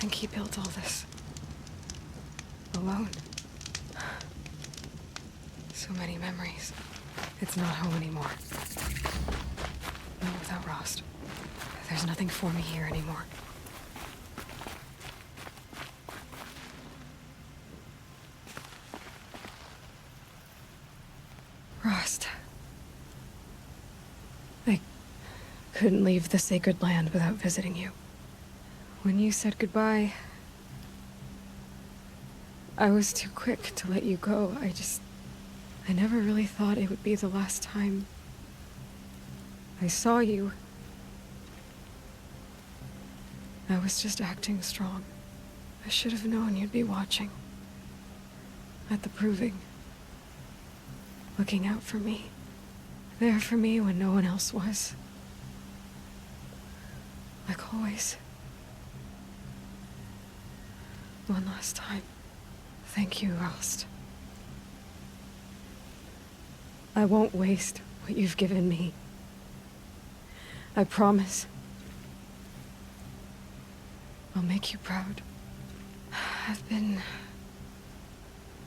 think he built all this alone. So many memories. It's not home anymore. Not without Rost. There's nothing for me here anymore. Rost. I couldn't leave the sacred land without visiting you. When you said goodbye, I was too quick to let you go. I never really thought it would be the last time I saw you. I was just acting strong. I should have known you'd be watching. At the proving. Looking out for me. There for me when no one else was. Like always. One last time. Thank you, Rost. I won't waste what you've given me. I promise. I'll make you proud. I've been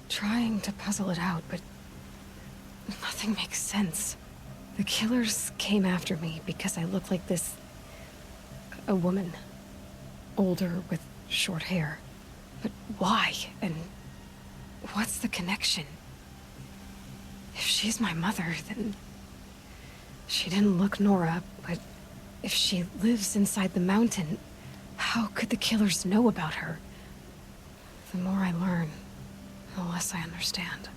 trying to puzzle it out, but nothing makes sense. The killers came after me because I look like a woman. Older with short hair. But why? And what's the connection? If she's my mother, then she didn't look Nora, but if she lives inside the mountain, how could the killers know about her? The more I learn, the less I understand.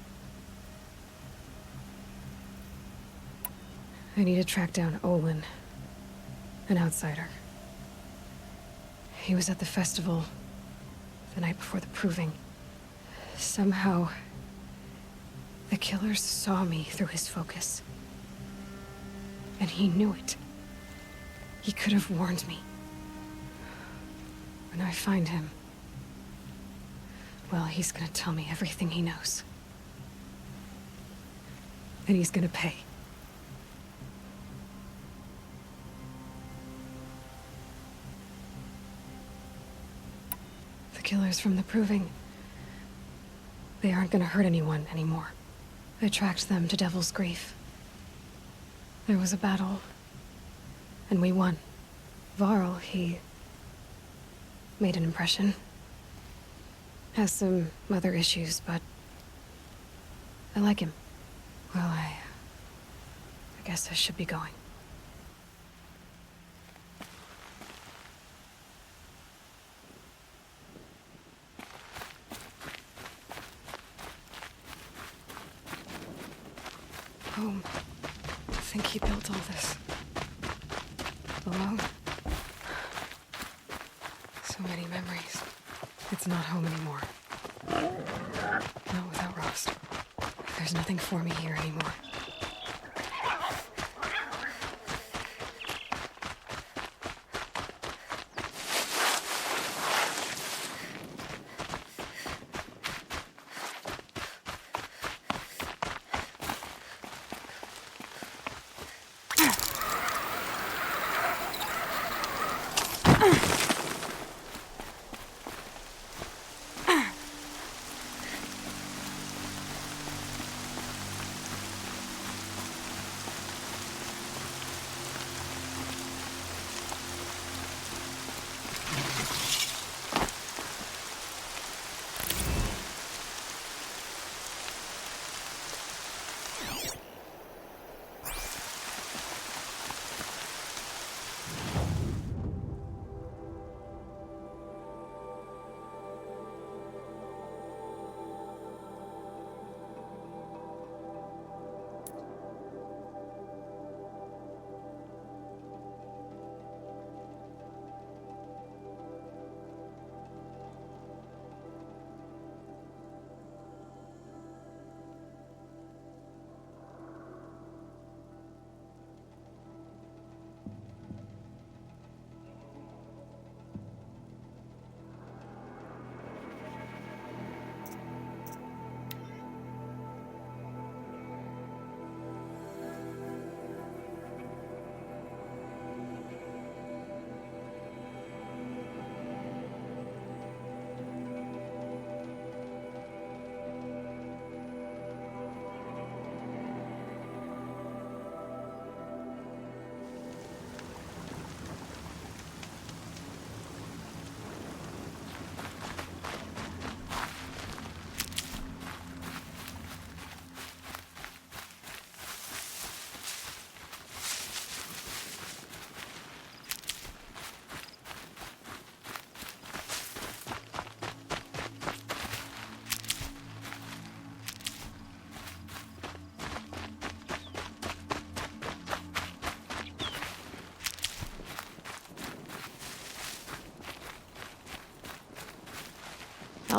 I need to track down Olin, an outsider. He was at the festival the night before the proving. Somehow, the killers saw me through his focus. And he knew it. He could have warned me. When I find him, well, he's gonna tell me everything he knows. And he's gonna pay. The killers from the proving, they aren't gonna hurt anyone anymore. I tracked them to Devil's Grief. There was a battle, and we won. Varl, he made an impression. Has some other issues, but I like him. Well, I guess I should be going. Home. I think he built all this alone. So many memories. It's not home anymore. Not without Rost. There's nothing for me here anymore.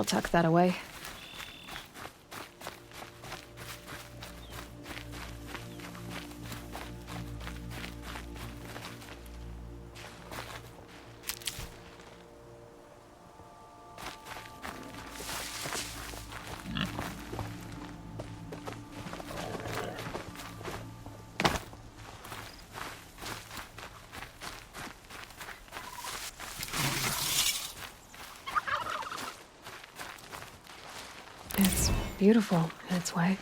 I'll tuck that away. It's beautiful in its way.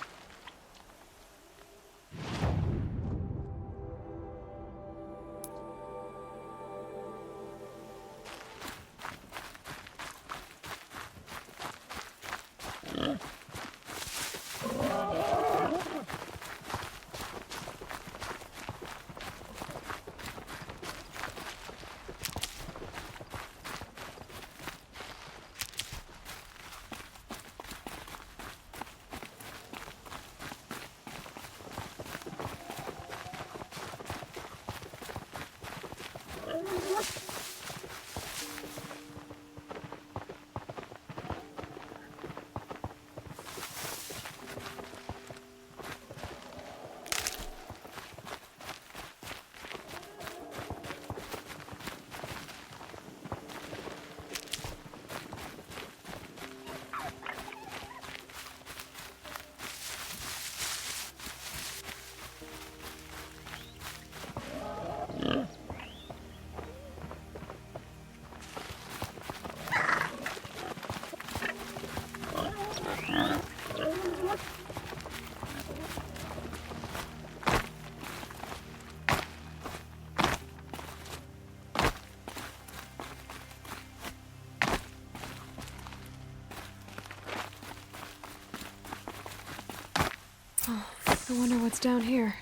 I wonder what's down here.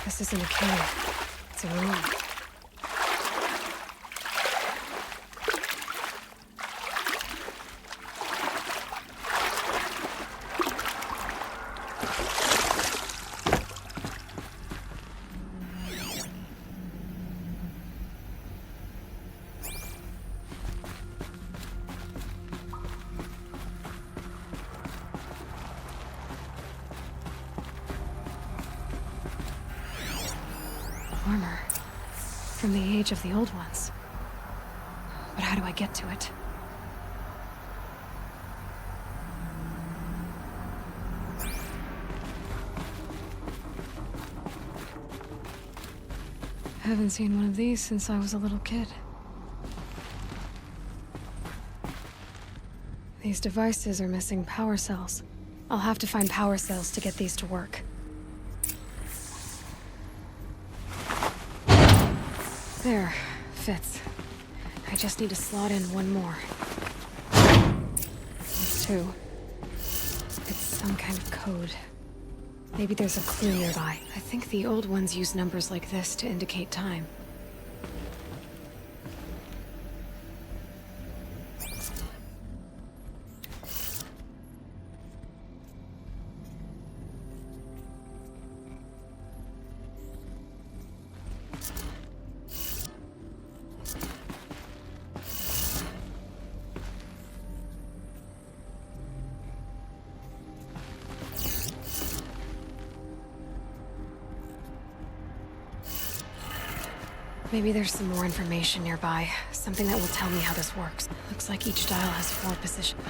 This isn't a cave. It's a room. Armor. From the age of the old ones. But how do I get to it? I haven't seen one of these since I was a little kid. These devices are missing power cells. I'll have to find power cells to get these to work. There, fits. I just need to slot in one more. That's two. It's some kind of code. Maybe there's a clue nearby. I think the old ones use numbers like this to indicate time. Maybe there's some more information nearby. Something that will tell me how this works. Looks like each dial has 4 positions.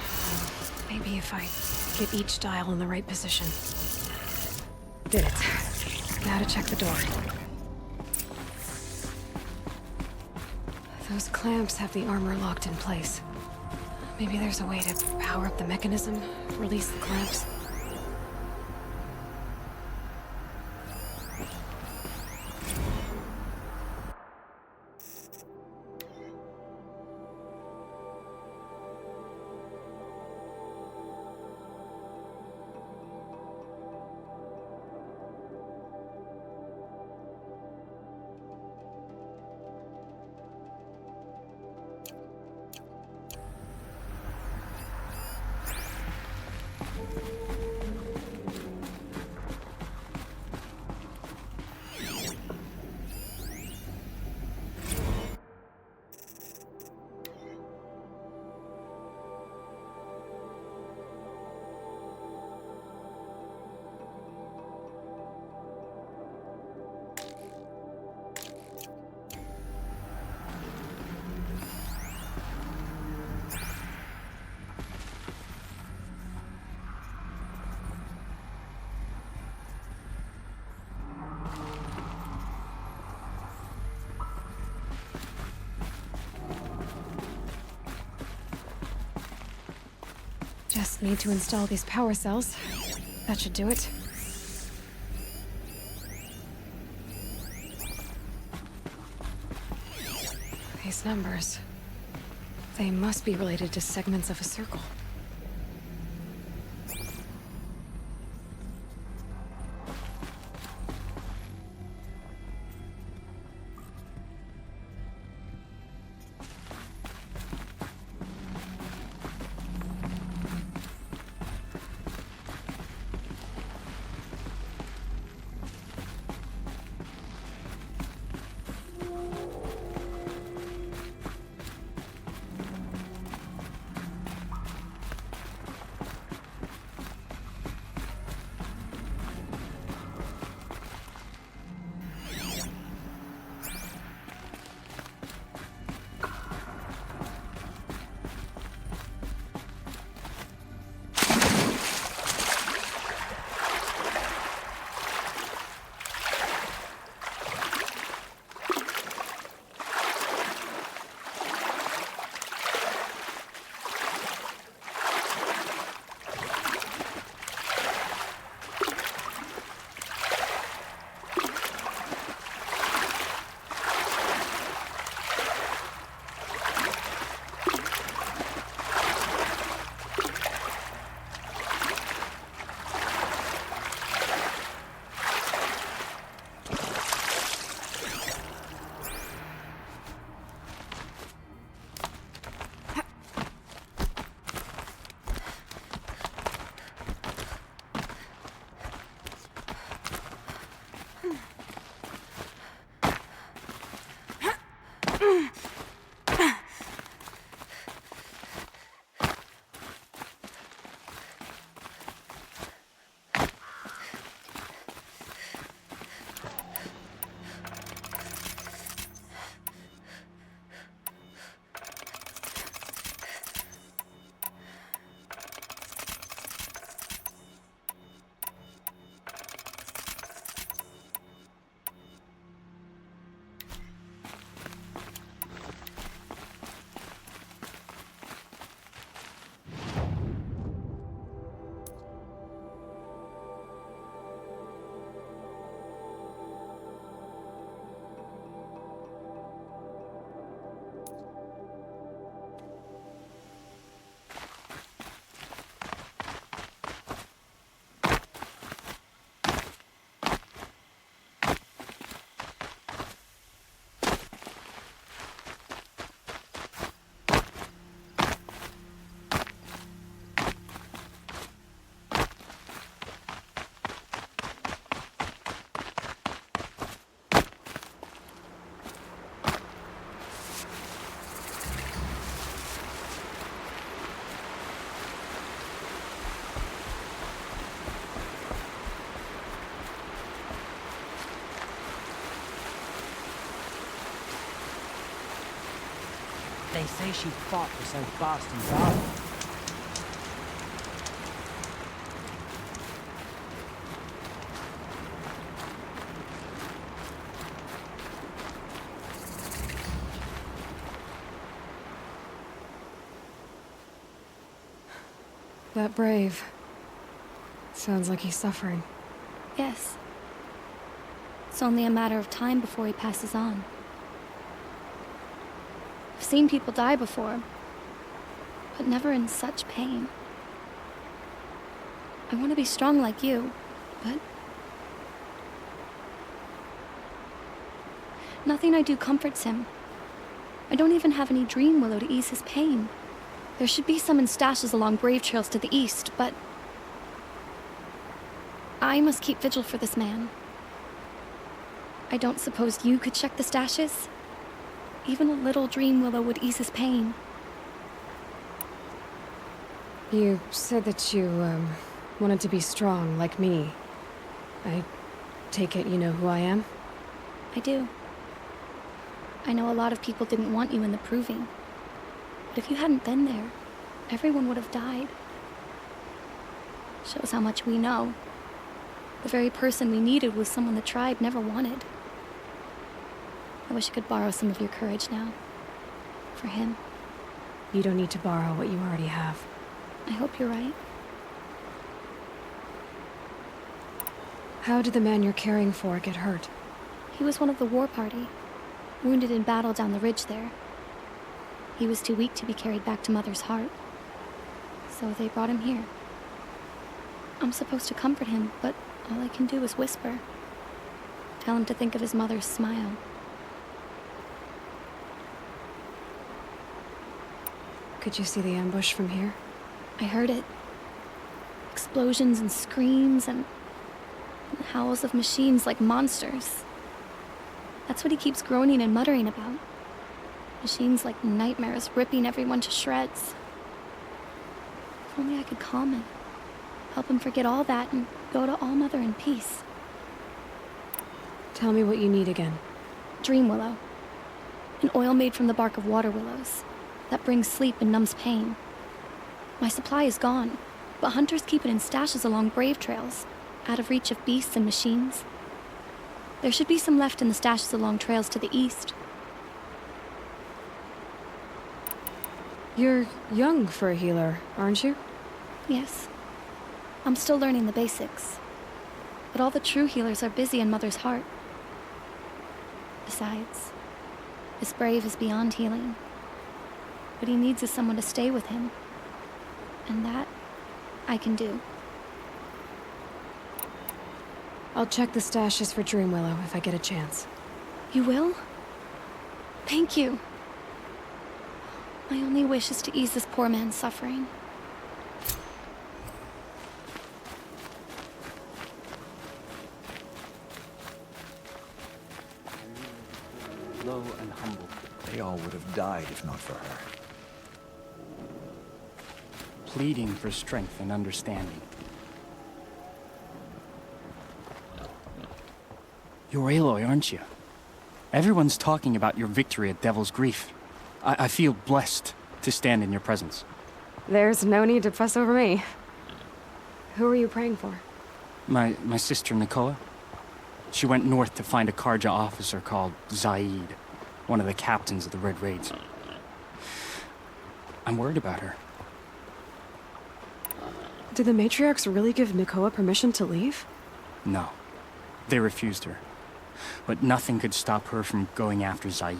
Maybe if I get each dial in the right position. Did it. Now to check the door. Those clamps have the armor locked in place. Maybe there's a way to power up the mechanism, release the clamps. Just need to install these power cells. That should do it. These numbers. They must be related to segments of a circle. They say she fought for St. Boston's army. That brave. Sounds like he's suffering. Yes. It's only a matter of time before he passes on. I've seen people die before, but never in such pain. I want to be strong like you, but nothing I do comforts him. I don't even have any dream willow to ease his pain. There should be some in stashes along brave trails to the east, but I must keep vigil for this man. I don't suppose you could check the stashes? Even a little dream willow would ease his pain. You said that you, wanted to be strong, like me. I take it you know who I am? I do. I know a lot of people didn't want you in the proving. But if you hadn't been there, everyone would have died. Shows how much we know. The very person we needed was someone the tribe never wanted. I wish I could borrow some of your courage now. For him. You don't need to borrow what you already have. I hope you're right. How did the man you're caring for get hurt? He was one of the war party, wounded in battle down the ridge there. He was too weak to be carried back to Mother's heart. So they brought him here. I'm supposed to comfort him, but all I can do is whisper. Tell him to think of his mother's smile. Could you see the ambush from here? I heard it. Explosions and screams and howls of machines like monsters. That's what he keeps groaning and muttering about. Machines like nightmares ripping everyone to shreds. If only I could calm him. Help him forget all that and go to All Mother in peace. Tell me what you need again. Dream willow. An oil made from the bark of water willows that brings sleep and numbs pain. My supply is gone, but hunters keep it in stashes along brave trails, out of reach of beasts and machines. There should be some left in the stashes along trails to the east. You're young for a healer, aren't you? Yes. I'm still learning the basics. But all the true healers are busy in Mother's heart. Besides, this brave is beyond healing. What he needs is someone to stay with him. And that, I can do. I'll check the stashes for Dream Willow if I get a chance. You will? Thank you. My only wish is to ease this poor man's suffering. Low and humble. They all would have died if not for her. Pleading for strength and understanding. You're Aloy, aren't you? Everyone's talking about your victory at Devil's Grief. I feel blessed to stand in your presence. There's no need to fuss over me. Who are you praying for? My sister Nakoa. She went north to find a Karja officer called Zaid, one of the captains of the Red Raids. I'm worried about her. Did the matriarchs really give Nakoa permission to leave? No. They refused her. But nothing could stop her from going after Zaid.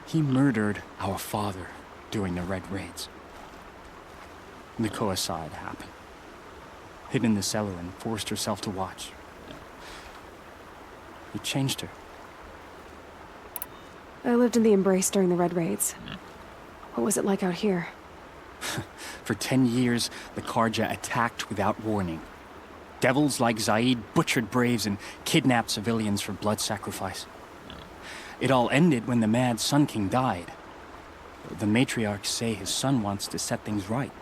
He murdered our father during the Red Raids. Nakoa saw it happen. Hid in the cellar and forced herself to watch. It changed her. I lived in the Embrace during the Red Raids. What was it like out here? For 10 years, the Karja attacked without warning. Devils like Zaid butchered braves and kidnapped civilians for blood sacrifice. It all ended when the mad Sun King died. The matriarchs say his son wants to set things right.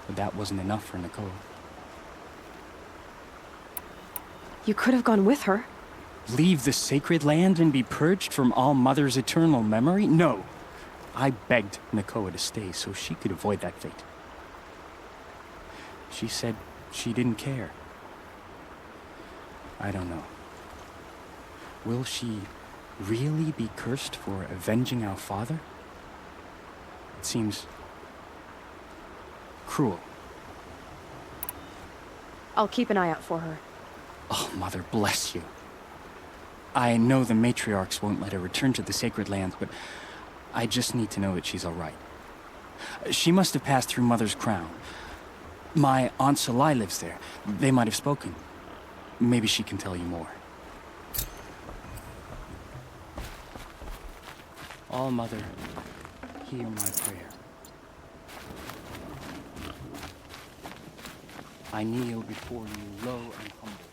But that wasn't enough for Nakoa. You could have gone with her. Leave the sacred land and be purged from All Mother's eternal memory? No. I begged Nakoa to stay so she could avoid that fate. She said she didn't care. I don't know. Will she really be cursed for avenging our father? It seems cruel. I'll keep an eye out for her. Oh, Mother, bless you. I know the matriarchs won't let her return to the sacred lands, but I just need to know that she's all right. She must have passed through Mother's crown. My Aunt Salai lives there. They might have spoken. Maybe she can tell you more. All Mother, hear my prayer. I kneel before you low and humble.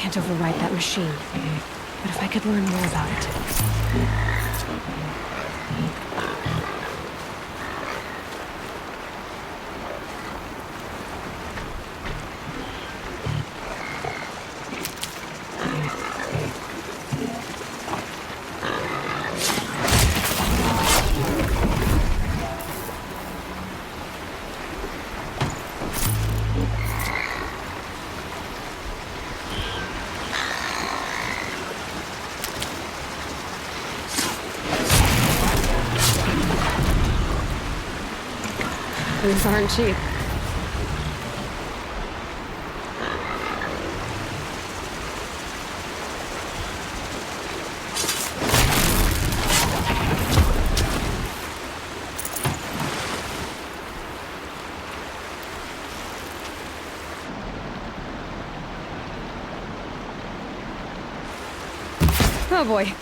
can't override that machine. But if I could learn more about it... These aren't cheap. Oh boy.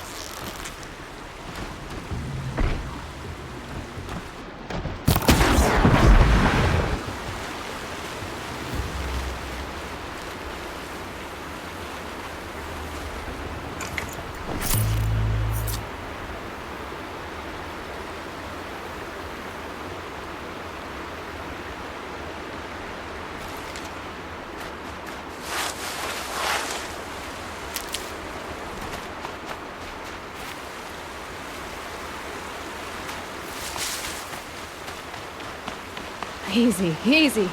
Easy, easy.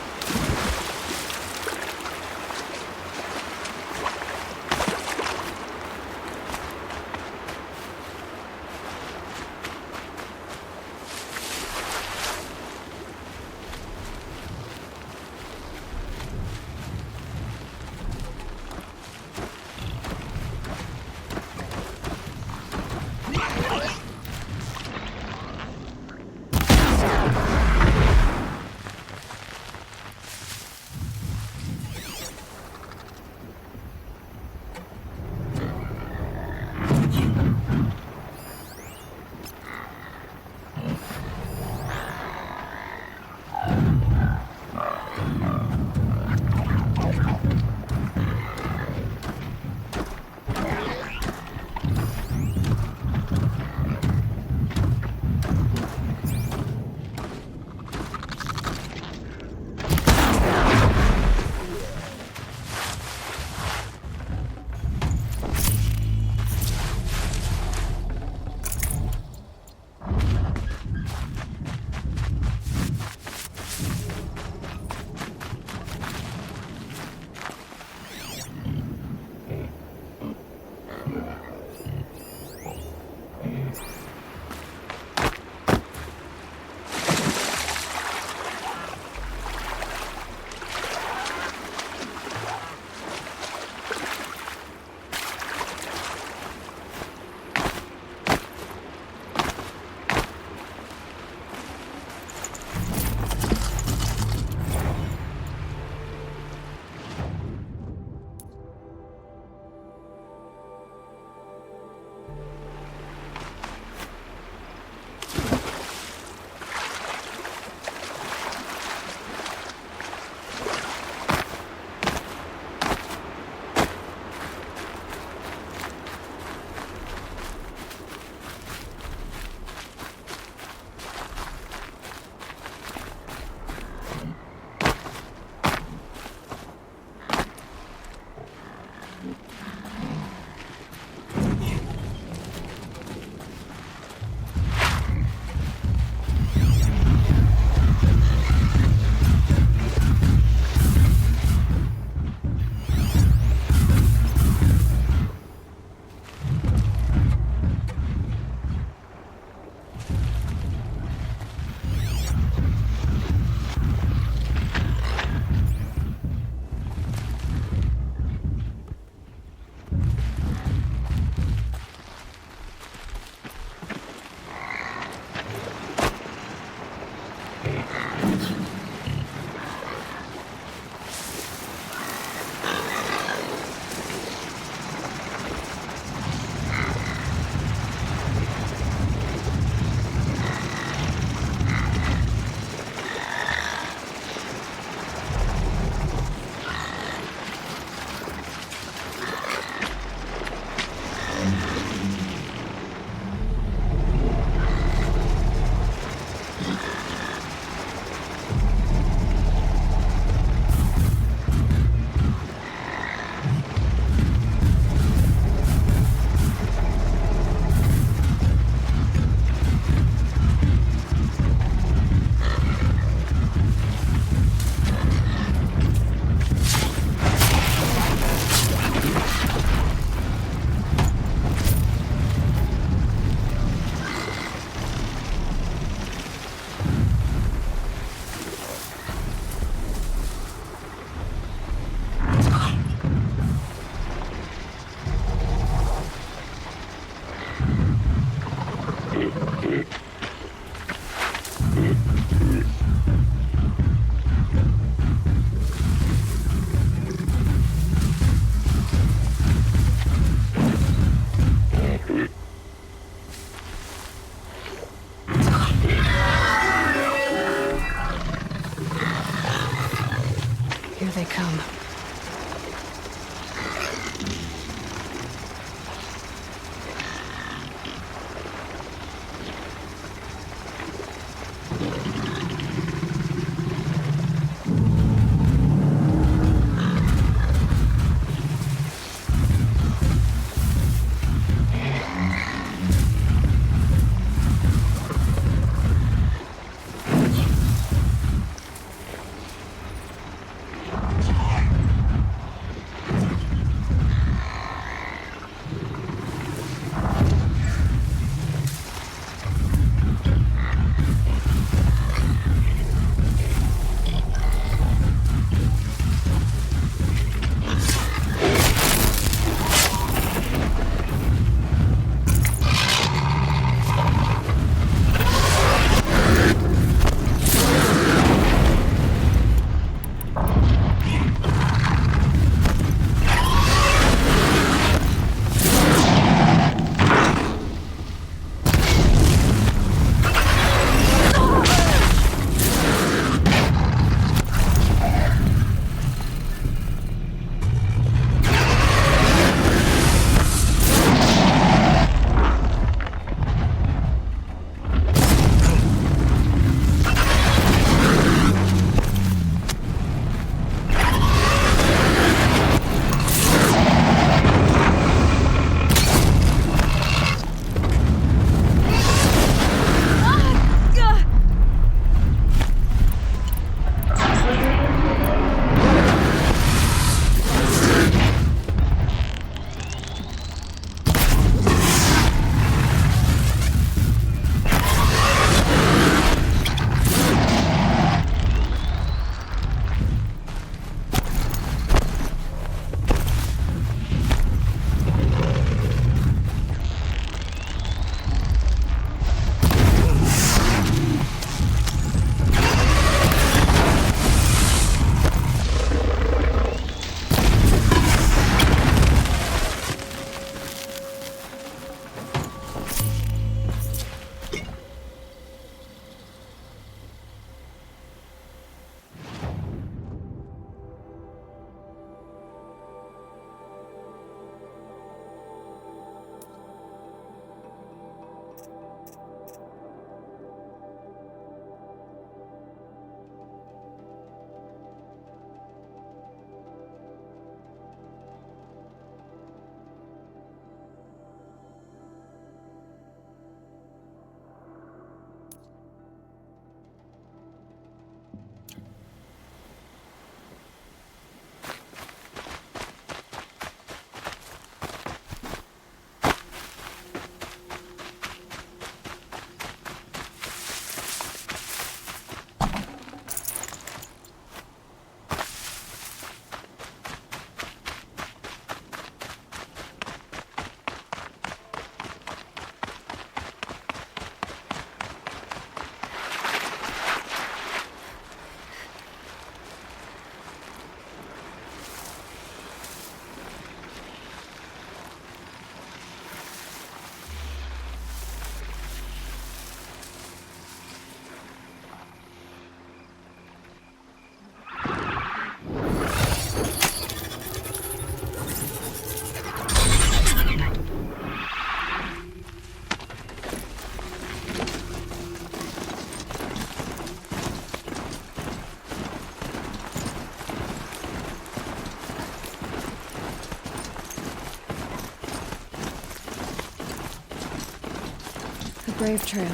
grave trail.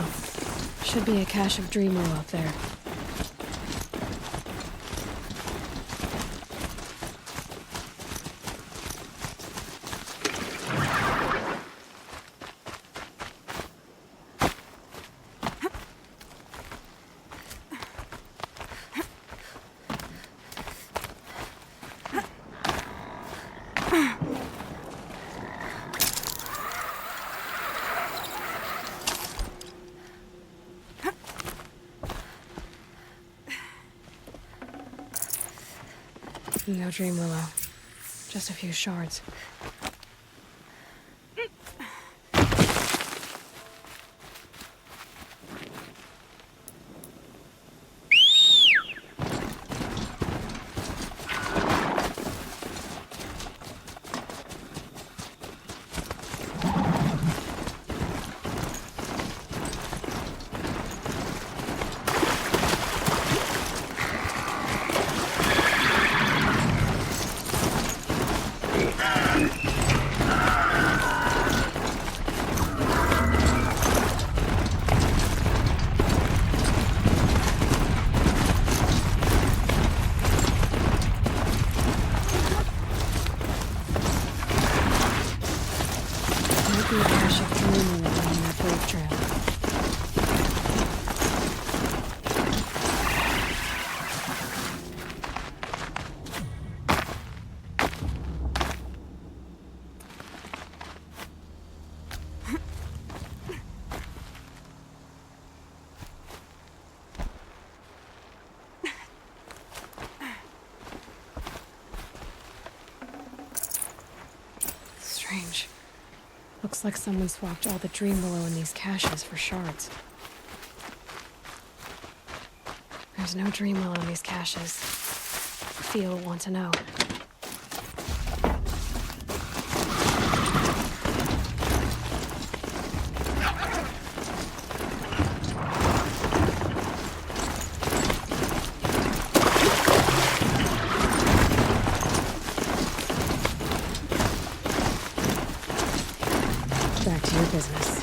Should be a cache of dream willow up there. No dream willow. Just a few shards. Might be a cache of dream willow on that grave trail. Strange. Looks like someone swapped all the dream willow in these caches for shards. There's no dream willow in these caches. Feel want to know. Back to your business.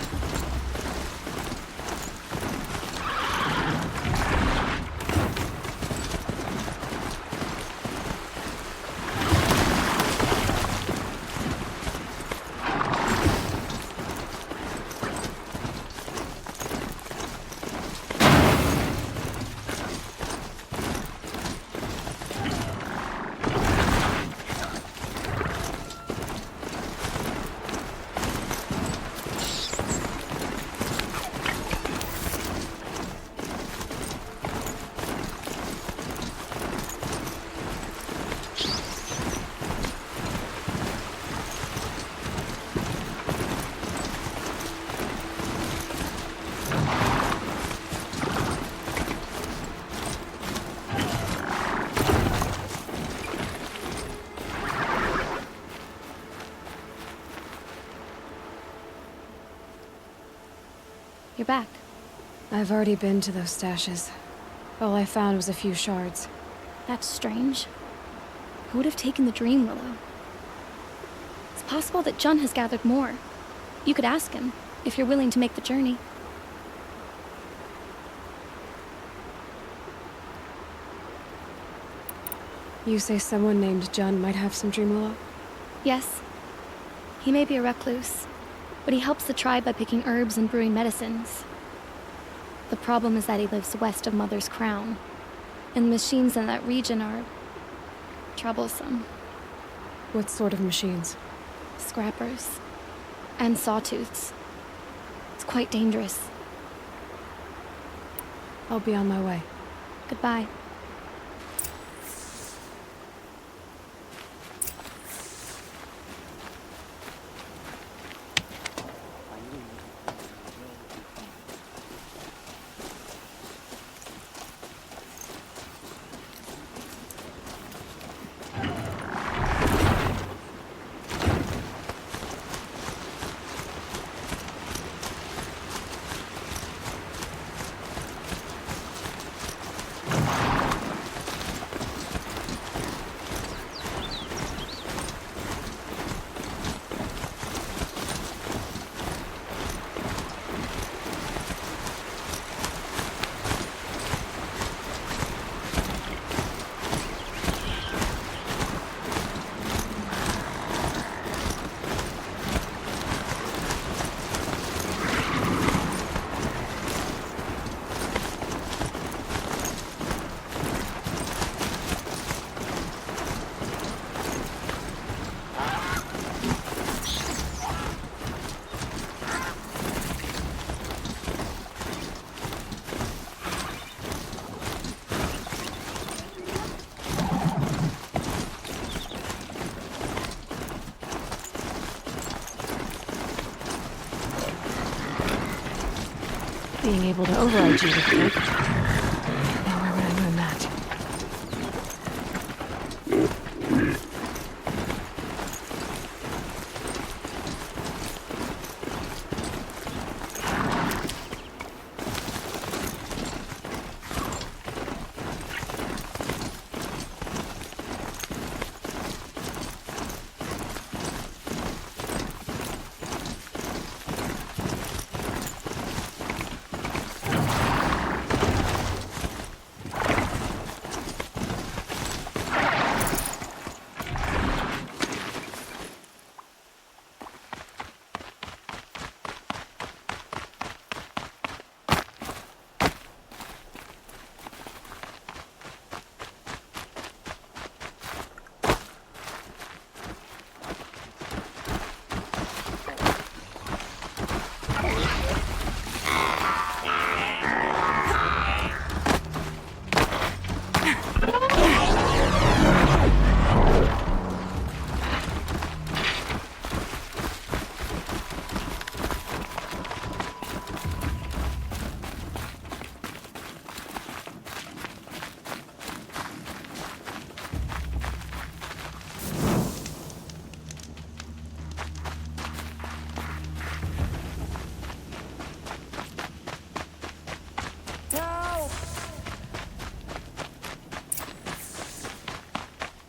You're back. I've already been to those stashes. All I found was a few shards. That's strange. Who would have taken the dream willow? It's possible that Jun has gathered more. You could ask him, if you're willing to make the journey. You say someone named Jun might have some dream willow? Yes. He may be a recluse, but he helps the tribe by picking herbs and brewing medicines. The problem is that he lives west of Mother's Crown, and the machines in that region are troublesome. What sort of machines? Scrappers. And sawtooths. It's quite dangerous. I'll be on my way. Goodbye. Being able to override you would be. Now where would I learn that?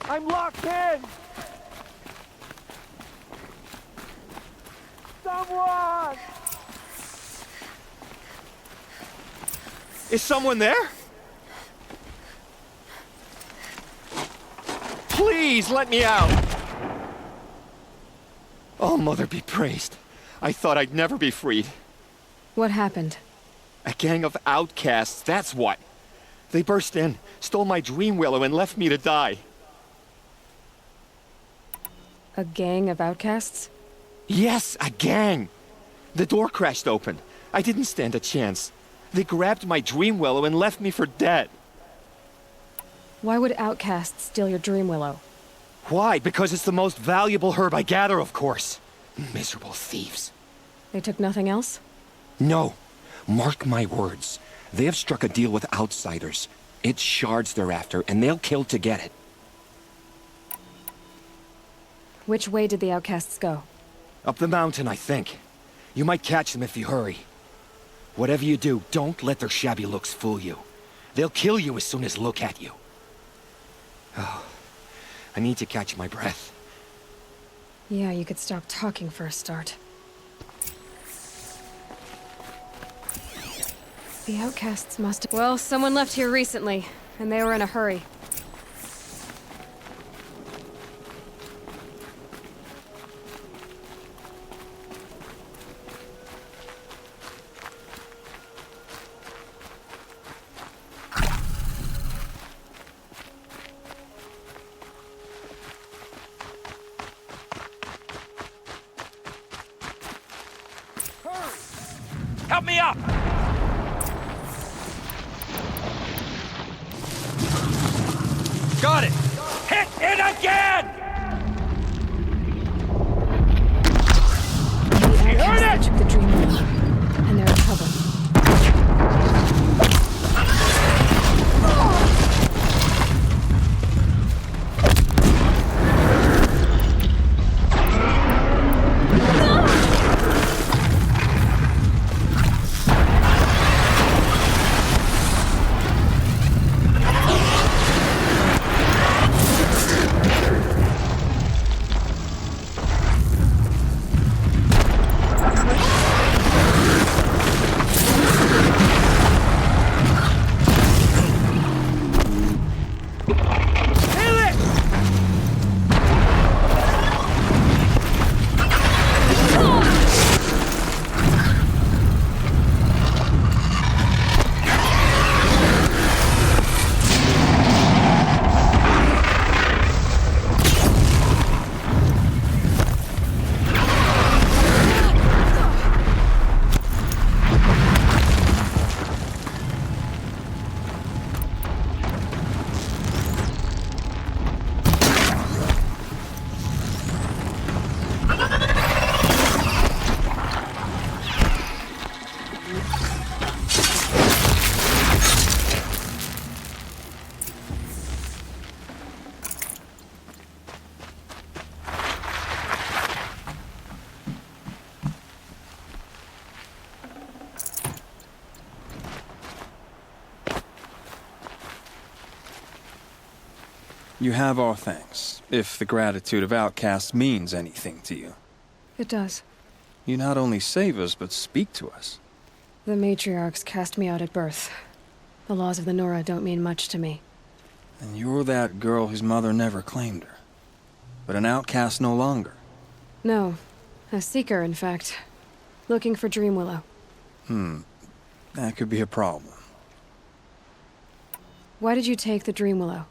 I'm locked in! Someone! Is someone there? Please, let me out! Oh, Mother be praised. I thought I'd never be freed. What happened? A gang of outcasts, that's what. They burst in, stole my dream willow, and left me to die. A gang of outcasts? Yes, a gang! The door crashed open. I didn't stand a chance. They grabbed my dream willow and left me for dead. Why would outcasts steal your dream willow? Why? Because it's the most valuable herb I gather, of course. Miserable thieves. They took nothing else? No. Mark my words. They have struck a deal with outsiders. It's shards they're after, and they'll kill to get it. Which way did the outcasts go? Up the mountain, I think. You might catch them if you hurry. Whatever you do, don't let their shabby looks fool you. They'll kill you as soon as look at you. Oh, I need to catch my breath. Yeah, you could stop talking for a start. The outcasts must have... Well, someone left here recently, and they were in a hurry. Help me up! Got it! Hit it again! The outcasts took the dream willow, and they're in trouble. You have our thanks, if the gratitude of outcasts means anything to you. It does. You not only save us, but speak to us. The matriarchs cast me out at birth. The laws of the Nora don't mean much to me. And you're that girl whose mother never claimed her. But an outcast no longer. No. A seeker, in fact. Looking for Dreamwillow. That could be a problem. Why did you take the Dreamwillow?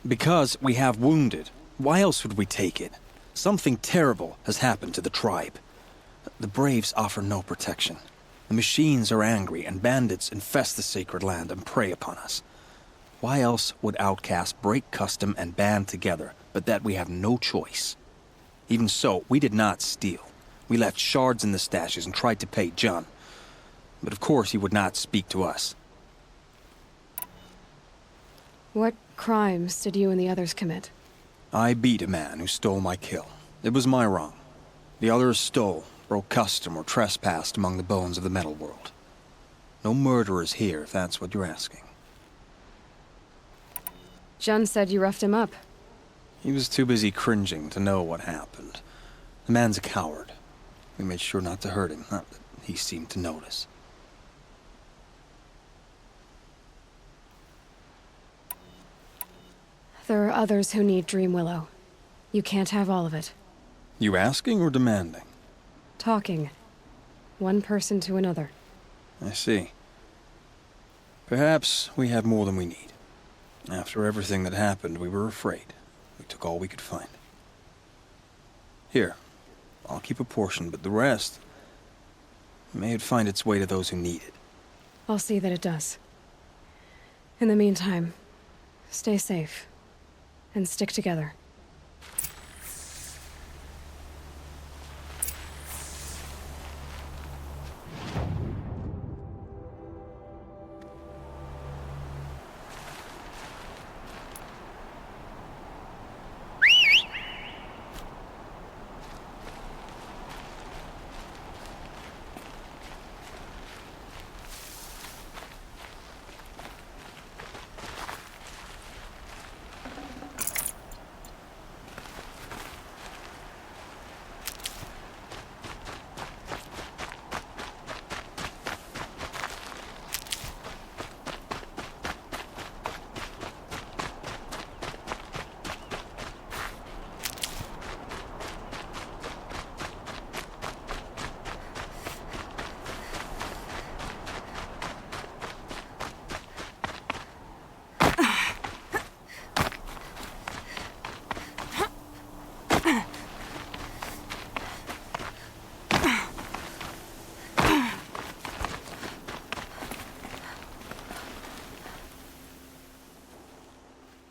Because we have wounded. Why else would we take it? Something terrible has happened to the tribe. The Braves offer no protection. The machines are angry, and bandits infest the sacred land and prey upon us. Why else would outcasts break custom and band together, but that we have no choice? Even so, we did not steal. We left shards in the stashes and tried to pay John. But of course he would not speak to us. What crimes did you and the others commit? I beat a man who stole my kill. It was my wrong. The others stole, broke custom, or trespassed among the bones of the metal world. No murderers here, if that's what you're asking. Jun said you roughed him up. He was too busy cringing to know what happened. The man's a coward. We made sure not to hurt him, not that he seemed to notice. There are others who need Dreamwillow. You can't have all of it. You asking or demanding? Talking. One person to another. I see. Perhaps we have more than we need. After everything that happened, we were afraid. We took all we could find. Here, I'll keep a portion, but the rest... may it find its way to those who need it. I'll see that it does. In the meantime, stay safe. And stick together.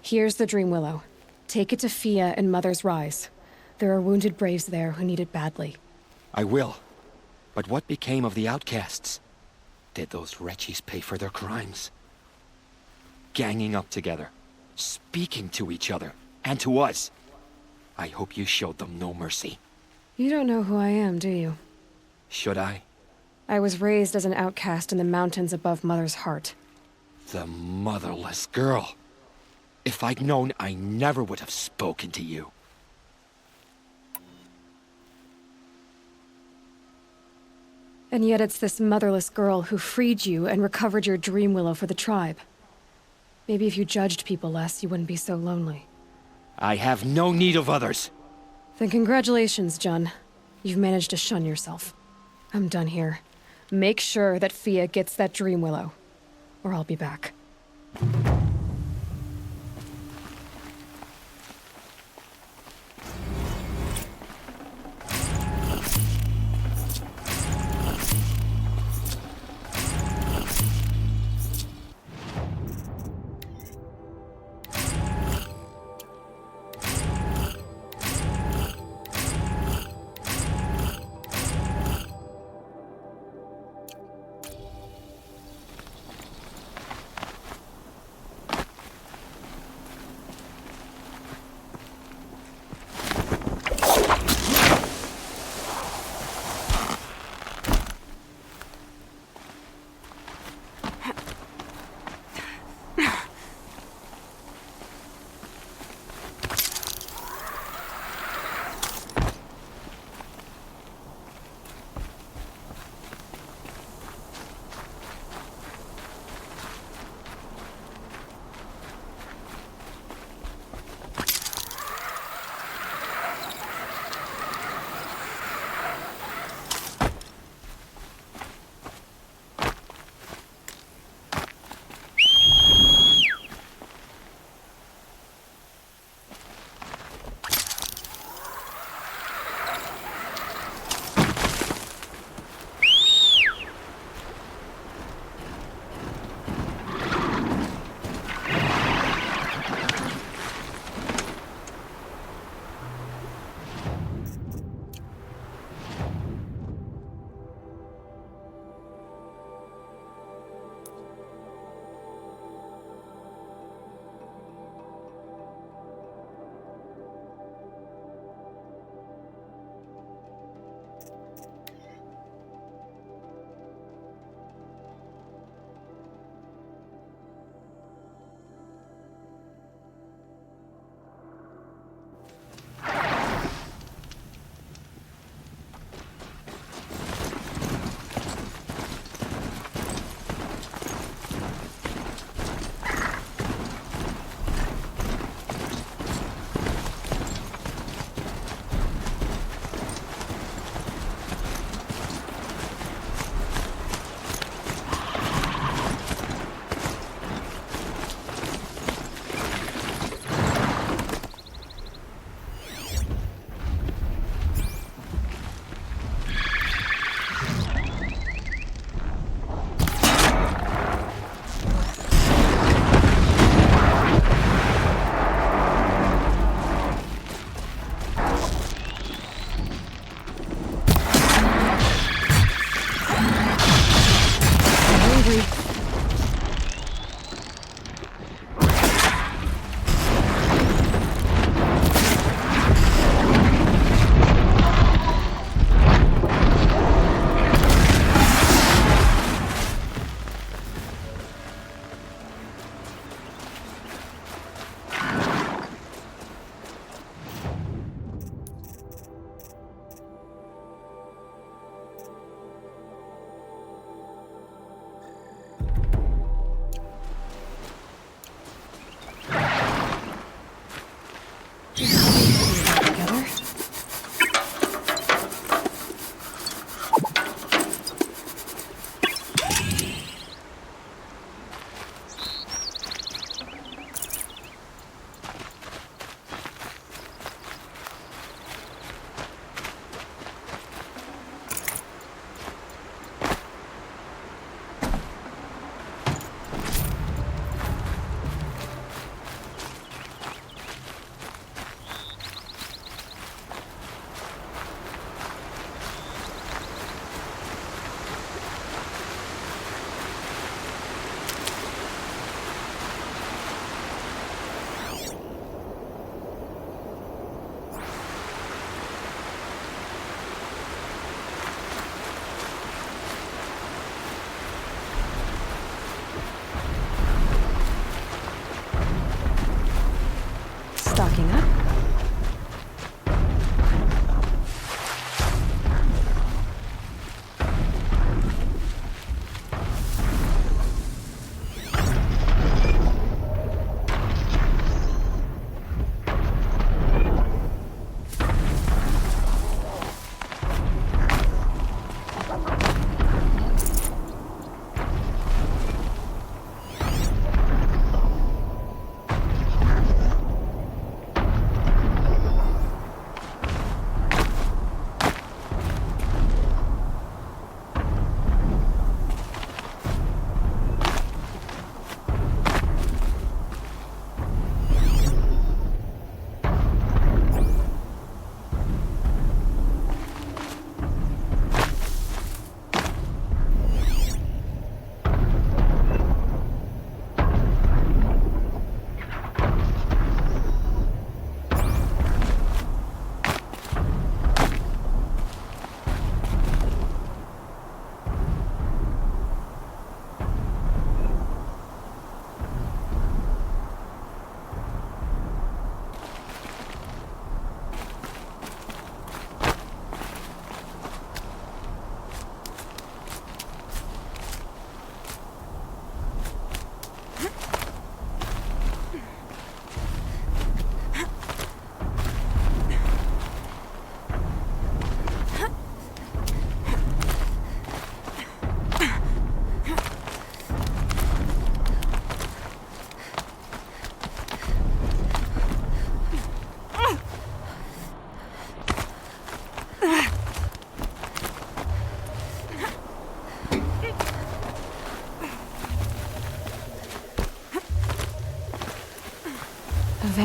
Here's the Dreamwillow. Take it to Fia and Mother's Rise. There are wounded Braves there who need it badly. I will. But what became of the outcasts? Did those wretches pay for their crimes? Ganging up together, speaking to each other, and to us. I hope you showed them no mercy. You don't know who I am, do you? Should I? I was raised as an outcast in the mountains above Mother's heart. The motherless girl. If I'd known, I never would have spoken to you. And yet it's this motherless girl who freed you and recovered your Dreamwillow for the tribe. Maybe if you judged people less, you wouldn't be so lonely. I have no need of others. Then congratulations, Jun. You've managed to shun yourself. I'm done here. Make sure that Fia gets that Dreamwillow, or I'll be back.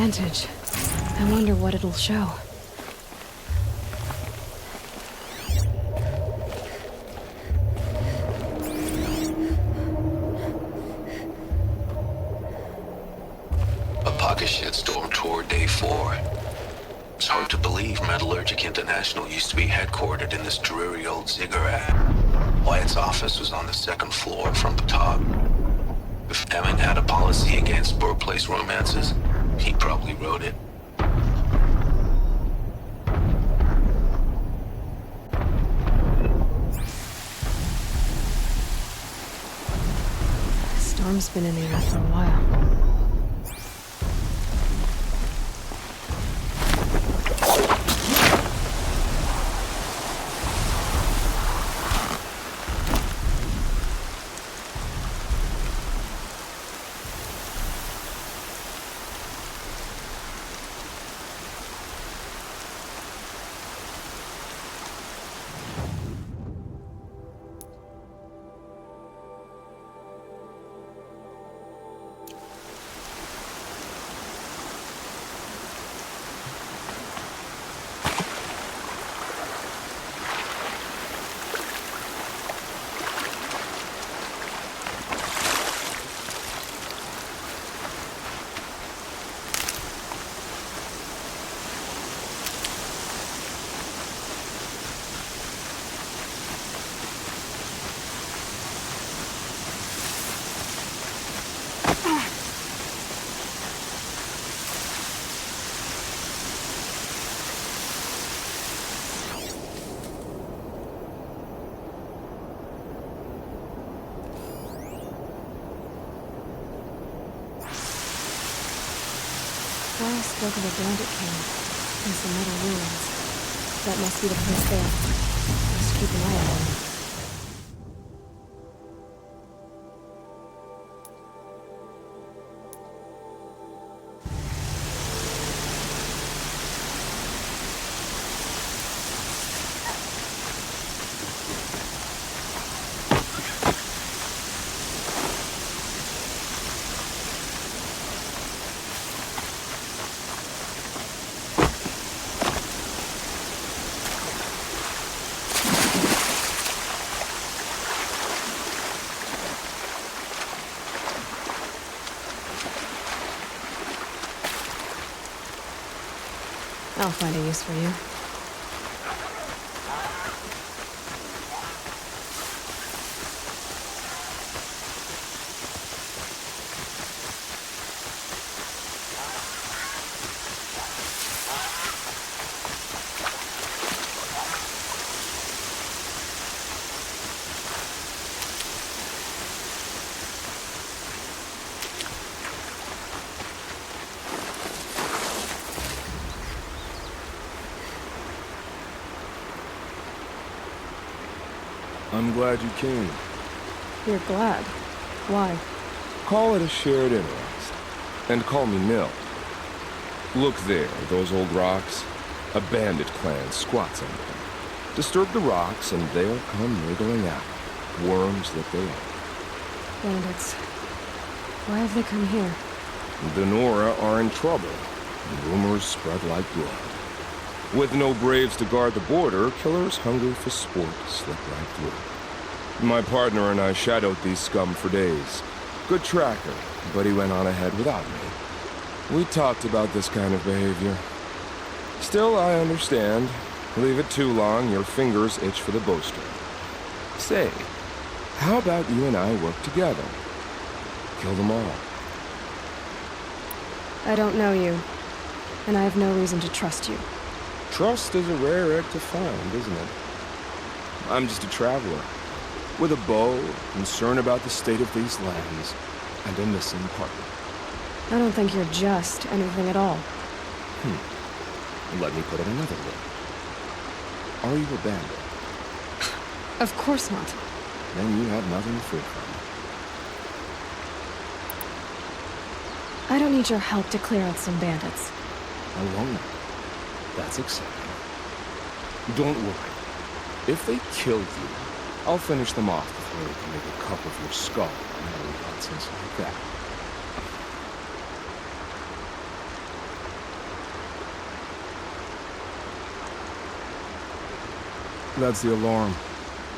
advantage. I wonder what it'll show. A pocket shitstorm toward day 4. It's hard to believe Metallurgic International used to be headquartered in this dreary old ziggurat. Wyatt's office was on the 2nd floor from the top. If Emmett had a policy against workplace romances, he probably wrote it. The storm's been in the air for a while. I spoke of a bandit camp and some metal ruins. That must be the place there. Just keep an eye on them. I'll find a use for you. I'm glad you came. You're glad. Why? Call it a shared interest. And call me Nil. Look there, those old rocks. A bandit clan squats under them. Disturb the rocks and they'll come wriggling out. Worms that they are. Bandits. Why have they come here? The Nora are in trouble. And rumors spread like blood. With no braves to guard the border, killers hungry for sport slip right through. My partner and I shadowed these scum for days. Good tracker, but he went on ahead without me. We talked about this kind of behavior. Still, I understand. Leave it too long, your fingers itch for the bowstring. Say, how about you and I work together? Kill them all. I don't know you, and I have no reason to trust you. Trust is a rare egg to find, isn't it? I'm just a traveler, with a bow, concern about the state of these lands, and a missing partner. I don't think you're just anything at all. Let me put it another way. Are you a bandit? Of course not. Then you have nothing to fear from. I don't need your help to clear out some bandits. Alone. That's exciting. Don't worry. If they kill you, I'll finish them off before they can make a cup of your skull and all nonsense like that. That's the alarm.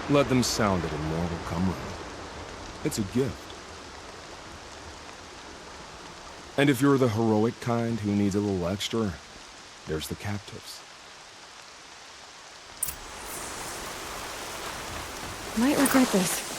Let them sound it and more will come running. It's a gift. And if you're the heroic kind who needs a little extra, there's the captives. Might regret this.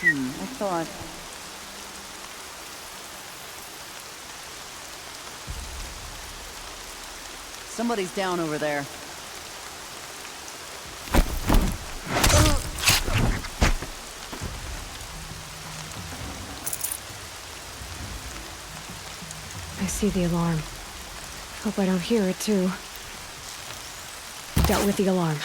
I thought... Somebody's down over there. I see the alarm. Hope I don't hear it, too. Dealt with the alarm.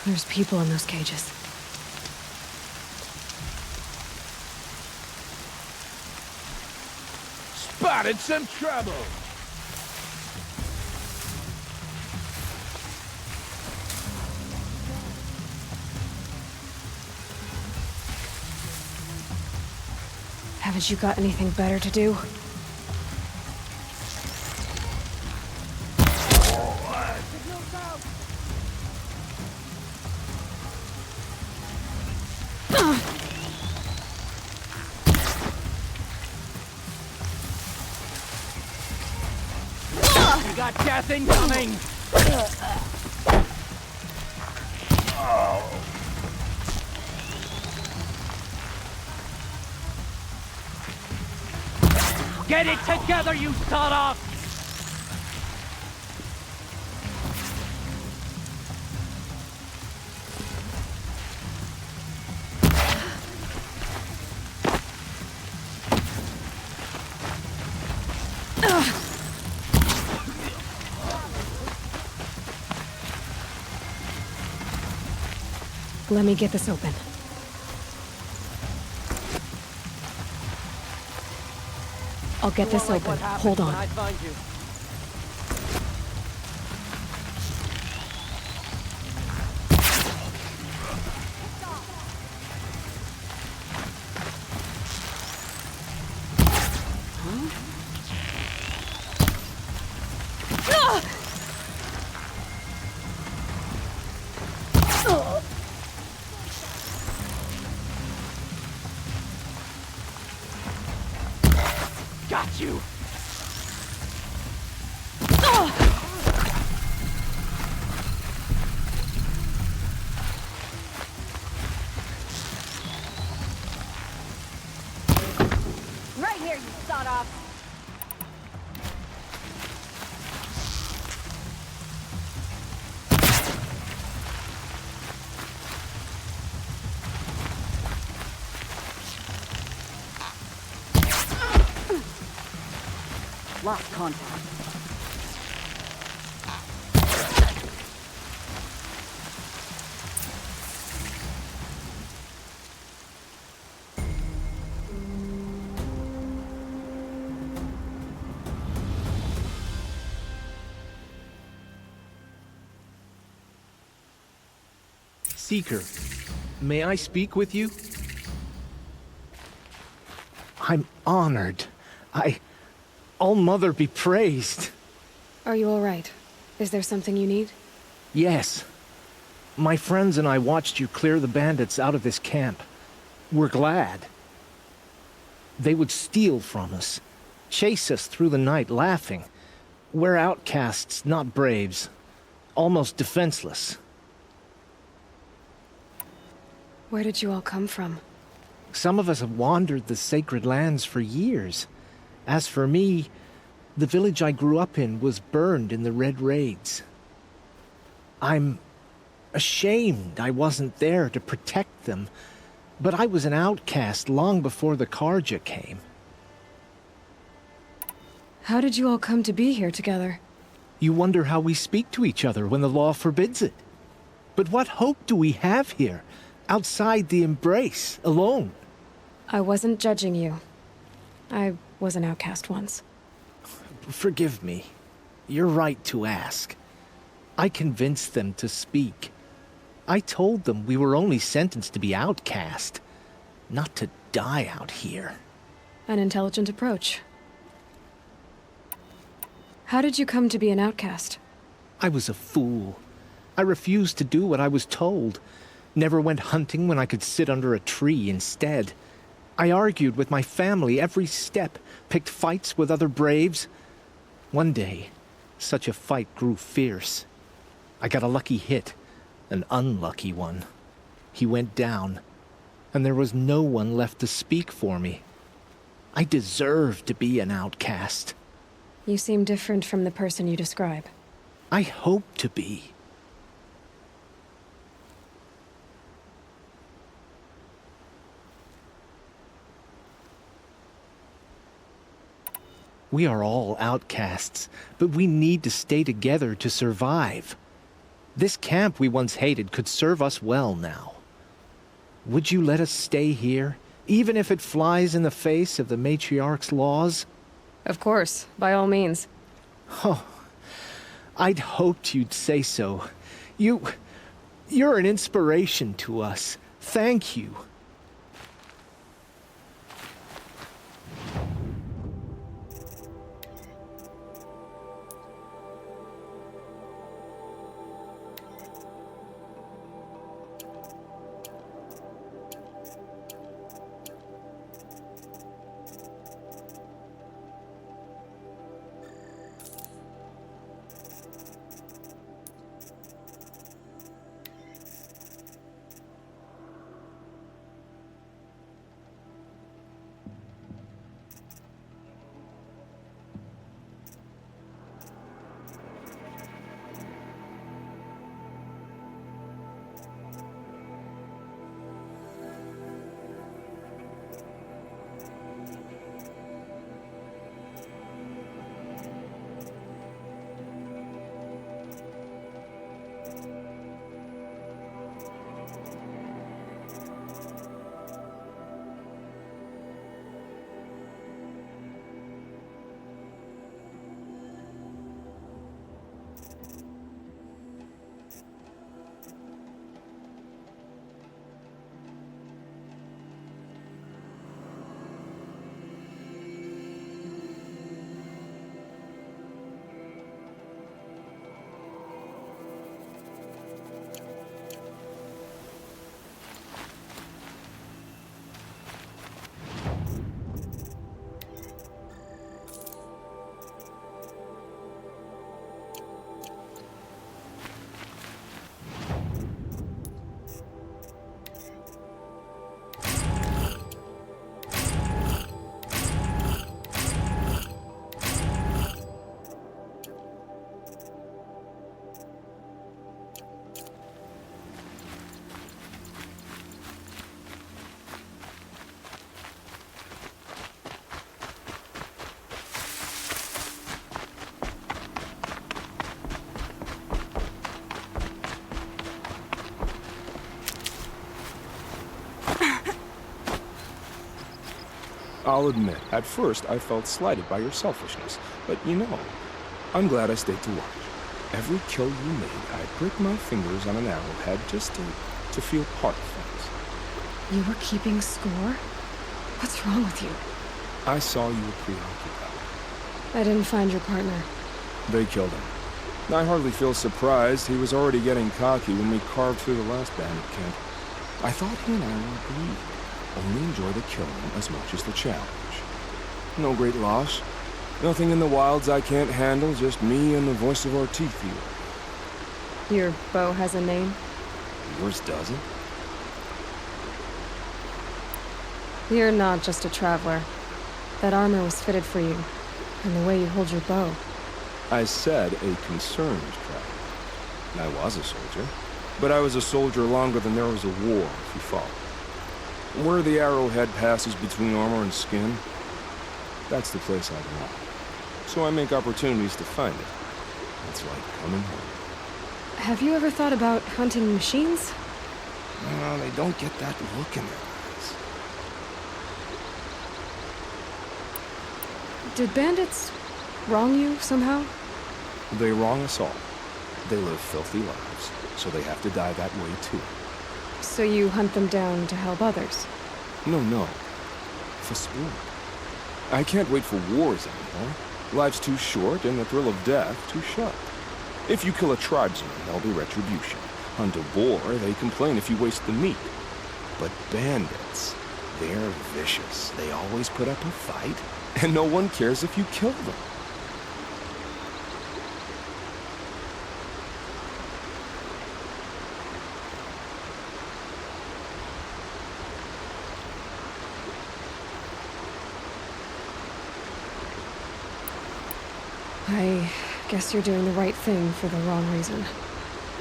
There's people in those cages. Spotted some trouble! Haven't you got anything better to do? We got death incoming! Get it together, you sawed-off! Let me get this open. I'll get this open. Hold on. Got you! Right here, you sawed-off! Lost contact. Seeker, may I speak with you? I'm honored. All-Mother be praised. Are you all right? Is there something you need? Yes. My friends and I watched you clear the bandits out of this camp. We're glad. They would steal from us, chase us through the night laughing. We're outcasts, not braves. Almost defenseless. Where did you all come from? Some of us have wandered the sacred lands for years. As for me, the village I grew up in was burned in the Red Raids. I'm ashamed I wasn't there to protect them, but I was an outcast long before the Karja came. How did you all come to be here together? You wonder how we speak to each other when the law forbids it. But what hope do we have here, outside the embrace, alone? I wasn't judging you. I was an outcast once. Forgive me. You're right to ask. I convinced them to speak. I told them we were only sentenced to be outcast, not to die out here. An intelligent approach. How did you come to be an outcast? I was a fool. I refused to do what I was told. Never went hunting when I could sit under a tree instead. I argued with my family every step, picked fights with other braves. One day, such a fight grew fierce. I got a lucky hit, an unlucky one. He went down, and there was no one left to speak for me. I deserved to be an outcast. You seem different from the person you describe. I hope to be. We are all outcasts, but we need to stay together to survive. This camp we once hated could serve us well now. Would you let us stay here, even if it flies in the face of the matriarch's laws? Of course, by all means. Oh, I'd hoped you'd say so. You're an inspiration to us. Thank you. I'll admit, at first I felt slighted by your selfishness, but you know, I'm glad I stayed to watch. Every kill you made, I'd prick my fingers on an arrowhead just to feel part of things. You were keeping score? What's wrong with you? I saw you were preoccupied. I didn't find your partner. They killed him. I hardly feel surprised. He was already getting cocky when we carved through the last bandit camp. I thought he and I were agreed. Only enjoy the killing as much as the challenge. No great loss. Nothing in the wilds I can't handle, just me and the voice of our teeth here. Your bow has a name? Yours doesn't? You're not just a traveler. That armor was fitted for you, and the way you hold your bow. I said a concerned traveler. I was a soldier, but I was a soldier longer than there was a war, if you follow. Where the arrowhead passes between armor and skin, that's the place I belong. So I make opportunities to find it. It's like coming home. Have you ever thought about hunting machines? No, they don't get that look in their eyes. Did bandits wrong you somehow? They wrong us all. They live filthy lives, so they have to die that way too. So you hunt them down to help others? No. For sport. I can't wait for wars anymore. Life's too short and the thrill of death too sharp. If you kill a tribesman, there'll be retribution. Hunt a boar, they complain if you waste the meat. But bandits, they're vicious. They always put up a fight, and no one cares if you kill them. I guess you're doing the right thing for the wrong reason.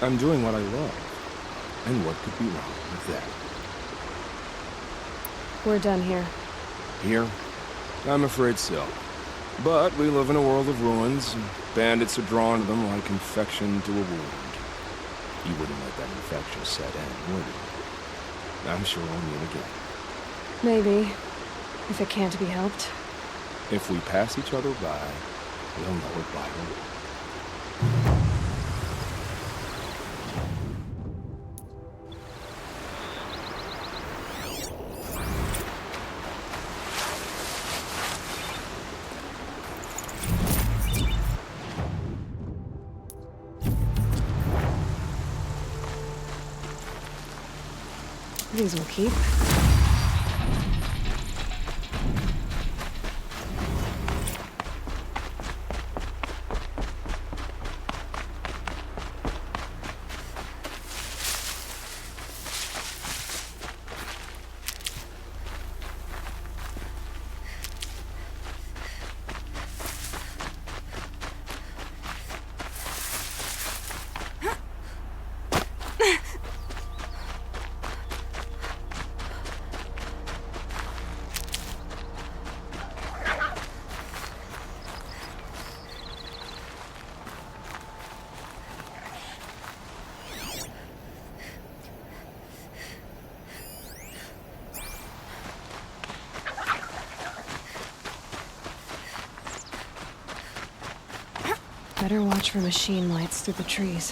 I'm doing what I love. And what could be wrong with that? We're done here. Here? I'm afraid so. But we live in a world of ruins, and bandits are drawn to them like infection to a wound. You wouldn't let that infection set in, would you? I'm sure we'll meet again. Maybe, if it can't be helped. If we pass each other by, we'll know it by the way. These will keep. Better watch for machine lights through the trees.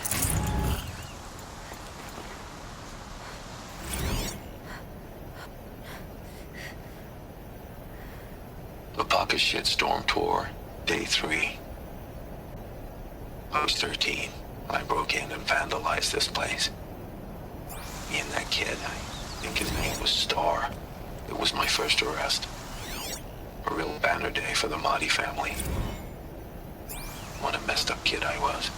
The Pocket Shitstorm Tour, Day 3. I was 13 when I broke in and vandalized this place. Me and that kid, I think his name was Star. It was my first arrest. A real banner day for the Mahdi family. What a messed up kid I was.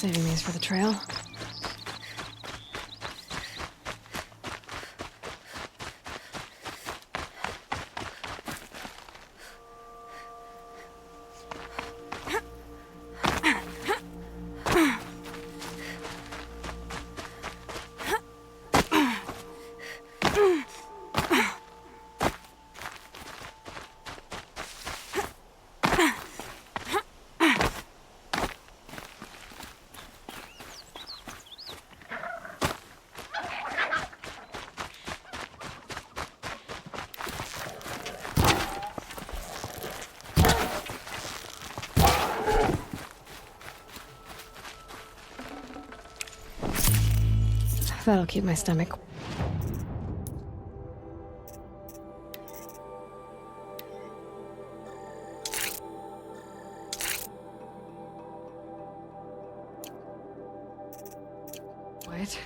Saving these for the trail. That'll keep my stomach. Wait.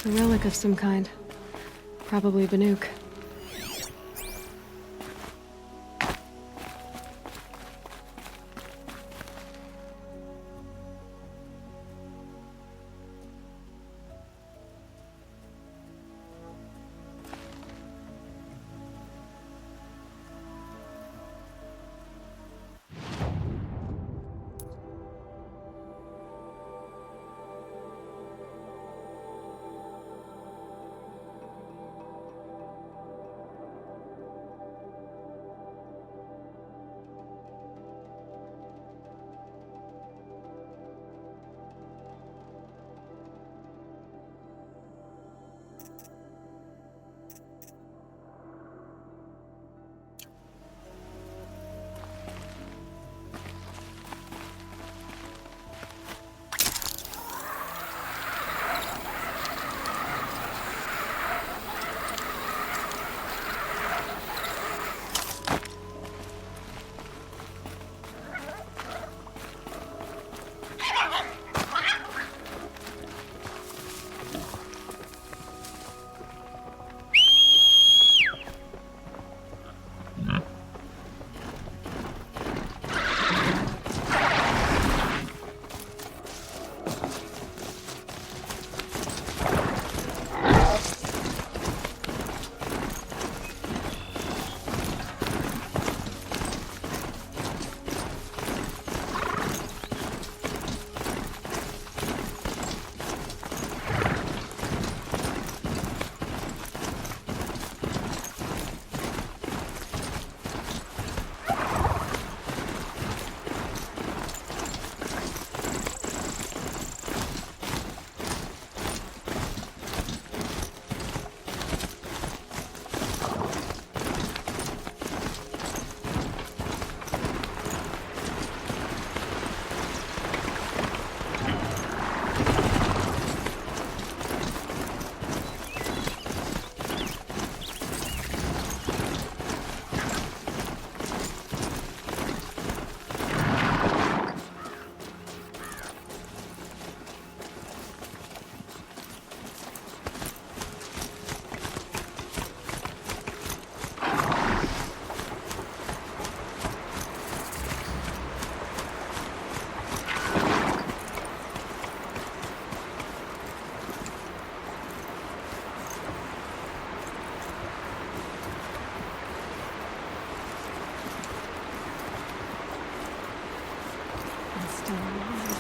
A relic of some kind. Probably Banuk. still alive.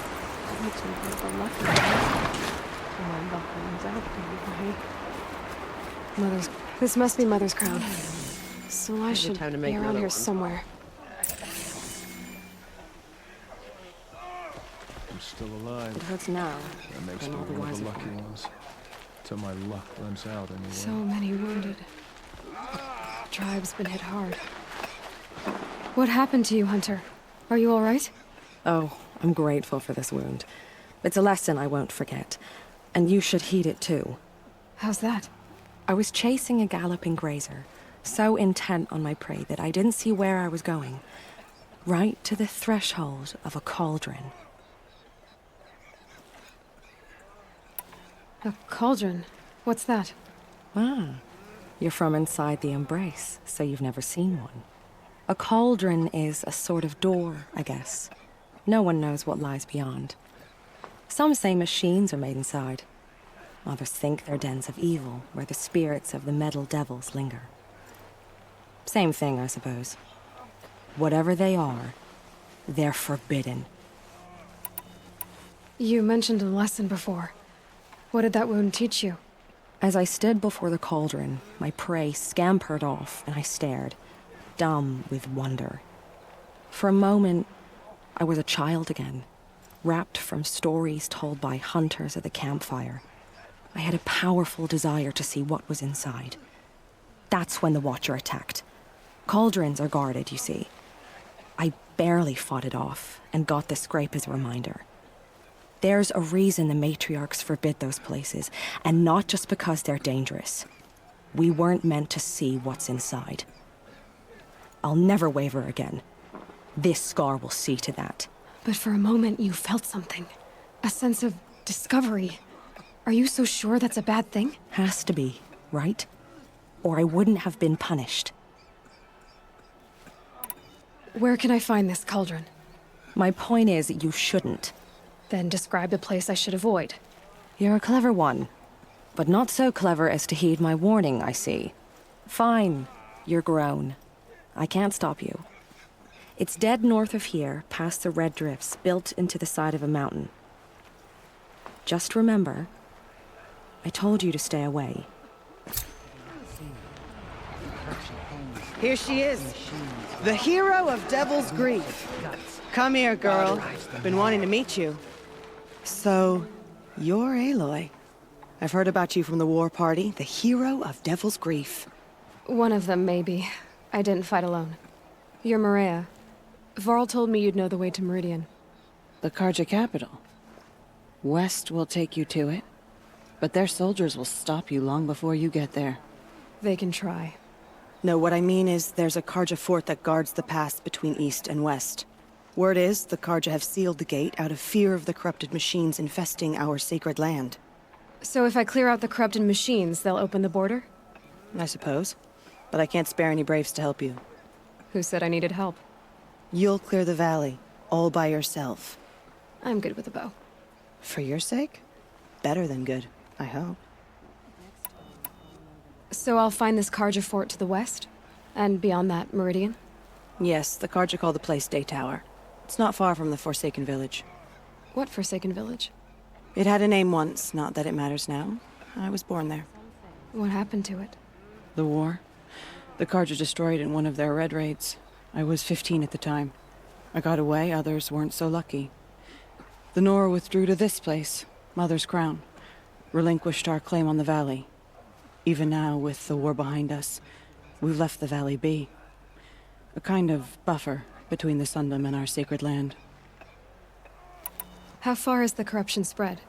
That makes me one of the lucky ones. My luck runs out anyway. Mother's... This must be Mother's crown. So I should time to be make around another here one. somewhere. I'm still alive. It hurts now. That makes but me all the one of the wiser lucky for it. ones. Till my luck runs out anyway. So many wounded. Tribe's been hit hard. What happened to you, Hunter? Are you all right? Oh, I'm grateful for this wound. It's a lesson I won't forget. And you should heed it too. How's that? I was chasing a galloping grazer, so intent on my prey that I didn't see where I was going. Right to the threshold of a cauldron. A cauldron? What's that? Ah, you're from inside the embrace, so you've never seen one. A cauldron is a sort of door, I guess. No one knows what lies beyond. Some say machines are made inside. Others think they're dens of evil, where the spirits of the metal devils linger. Same thing, I suppose. Whatever they are, they're forbidden. You mentioned a lesson before. What did that wound teach you? As I stood before the cauldron, my prey scampered off, and I stared, dumb with wonder. For a moment, I was a child again, wrapped from stories told by hunters at the campfire. I had a powerful desire to see what was inside. That's when the Watcher attacked. Cauldrons are guarded, you see. I barely fought it off, and got the scrape as a reminder. There's a reason the matriarchs forbid those places, and not just because they're dangerous. We weren't meant to see what's inside. I'll never waver again. This scar will see to that. But for a moment you felt something. A sense of discovery. Are you so sure that's a bad thing? Has to be, right? Or I wouldn't have been punished. Where can I find this cauldron? My point is, you shouldn't. Then describe the place I should avoid. You're a clever one. But not so clever as to heed my warning, I see. Fine, you're grown. I can't stop you. It's dead north of here, past the red drifts built into the side of a mountain. Just remember, I told you to stay away. Here she is, the hero of Devil's Grief. Come here, girl. Been wanting to meet you. So, you're Aloy. I've heard about you from the war party, the hero of Devil's Grief. One of them, maybe. I didn't fight alone. You're Maria. Varl told me you'd know the way to Meridian. The Karja capital. West will take you to it, but their soldiers will stop you long before you get there. They can try. No, what I mean is there's a Karja fort that guards the pass between east and west. Word is, the Karja have sealed the gate out of fear of the corrupted machines infesting our sacred land. So if I clear out the corrupted machines, they'll open the border? I suppose. But I can't spare any braves to help you. Who said I needed help? You'll clear the valley, all by yourself. I'm good with a bow. For your sake? Better than good, I hope. So I'll find this Karja fort to the west? And beyond that, Meridian? Yes, the Karja call the place Day Tower. It's not far from the Forsaken Village. What Forsaken Village? It had a name once, not that it matters now. I was born there. What happened to it? The war? The Karja destroyed in one of their red raids. I was 15 at the time. I got away, others weren't so lucky. The Nora withdrew to this place, Mother's Crown. Relinquished our claim on the valley. Even now, with the war behind us, we've left the valley be. A kind of buffer between the Sundom and our sacred land. How far has the corruption spread?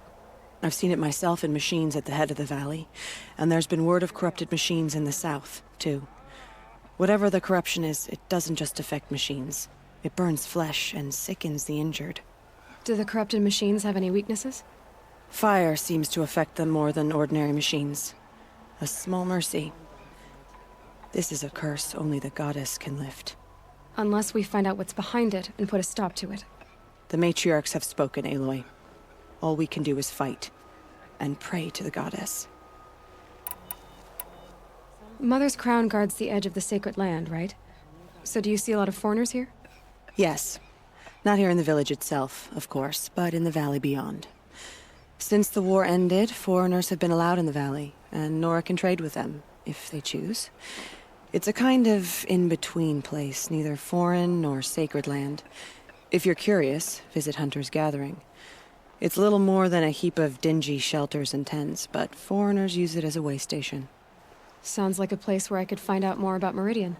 I've seen it myself in machines at the head of the valley, and there's been word of corrupted machines in the south, too. Whatever the corruption is, it doesn't just affect machines. It burns flesh and sickens the injured. Do the corrupted machines have any weaknesses? Fire seems to affect them more than ordinary machines. A small mercy. This is a curse only the goddess can lift. Unless we find out what's behind it and put a stop to it. The matriarchs have spoken, Aloy. All we can do is fight. And pray to the goddess. Mother's Crown guards the edge of the sacred land, right? So do you see a lot of foreigners here? Yes. Not here in the village itself, of course, but in the valley beyond. Since the war ended, foreigners have been allowed in the valley, and Nora can trade with them, if they choose. It's a kind of in-between place, neither foreign nor sacred land. If you're curious, visit Hunter's Gathering. It's little more than a heap of dingy shelters and tents, but foreigners use it as a way station. Sounds like a place where I could find out more about Meridian.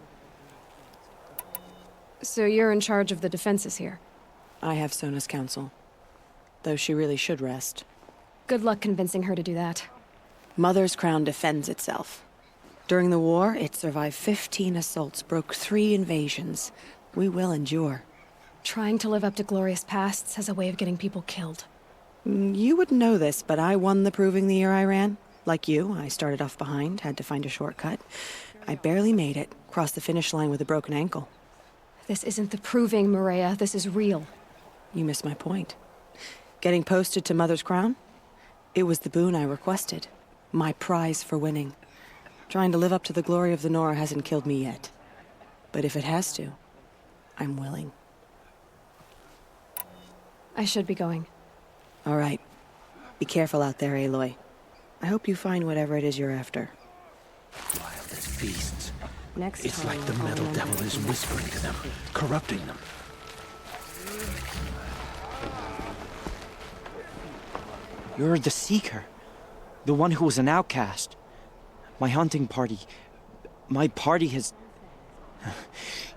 So you're in charge of the defenses here? I have Sona's counsel, though she really should rest. Good luck convincing her to do that. Mother's Crown defends itself. During the war, it survived 15 assaults, broke 3 invasions. We will endure. Trying to live up to glorious pasts has a way of getting people killed. You wouldn't know this, but I won the proving the year I ran. Like you, I started off behind, had to find a shortcut. I barely made it, crossed the finish line with a broken ankle. This isn't the proving, Maria. This is real. You missed my point. Getting posted to Mother's Crown? It was the boon I requested. My prize for winning. Trying to live up to the glory of the Nora hasn't killed me yet. But if it has to, I'm willing. I should be going. All right. Be careful out there, Aloy. I hope you find whatever it is you're after. Wild as beasts. Next It's time, like the I'll metal remember devil is to be whispering to them, corrupting them. You're the Seeker. The one who was an outcast. My hunting party. My party has...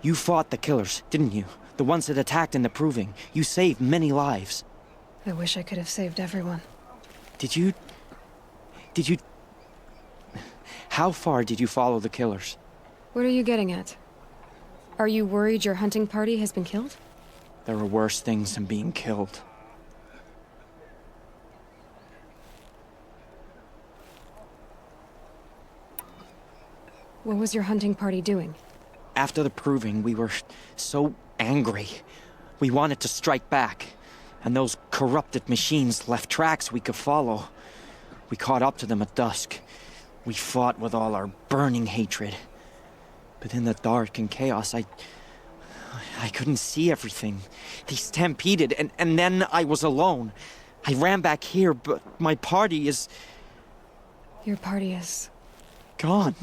You fought the killers, didn't you? The ones that attacked in the Proving. You saved many lives. I wish I could have saved everyone. Did you... How far did you follow the killers? What are you getting at? Are you worried your hunting party has been killed? There are worse things than being killed. What was your hunting party doing? After the Proving, we were so angry. We wanted to strike back. And those corrupted machines left tracks we could follow. We caught up to them at dusk. We fought with all our burning hatred. But in the dark and chaos, I couldn't see everything. They stampeded, and then I was alone. I ran back here, but my party is... Your party is... gone.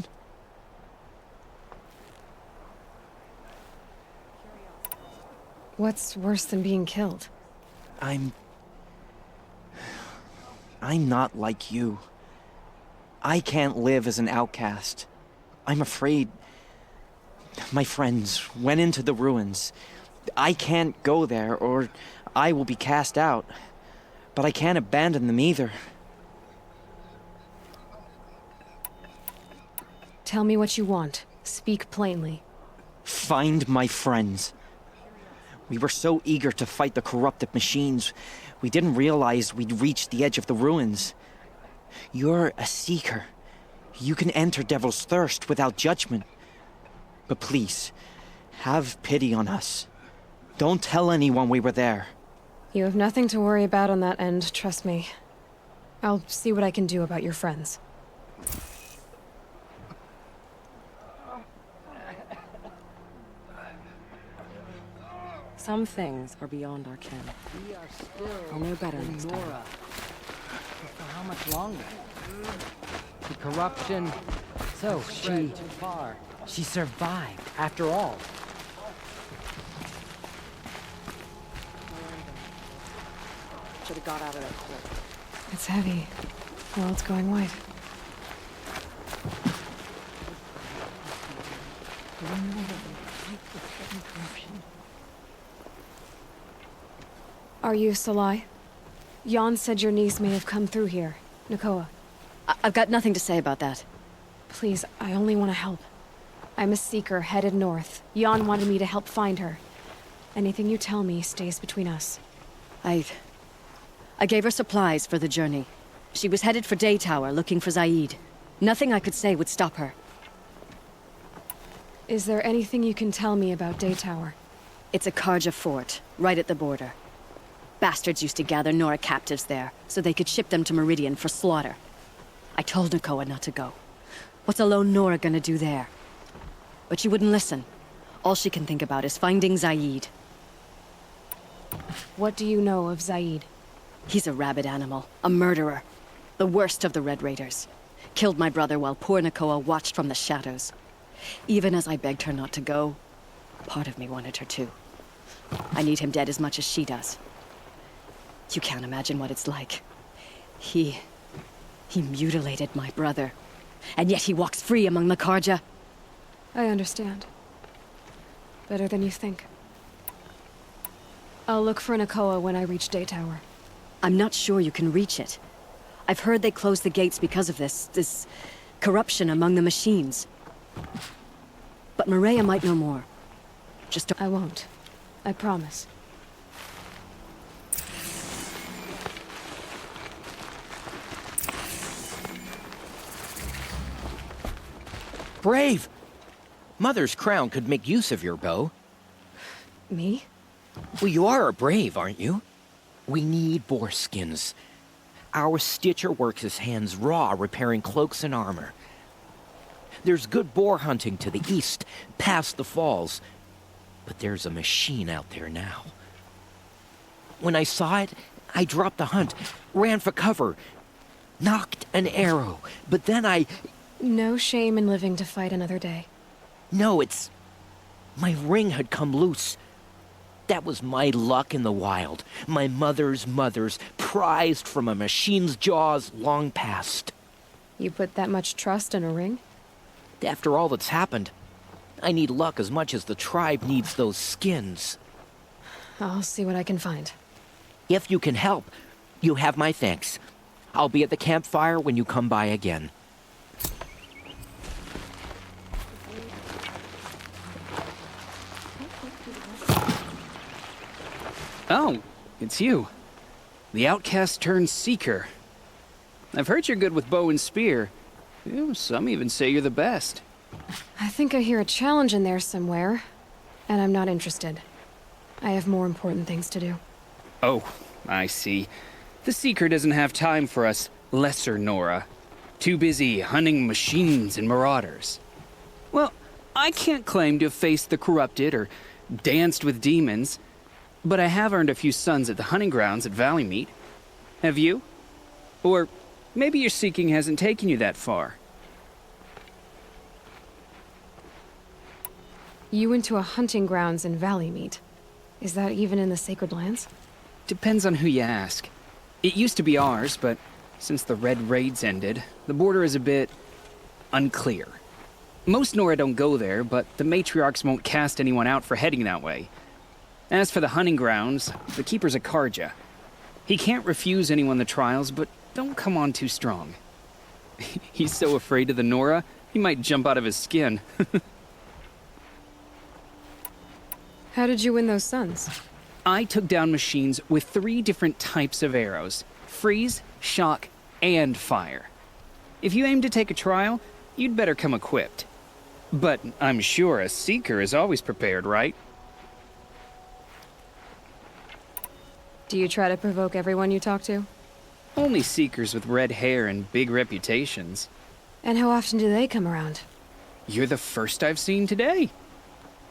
What's worse than being killed? I'm not like you. I can't live as an outcast. I'm afraid... My friends went into the ruins. I can't go there, or I will be cast out. But I can't abandon them either. Tell me what you want. Speak plainly. Find my friends. We were so eager to fight the corrupted machines, we didn't realize we'd reached the edge of the ruins. You're a seeker. You can enter Devil's Thirst without judgment. But please, have pity on us. Don't tell anyone we were there. You have nothing to worry about on that end, trust me. I'll see what I can do about your friends. Some things are beyond our ken. We are still I'll know better in next time. Nora. But for how much longer? The corruption. So she survived after all. Should have got out of there quick. It's heavy. Well, it's going white. Are you Salai? Jan said your niece may have come through here. Nakoa. I've got nothing to say about that. Please, I only want to help. I'm a seeker headed north. Jan wanted me to help find her. Anything you tell me stays between us. I gave her supplies for the journey. She was headed for Day Tower, looking for Zaid. Nothing I could say would stop her. Is there anything you can tell me about Day Tower? It's a Karja fort, right at the border. Bastards used to gather Nora captives there, so they could ship them to Meridian for slaughter. I told Nakoa not to go. What's a lone Nora gonna do there? But she wouldn't listen. All she can think about is finding Zaid. What do you know of Zaid? He's a rabid animal, a murderer. The worst of the Red Raiders. Killed my brother while poor Nakoa watched from the shadows. Even as I begged her not to go, part of me wanted her to. I need him dead as much as she does. You can't imagine what it's like. He mutilated my brother. And yet he walks free among the Karja. I understand. Better than you think. I'll look for Nakoa when I reach Day Tower. I'm not sure you can reach it. I've heard they closed the gates because of this corruption among the machines. But Maria might know more. I won't. I promise. Brave! Mother's crown could make use of your bow. Me? Well, you are a brave, aren't you? We need boar skins. Our stitcher works his hands raw repairing cloaks and armor. There's good boar hunting to the east, past the falls. But there's a machine out there now. When I saw it, I dropped the hunt, ran for cover, knocked an arrow, but then I... No shame in living to fight another day. No, it's... my ring had come loose. That was my luck in the wild. My mother's prized from a machine's jaws long past. You put that much trust in a ring? After all that's happened, I need luck as much as the tribe needs those skins. I'll see what I can find. If you can help, you have my thanks. I'll be at the campfire when you come by again. Oh, it's you. The outcast turned seeker. I've heard you're good with bow and spear. Some even say you're the best. I think I hear a challenge in there somewhere, and I'm not interested. I have more important things to do. Oh, I see. The seeker doesn't have time for us lesser Nora. Too busy hunting machines and marauders. Well, I can't claim to have faced the corrupted or danced with demons, but I have earned a few sons at the hunting grounds at Valleymeet. Have you? Or maybe your seeking hasn't taken you that far. You went to a hunting grounds in Valleymeet. Is that even in the Sacred Lands? Depends on who you ask. It used to be ours, but since the Red Raids ended, the border is a bit unclear. Most Nora don't go there, but the matriarchs won't cast anyone out for heading that way. As for the hunting grounds, the keeper's a Karja. He can't refuse anyone the trials, but don't come on too strong. He's so afraid of the Nora, he might jump out of his skin. How did you win those sons? I took down machines with 3 different types of arrows: freeze, shock, and fire. If you aim to take a trial, you'd better come equipped. But I'm sure a seeker is always prepared, right? Do you try to provoke everyone you talk to? Only seekers with red hair and big reputations. And how often do they come around? You're the first I've seen today.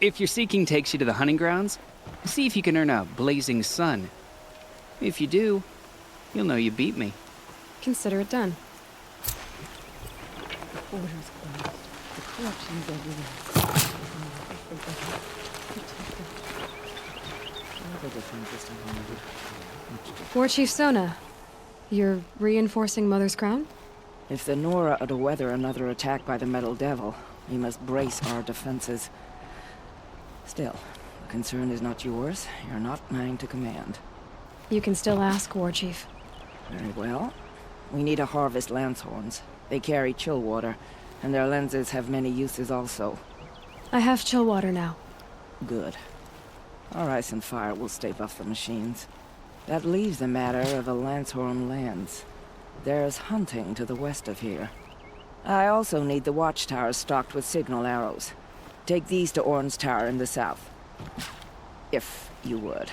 If your seeking takes you to the hunting grounds, see if you can earn a blazing sun. If you do, you'll know you beat me. Consider it done. The border's closed. The corruption's everywhere. War Chief Sona, you're reinforcing Mother's Crown? If the Nora are to weather another attack by the Metal Devil, we must brace our defenses. Still, the concern is not yours. You're not mine to command. You can still ask, War Chief. Very well. We need to harvest lancehorns. They carry chill water, and their lenses have many uses also. I have chill water now. Good. Our ice and fire will stave off the machines. That leaves the matter of a Lancehorn lands. There's hunting to the west of here. I also need the watchtowers stocked with signal arrows. Take these to Orn's Tower in the south. If you would.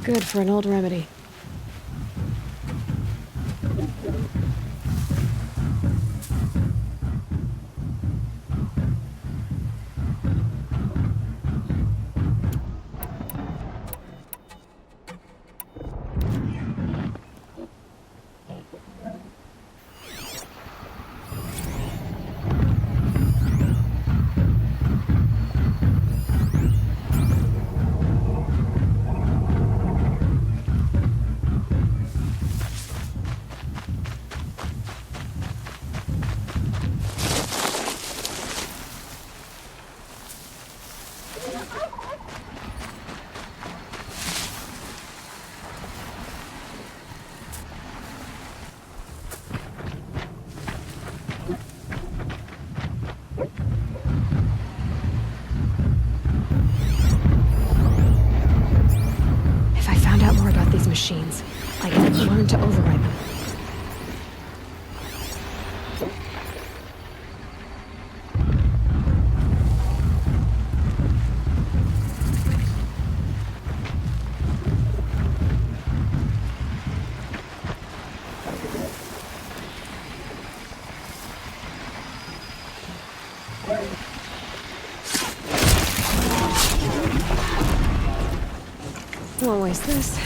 Good for an old remedy. If I found out more about these machines, I could learn to override them. Won't waste this.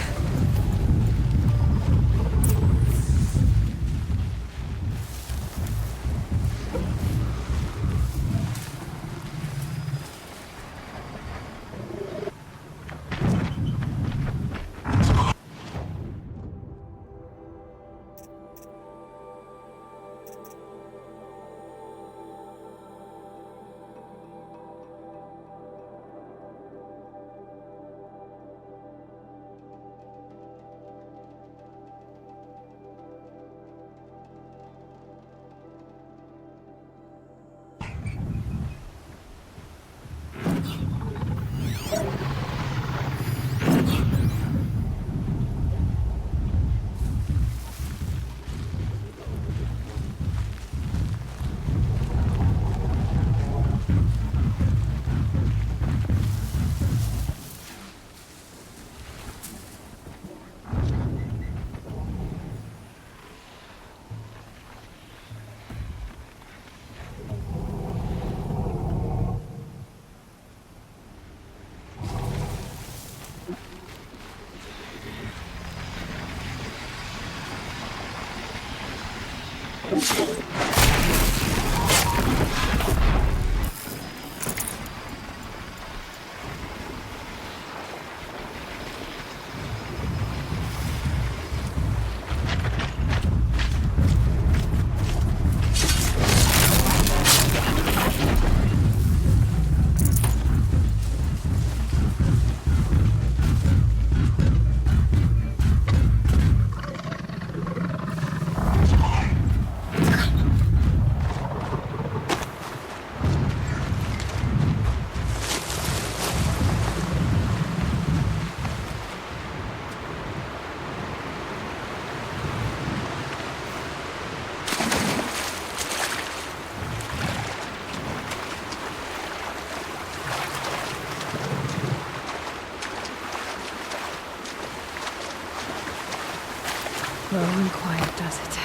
Slow and quiet does it.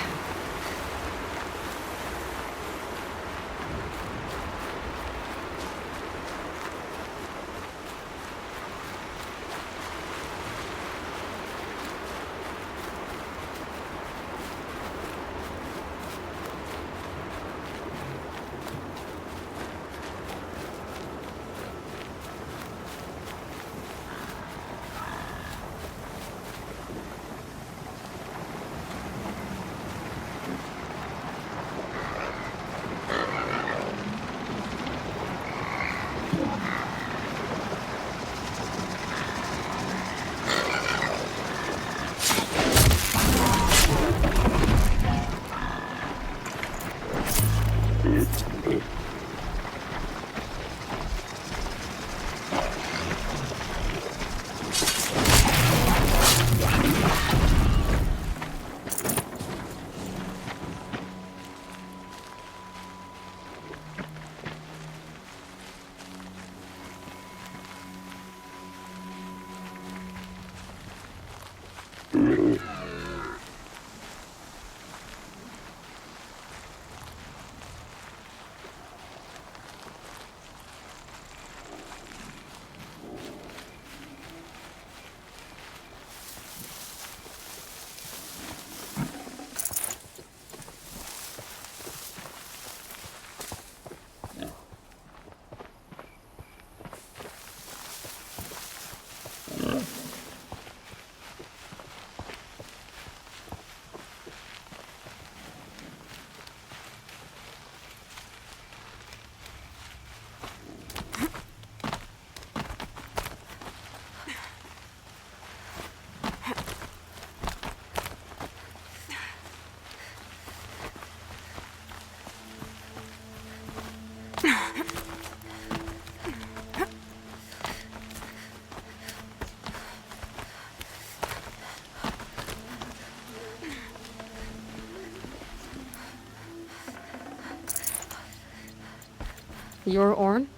You're Orn?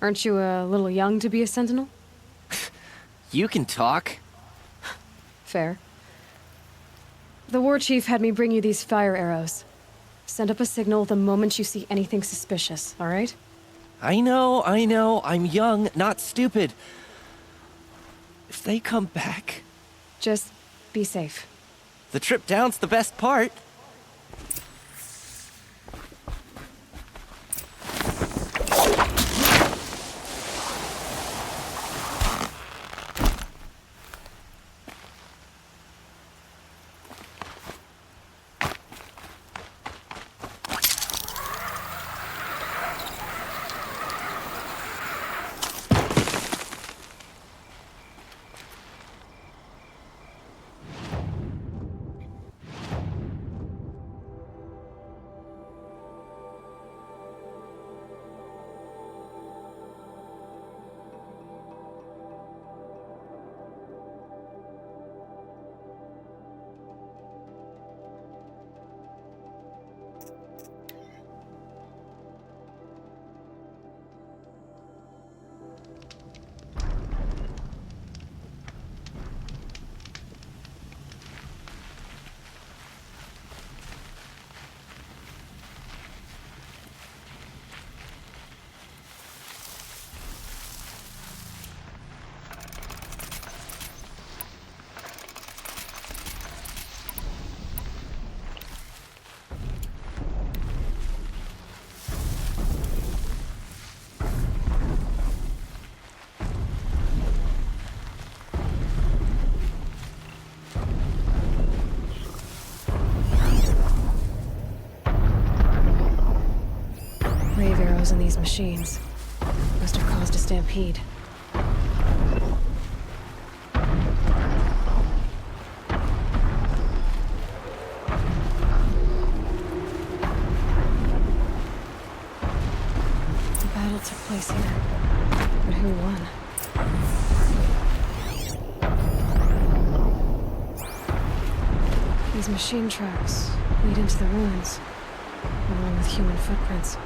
Aren't you a little young to be a sentinel? You can talk. Fair. The war chief had me bring you these fire arrows. Send up a signal the moment you see anything suspicious, all right? I know. I'm young, not stupid. If they come back... Just be safe. The trip down's the best part. Rave arrows in these machines. Must have caused a stampede. The battle took place here. But who won? These machine tracks lead into the ruins, along with human footprints.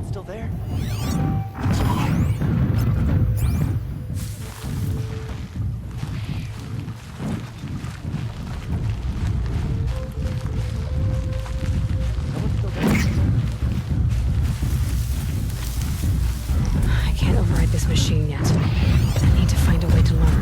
Still there? I can't override this machine yet. I need to find a way to learn.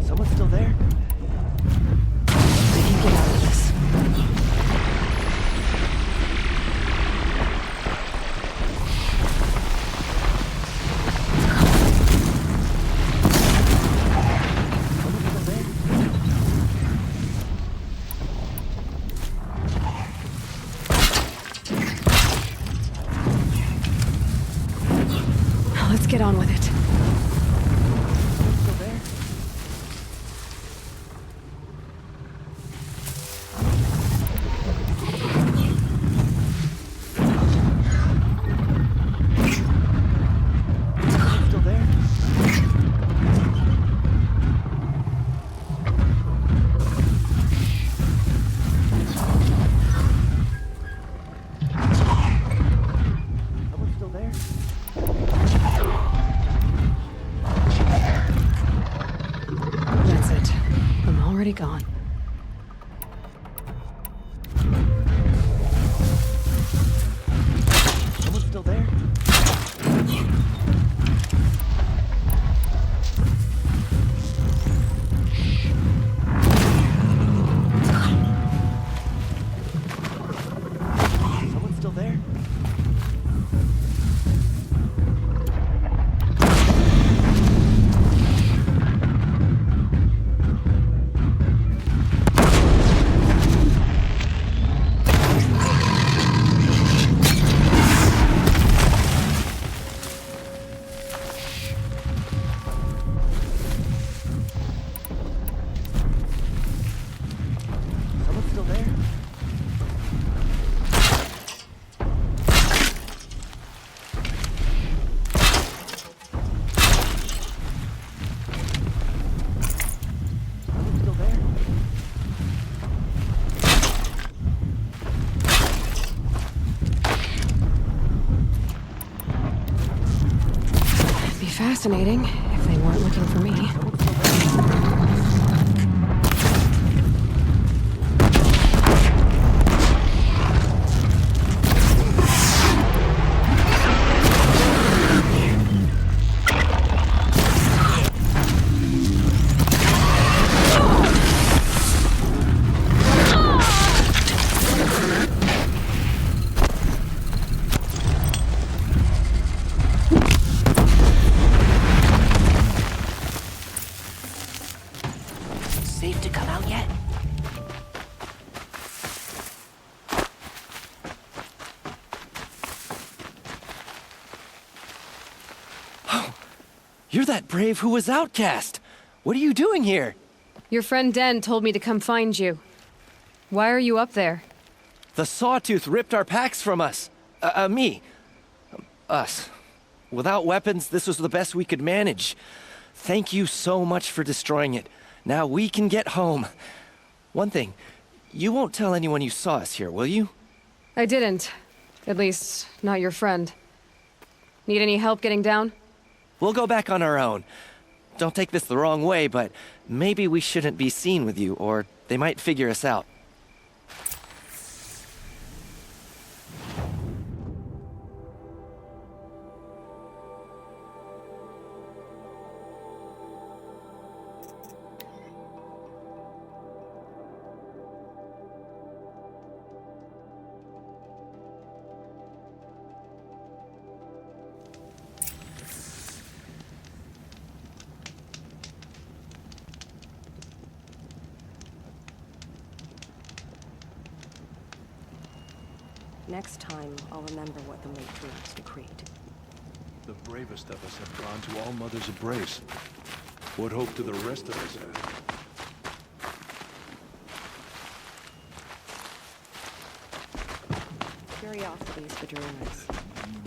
Someone still there? already gone. Someone still there? Someone still there? Someone still there? Someone still there? It'd be fascinating if they weren't looking for me. Safe to come out yet? Oh, you're that brave who was outcast. What are you doing here? Your friend Den told me to come find you. Why are you up there? The Sawtooth ripped our packs from us. Me. Us. Without weapons, this was the best we could manage. Thank you so much for destroying it. Now we can get home. One thing, you won't tell anyone you saw us here, will you? I didn't. At least, not your friend. Need any help getting down? We'll go back on our own. Don't take this the wrong way, but maybe we shouldn't be seen with you, or they might figure us out. Next time, I'll remember what the matriarchs decreed. The bravest of us have gone to All Mother's embrace. What hope do the rest of us have? Curiosity's for dreamers,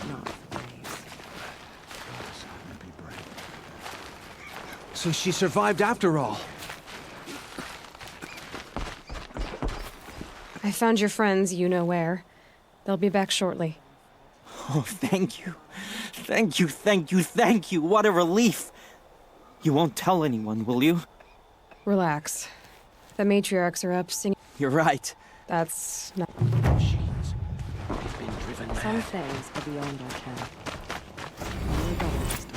not for braves. So she survived after all. I found your friends, you know where. They'll be back shortly. Oh, thank you. Thank you, thank you, thank you. What a relief. You won't tell anyone, will you? Relax. The matriarchs are up singing. You're right. That's not... Some things are beyond our ken. Only God understands.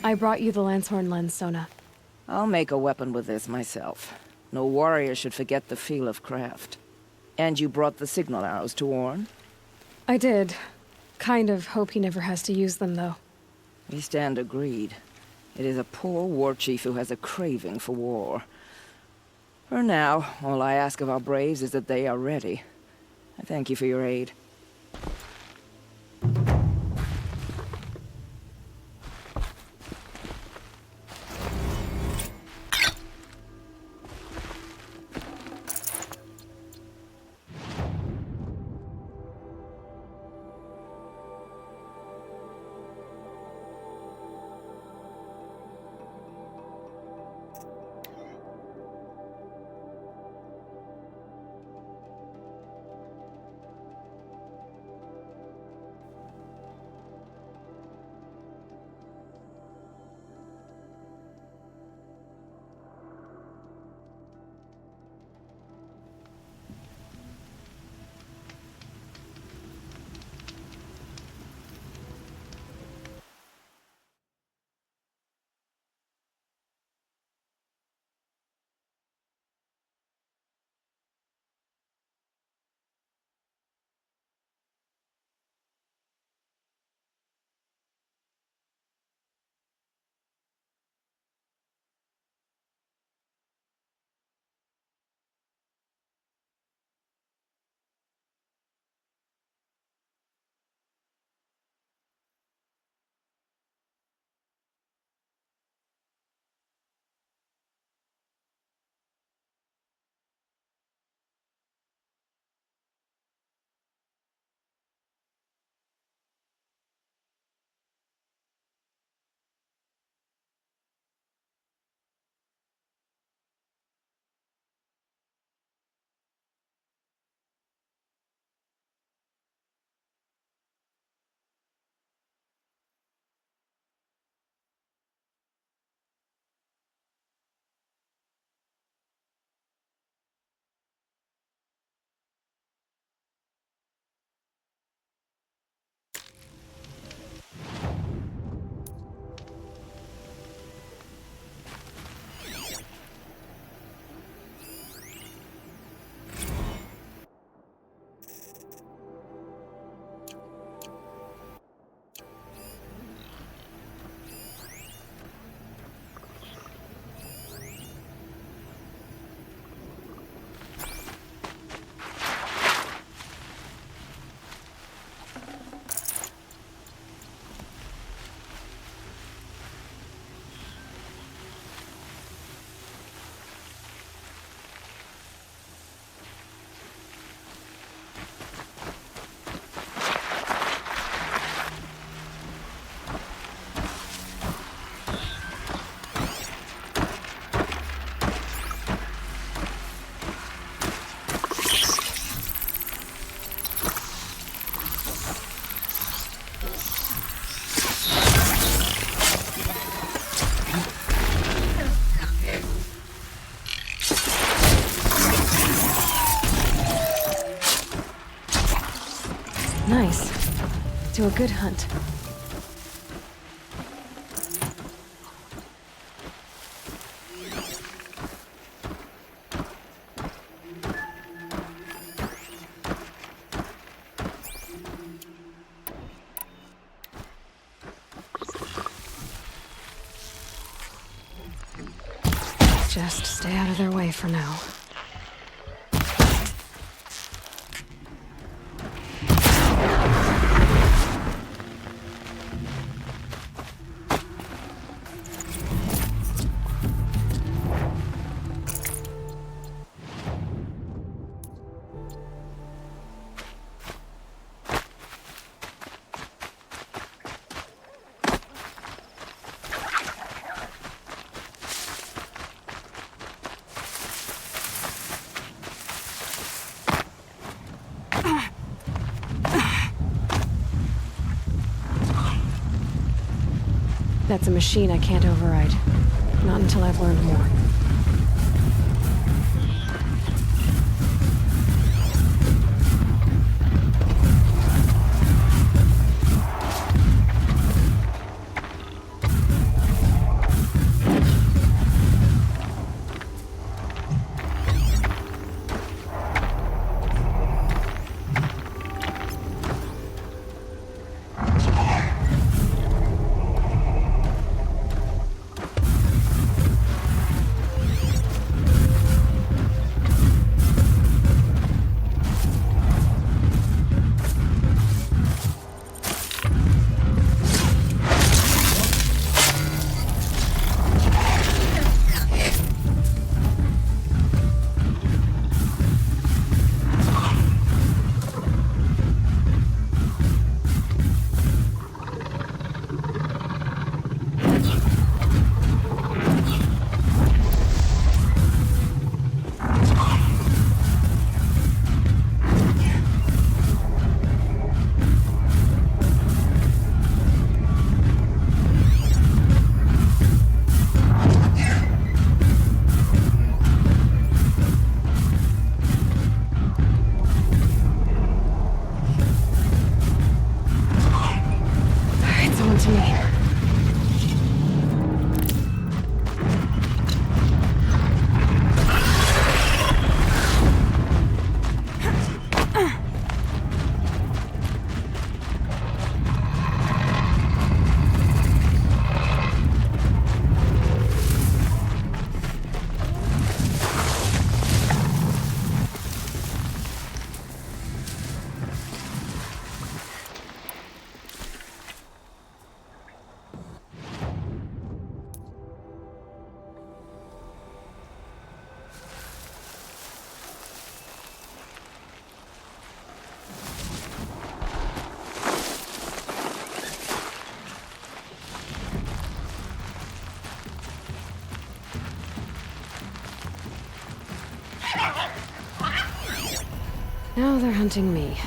I brought you the Lancehorn lens, Sona. I'll make a weapon with this myself. No warrior should forget the feel of craft. And you brought the signal arrows to Orn? I did. Kind of hope he never has to use them, though. We stand agreed. It is a poor war chief who has a craving for war. For now, all I ask of our braves is that they are ready. I thank you for your aid. Nice. To a good hunt. Just stay out of their way for now. That's a machine I can't override. Not until I've learned more. Now they're hunting me.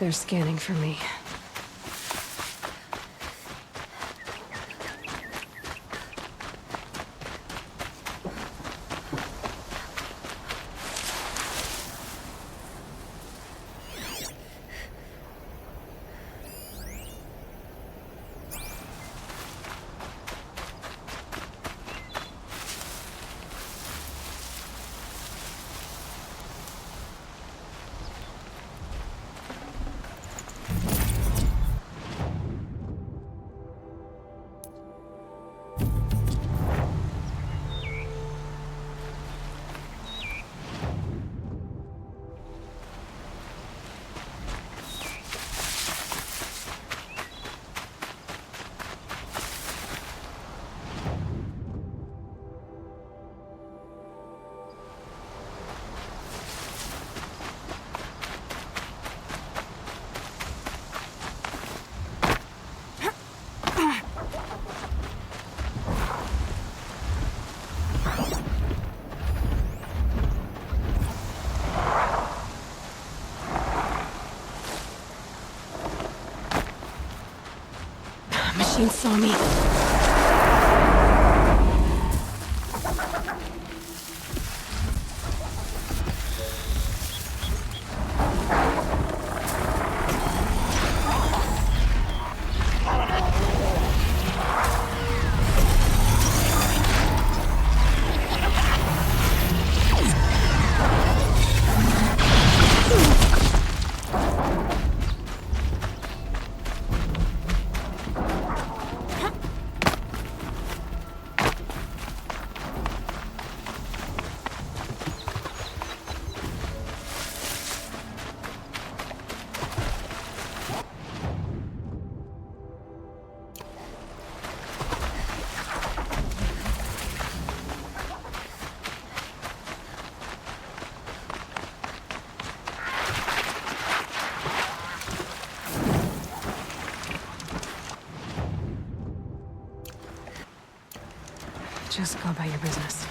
They're scanning for me. Machine saw me. Just go about your business.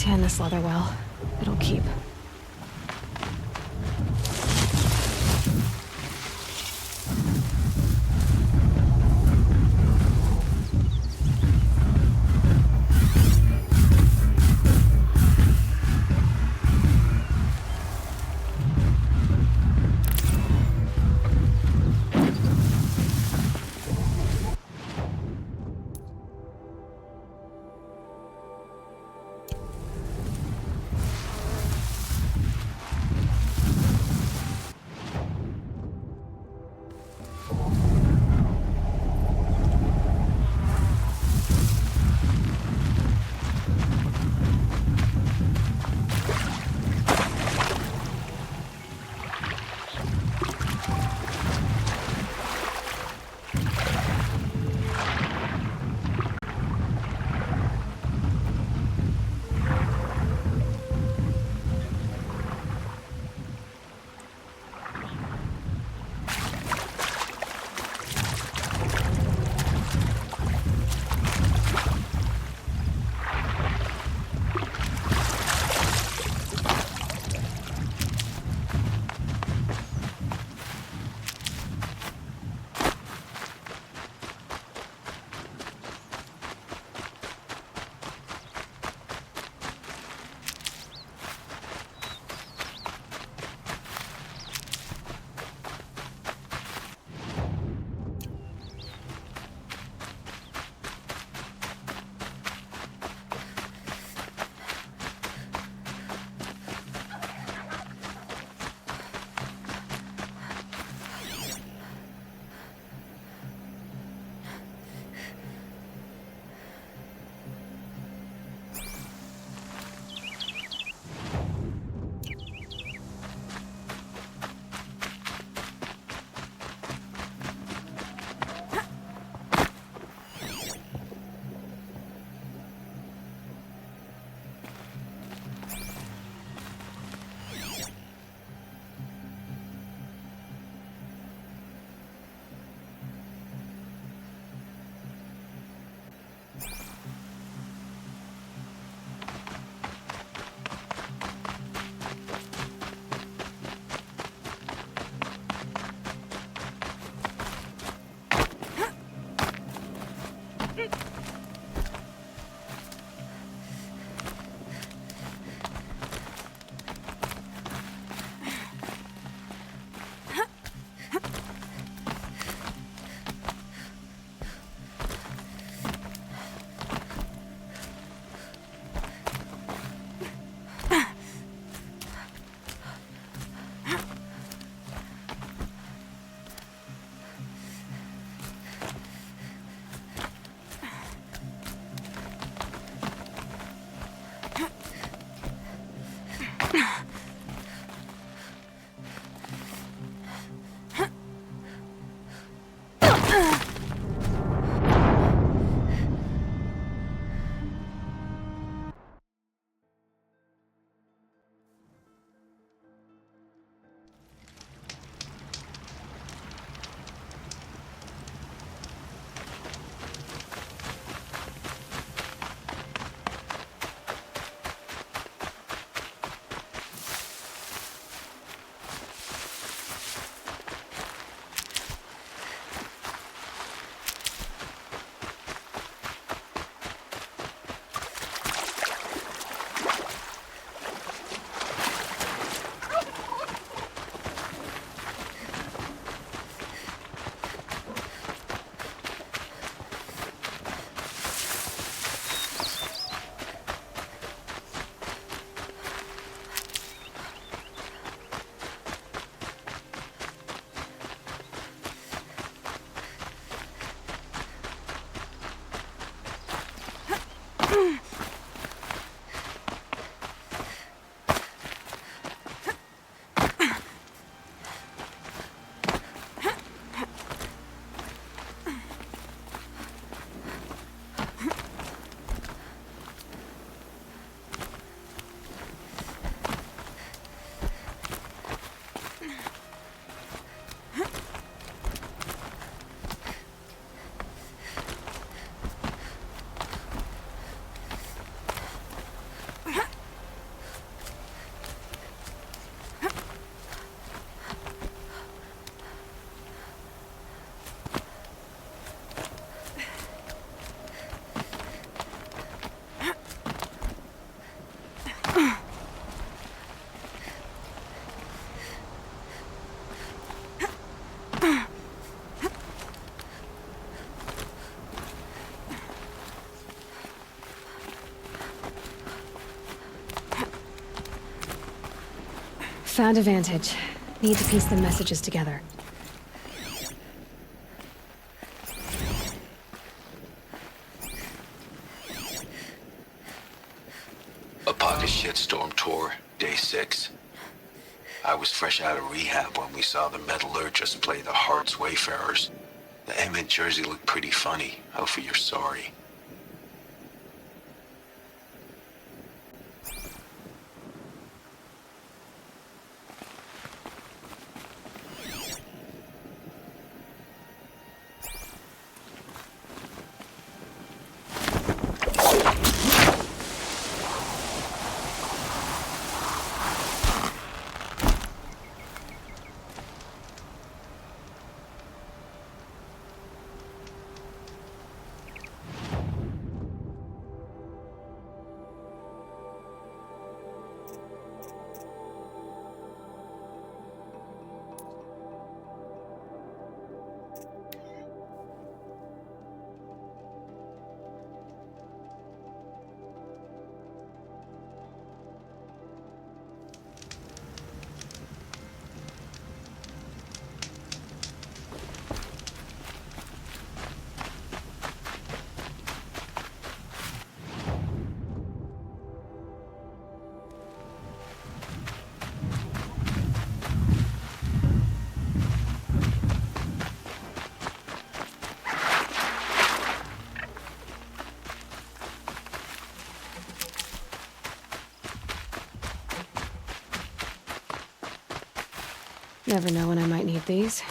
tan this leather well. It'll keep. Found a vantage. Need to piece the messages together. A pocket shitstorm tour, day 6. I was fresh out of rehab when we saw the metallurgist play the Heart's Wayfarers. The Emmett jersey looked pretty funny. Hopefully you're sorry. Never know when I might need these.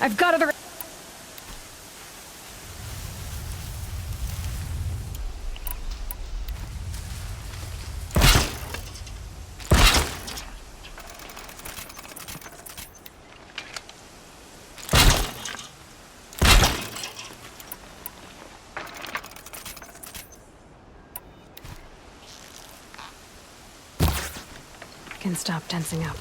I've got other... I can stop tensing up.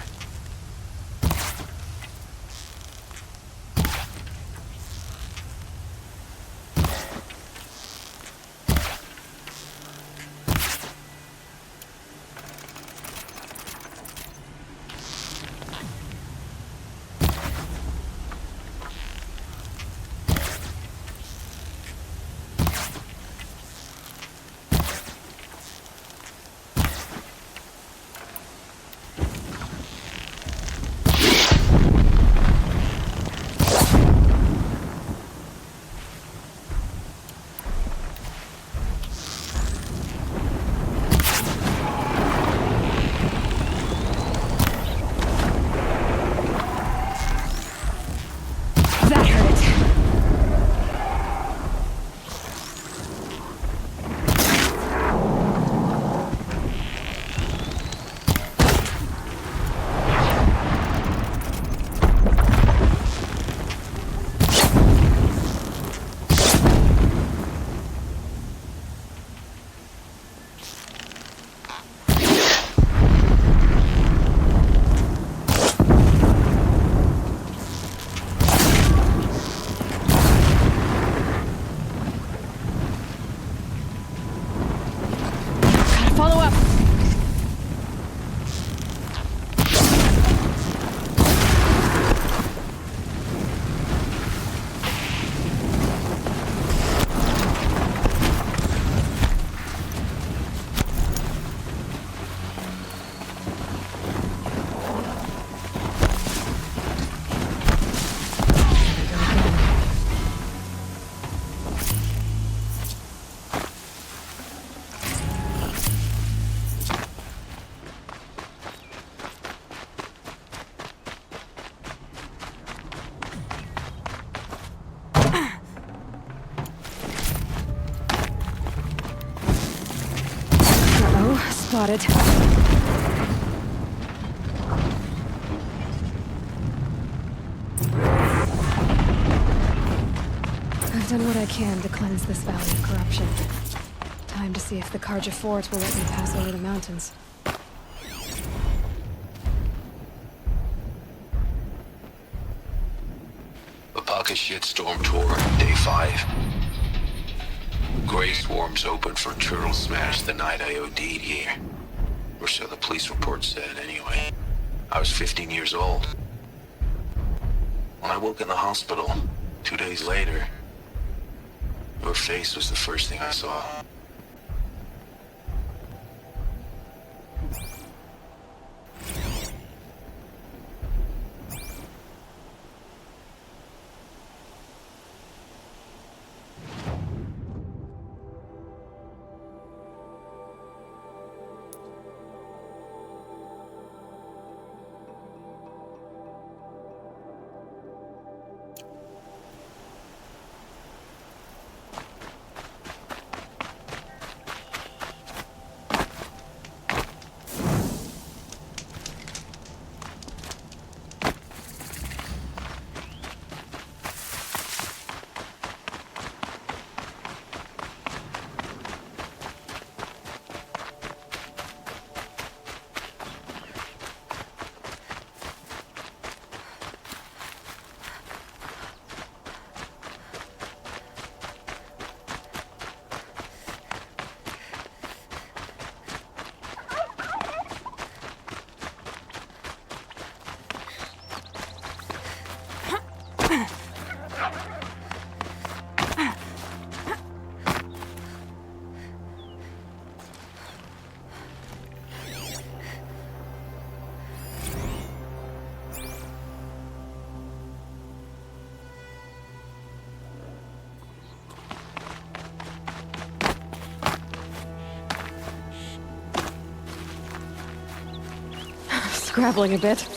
Follow up! Spotted. I've done what I can to cleanse this valley of corruption. Time to see if the Carja Fort will let me pass over the mountains. Apaka Shitstorm Tour, Day 5. Gray swarms opened for turtle smash the night I OD'd here. Or so the police report said, anyway. I was 15 years old. When I woke in the hospital, 2 days later, your face was the first thing I saw. Scrabbling a bit.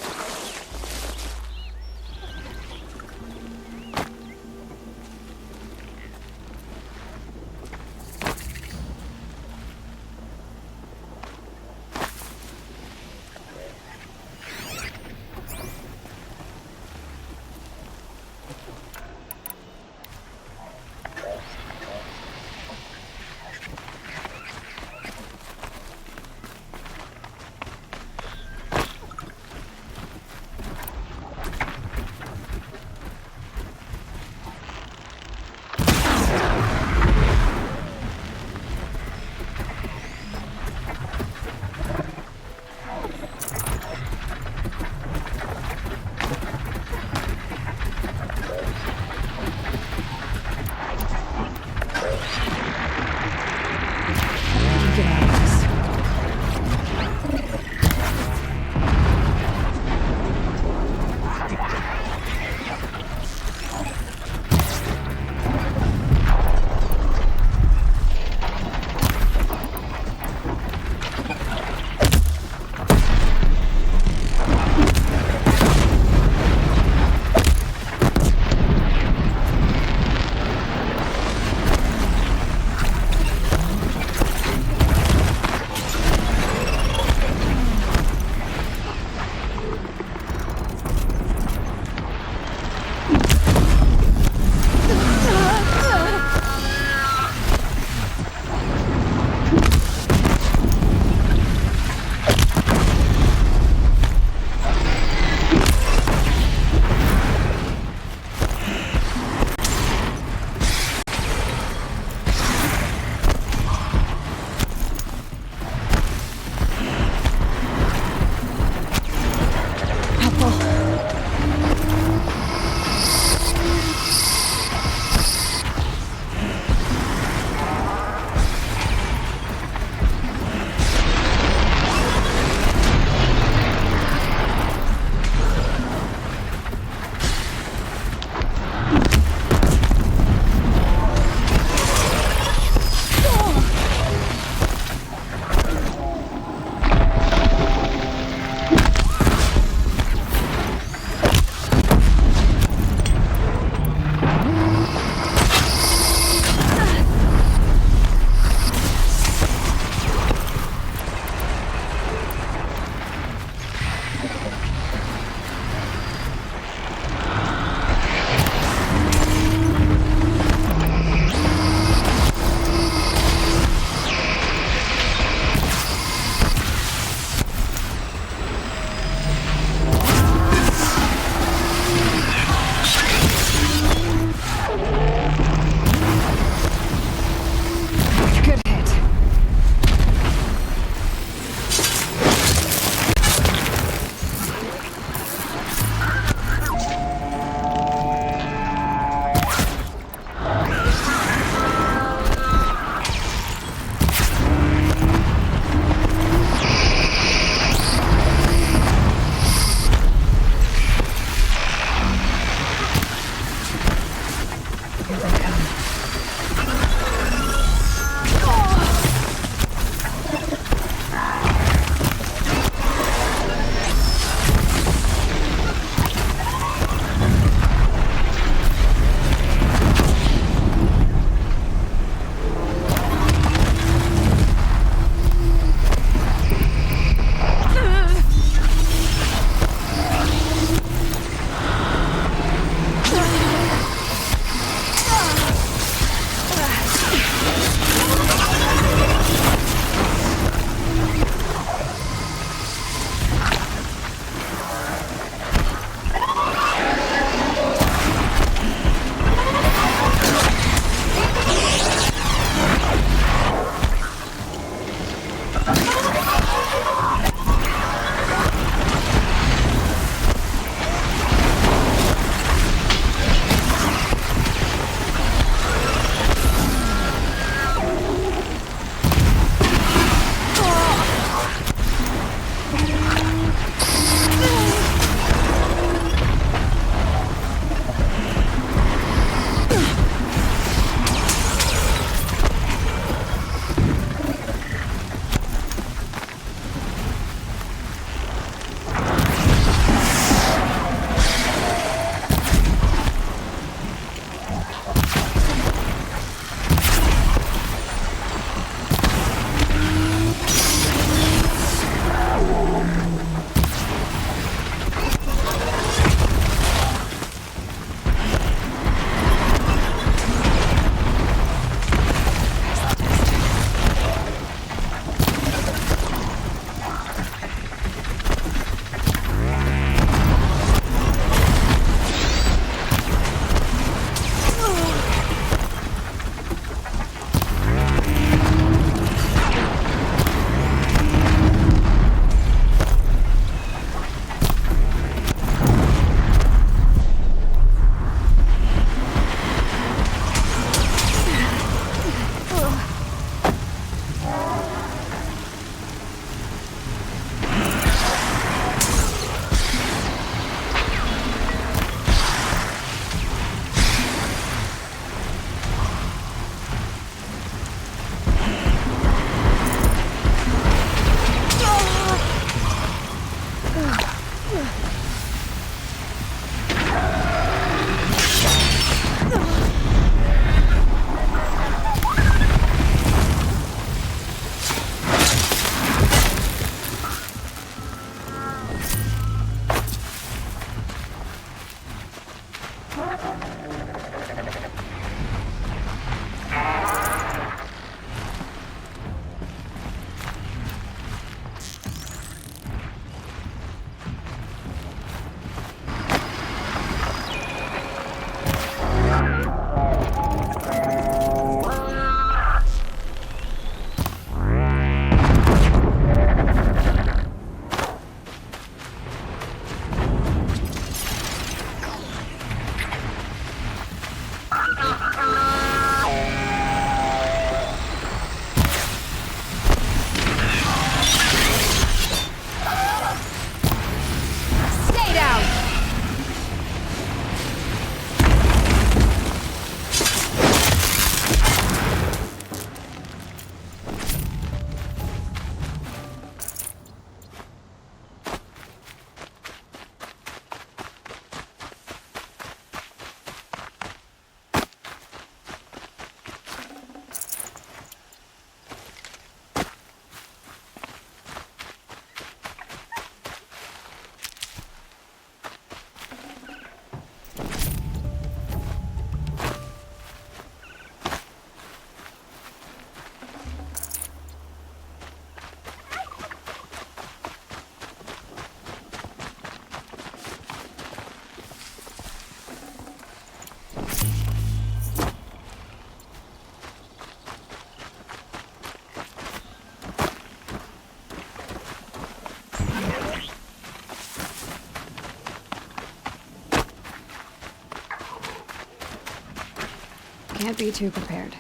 Can't be too prepared.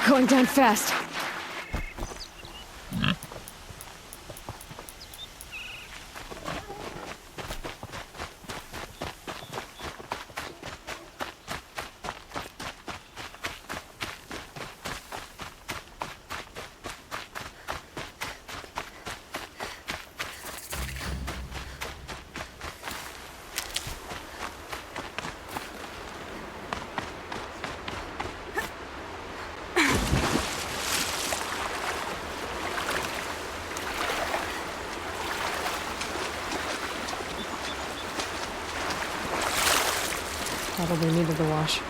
Going down fast. Probably needed the wash.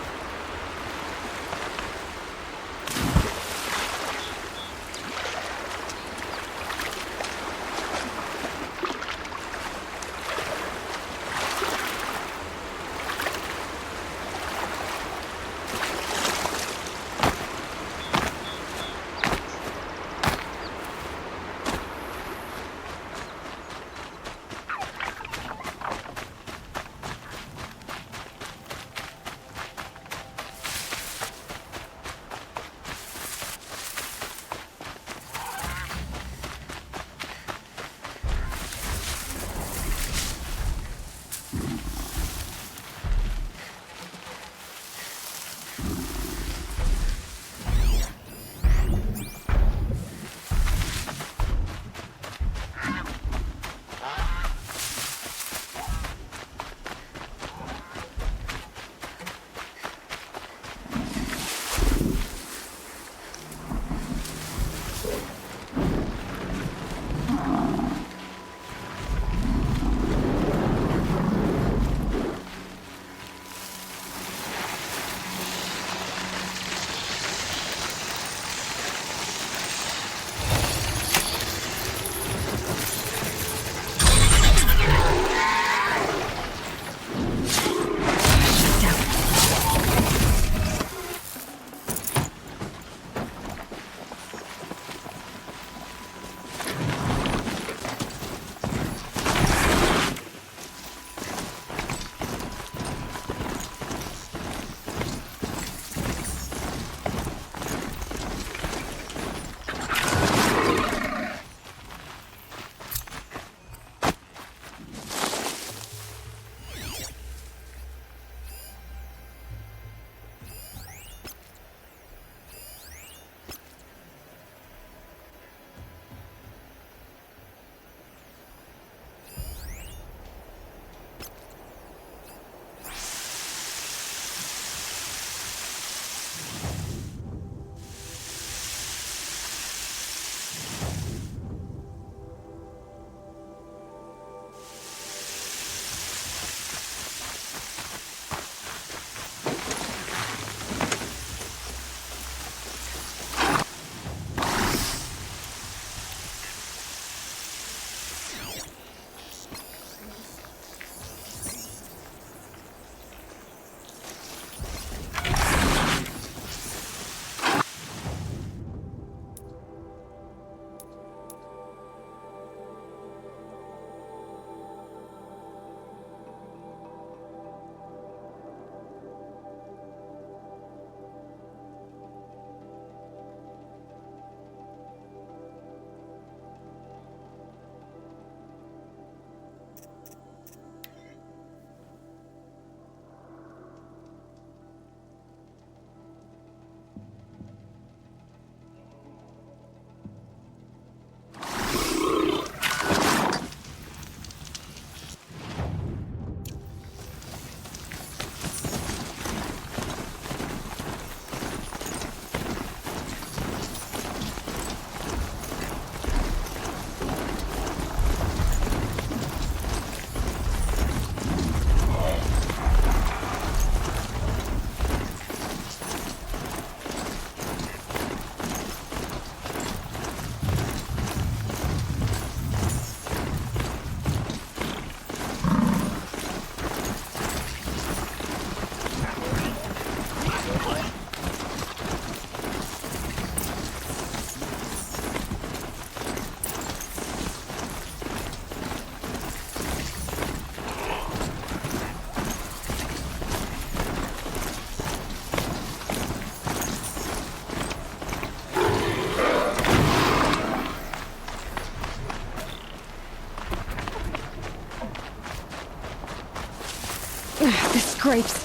This scrapes.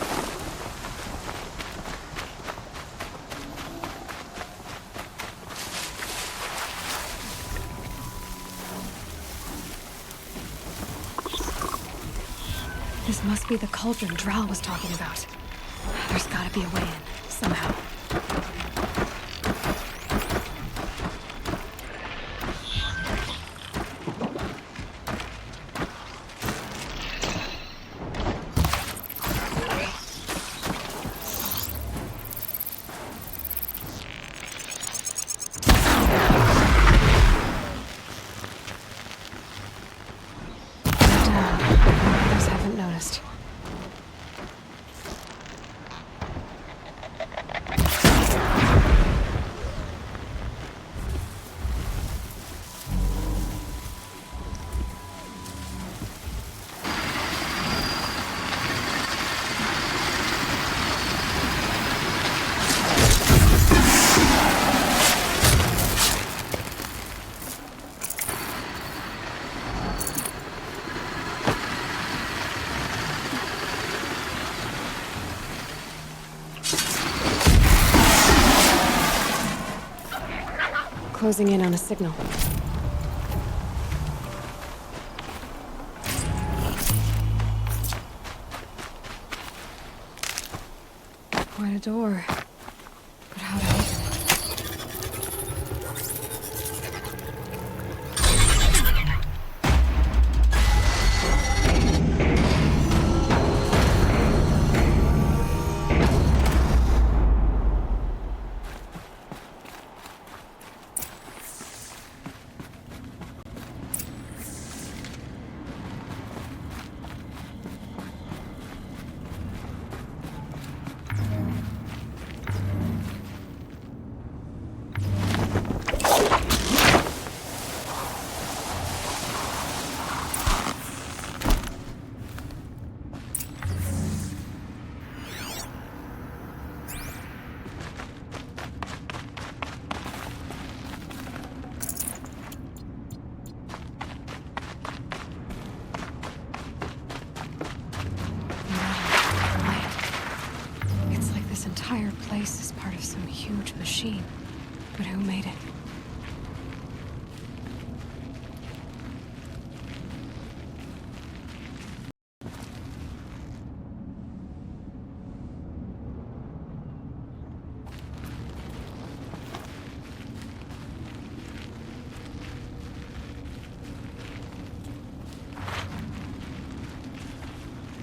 This must be the cauldron Drow was talking about. There's gotta be a way in, somehow. Others haven't noticed. Closing in on a signal. Quite a door. But how to open it? It's like this entire place is part of some huge machine. But who made it?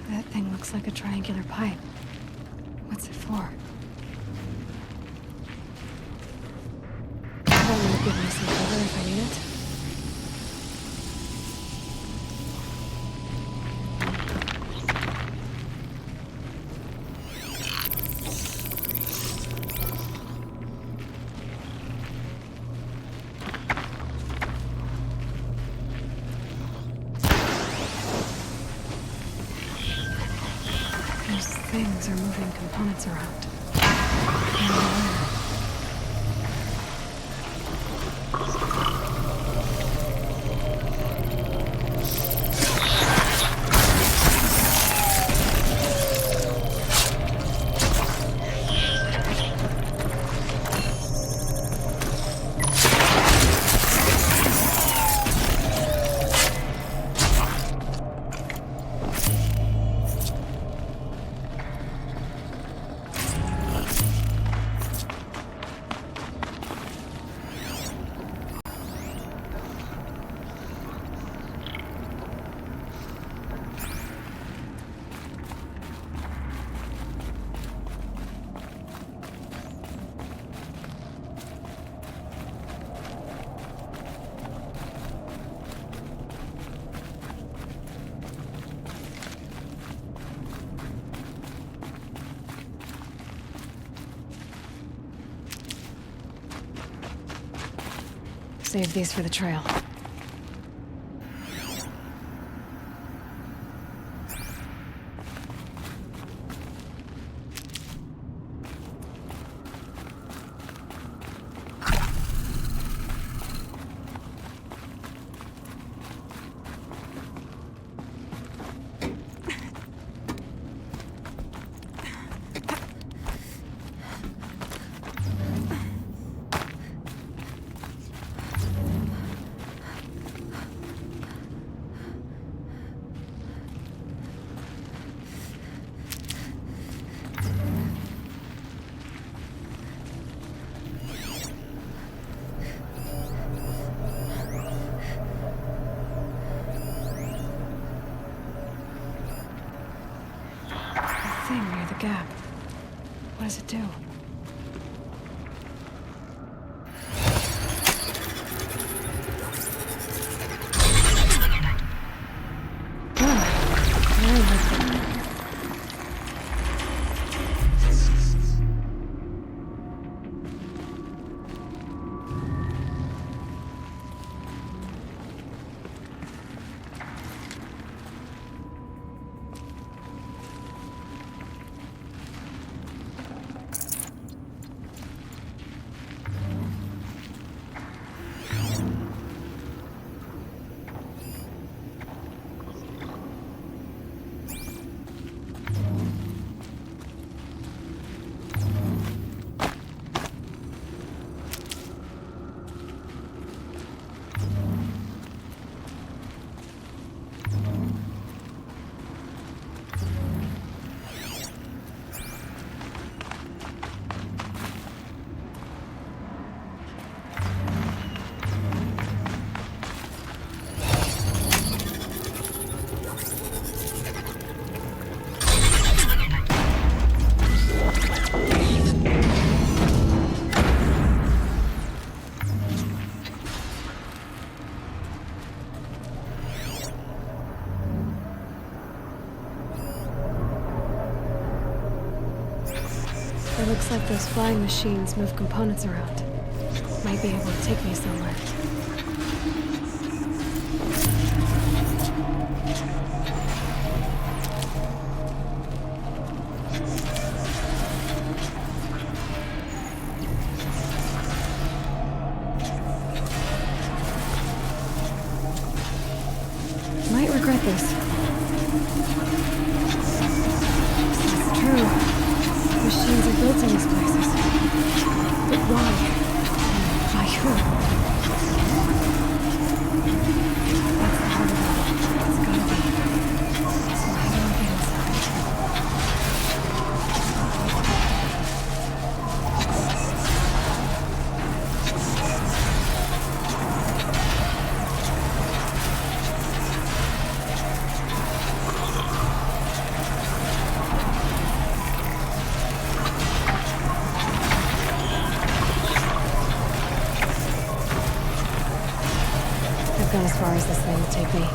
That thing looks like a triangular pipe. What's it for? That will give me some cover if I need it. Those things are moving components around. Save these for the trail. thing near the gap. What does it do? Very likely. It looks like those flying machines move components around. Might be able to take me somewhere. Might regret this. It's true. Machines are built in these places. But why? By who? That's the heart of it. It's gotta be. So how do I get inside? I've gone as far as this thing will take me.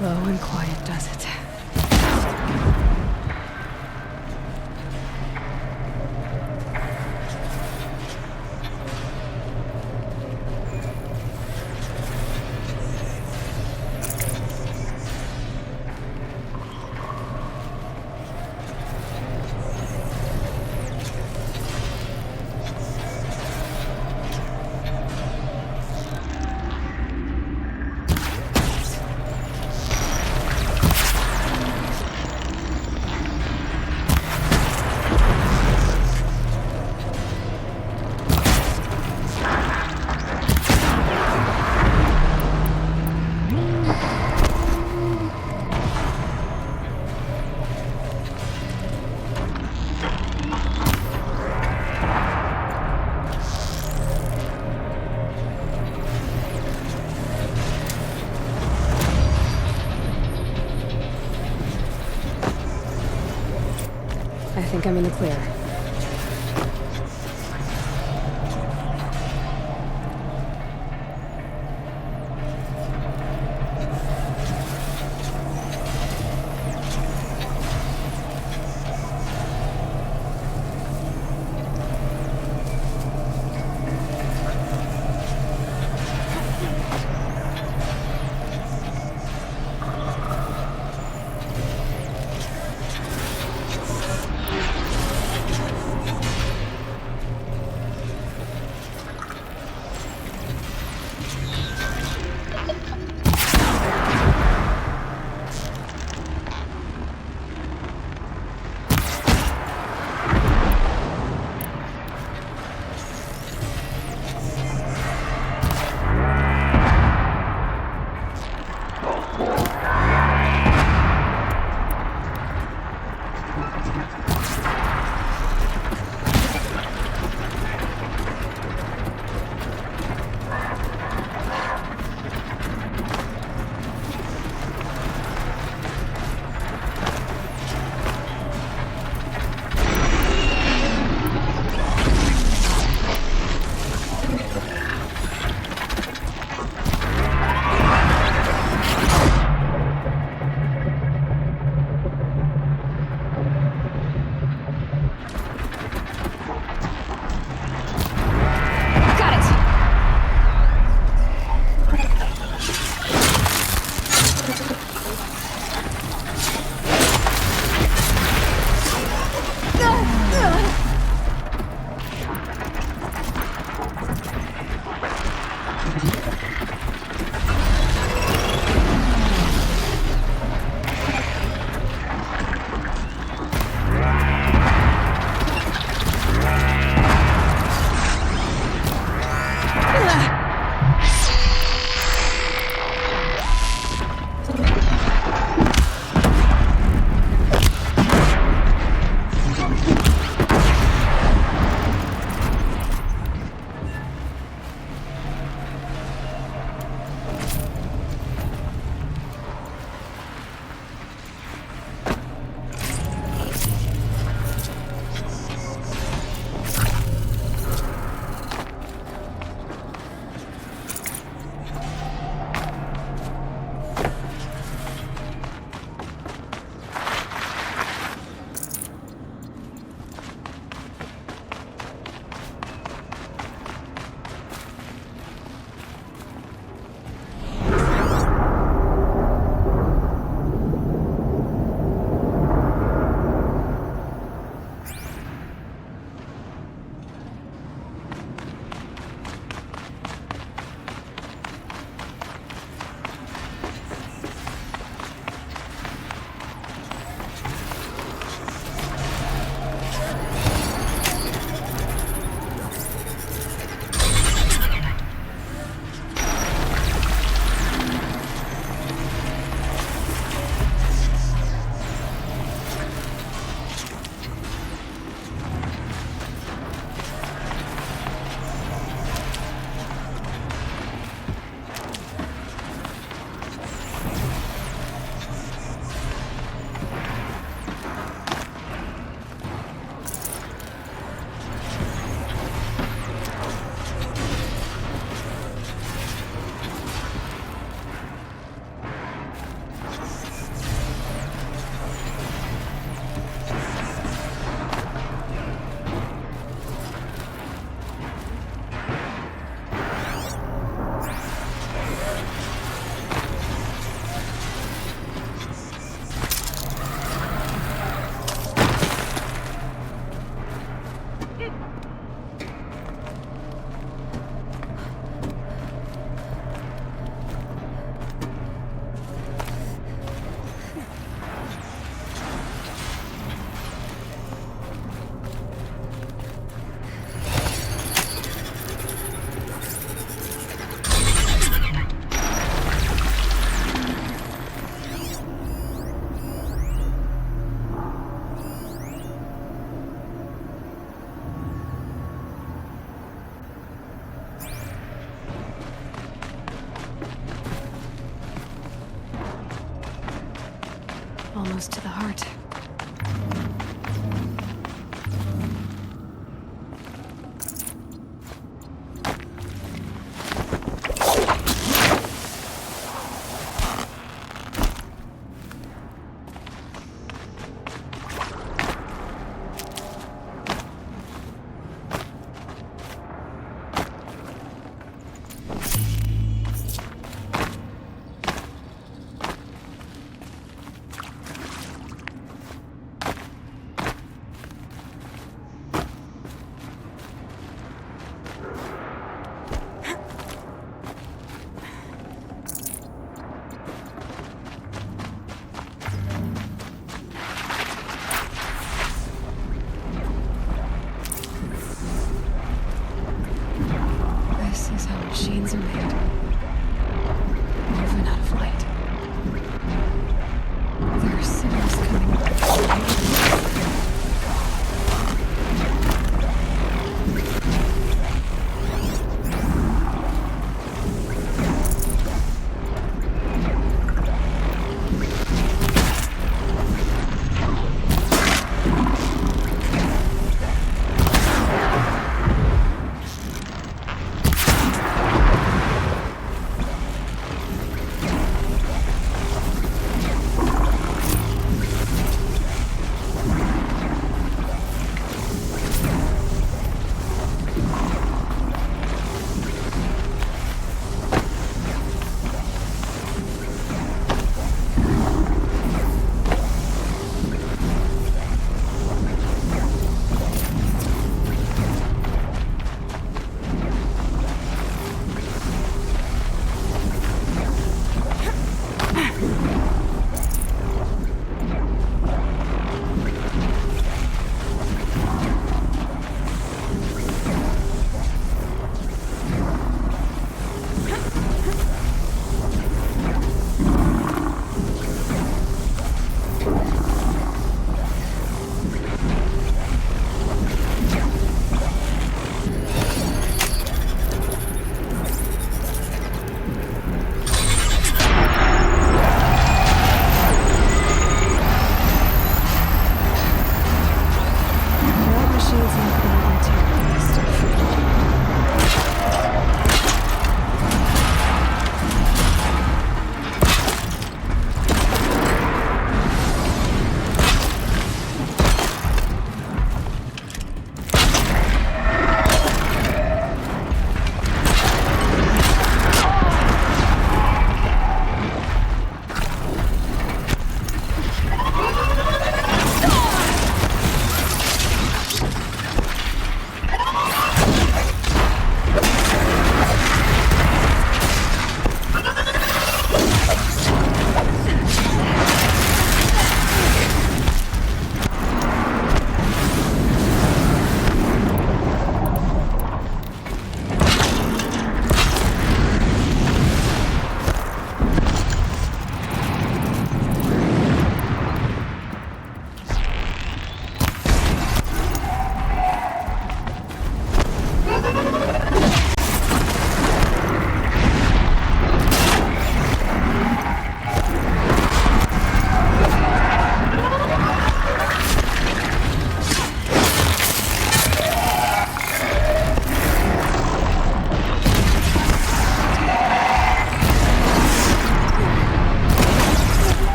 Low and quiet does it. I think I'm in the clear. Almost to the heart.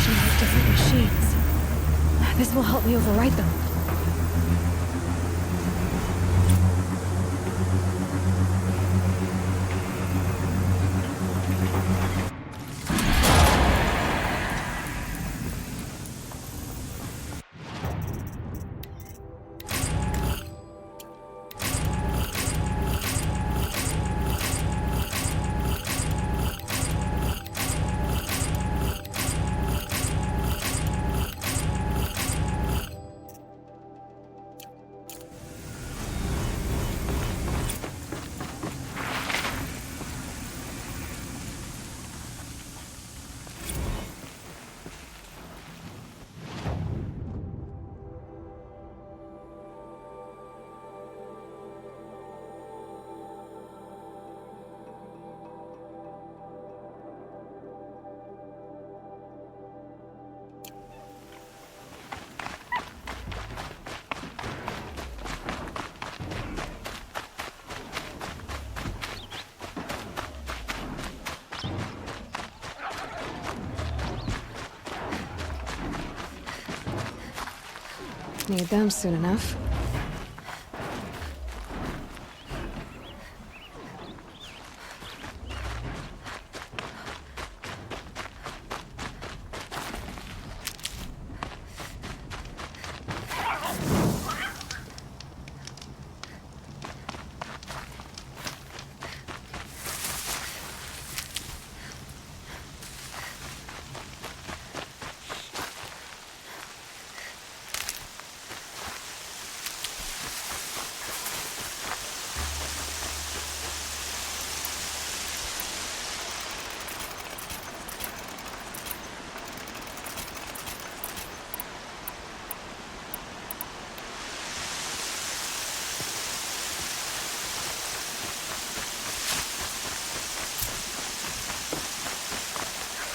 information about different machines. This will help me overwrite them. Need them soon enough.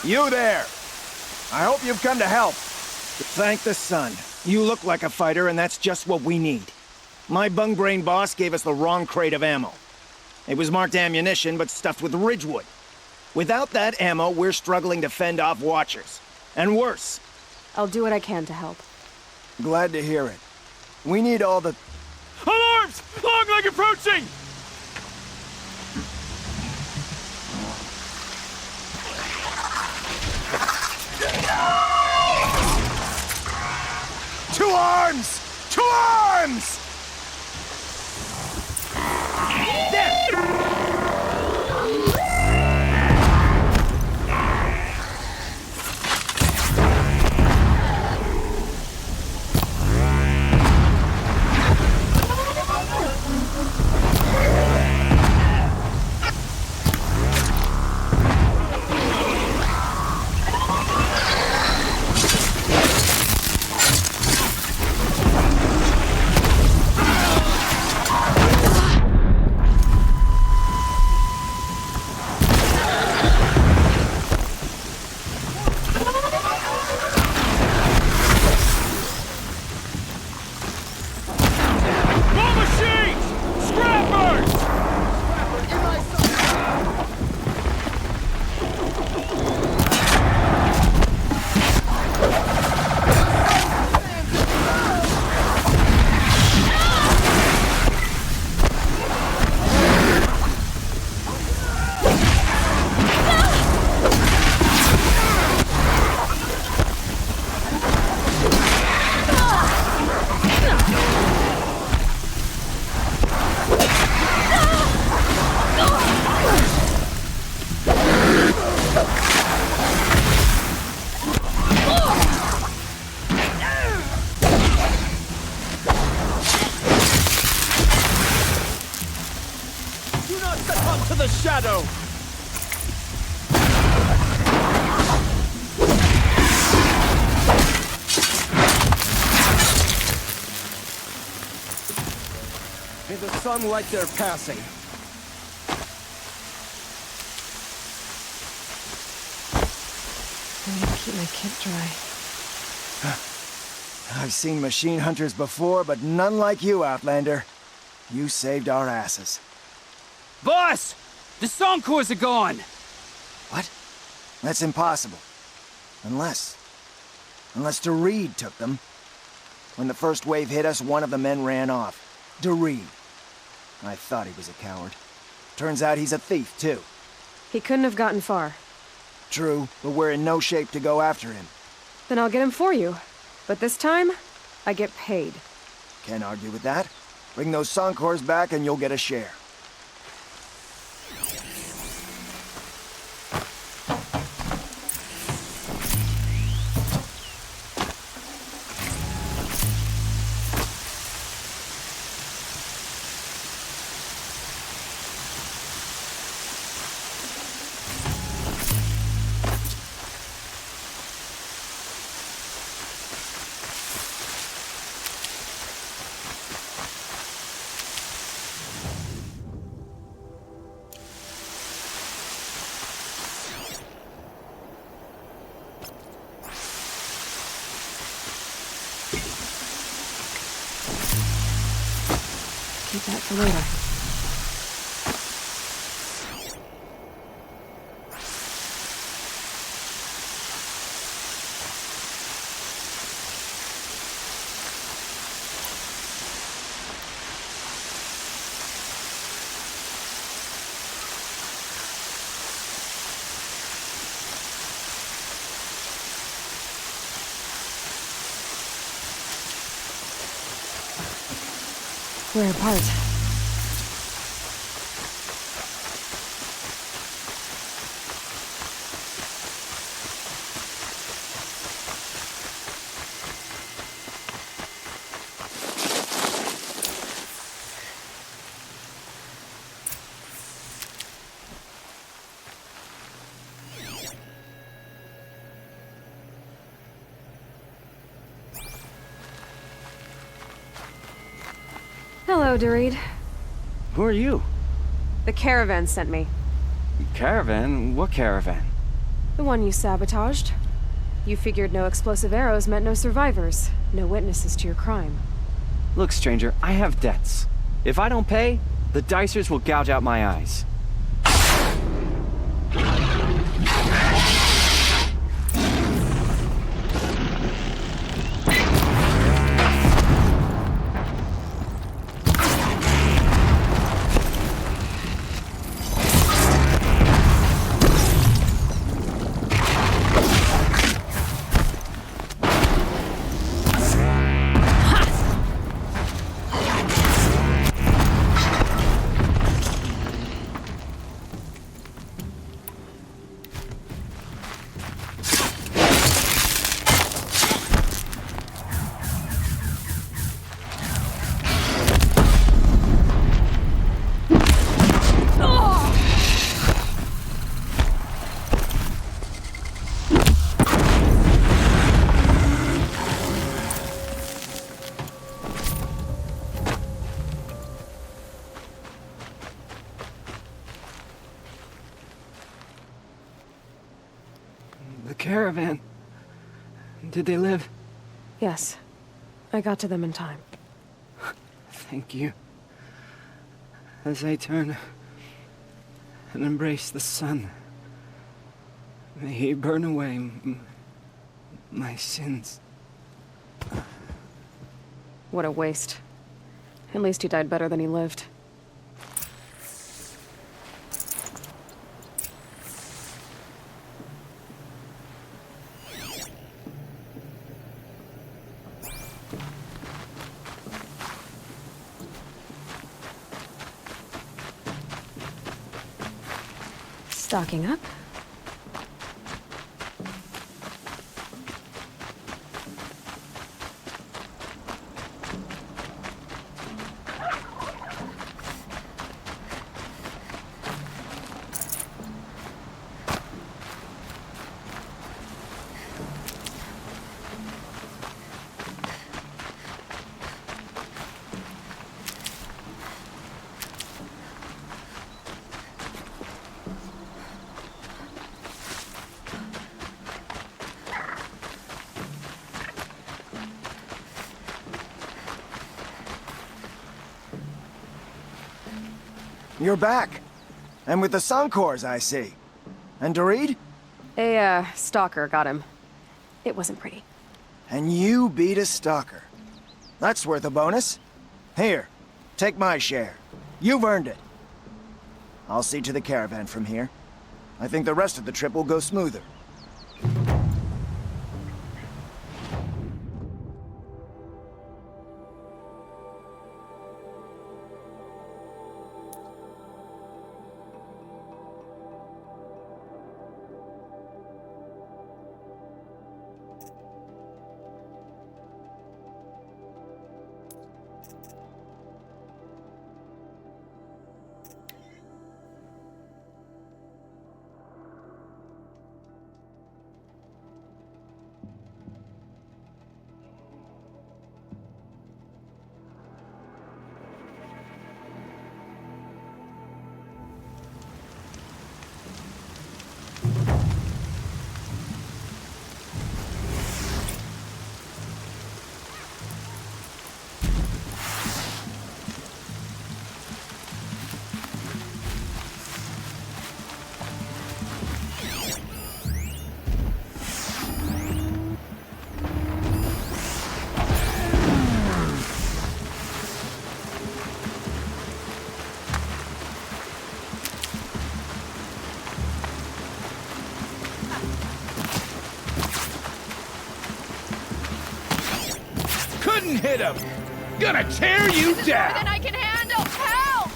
You there! I hope you've come to help. Thank the sun. You look like a fighter, and that's just what we need. My bung-brain boss gave us the wrong crate of ammo. It was marked ammunition, but stuffed with Ridgewood. Without that ammo, we're struggling to fend off Watchers. And worse. I'll do what I can to help. Glad to hear it. We need all the... Alarms! Long leg approaching! Two arms! Two arms! There! Shadow! May the sun light their passing. I need to keep my kit dry. I've seen machine hunters before, but none like you, Outlander. You saved our asses. Boss! The song cores are gone! What? That's impossible. Unless... Unless Doreed took them. When the first wave hit us, one of the men ran off. Doreed. I thought he was a coward. Turns out he's a thief, too. He couldn't have gotten far. True, but we're in no shape to go after him. Then I'll get him for you. But this time, I get paid. Can't argue with that. Bring those Sancors back and you'll get a share. Keep that for later. We're apart. Hello, Doreed. Who are you? The caravan sent me. Caravan? What caravan? The one you sabotaged. You figured no explosive arrows meant no survivors, no witnesses to your crime. Look, stranger, I have debts. If I don't pay, the Dicers will gouge out my eyes. The caravan. Did they live? Yes. I got to them in time. Thank you. As I turn and embrace the sun, may he burn away my sins. What a waste. At least he died better than he lived. Stocking up. You're back. And with the Sancors, I see. And Doreed? A, stalker got him. It wasn't pretty. And you beat a stalker. That's worth a bonus. Here, take my share. You've earned it. I'll see to the caravan from here. I think the rest of the trip will go smoother. Couldn't hit him! Gonna tear you down! More than I can handle! Help!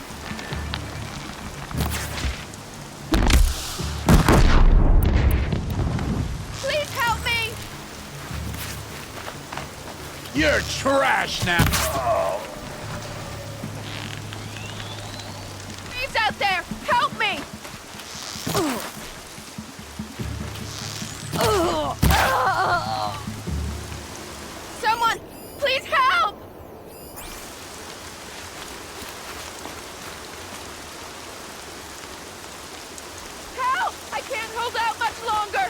Please help me! You're trash now! Oh. He's out there! Help me! Someone! Please help! Help! I can't hold out much longer!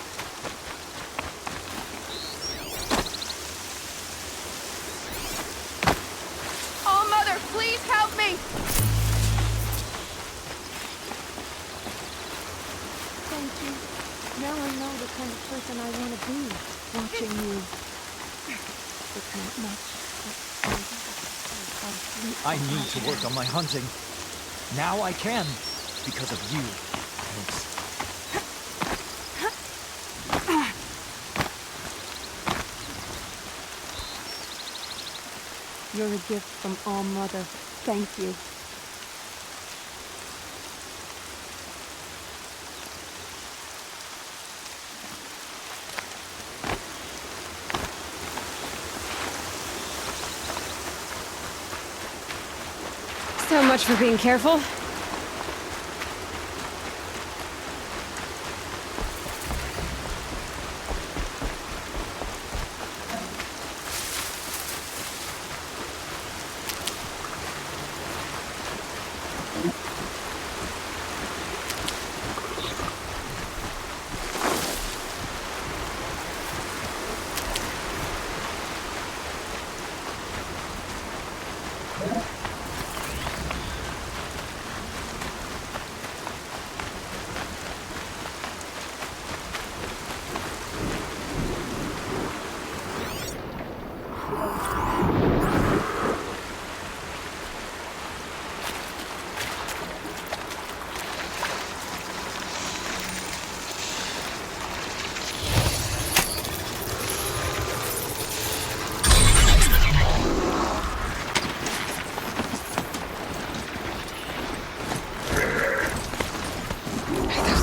Oh, Mother, please help me! Thank you. Now I know the kind of person I want to be, watching you. It's not much, but I need to work on my hunting. Now I can, because of you. Thanks. You're a gift from All Mother. Thank you. So much for being careful.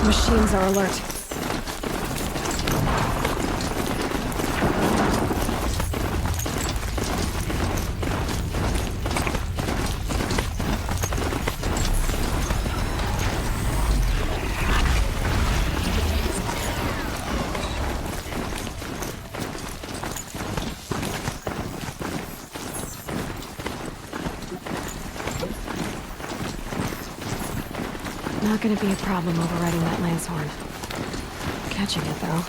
Machines are alert. Not gonna be a problem overriding that lance horn. Catching it, though.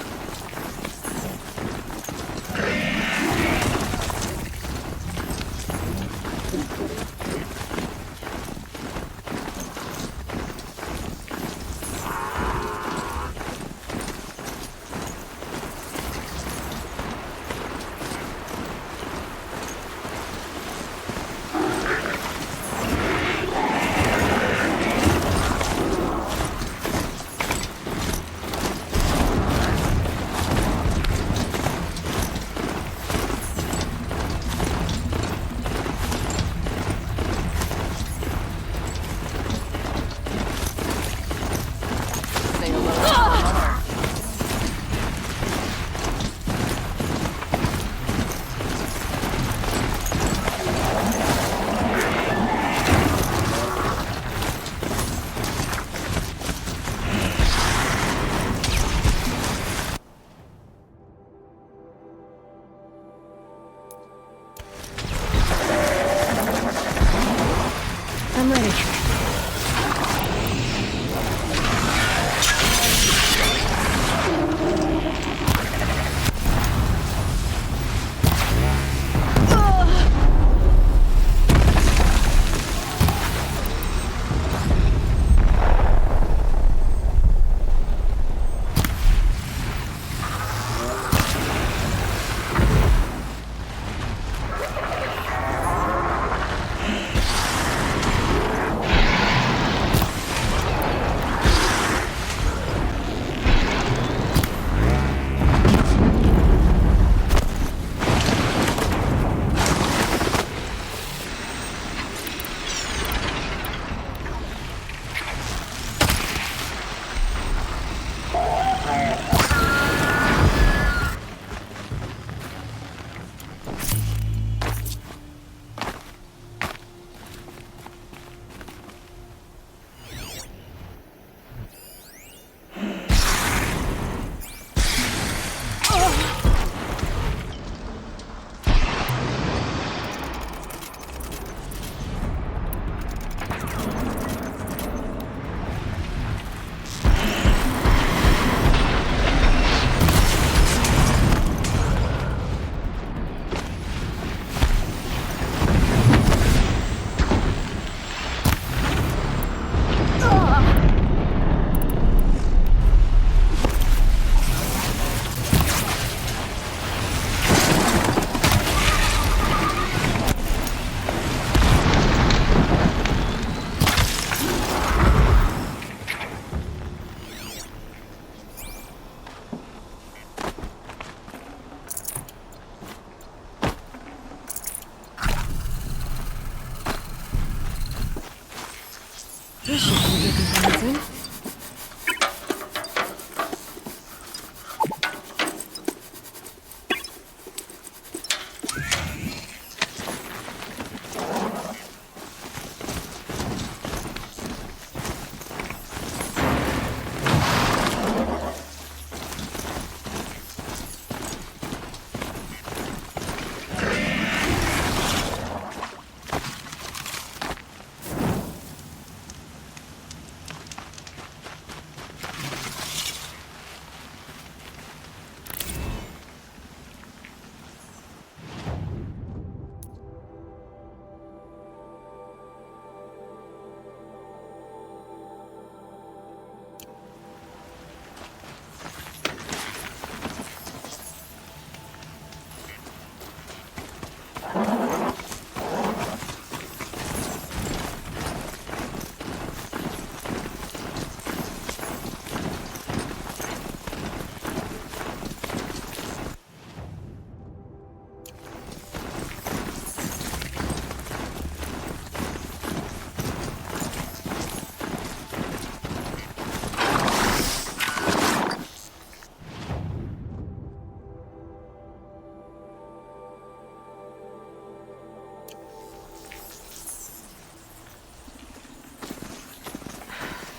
This should be good convincing.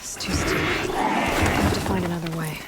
It's too steep. I have to find another way.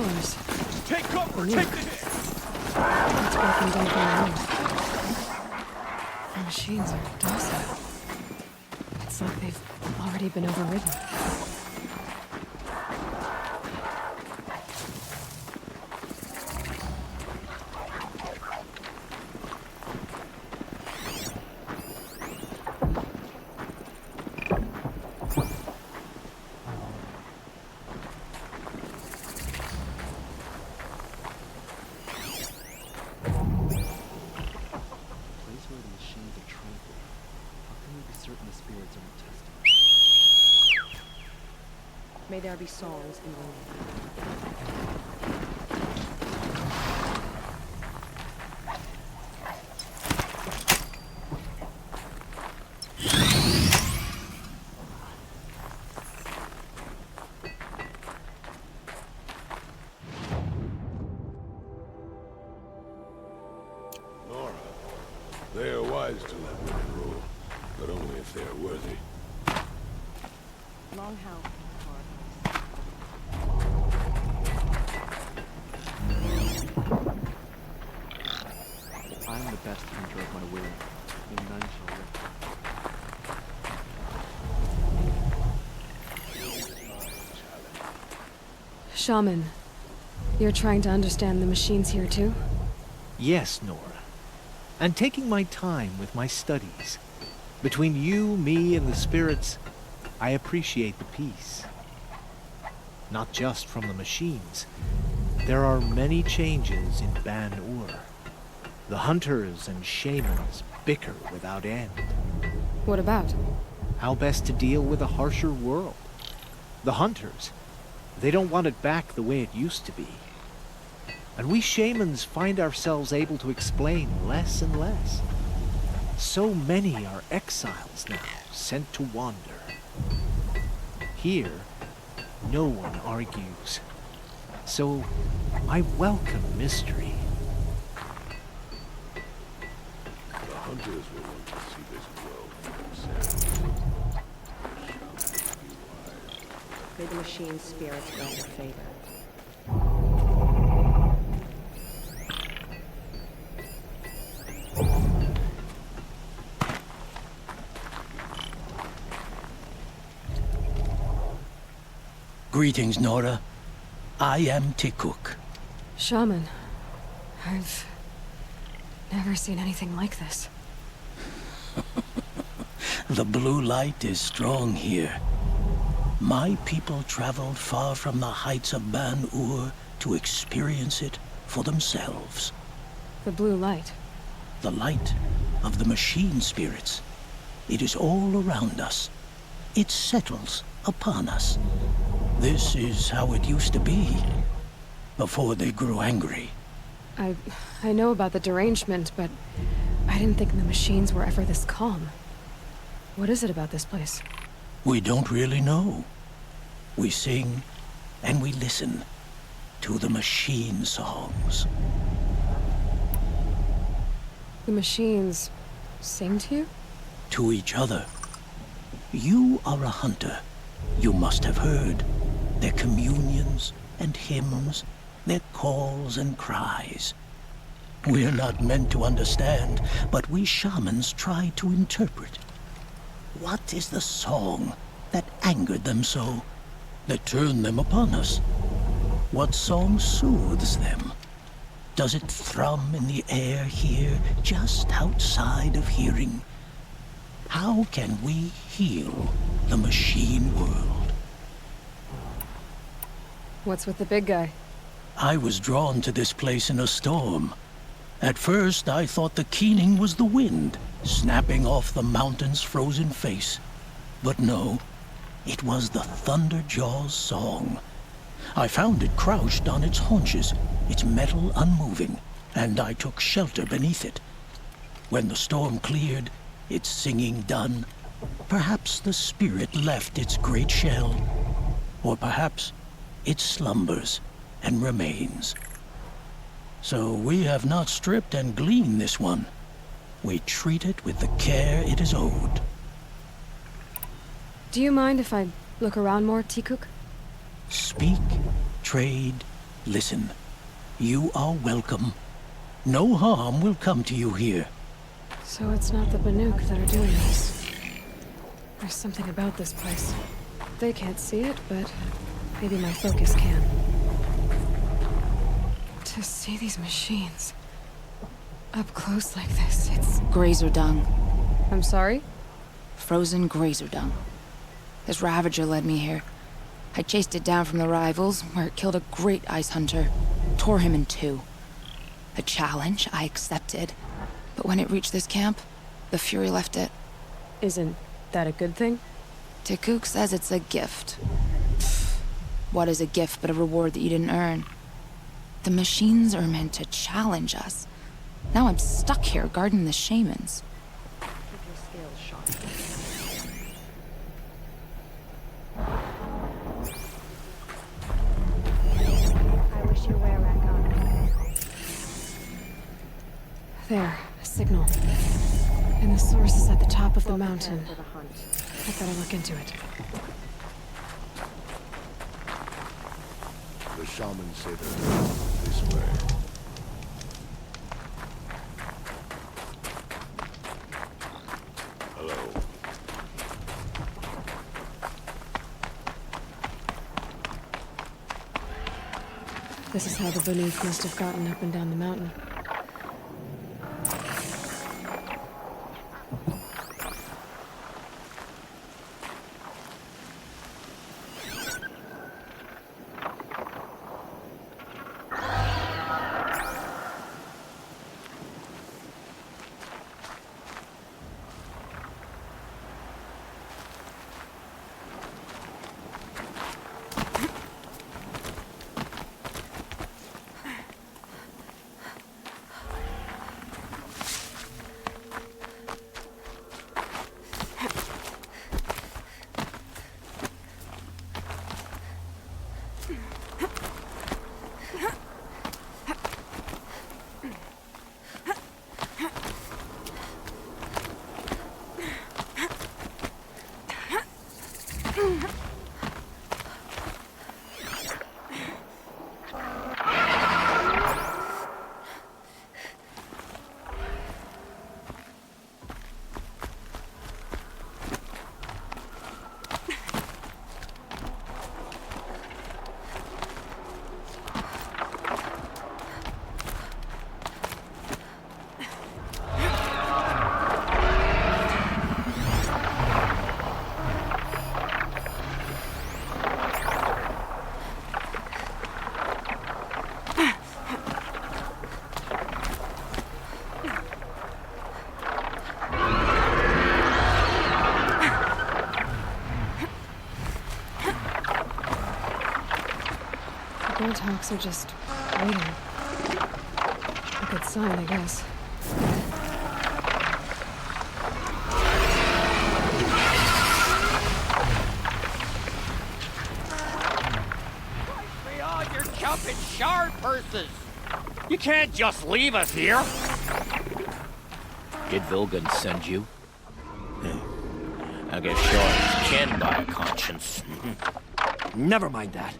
powers. Take cover! Take the hit! It's broken down from the The machines are docile. It's like they've already been overridden. May there be songs in the Nora, they are wise to let women rule, but only if they are worthy. Long House. I am the best hunter of my will, and none shall lift. Shaman, you're trying to understand the machines here too? Yes, Nora. And taking my time with my studies. Between you, me, and the spirits, I appreciate the peace. Not just from the machines. There are many changes in Ban-Ur. The hunters and shamans bicker without end. What about? How best to deal with a harsher world. The hunters, they don't want it back the way it used to be. And we shamans find ourselves able to explain less and less. So many are exiles now, sent to wander. Here, no one argues. So, I welcome mystery. The hunters will want to see this world for themselves. May the machine spirits grant your favor. Greetings, Nora. I am Tikuk. Shaman, I've never seen anything like this. The blue light is strong here. My people traveled far from the heights of Ban-Ur to experience it for themselves. The blue light? The light of the machine spirits. It is all around us. It settles upon us. This is how it used to be, before they grew angry. I know about the derangement, but I didn't think the machines were ever this calm. What is it about this place? We don't really know. We sing and we listen to the machine songs. The machines sing to you? To each other. You are a hunter. You must have heard their communions and hymns, their calls and cries. We're not meant to understand, but we shamans try to interpret. What is the song that angered them so, that turned them upon us? What song soothes them? Does it thrum in the air here, just outside of hearing? How can we heal the machine world? What's with the big guy? I was drawn to this place in a storm. At first, I thought the keening was the wind, snapping off the mountain's frozen face. But no, it was the Thunderjaw's song. I found it crouched on its haunches, its metal unmoving, and I took shelter beneath it. When the storm cleared, its singing done, perhaps the spirit left its great shell, or perhaps it slumbers and remains. So we have not stripped and gleaned this one. We treat it with the care it is owed. Do you mind if I look around more, Tikuk? Speak, trade, Listen, you are welcome. No harm will come to you here. So it's not the Banuk that are doing this. There's something about this place. They can't see it, but maybe my focus can. To see these machines up close like this, it's... Grazer dung. I'm sorry? Frozen grazer dung. This Ravager led me here. I chased it down from the rivals, where it killed a great ice hunter. Tore him in two. A challenge I accepted. But when it reached this camp, the Fury left it. Isn't that a good thing? Tikuk says it's a gift. What is a gift but a reward that you didn't earn? The machines are meant to challenge us. Now I'm stuck here guarding the shamans. I wish you were back on. There, a signal. And the source is at the top of the mountain. I better look into it. The shamans say they're this way. Hello. This is how the Banuk must have gotten up and down the mountain. Hawks are just waiting. A good sign, I guess. Beyond your jumping shard purses! You can't just leave us here! Did Vilgun send you? I guess Shard's kin by a conscience. Never mind that.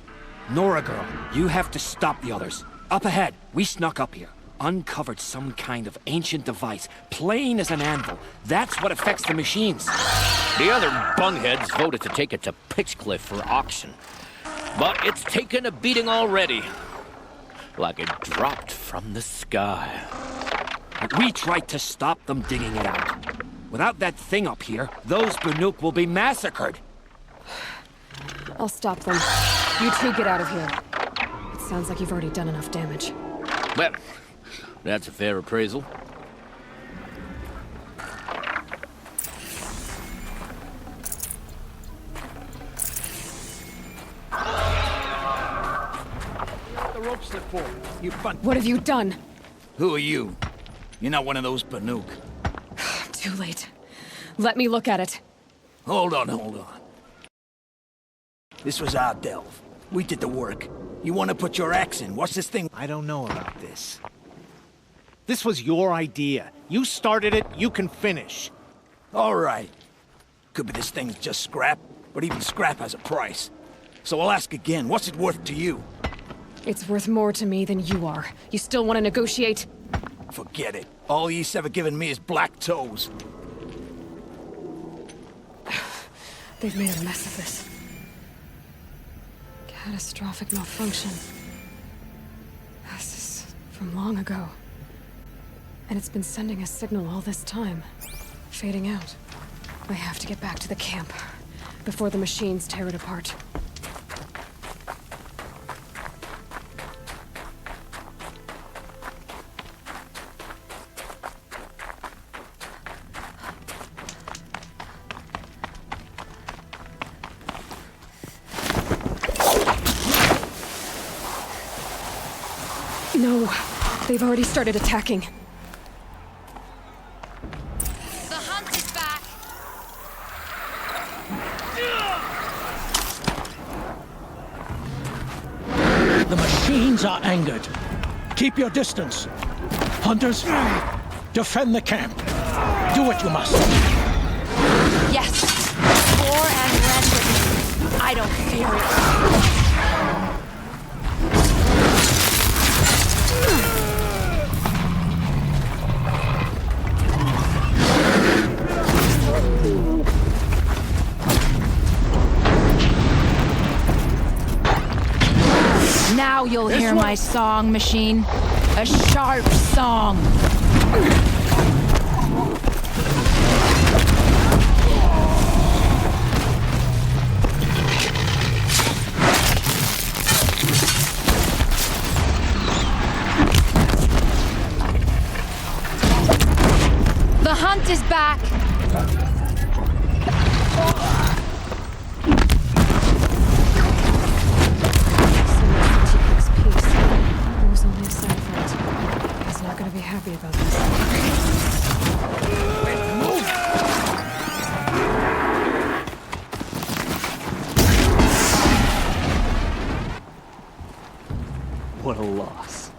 Nora girl, you have to stop the others. Up ahead, we snuck up here. Uncovered some kind of ancient device, plain as an anvil. That's what affects the machines. The other bungheads voted to take it to Pitchcliff for auction. But it's taken a beating already. Like it dropped from the sky. We tried to stop them digging it out. Without that thing up here, those Banuk will be massacred. I'll stop them. You two get out of here. It sounds like you've already done enough damage. Well, that's a fair appraisal. The rope slip forward. You bunt. What have you done? Who are you? You're not one of those Banuk. Too late. Let me look at it. Hold on. This was our delve. We did the work. You want to put your axe in? What's this thing? I don't know about this. This was your idea. You started it, you can finish. All right. Could be this thing's just scrap, but even scrap has a price. So I'll ask again, what's it worth to you? It's worth more to me than you are. You still want to negotiate? Forget it. All ye's ever given me is black toes. They've made a mess of this. Catastrophic malfunction. This is from long ago. And it's been sending a signal all this time. Fading out. I have to get back to the camp before the machines tear it apart. No, they've already started attacking. The hunt is back. The machines are angered. Keep your distance. Hunters, defend the camp. Do what you must. Yes. War and rend. I don't fear it. Now you'll hear my song, machine. A sharp song. The hunt is back. There was only a Sider-LaFrance. He's not gonna be happy about this. What a loss.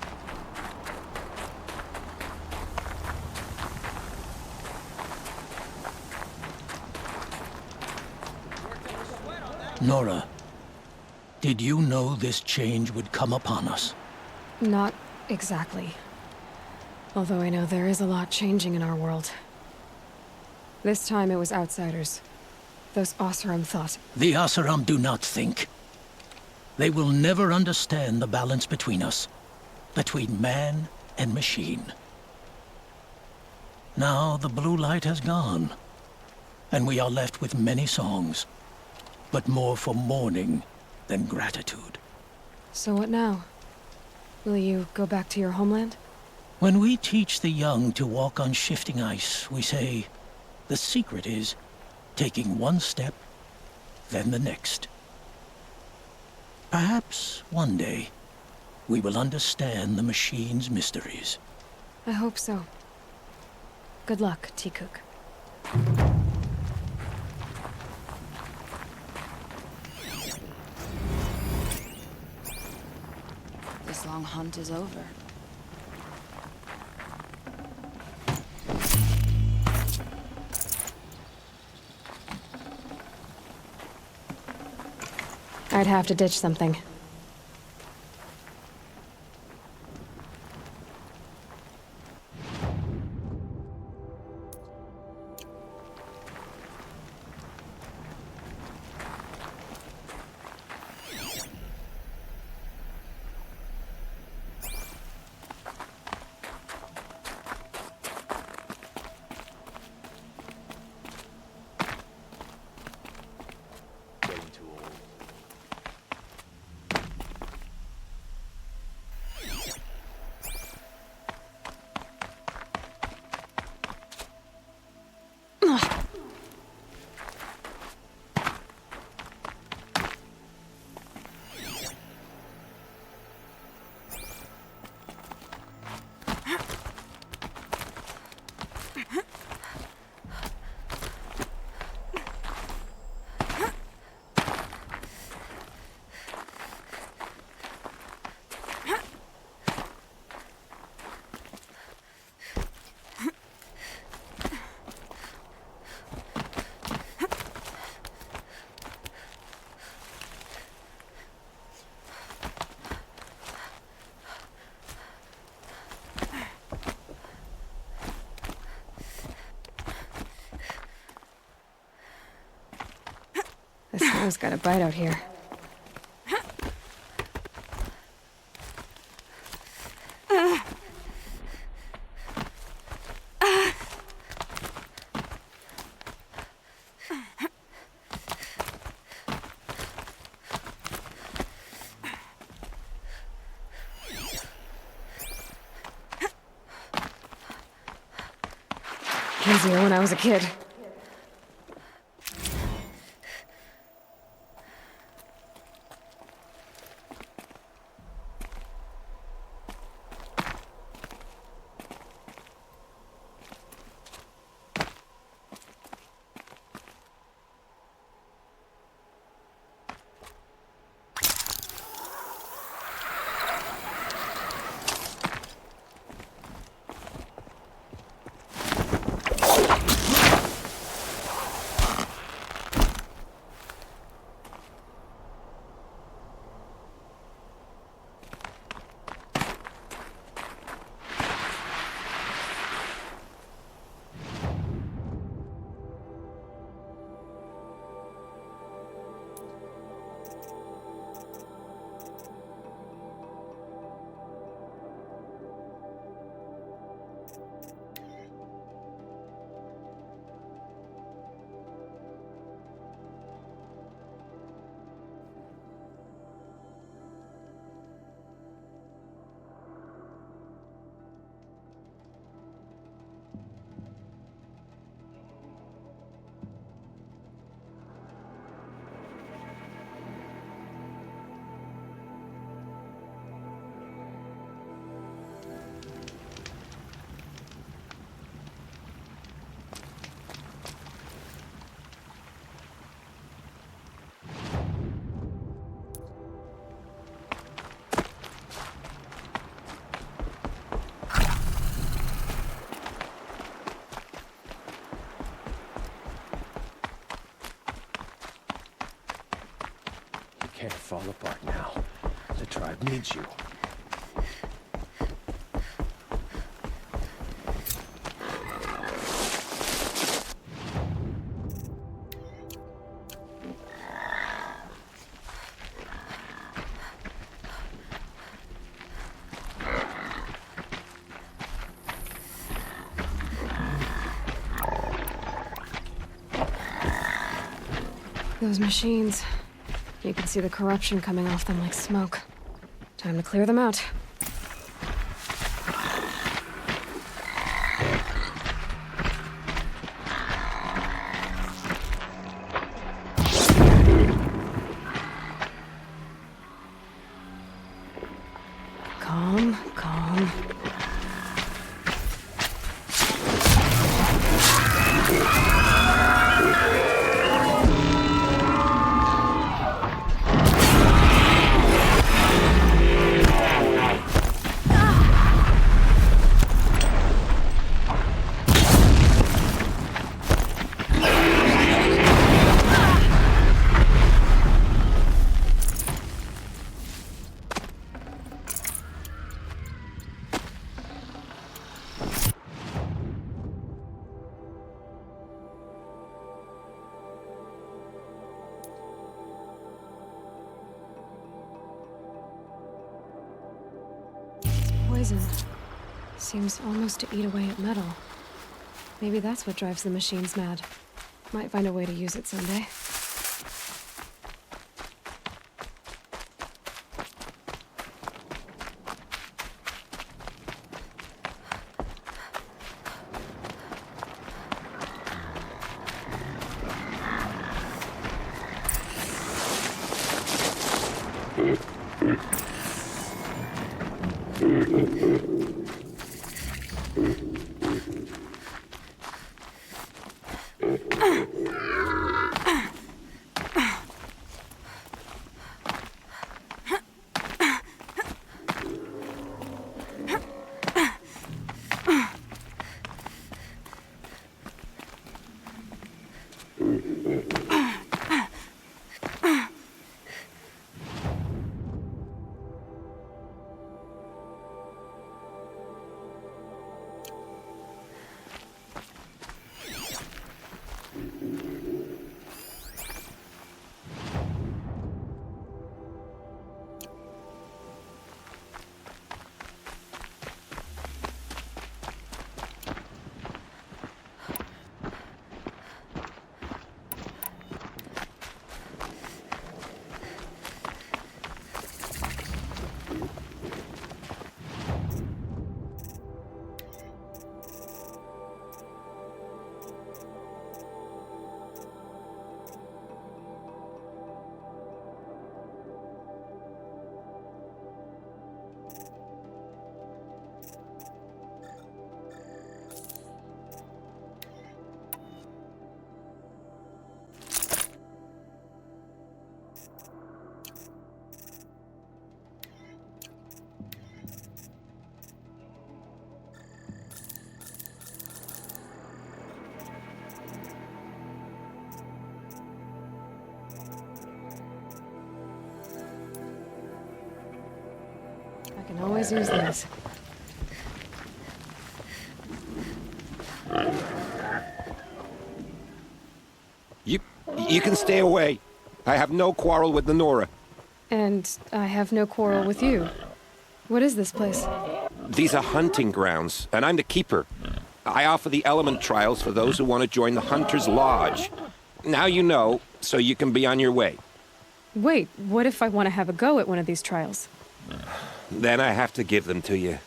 Nora, did you know this change would come upon us? Not exactly. Although I know there is a lot changing in our world. This time it was outsiders. Those Oseram thought. The Oseram do not think. They will never understand the balance between us, between man and machine. Now the blue light has gone, and we are left with many songs, but more for mourning than gratitude. So what now? Will you go back to your homeland? When we teach the young to walk on shifting ice, we say, the secret is taking one step, then the next. Perhaps one day, we will understand the machine's mysteries. I hope so. Good luck, Tikuk. This long hunt is over. I'd have to ditch something. The snow's got a bite out here. Easier when I was a kid. Can't fall apart now. The tribe needs you. Those machines. You can see the corruption coming off them like smoke. Time to clear them out. Calm, calm. Poison. Seems almost to eat away at metal. Maybe that's what drives the machines mad. Might find a way to use it someday. Can always use these. You can stay away. I have no quarrel with the Nora. And I have no quarrel with you. What is this place? These are hunting grounds, and I'm the keeper. I offer the element trials for those who want to join the Hunter's Lodge. Now you know, so you can be on your way. Wait, what if I want to have a go at one of these trials? Then I have to give them to you.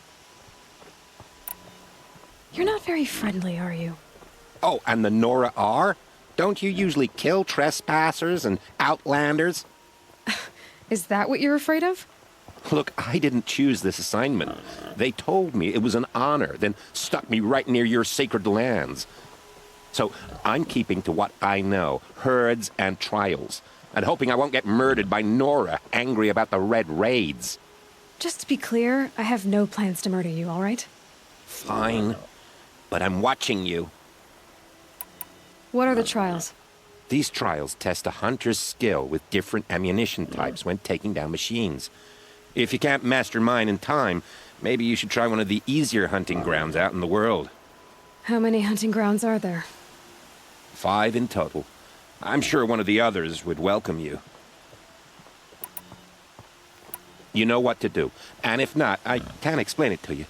You're not very friendly, are you? Oh, and the Nora are? Don't you usually kill trespassers and outlanders? Is that what you're afraid of? Look, I didn't choose this assignment. They told me it was an honor, then stuck me right near your sacred lands. So I'm keeping to what I know, herds and trials, and hoping I won't get murdered by Nora, angry about the Red Raids. Just to be clear, I have no plans to murder you, all right? Fine, but I'm watching you. What are the trials? These trials test a hunter's skill with different ammunition types when taking down machines. If you can't master mine in time, maybe you should try one of the easier hunting grounds out in the world. How many hunting grounds are there? 5 in total. I'm sure one of the others would welcome you. You know what to do, and if not, I can explain it to you.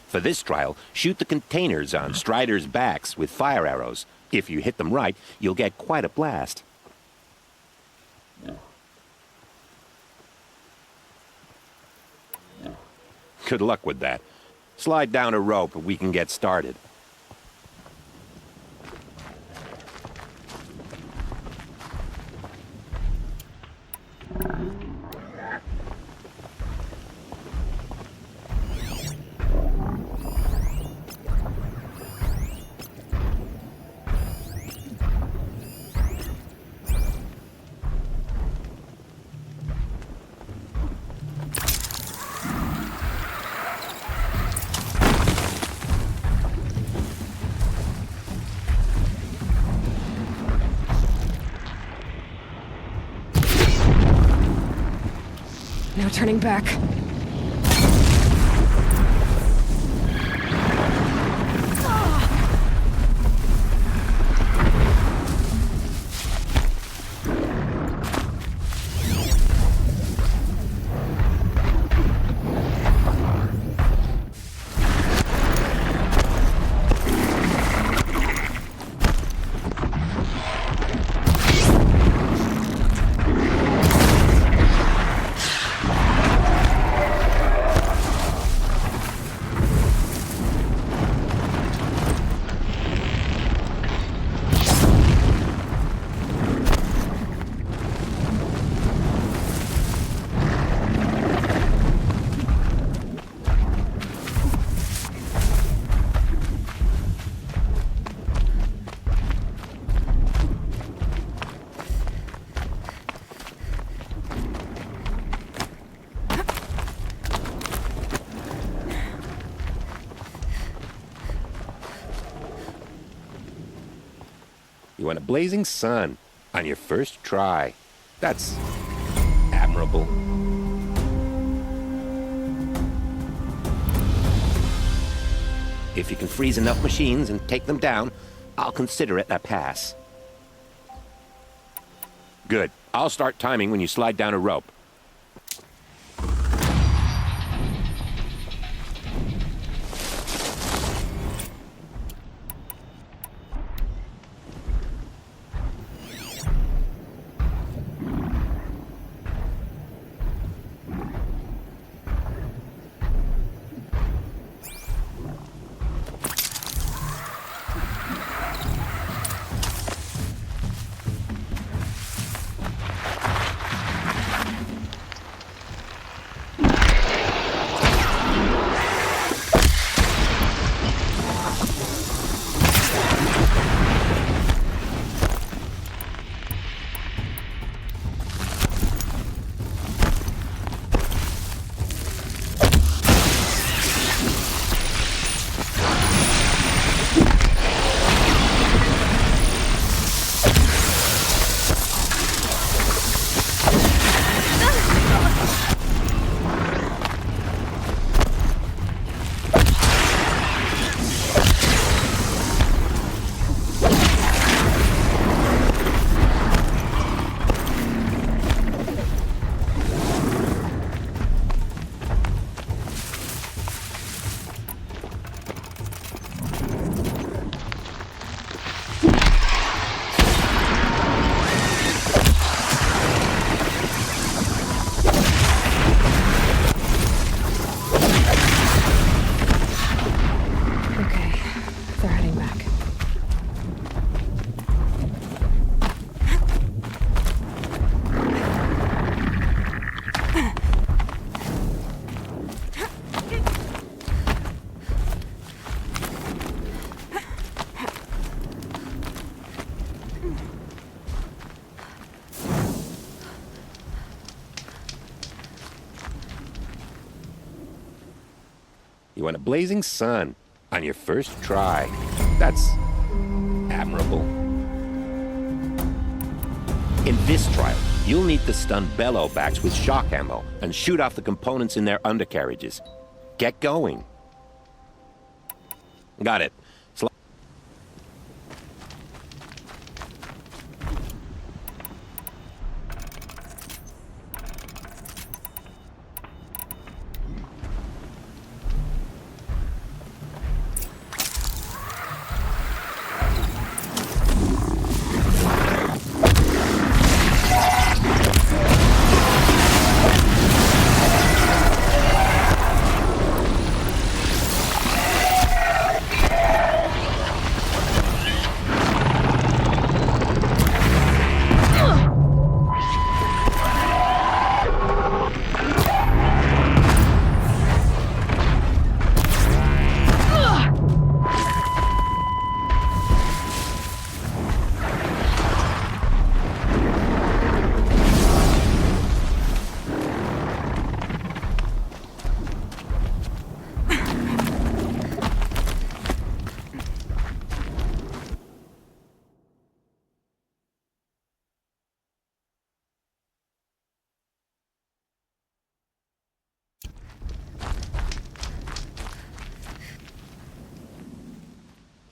For this trial, shoot the containers on striders' backs with fire arrows. If you hit them right, you'll get quite a blast. Good luck with that. Slide down a rope and we can get started. No turning back. You want a blazing sun on your first try. That's admirable. If you can freeze enough machines and take them down, I'll consider it a pass. Good. I'll start timing when you slide down a rope. want a blazing sun on your first try. That's admirable. In this trial, you'll need to stun bellow backs with shock ammo and shoot off the components in their undercarriages. Get going. Got it.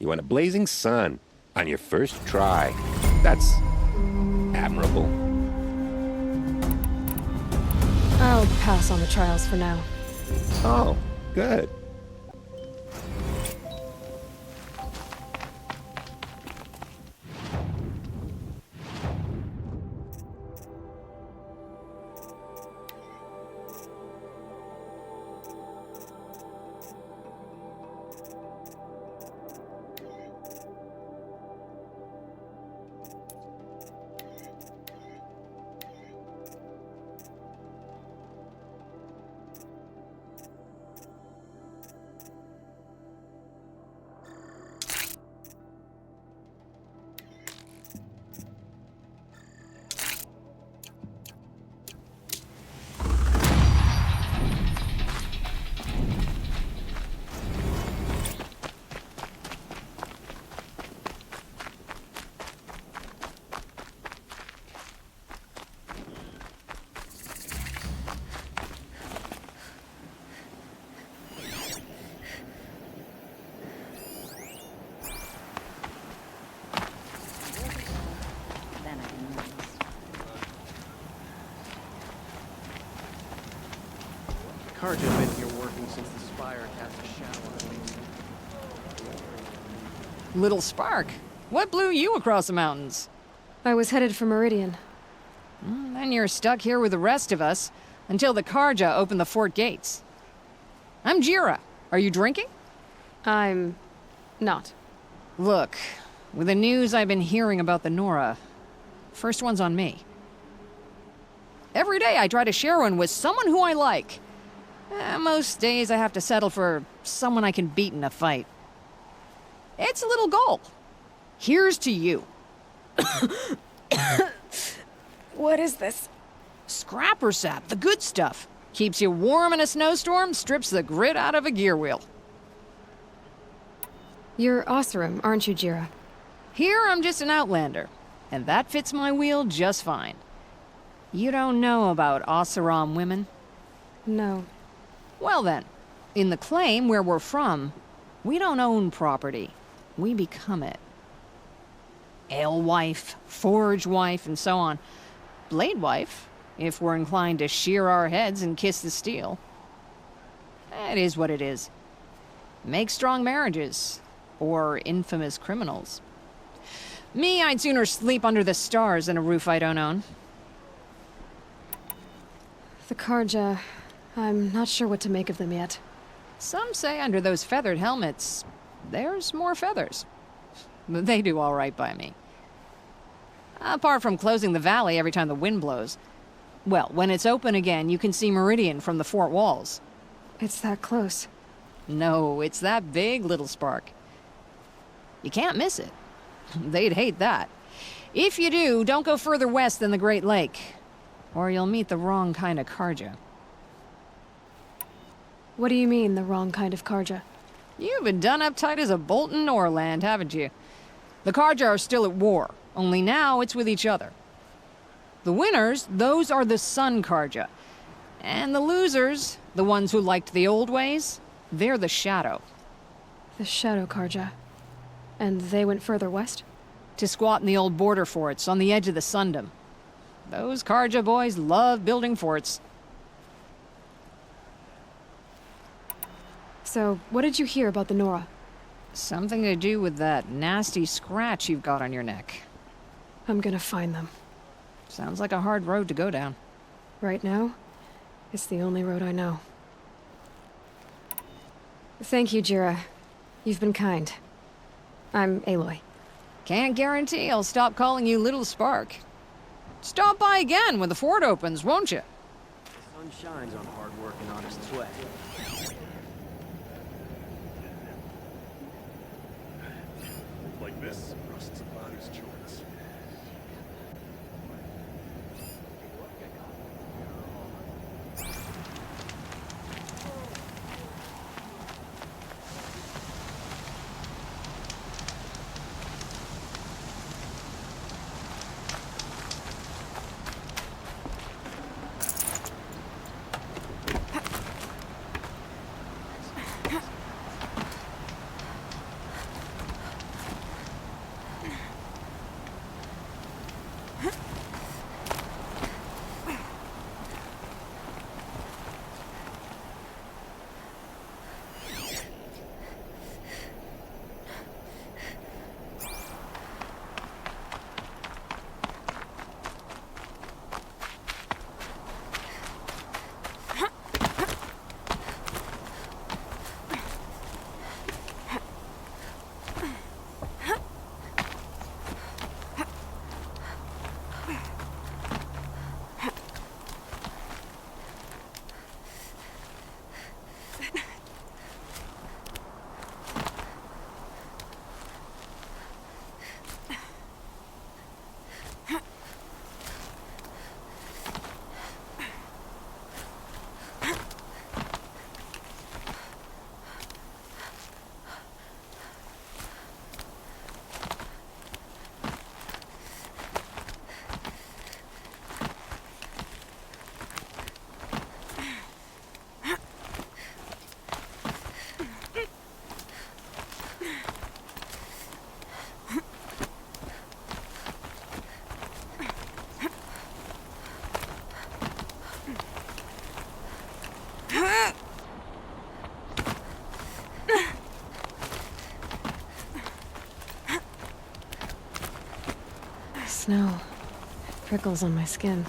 You want a blazing sun on your first try. That's admirable. I'll pass on the trials for now. Oh, good. Carja been here working since the spire cast a shadow on things. Little spark, what blew you across the mountains? I was headed for Meridian. Then you're stuck here with the rest of us until the Carja open the fort gates. I'm Jira. Are you drinking? I'm not. Look, with the news I've been hearing about the Nora, first one's on me. Every day I try to share one with someone who I like. Most days I have to settle for someone I can beat in a fight. It's a little goal. Here's to you. What is this? Scrapper sap, the good stuff. Keeps you warm in a snowstorm, strips the grit out of a gear wheel. You're Oseram, aren't you, Jira? Here I'm just an outlander, and that fits my wheel just fine. You don't know about Oseram women? No. Well then, in the claim where we're from, we don't own property. We become it. Alewife, forge wife, and so on. Blade wife, if we're inclined to shear our heads and kiss the steel. It is what it is. Make strong marriages, or infamous criminals. Me, I'd sooner sleep under the stars than a roof I don't own. The Carja, I'm not sure what to make of them yet. Some say under those feathered helmets, there's more feathers. But they do all right by me. Apart from closing the valley every time the wind blows. Well, when it's open again, you can see Meridian from the fort walls. It's that close. No, it's that big, little spark. You can't miss it. They'd hate that. If you do, don't go further west than the Great Lake, or you'll meet the wrong kind of Carja. What do you mean, the wrong kind of Karja? You've been done up tight as a bolt in Norland, haven't you? The Karja are still at war, only now it's with each other. The winners, those are the Sun Karja. And the losers, the ones who liked the old ways, they're the Shadow. The Shadow Karja. And they went further west? To squat in the old border forts on the edge of the Sundom. Those Karja boys love building forts. So, what did you hear about the Nora? Something to do with that nasty scratch you've got on your neck. I'm gonna find them. Sounds like a hard road to go down. Right now, it's the only road I know. Thank you, Jira. You've been kind. I'm Aloy. Can't guarantee I'll stop calling you Little Spark. Stop by again when the fort opens, won't you? The sun shines on hard work and honest sweat. Like this, rusts a body's choice. Snow. Prickles on my skin.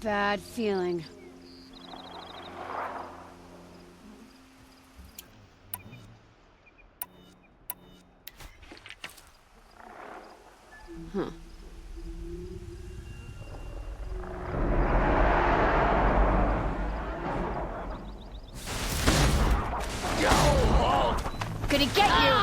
bad feeling. Huh. Could he get you?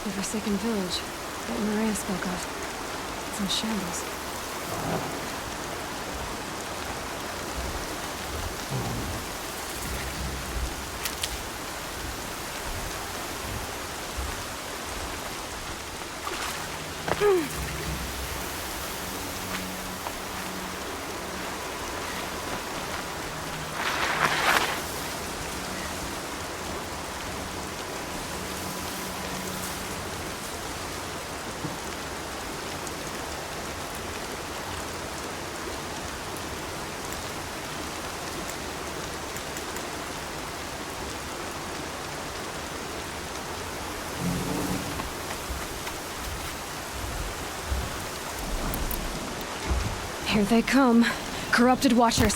The Forsaken Village that Maria spoke of. It's in shambles. Here they come. Corrupted Watchers.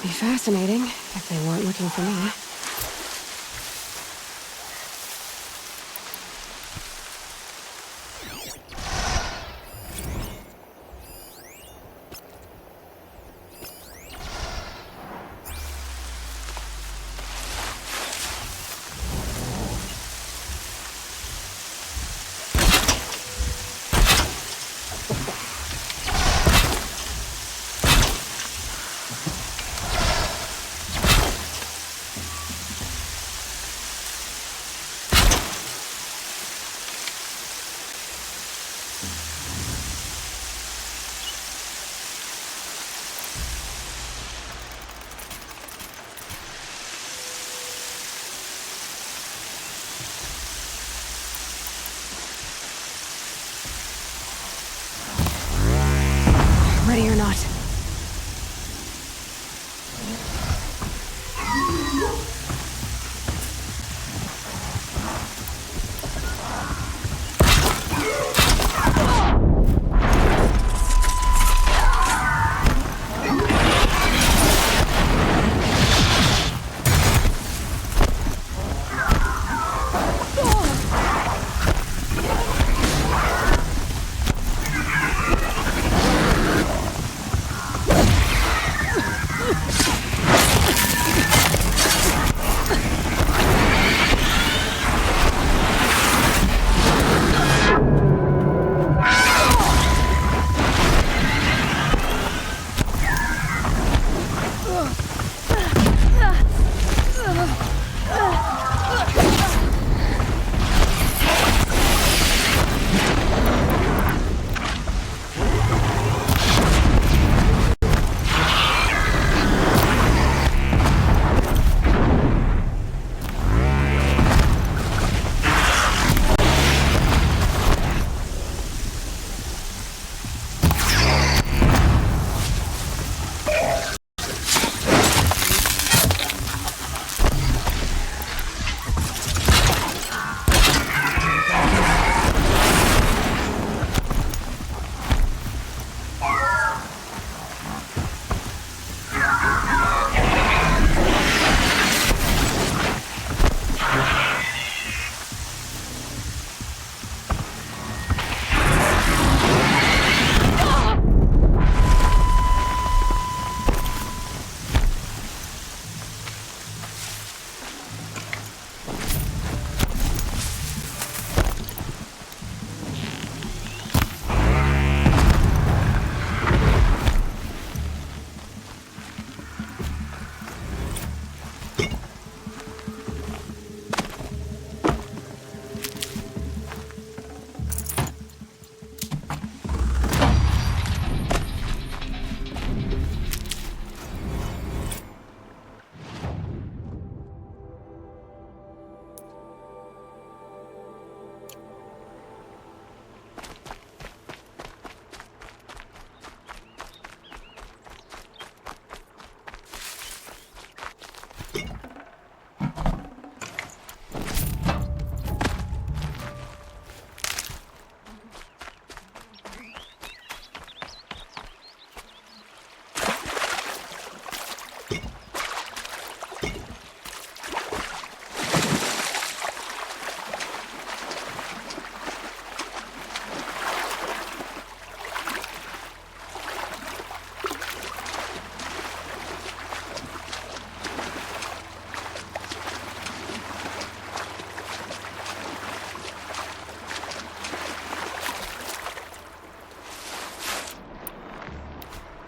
be fascinating if they weren't looking for me. Ready or not.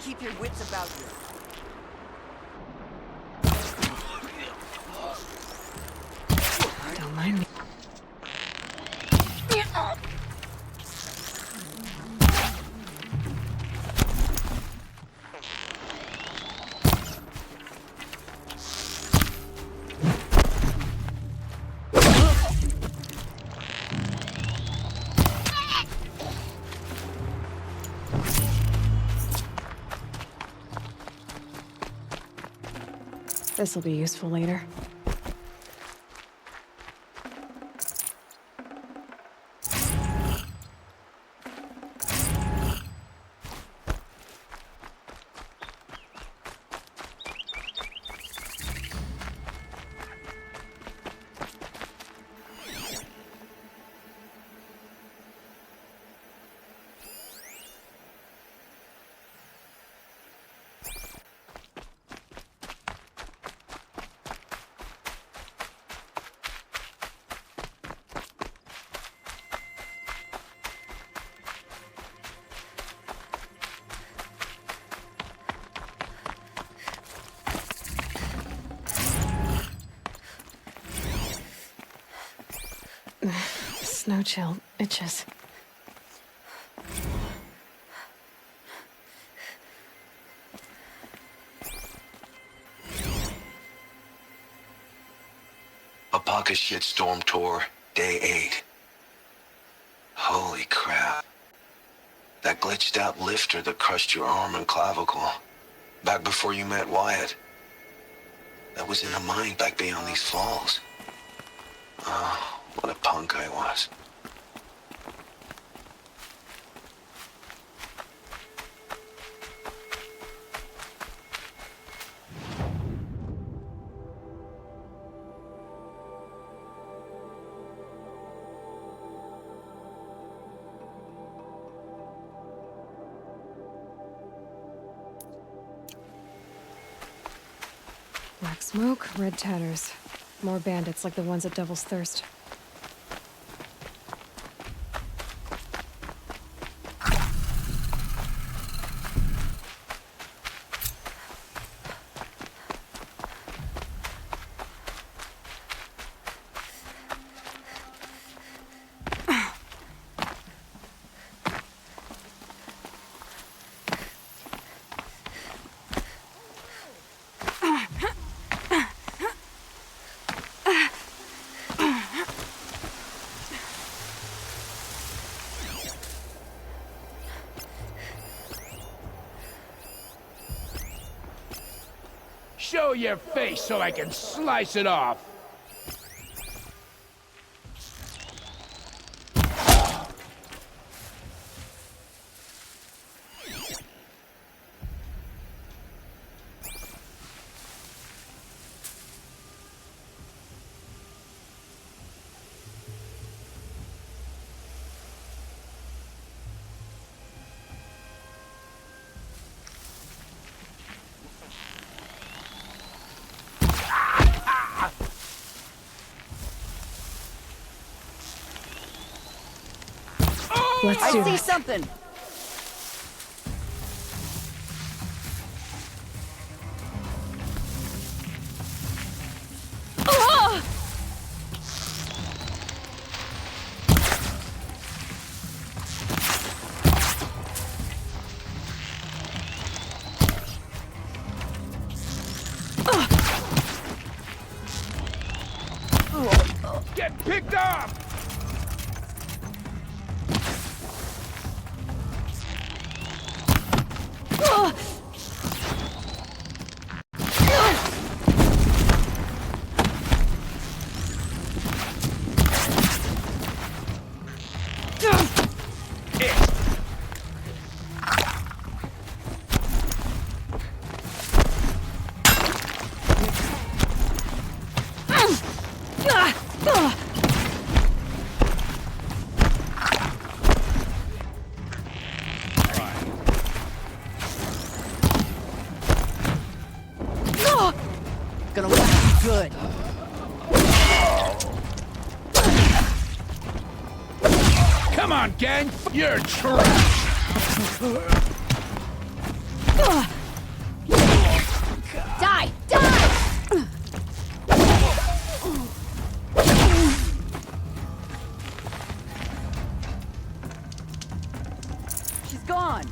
Keep your wits about you. Don't mind me. This'll be useful later. No chill. Itches. A pocket shitstorm tour, day 8. Holy crap. That glitched out lifter that crushed your arm and clavicle. Back before you met Wyatt. That was in a mine back beyond these falls. Oh, what a punk I was. Black smoke, red tatters. More bandits like the ones at Devil's Thirst. Show your face so I can slice it off. Let's do I see this. something. Get picked up! Gonna look good. Come on, gang! You're trash! Die! Die! She's gone.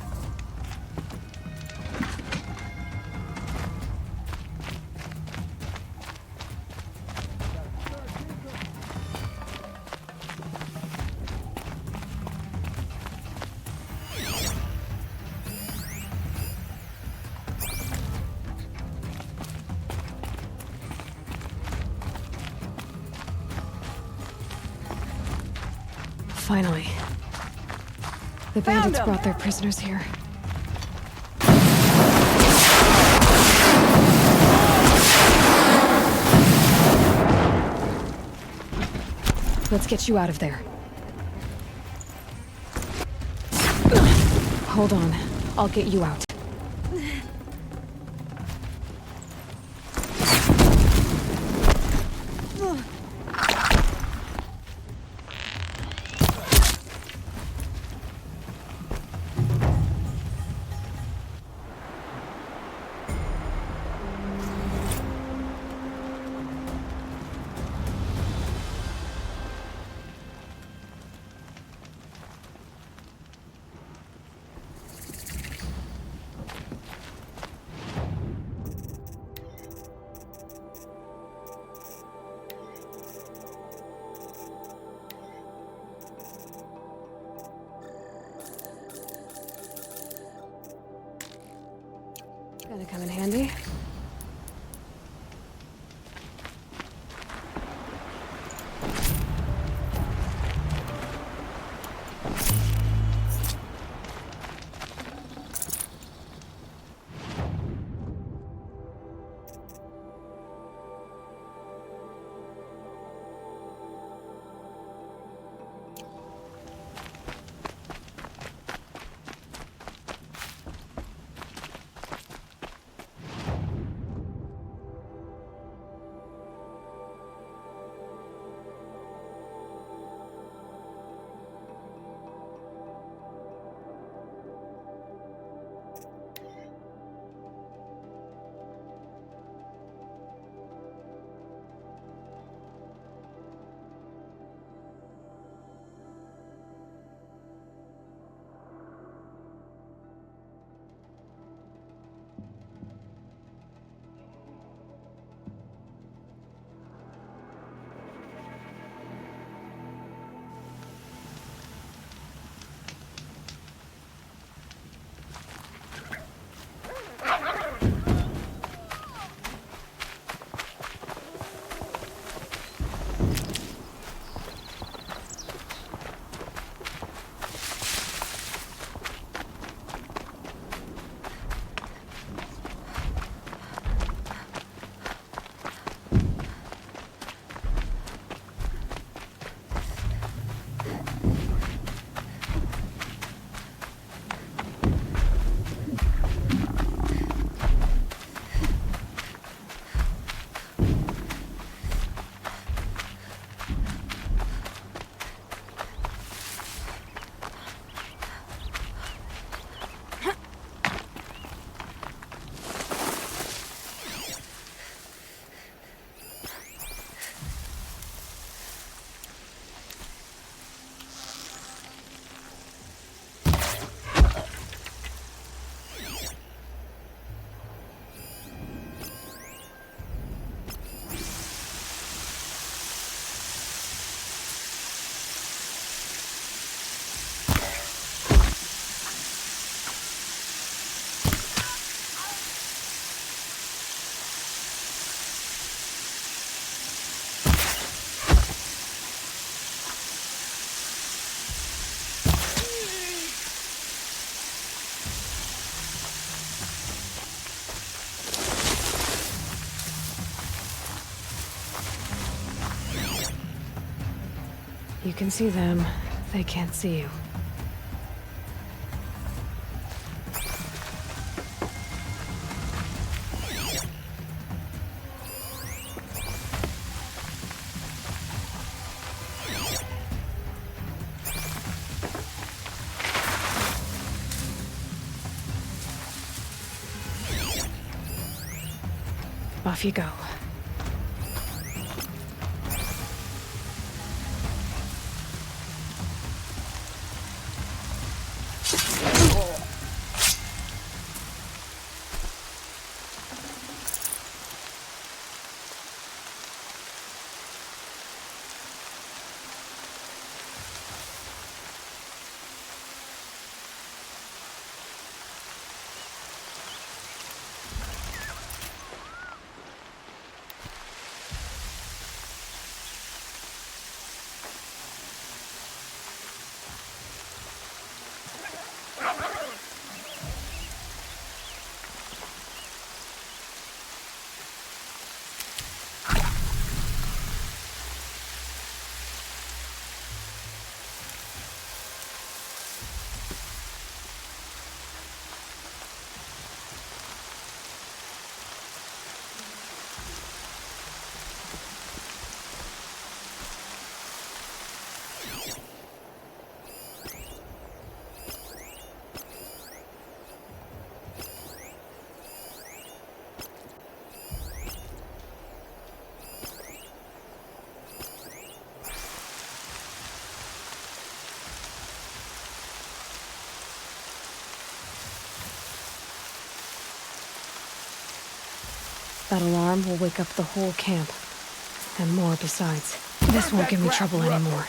Finally. The bandits them. brought their prisoners here. Let's get you out of there. Hold on. I'll get you out. Gonna come in handy. You can see them. They can't see you. Off you go. That alarm will wake up the whole camp. And more besides. This won't give me trouble anymore.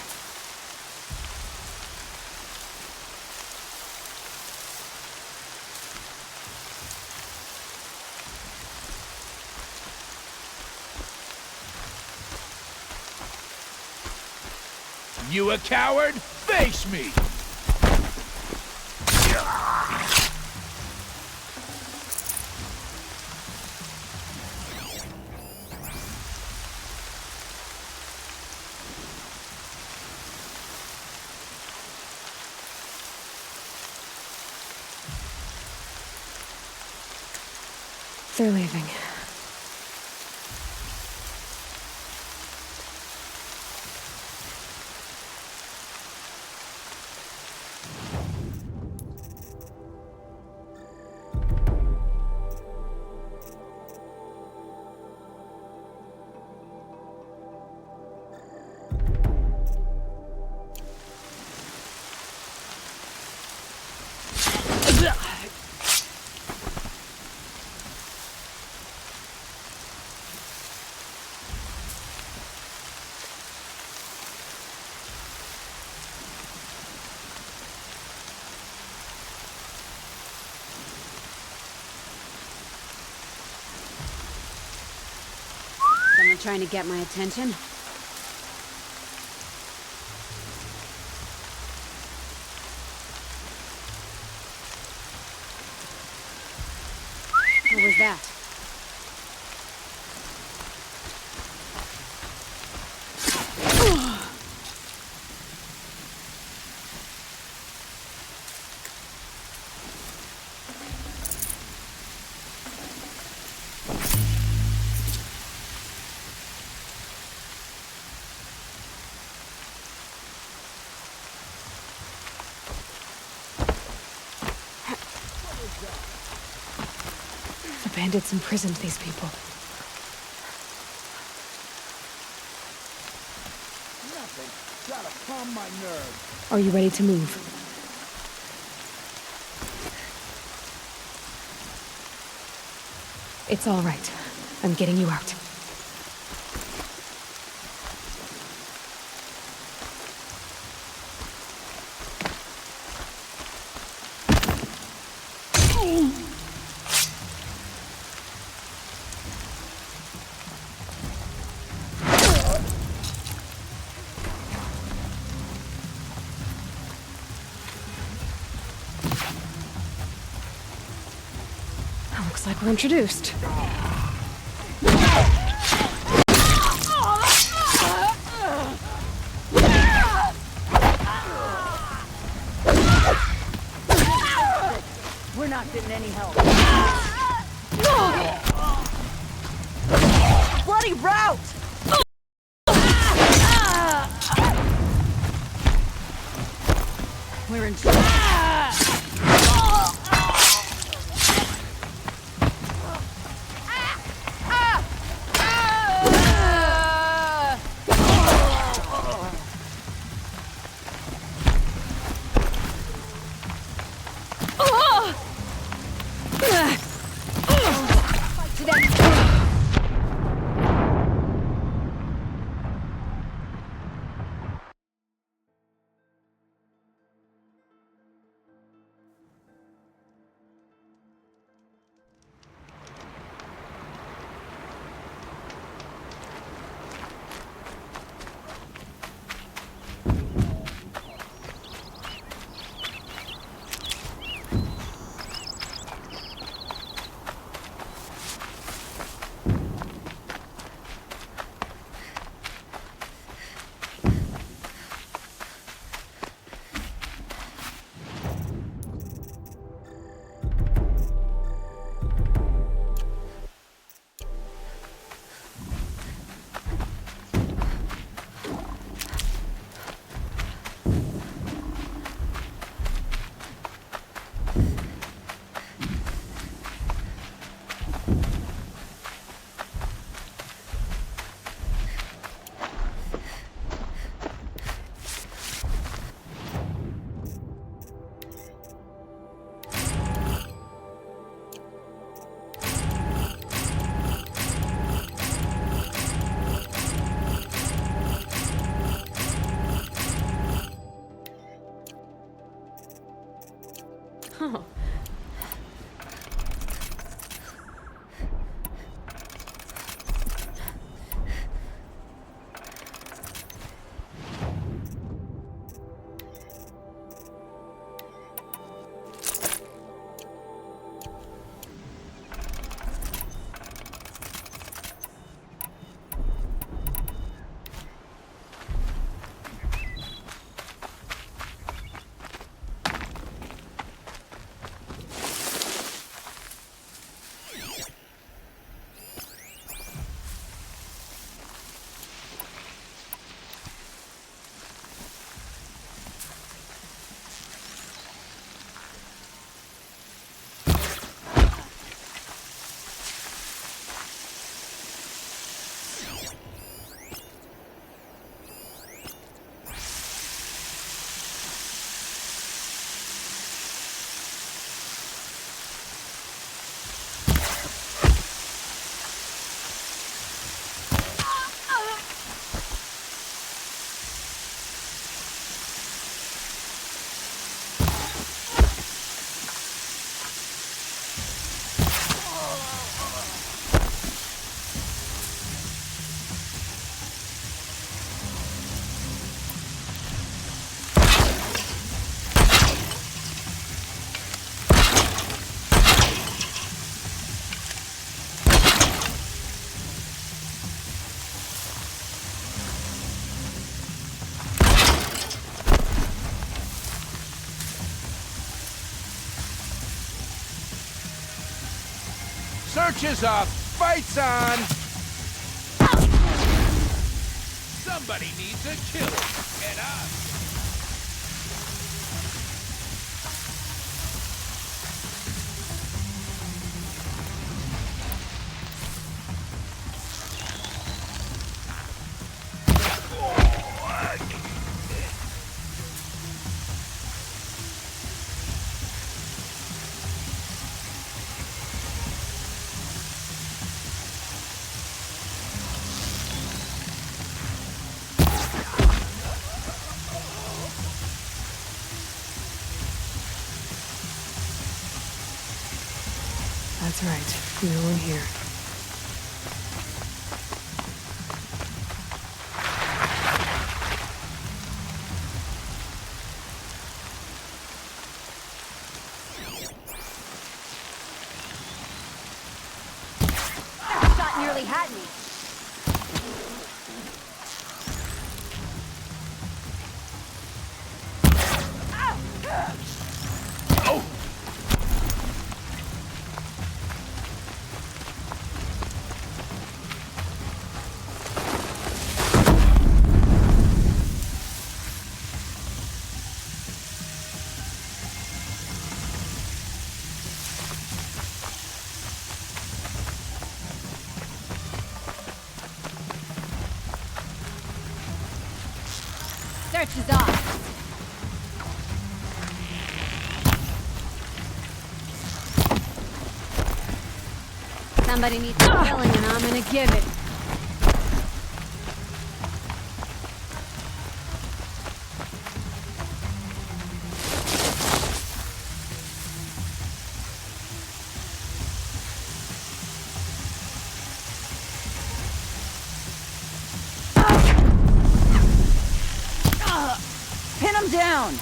You a coward? Face me! They're leaving. Someone trying to get my attention? What was that? The bandits imprisoned these people. Nothing. Gotta calm my nerves. Are you ready to move? It's all right. I'm getting you out. Looks like we're introduced. We're not getting any help. Bloody rout! We're in trouble. Oh. Search is up! Fight's on! Somebody needs a killer! And That's right. No one here. That shot nearly had me. Search is off. Somebody needs a killing and I'm gonna give it. Pin him down!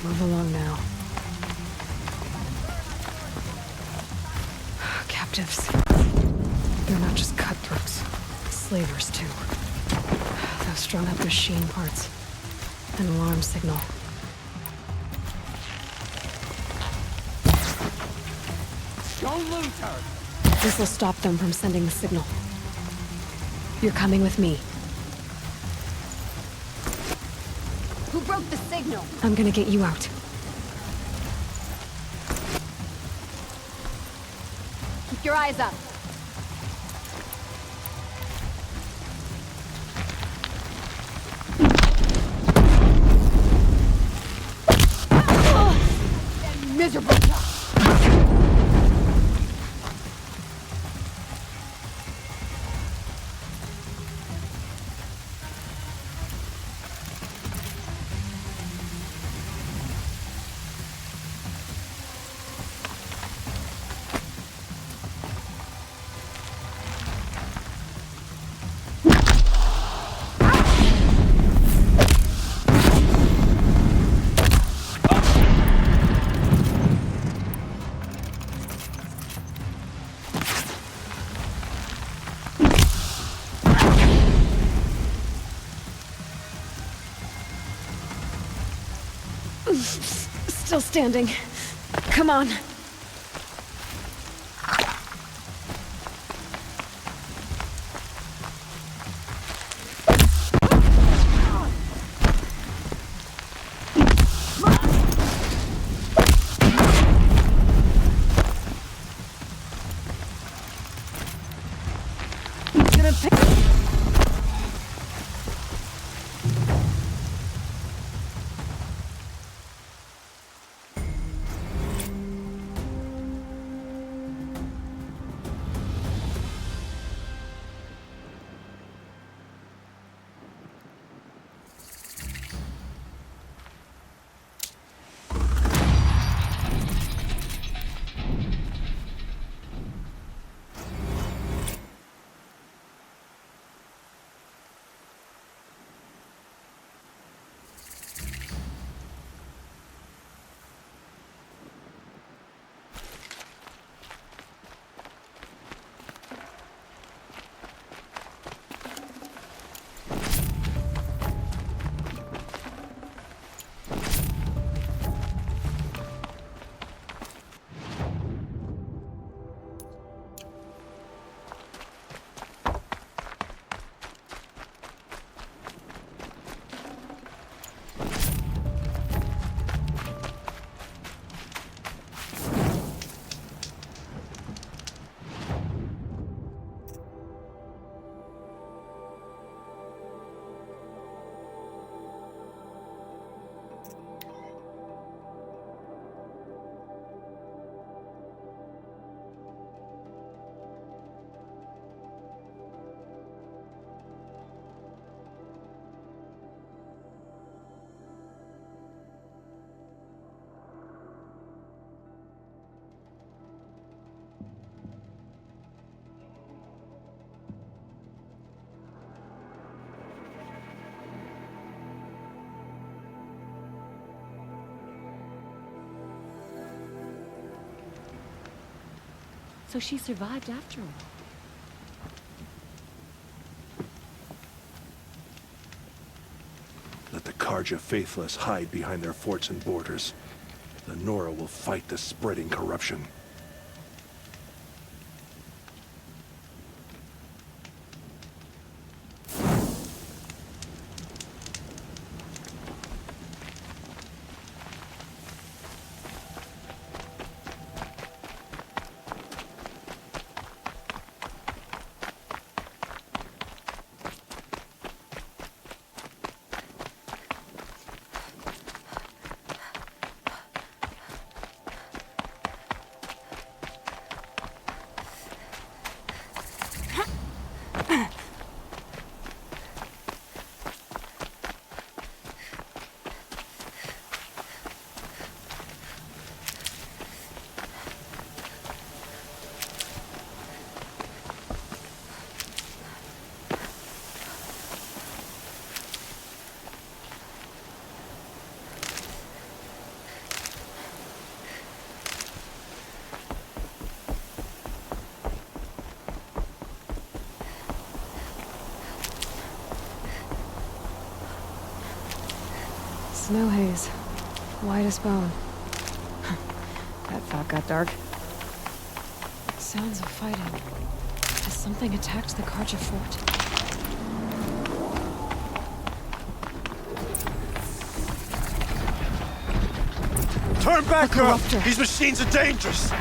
Move along now. Captives. They're not just cutthroats. Slavers, too. Those strung up machine parts. An alarm signal. Don't lose her! This will stop them from sending the signal. You're coming with me. Who broke the signal? I'm gonna get you out. Keep your eyes up. That miserable job. Still standing. Come on. So she survived after all. Let the Karja faithless hide behind their forts and borders. The Nora will fight the spreading corruption. Snow haze. White as bone. That thought got dark. Sounds of fighting. Has something attacked the Karja fort? Turn back, girl! These machines are dangerous!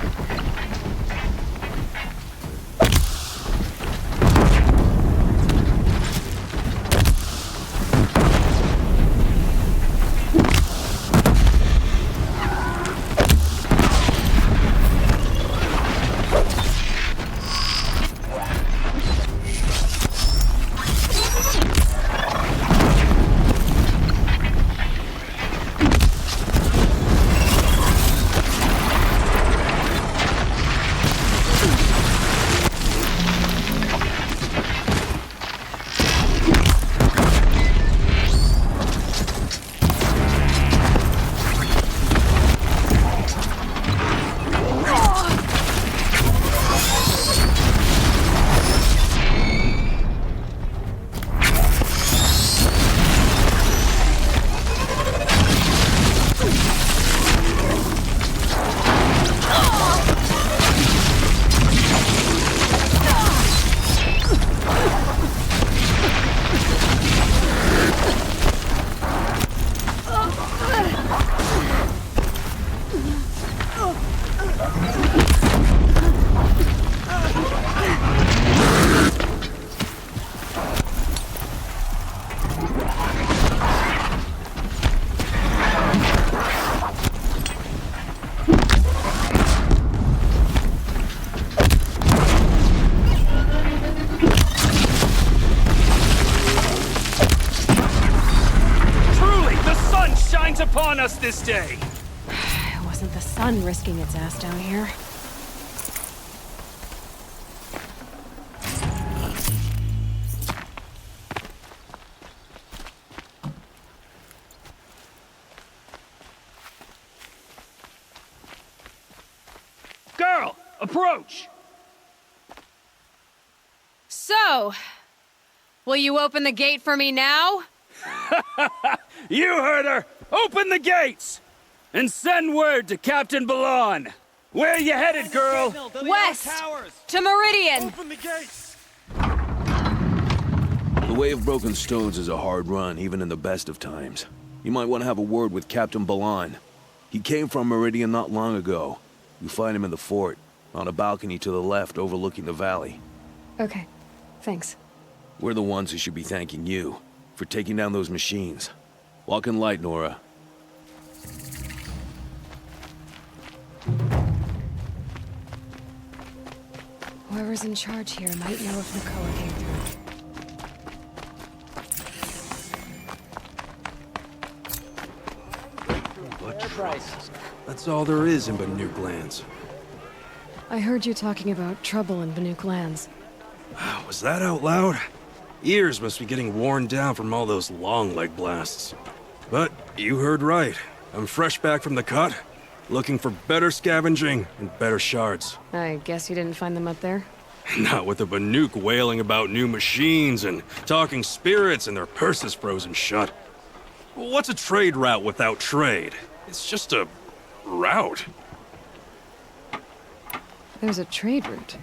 Upon us this day. It wasn't the sun risking its ass down here. Girl, approach! So, will you open the gate for me now? You heard her! Open the gates! And send word to Captain Balon. Where you headed, girl? West! To Meridian! Open the gates! The Way of Broken Stones is a hard run, even in the best of times. You might want to have a word with Captain Balon. He came from Meridian not long ago. You find him in the fort, on a balcony to the left overlooking the valley. Okay, thanks. We're the ones who should be thanking you for taking down those machines. Walk in light, Nora. Whoever's in charge here might know if Nakoa came through. That's all there is in Banuk lands. I heard you talking about trouble in Banuk lands. Was that out loud? Ears must be getting worn down from all those long leg blasts. But you heard right. I'm fresh back from the cut, looking for better scavenging and better shards. I guess you didn't find them up there? Not with the Banuk wailing about new machines and talking spirits and their purses frozen shut. What's a trade route without trade? It's just a route. There's a trade route.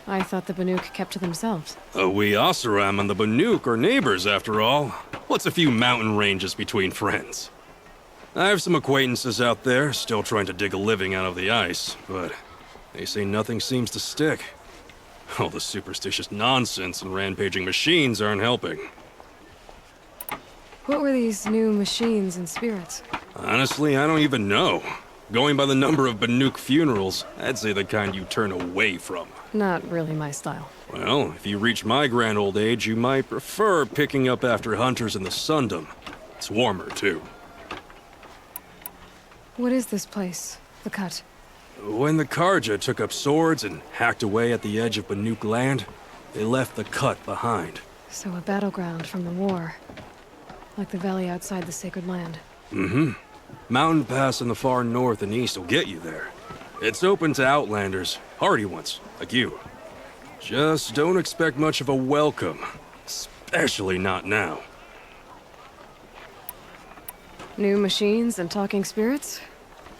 I thought the Banuk kept to themselves. We Oseram and the Banuk are neighbors, after all. What's a few mountain ranges between friends? I have some acquaintances out there, still trying to dig a living out of the ice, but they say nothing seems to stick. All the superstitious nonsense and rampaging machines aren't helping. What were these new machines and spirits? Honestly, I don't even know. Going by the number of Banuk funerals, I'd say the kind you turn away from. Not really my style. Well, if you reach my grand old age, you might prefer picking up after hunters in the Sundom. It's warmer, too. What is this place? The Cut? When the Karja took up swords and hacked away at the edge of Banuk land, they left the Cut behind. So a battleground from the war. Like the valley outside the Sacred Land. Mm-hmm. Mountain Pass in the far north and east will get you there. It's open to outlanders, hardy ones, like you. Just don't expect much of a welcome. Especially not now. New machines and talking spirits?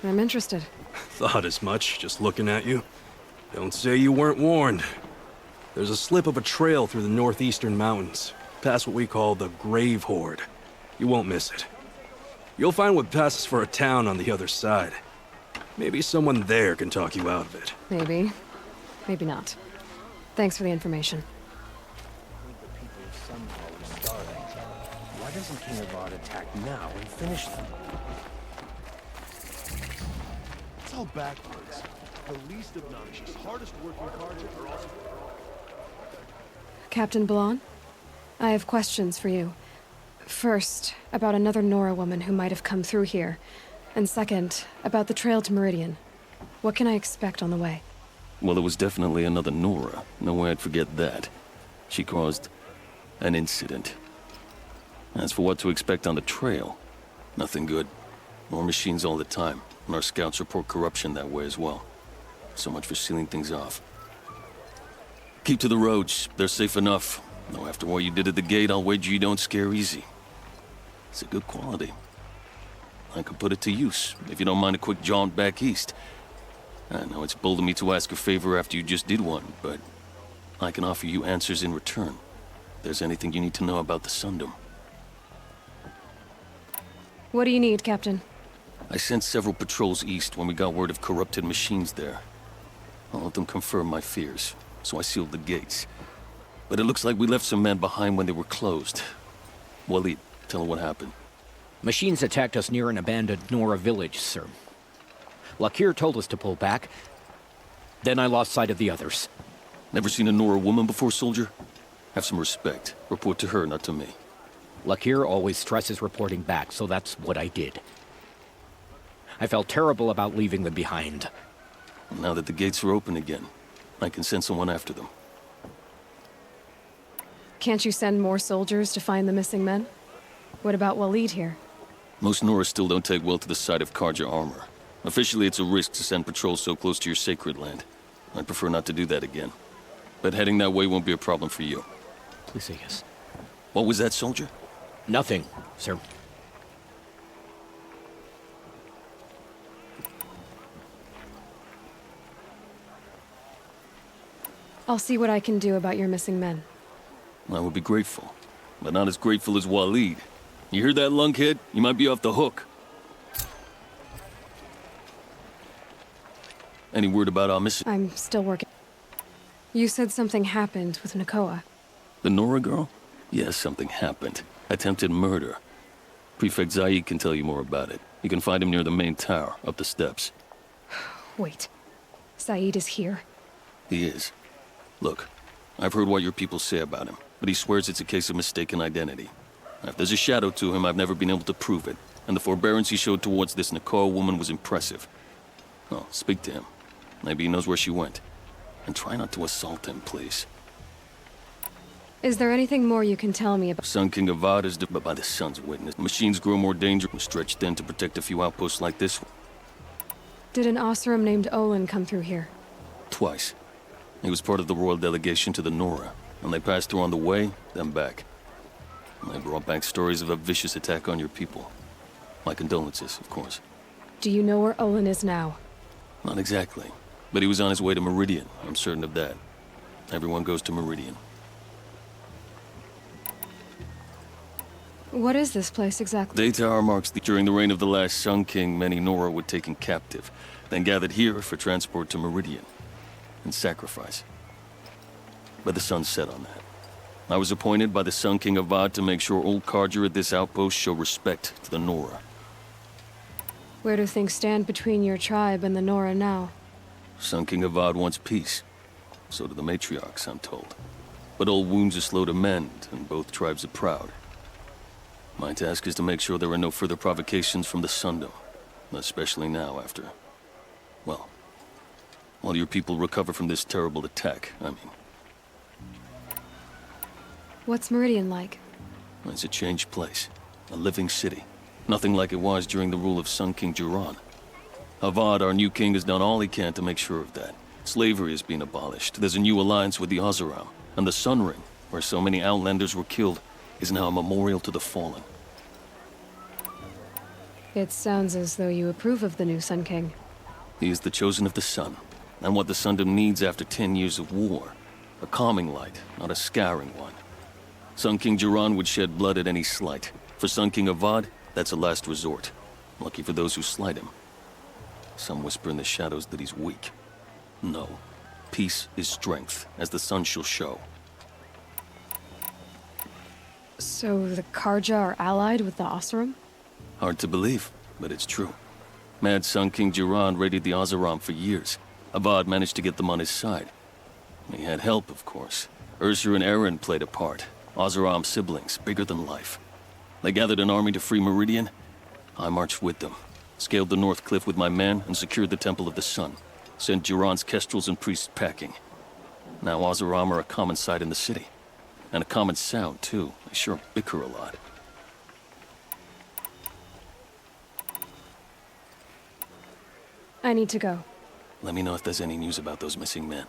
I'm interested. Thought as much, just looking at you. Don't say you weren't warned. There's a slip of a trail through the northeastern mountains, past what we call the Grave Horde. You won't miss it. You'll find what passes for a town on the other side. Maybe someone there can talk you out of it. Maybe. Maybe not. Thanks for the information. Why doesn't King Avad attack now and finish them? It's all backwards. The least obnoxious, hardest working Karja are also... Captain Blanc? I have questions for you. First, about another Nora woman who might have come through here. And second, about the trail to Meridian. What can I expect on the way? Well, there was definitely another Nora. No way I'd forget that. She caused an incident. As for what to expect on the trail, nothing good. More machines all the time, and our scouts report corruption that way as well. So much for sealing things off. Keep to the roads. They're safe enough. Though after what you did at the gate, I'll wager you don't scare easy. It's a good quality. I could put it to use, if you don't mind a quick jaunt back east. I know it's bold of me to ask a favor after you just did one, but I can offer you answers in return. If there's anything you need to know about the Sundom. What do you need, Captain? I sent several patrols east when we got word of corrupted machines there. All of them confirmed my fears, so I sealed the gates. But it looks like we left some men behind when they were closed. Waleed, tell her what happened. Machines attacked us near an abandoned Nora village, sir. Lakir told us to pull back. Then I lost sight of the others. Never seen a Nora woman before, soldier? Have some respect. Report to her, not to me. Lakir always stresses reporting back, so that's what I did. I felt terrible about leaving them behind. Now that the gates are open again, I can send someone after them. Can't you send more soldiers to find the missing men? What about Waleed here? Most Nora still don't take well to the sight of Karja armor. Officially, it's a risk to send patrols so close to your sacred land. I'd prefer not to do that again. But heading that way won't be a problem for you. Please say yes. What was that, soldier? Nothing, sir. I'll see what I can do about your missing men. I would be grateful, but not as grateful as Waleed. You hear that, lunkhead? You might be off the hook. Any word about our missing? I'm still working. You said something happened with Nakoa. The Nora girl? Yes, something happened. Attempted murder. Prefect Zaid can tell you more about it. You can find him near the main tower, up the steps. Wait. Saeed is here? He is. Look, I've heard what your people say about him, but he swears it's a case of mistaken identity. If there's a shadow to him, I've never been able to prove it, and the forbearance he showed towards this Nakoa woman was impressive. Oh, speak to him. Maybe he knows where she went. And try not to assault him, please. Is there anything more you can tell me about— Sun King Avad is but by the sun's witness. Machines grow more dangerous, stretched thin to protect a few outposts like this one. Did an Osram named Olin come through here? Twice. He was part of the royal delegation to the Nora, and they passed through on the way, then back. And they brought back stories of a vicious attack on your people. My condolences, of course. Do you know where Olin is now? Not exactly, but he was on his way to Meridian, I'm certain of that. Everyone goes to Meridian. What is this place exactly? Day Tower marks during the reign of the last Sun King, many Nora were taken captive, then gathered here for transport to Meridian, and sacrifice. But the sun set on that. I was appointed by the Sun King Avad to make sure old Carja at this outpost show respect to the Nora. Where do things stand between your tribe and the Nora now? Sun King Avad wants peace. So do the matriarchs, I'm told. But old wounds are slow to mend, and both tribes are proud. My task is to make sure there are no further provocations from the Sundom. Especially now after... well, while your people recover from this terrible attack, I mean. What's Meridian like? It's a changed place. A living city. Nothing like it was during the rule of Sun King Jiran. Avad, our new king, has done all he can to make sure of that. Slavery has been abolished. There's a new alliance with the Oseram. And the Sun Ring, where so many Outlanders were killed, is now a memorial to the fallen. It sounds as though you approve of the new Sun King. He is the chosen of the sun, and what the Sundom needs after 10 years of war. A calming light, not a scouring one. Sun King Jiran would shed blood at any slight. For Sun King Avad, that's a last resort. Lucky for those who slight him. Some whisper in the shadows that he's weak. No. Peace is strength, as the sun shall show. So the Carja are allied with the Osram? Hard to believe, but it's true. Mad Sun King Jiran raided the Oseram for years. Avad managed to get them on his side. He had help, of course. Ursur and Eren played a part. Oseram siblings, bigger than life. They gathered an army to free Meridian. I marched with them, scaled the North Cliff with my men, and secured the Temple of the Sun. Sent Jiran's kestrels and priests packing. Now Oseram are a common sight in the city. And a common sound, too. They sure bicker a lot. I need to go. Let me know if there's any news about those missing men.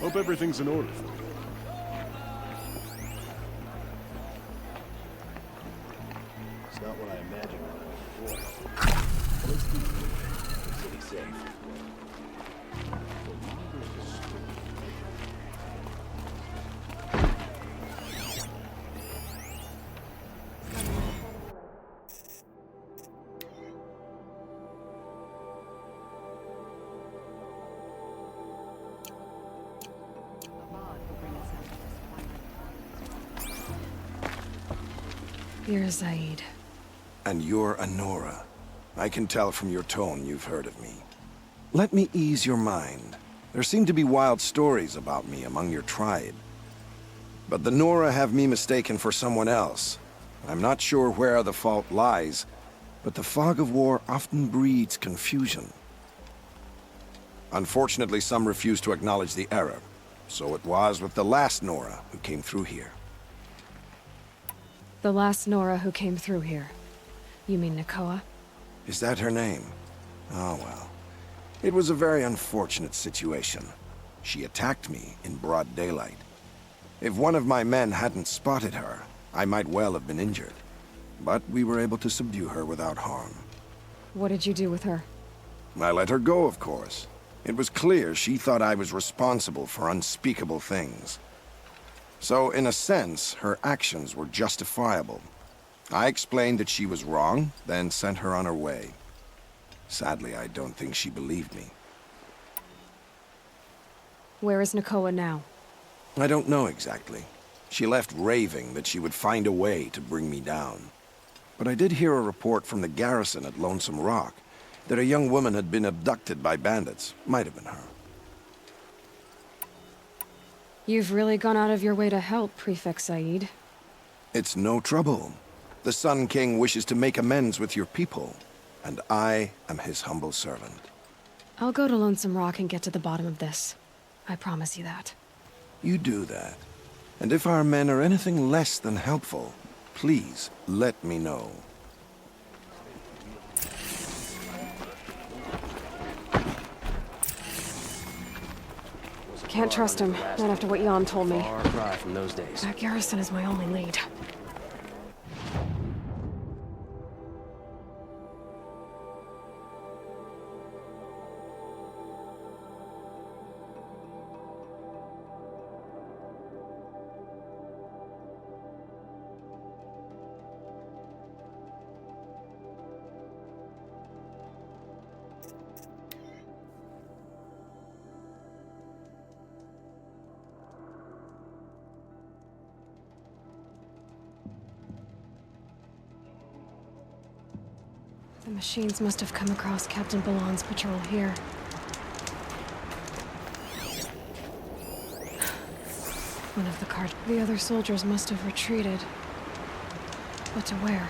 Hope everything's in order for you. It's not what I imagined when I was before. Let's do it. City safe. You're Zaid. And you're Anora. I can tell from your tone you've heard of me. Let me ease your mind. There seem to be wild stories about me among your tribe. But the Nora have me mistaken for someone else. I'm not sure where the fault lies, but the fog of war often breeds confusion. Unfortunately, some refuse to acknowledge the error. So it was with the last Nora who came through here. The last Nora who came through here. You mean Nakoa? Is that her name? Oh well. It was a very unfortunate situation. She attacked me in broad daylight. If one of my men hadn't spotted her, I might well have been injured. But we were able to subdue her without harm. What did you do with her? I let her go, of course. It was clear she thought I was responsible for unspeakable things. So, in a sense, her actions were justifiable. I explained that she was wrong, then sent her on her way. Sadly, I don't think she believed me. Where is Nakoa now? I don't know exactly. She left raving that she would find a way to bring me down. But I did hear a report from the garrison at Lonesome Rock that a young woman had been abducted by bandits. Might have been her. You've really gone out of your way to help, Prefect Said. It's no trouble. The Sun King wishes to make amends with your people, and I am his humble servant. I'll go to Lonesome Rock and get to the bottom of this. I promise you that. You do that. And if our men are anything less than helpful, please let me know. Can't trust him, not after what Jan told me. Far cry from those days. That garrison is my only lead. The machines must have come across Captain Balan's patrol here. One of the cars. The other soldiers must have retreated. But to where?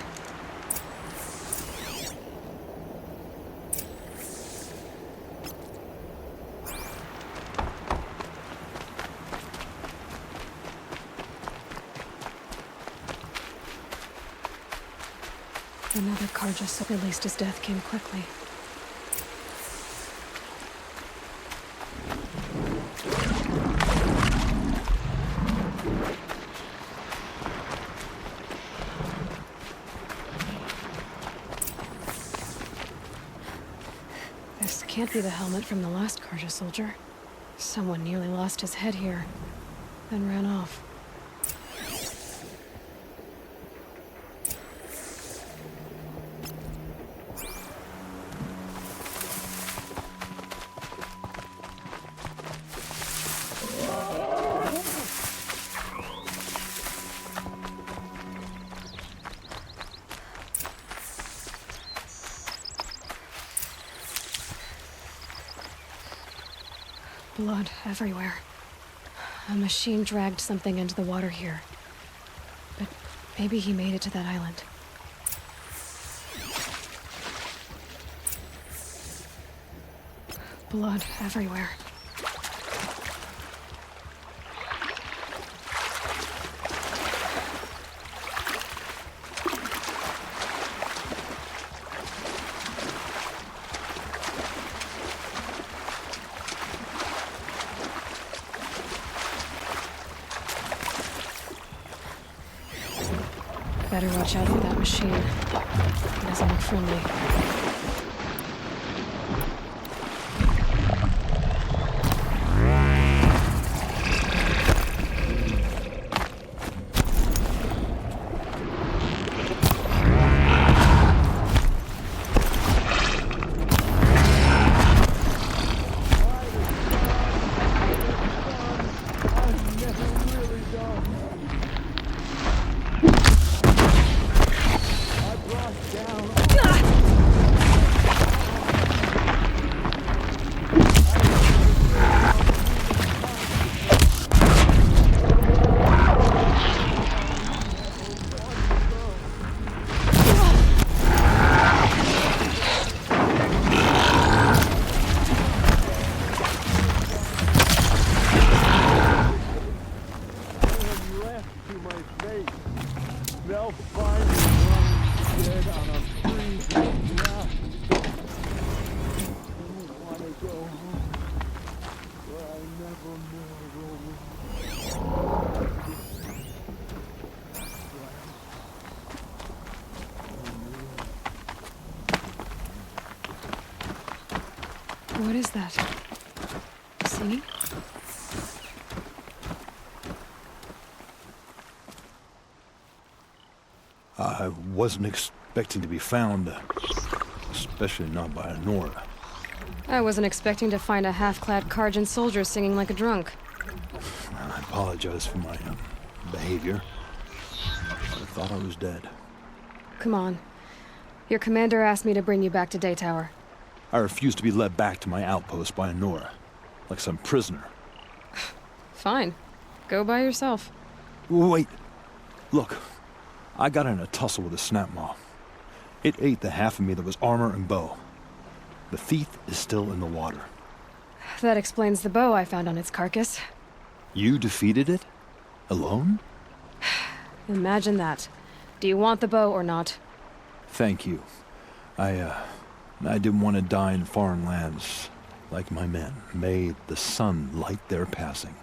Another car just at least his death came quickly. This can't be the helmet from the last Karja soldier. Someone nearly lost his head here, then ran off. Blood everywhere. A machine dragged something into the water here. But maybe he made it to that island. Blood everywhere. Better watch out for that machine. It doesn't look friendly. What is that? Singing? I wasn't expecting to be found, especially not by Nora. I wasn't expecting to find a half-clad Karjan soldier singing like a drunk. I apologize for my behavior. I thought I was dead. Come on. Your commander asked me to bring you back to Day Tower. I refused to be led back to my outpost by Nora, like some prisoner. Fine. Go by yourself. Wait. Look. I got in a tussle with a snap maw. It ate the half of me that was armor and bow. The thief is still in the water. That explains the bow I found on its carcass. You defeated it? Alone? Imagine that. Do you want the bow or not? Thank you. I didn't want to die in foreign lands, like my men. May the sun light their passing.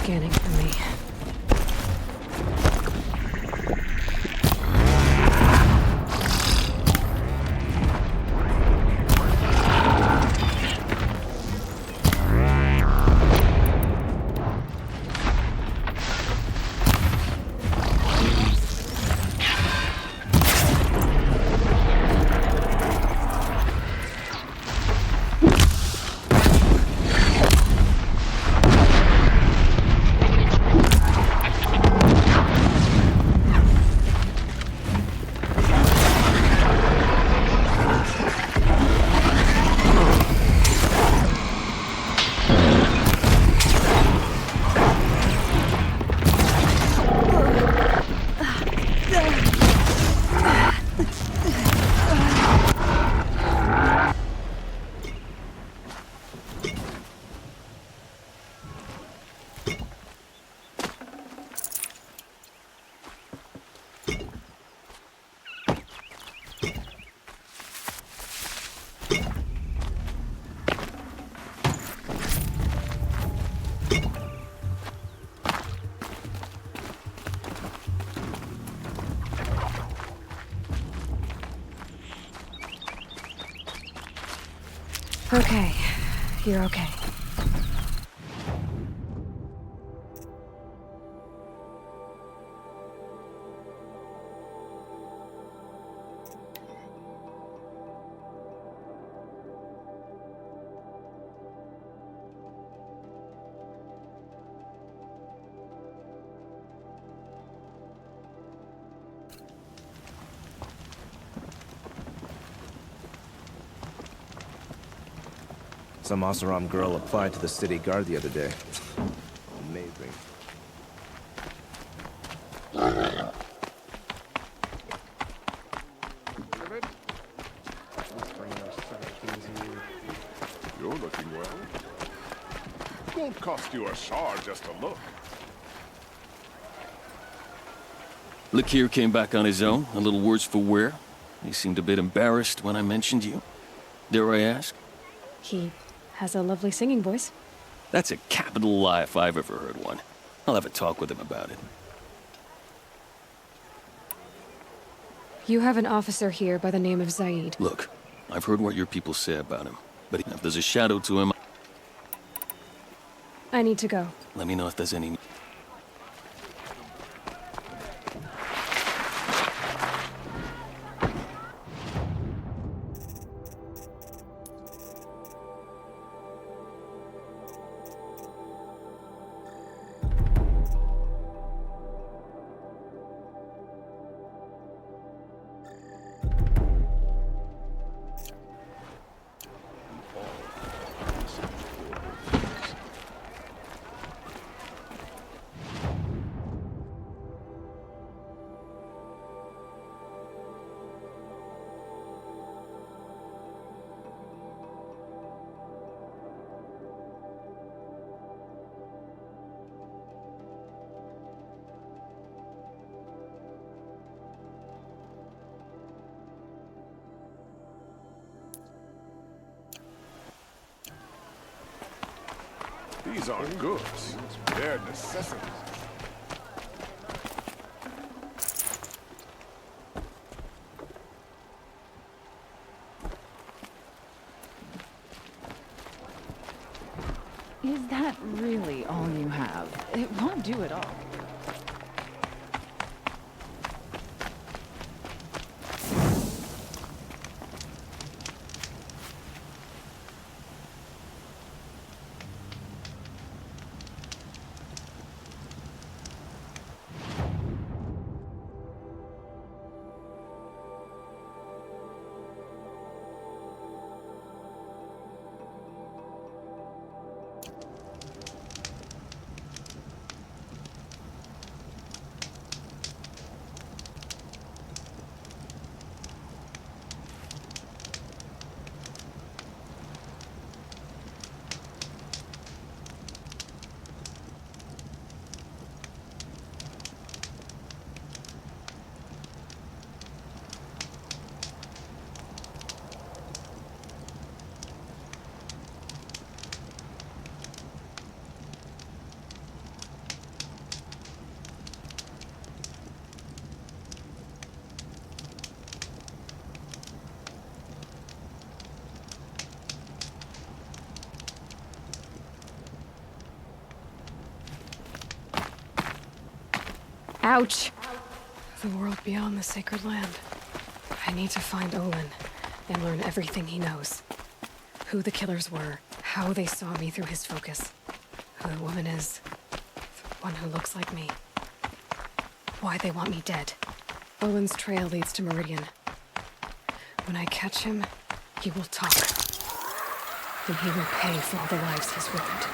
scanning for me. Okay, you're okay. Some Oseram girl applied to the city guard the other day. Amazing. You're looking well. Won't cost you a shard just to look. Lakir came back on his own, a little worse for wear. He seemed a bit embarrassed when I mentioned you. Dare I ask? He has a lovely singing voice. That's a capital lie if I've ever heard one. I'll have a talk with him about it. You have an officer here by the name of Zaid. Look, I've heard what your people say about him, but if there's a shadow to him, I need to go. let me know if there's any... These aren't goods. They're necessities. Is that really all you have? It won't do it all. Ouch! The world beyond the sacred land. I need to find Olin and learn everything he knows. Who the killers were, how they saw me through his focus, who the woman is, the one who looks like me. Why they want me dead. Olin's trail leads to Meridian. When I catch him, he will talk. Then he will pay for all the lives he's ruined.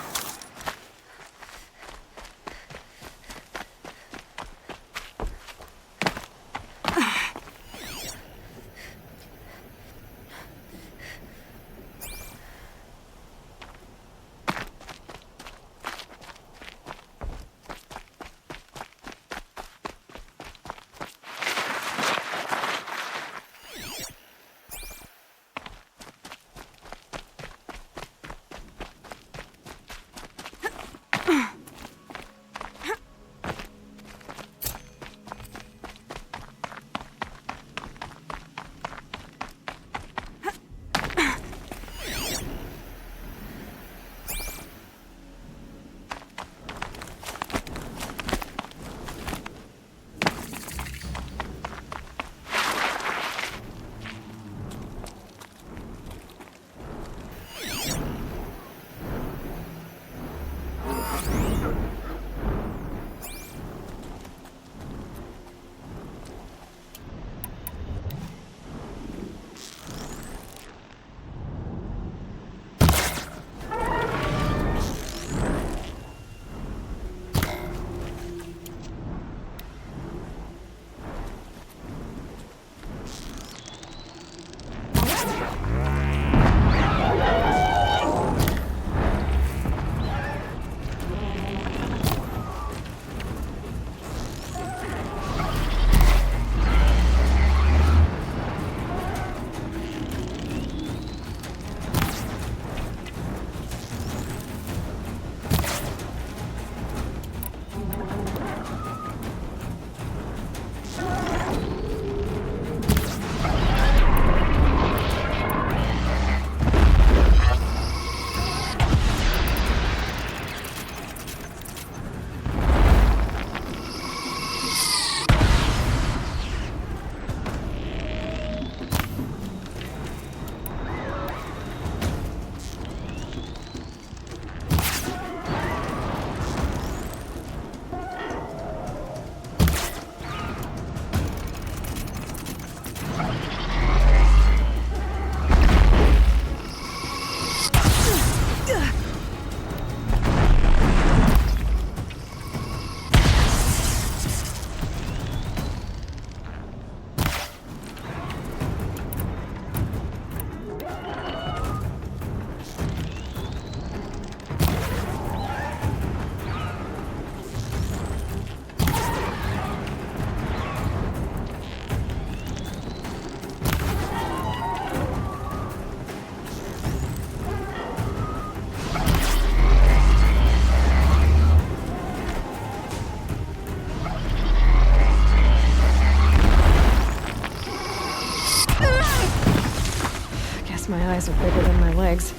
My eyes are bigger than my legs.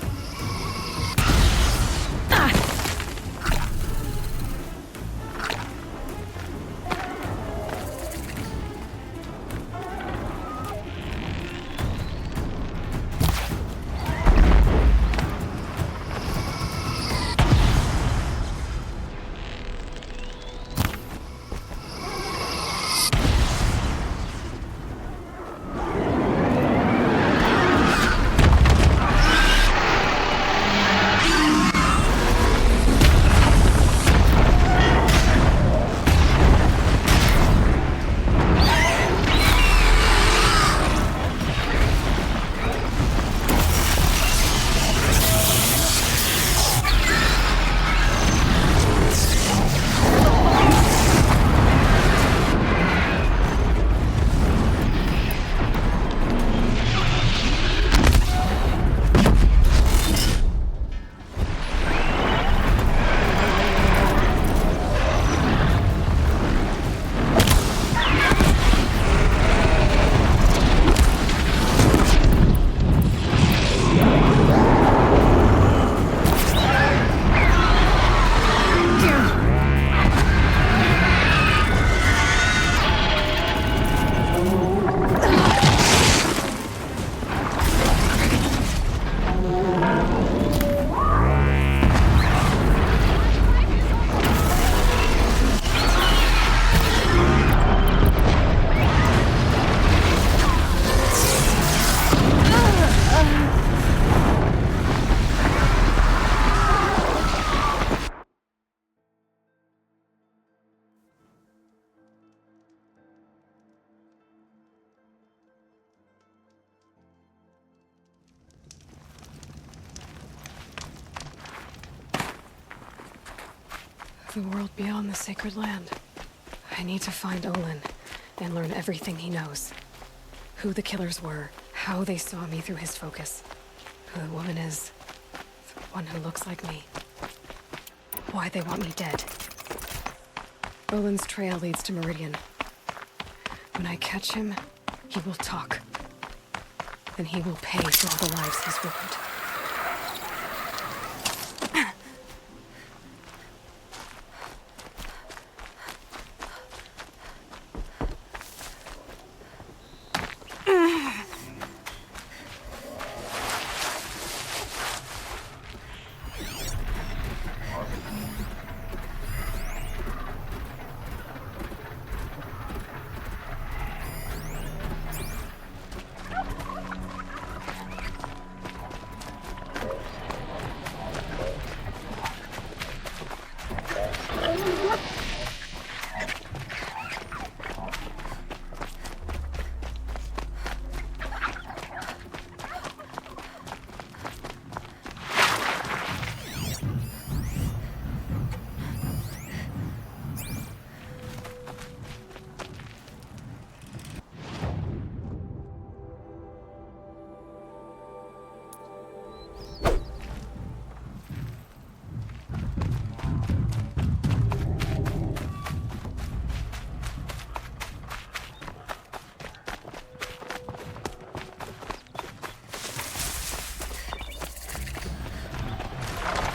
The world beyond the sacred land. I need to find Olin and learn everything he knows. Who the killers were, how they saw me through his focus, who the woman is, the one who looks like me, why they want me dead. Olin's trail leads to Meridian. When I catch him, he will talk. Then he will pay for all the lives he's ruined.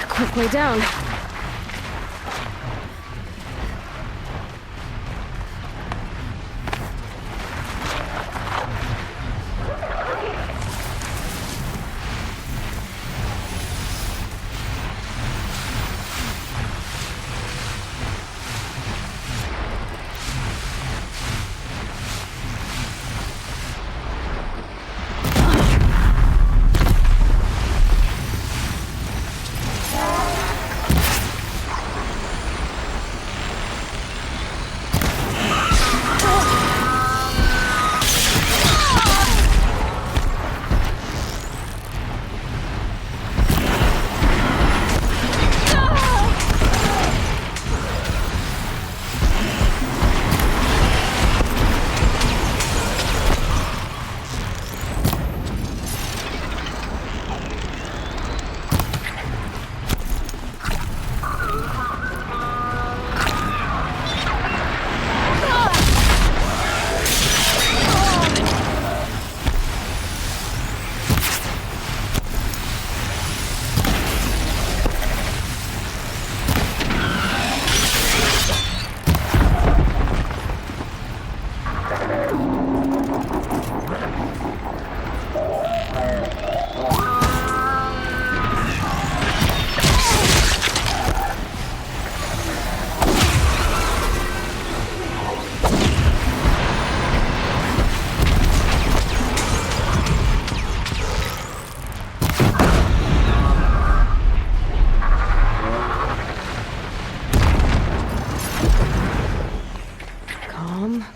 Quick way down.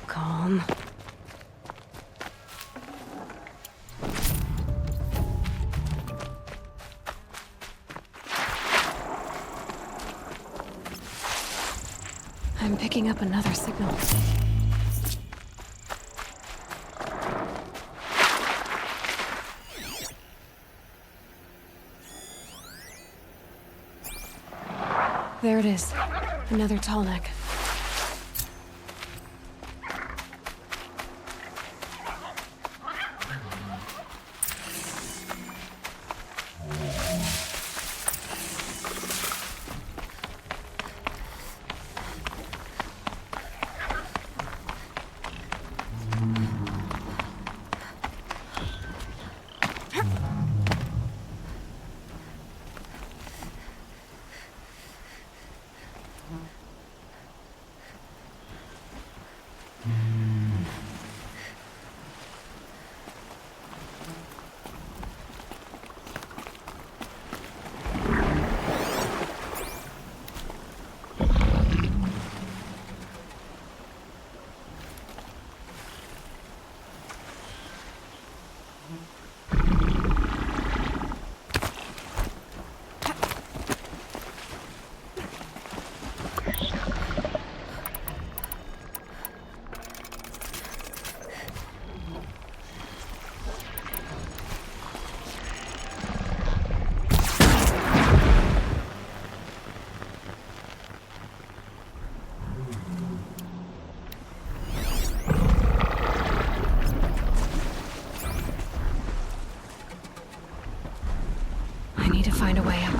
Calm. I'm picking up another signal. There it is. Another tall neck.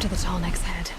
to the tall neck's head.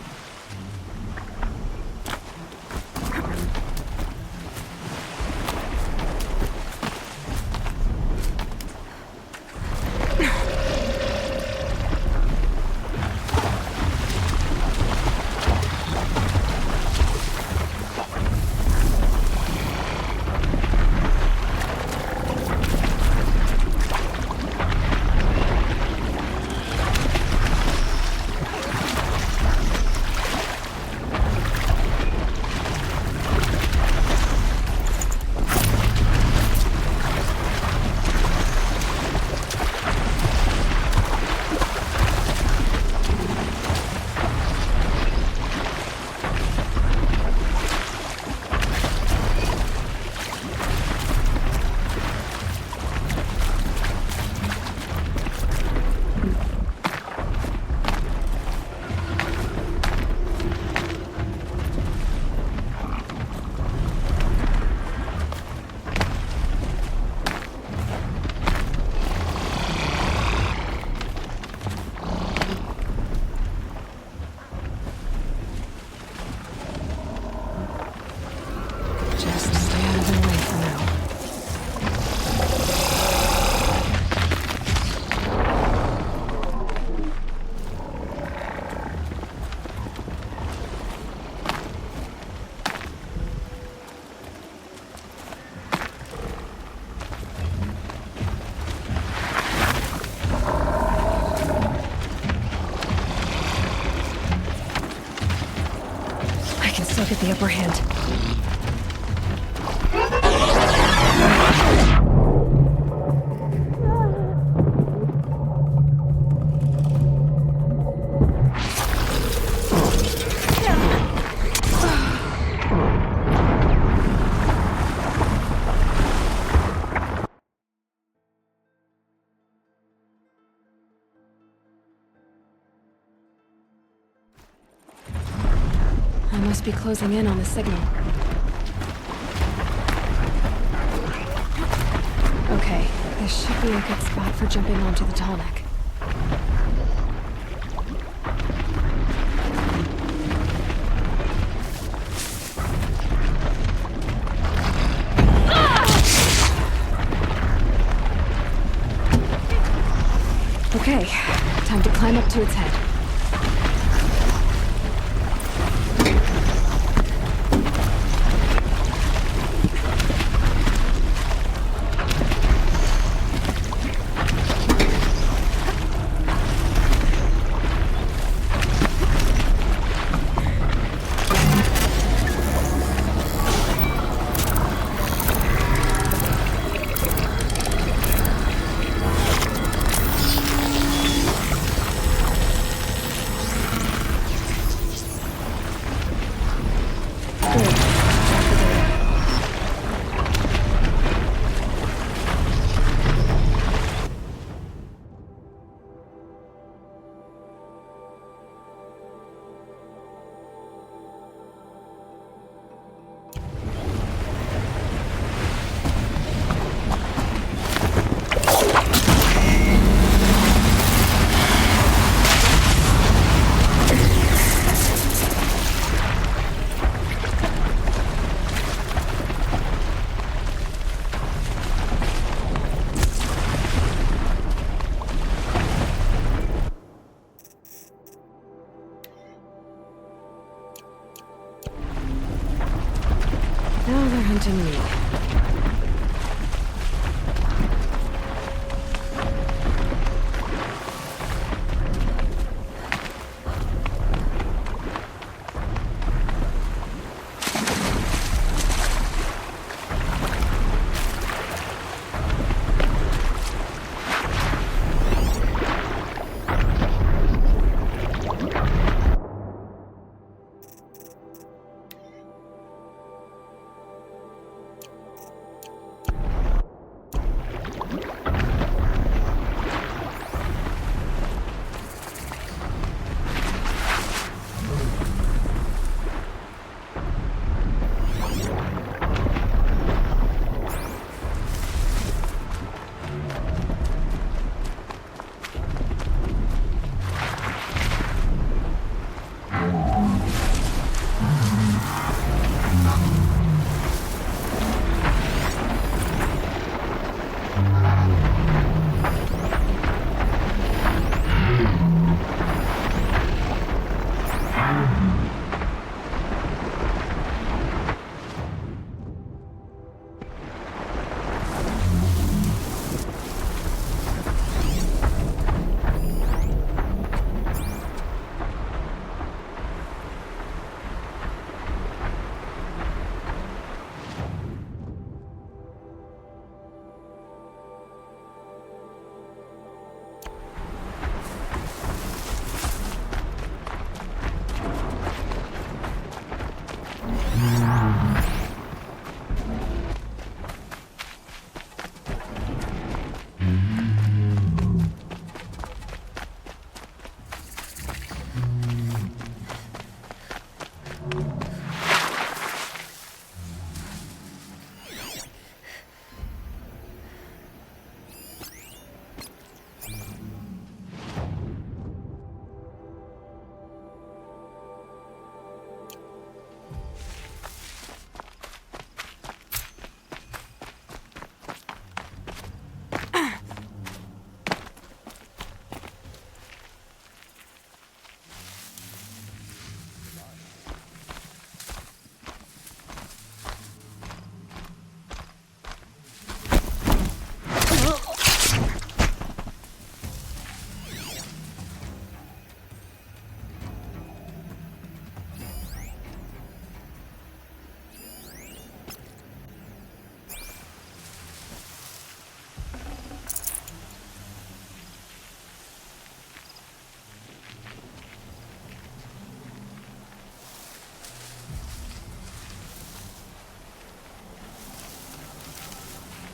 Get the upper hand. I must be closing in on the signal. Okay, this should be a good spot for jumping onto the tall neck. Okay, time to climb up to its head.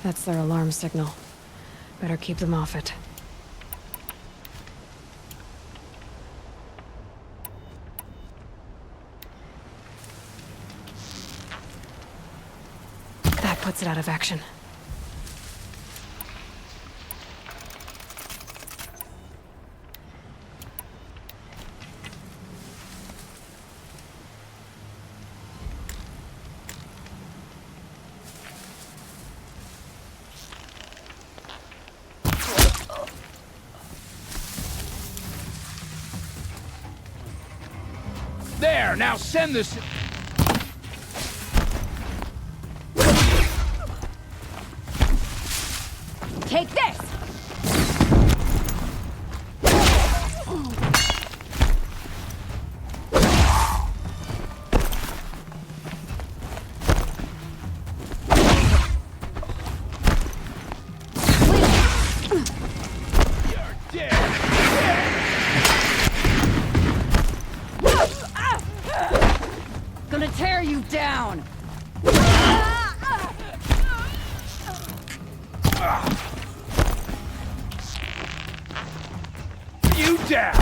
That's their alarm signal. Better keep them off it. That puts it out of action. There, now send this... Take this! Gonna tear you down! You down!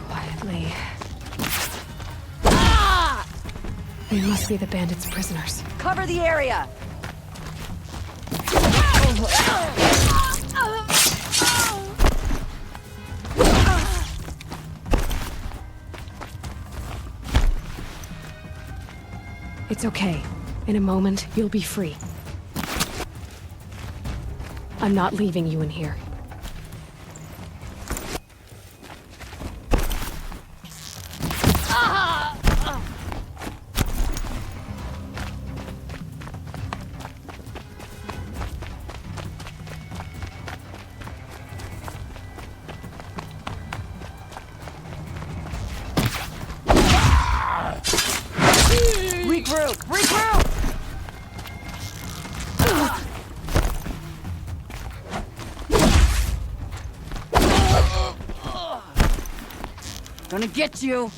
Quietly. They must be the bandits' prisoners. Cover the area! It's okay. In a moment, you'll be free. I'm not leaving you in here. Regroup! Regroup! Gonna get you!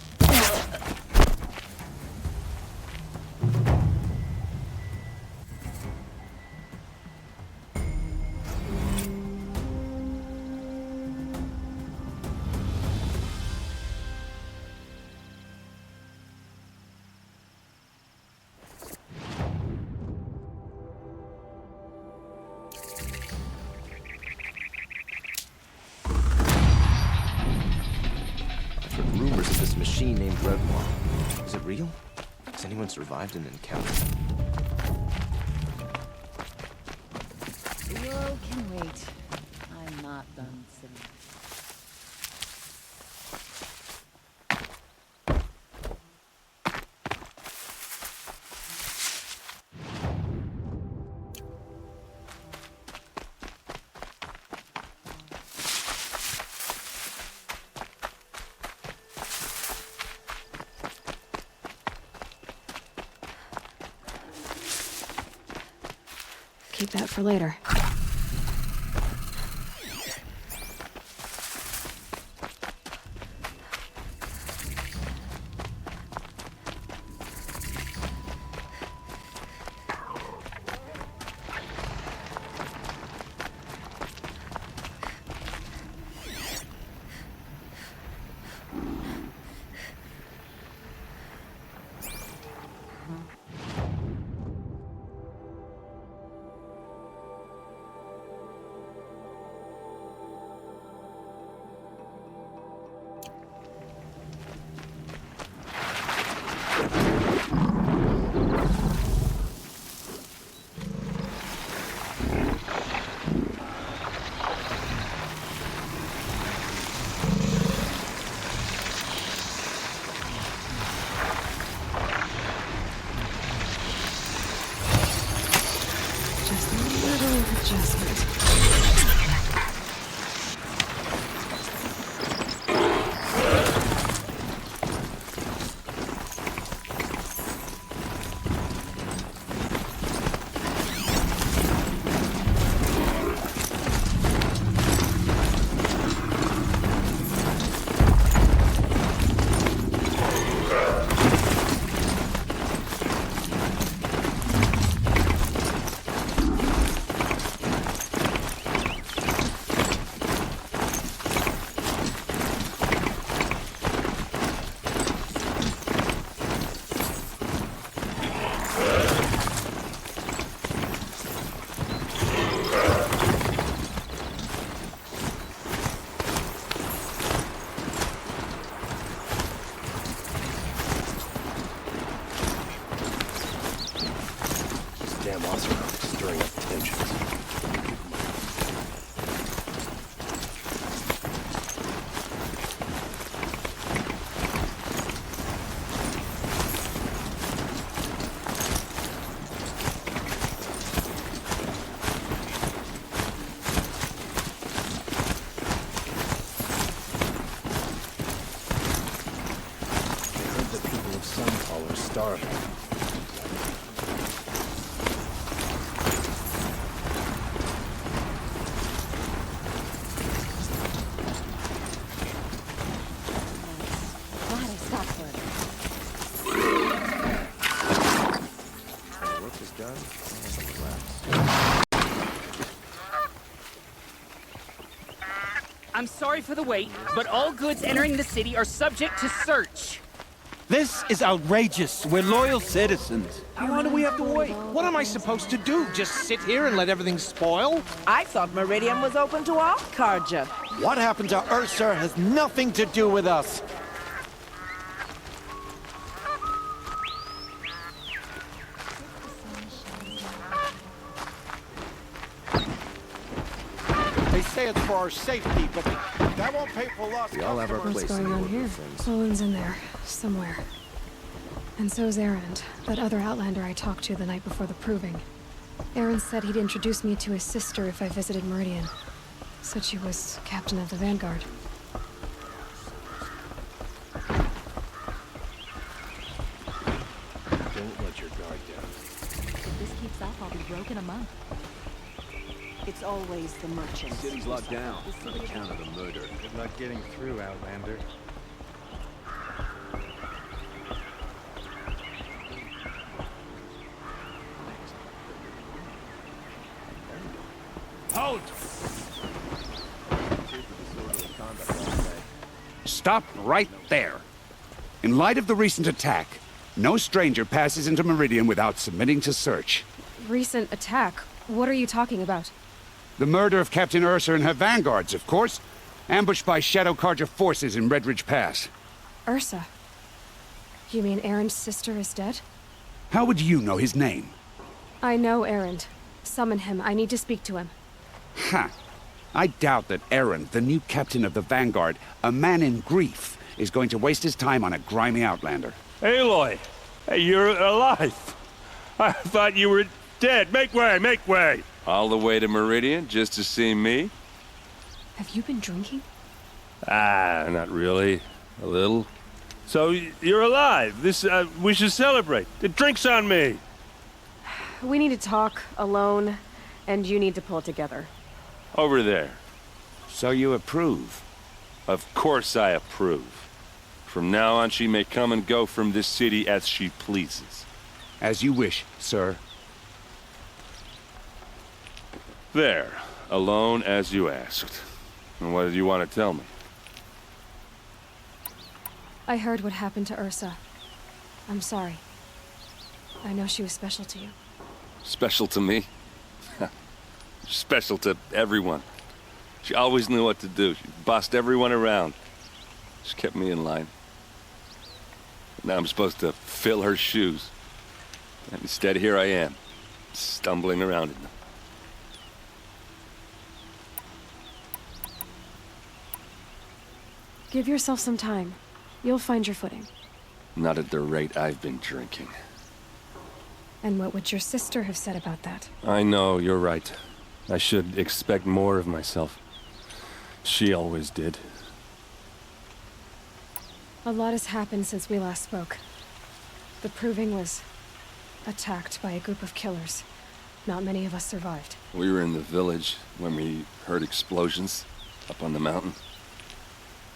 Rumors of this machine named Renoir. Is it real? Has anyone survived an encounter? The world can wait. I'm not done sitting. Keep that for later. starving. Glad I stopped for it. The work is done. I'm sorry for the wait, but all goods entering the city are subject to search. This is outrageous. We're loyal citizens. How long do we have to wait? What am I supposed to do? Just sit here and let everything spoil? I thought Meridian was open to all Carja. What happened to Ursa has nothing to do with us. They say it's for our safety, but that won't pay for lost. We all have our What's place going in the on world, here? my friends. Owen's in there, somewhere. And so's Erend, that other Outlander I talked to the night before the proving. Erend said he'd introduce me to his sister if I visited Meridian. Said she was captain of the Vanguard. Don't let your guard down. If this keeps up, I'll be broke in a month. It's always the merchants. City's locked down on account of the murder. Good luck getting through, Outlander. Halt! Stop right there. In light of the recent attack, no stranger passes into Meridian without submitting to search. Recent attack? What are you talking about? The murder of Captain Ursa and her vanguards, of course. Ambushed by Shadow Carja forces in Redridge Pass. Ursa? You mean Erend's sister is dead? How would you know his name? I know Erend. Summon him. I need to speak to him. Ha! I doubt that Erend, the new captain of the Vanguard, a man in grief, is going to waste his time on a grimy outlander. Aloy! Hey, you're alive! I thought you were dead. Make way, make way! All the way to Meridian just to see me? Have you been drinking? Ah, not really. A little. So, you're alive. We should celebrate. The drink's on me. We need to talk, alone, and you need to pull it together. Over there. So you approve? Of course I approve. From now on, she may come and go from this city as she pleases. As you wish, sir. There. Alone as you asked. And what did you want to tell me? I heard what happened to Ursa. I'm sorry. I know she was special to you. Special to me? Special to everyone. She always knew what to do. She bossed everyone around. She kept me in line. Now I'm supposed to fill her shoes. And instead, here I am, stumbling around in them. Give yourself some time. You'll find your footing. Not at the rate I've been drinking. And what would your sister have said about that? I know, you're right. I should expect more of myself. She always did. A lot has happened since we last spoke. The Proving was attacked by a group of killers. Not many of us survived. We were in the village when we heard explosions up on the mountain.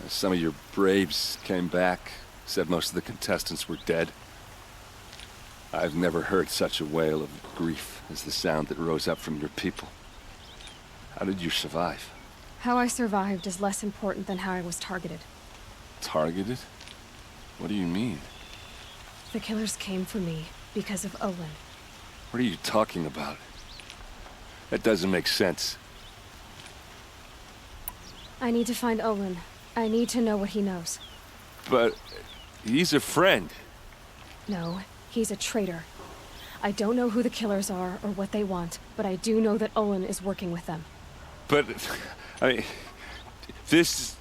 Some of your braves came back, said most of the contestants were dead. I've never heard such a wail of grief as the sound that rose up from your people. How did you survive? How I survived is less important than how I was targeted. Targeted? What do you mean? The killers came for me because of Olin. What are you talking about? That doesn't make sense. I need to find Olin. I need to know what he knows. But he's a friend. No, he's a traitor. I don't know who the killers are or what they want, but I do know that Olin is working with them. But, I mean, this...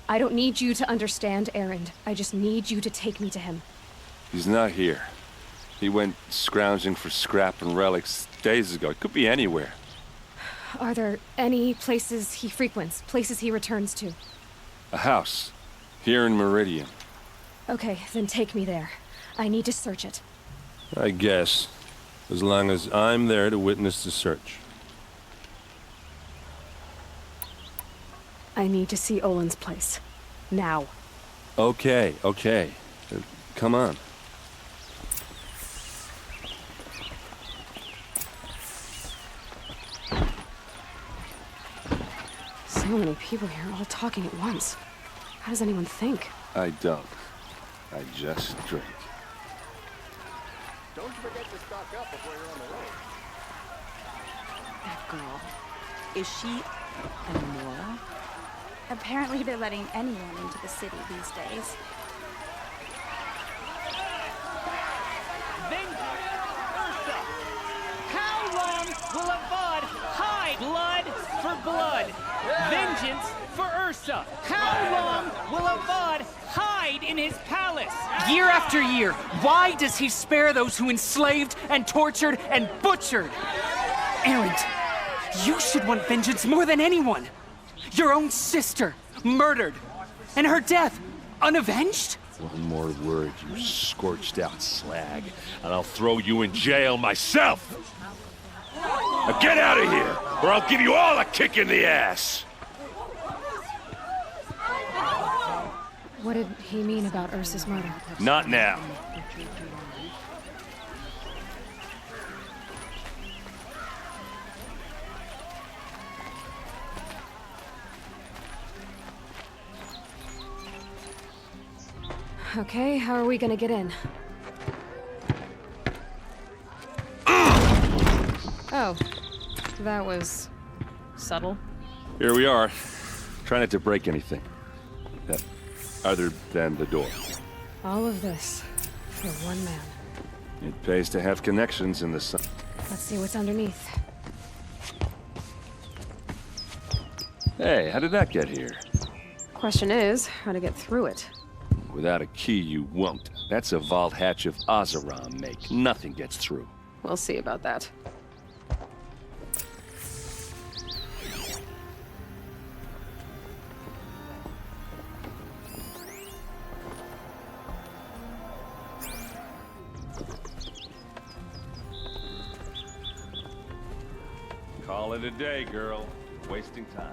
I don't need you to understand, Erend. I just need you to take me to him. He's not here. He went scrounging for scrap and relics days ago. It could be anywhere. Are there any places he frequents, places he returns to? A house. Here in Meridian. Okay, then take me there. I need to search it. I guess. As long as I'm there to witness the search. I need to see Olin's place. Now. Okay. Come on. So many people here, all talking at once. How does anyone think? I don't. I just drink. Don't forget to stock up before you're on the road. That girl. Is she a Nora? Apparently they're letting anyone into the city these days. How long will Avad hide blood for blood? Vengeance for Ursa. How long will Avad hide in his palace? Year after year, why does he spare those who enslaved and tortured and butchered? Erend, you should want vengeance more than anyone. Your own sister, murdered, and her death, unavenged? One more word, you scorched out slag, and I'll throw you in jail myself! Now get out of here, or I'll give you all a kick in the ass! What did he mean about Ursa's murder? Not now. Okay, how are we gonna get in? Oh, that was subtle. Here we are. Try not to break anything. Other than the door. All of this for one man. It pays to have connections in the sun. Let's see what's underneath. Hey, how did that get here? Question is, how to get through it. Without a key, you won't. That's a vault hatch of Azeram make. Nothing gets through. We'll see about that. Call it a day, girl. Wasting time.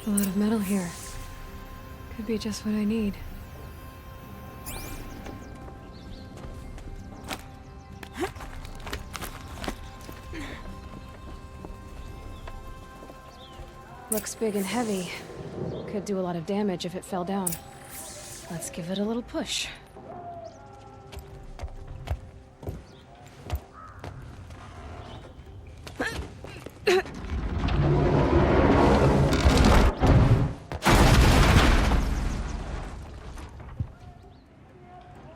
A lot of metal here. Could be just what I need. Looks big and heavy. Could do a lot of damage if it fell down. Let's give it a little push.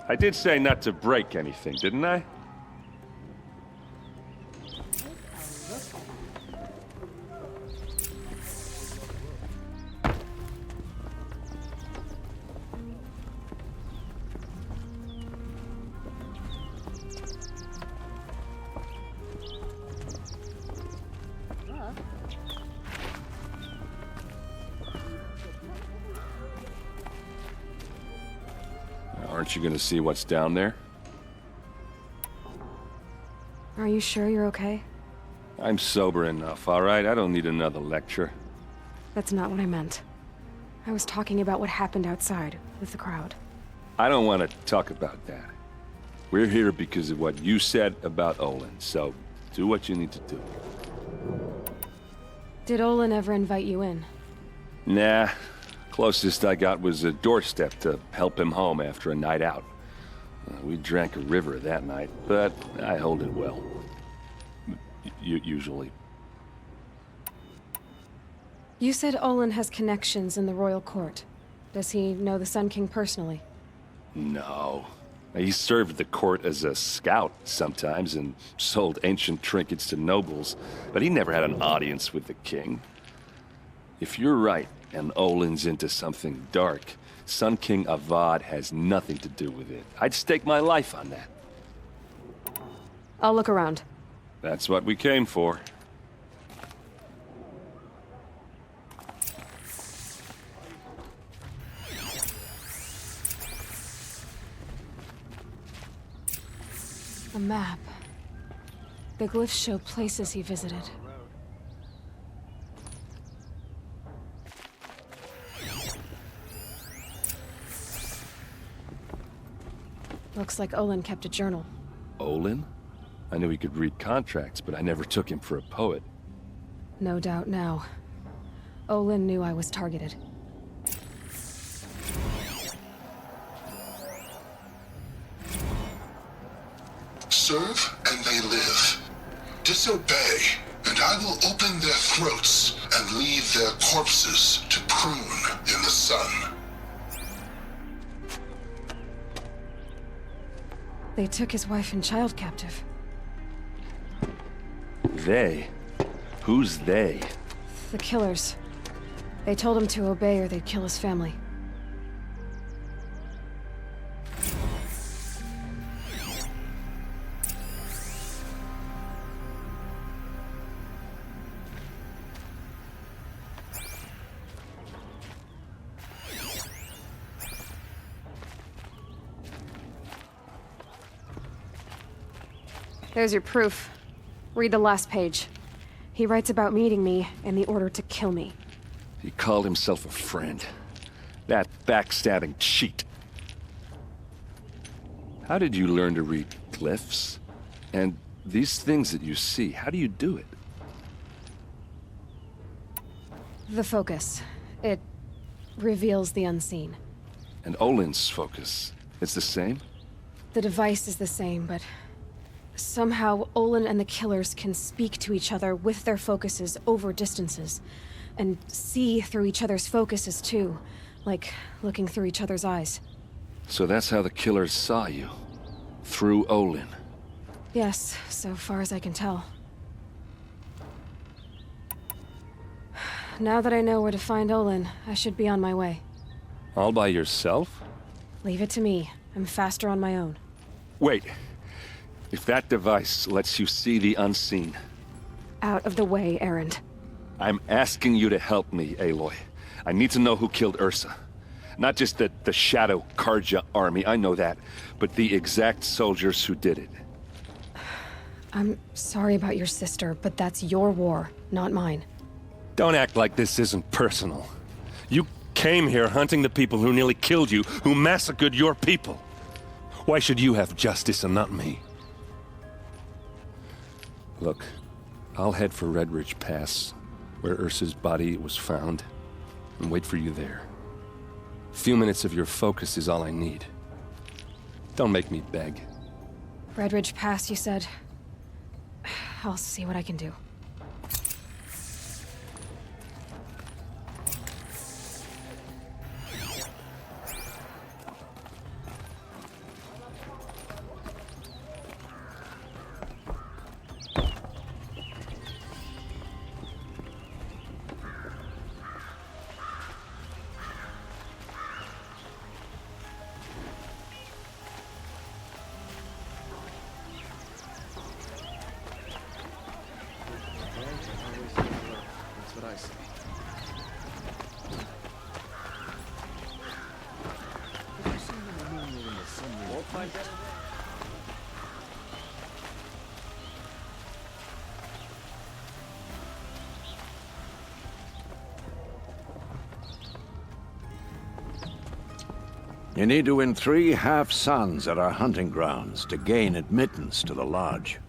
I did say not to break anything, didn't I? Aren't you gonna see what's down there? Are you sure you're okay? I'm sober enough, all right? I don't need another lecture. That's not what I meant. I was talking about what happened outside with the crowd. I don't want to talk about that. We're here because of what you said about Olin, so do what you need to do. Did Olin ever invite you in? Nah. Closest I got was a doorstep to help him home after a night out. We drank a river that night, but I hold it well. Usually. You said Olin has connections in the royal court. Does he know the Sun King personally? No. He served the court as a scout sometimes and sold ancient trinkets to nobles, but he never had an audience with the king. If you're right, and Olin's into something dark, Sun King Avad has nothing to do with it. I'd stake my life on that. I'll look around. That's what we came for. A map. The glyphs show places he visited. Looks like Olin kept a journal. Olin? I knew he could read contracts, but I never took him for a poet. No doubt now. Olin knew I was targeted. Serve and they live. Disobey, and I will open their throats and leave their corpses to prune in the sun. They took his wife and child captive. They? Who's they? The killers. They told him to obey or they'd kill his family. There's your proof. Read the last page. He writes about meeting me and the order to kill me. He called himself a friend. That backstabbing cheat. How did you learn to read glyphs? And these things that you see, how do you do it? The focus. It reveals the unseen. And Olin's focus, it's the same? The device is the same, but somehow Olin and the killers can speak to each other with their focuses over distances. And see through each other's focuses too. Like looking through each other's eyes. So that's how the killers saw you? Through Olin? Yes, so far as I can tell. Now that I know where to find Olin, I should be on my way. All by yourself? Leave it to me. I'm faster on my own. Wait. If that device lets you see the unseen... Out of the way, Erend. I'm asking you to help me, Aloy. I need to know who killed Ursa. Not just the Shadow Karja army, I know that, but the exact soldiers who did it. I'm sorry about your sister, but that's your war, not mine. Don't act like this isn't personal. You came here hunting the people who nearly killed you, who massacred your people. Why should you have justice and not me? Look, I'll head for Red Ridge Pass, where Ursa's body was found, and wait for you there. A few minutes of your focus is all I need. Don't make me beg. Red Ridge Pass, you said? I'll see what I can do. You need to win 3 half-suns at our hunting grounds to gain admittance to the lodge.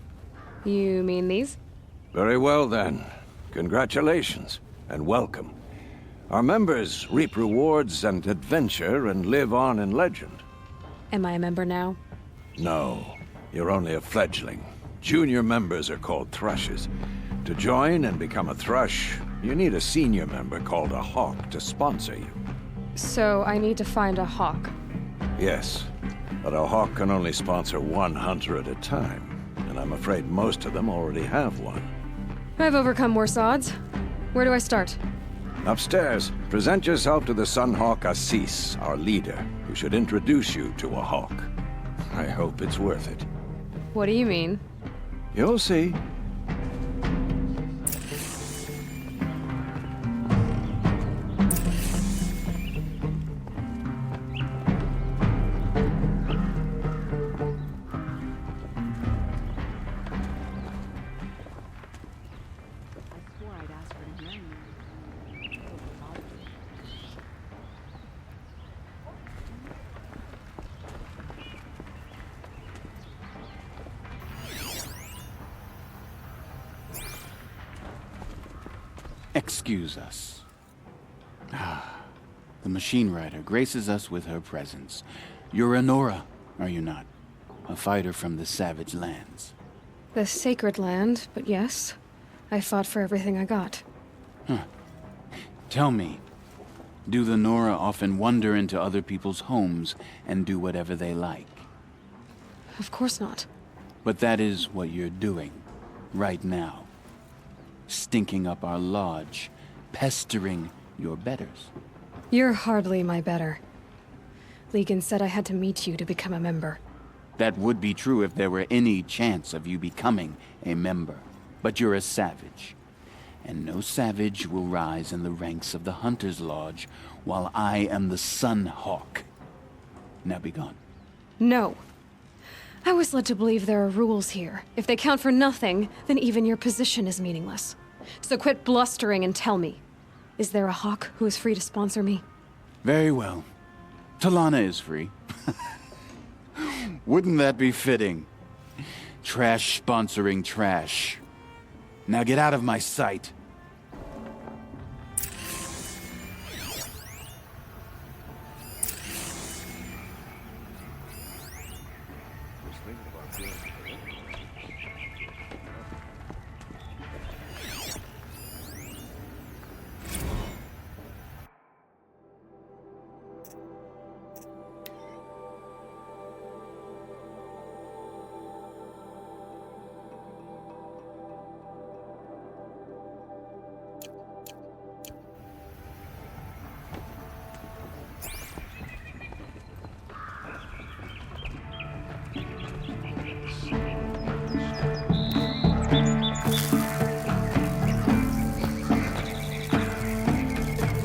You mean these? Very well, then. Congratulations, and welcome. Our members reap rewards and adventure and live on in legend. Am I a member now? No, you're only a fledgling. Junior members are called thrushes. To join and become a thrush, you need a senior member called a hawk to sponsor you. So I need to find a hawk. Yes, but a hawk can only sponsor 1 hunter at a time, and I'm afraid most of them already have one. I've overcome worse odds. Where do I start? Upstairs, present yourself to the Sunhawk Assis, our leader, who should introduce you to a hawk. I hope it's worth it. What do you mean? You'll see. Excuse us. The machine rider graces us with her presence. You're a Nora, are you not? A fighter from the savage lands. The sacred land, but yes. I fought for everything I got. Huh. Tell me, do the Nora often wander into other people's homes and do whatever they like? Of course not. But that is what you're doing, right now. Stinking up our lodge, pestering your betters. You're hardly my better. Legan said I had to meet you to become a member. That would be true if there were any chance of you becoming a member. But you're a savage. And no savage will rise in the ranks of the Hunter's Lodge while I am the Sun Hawk. Now be gone. No. I was led to believe there are rules here. If they count for nothing, then even your position is meaningless. So quit blustering and tell me. Is there a Hawk who is free to sponsor me? Very well. Talana is free. Wouldn't that be fitting? Trash sponsoring trash. Now get out of my sight.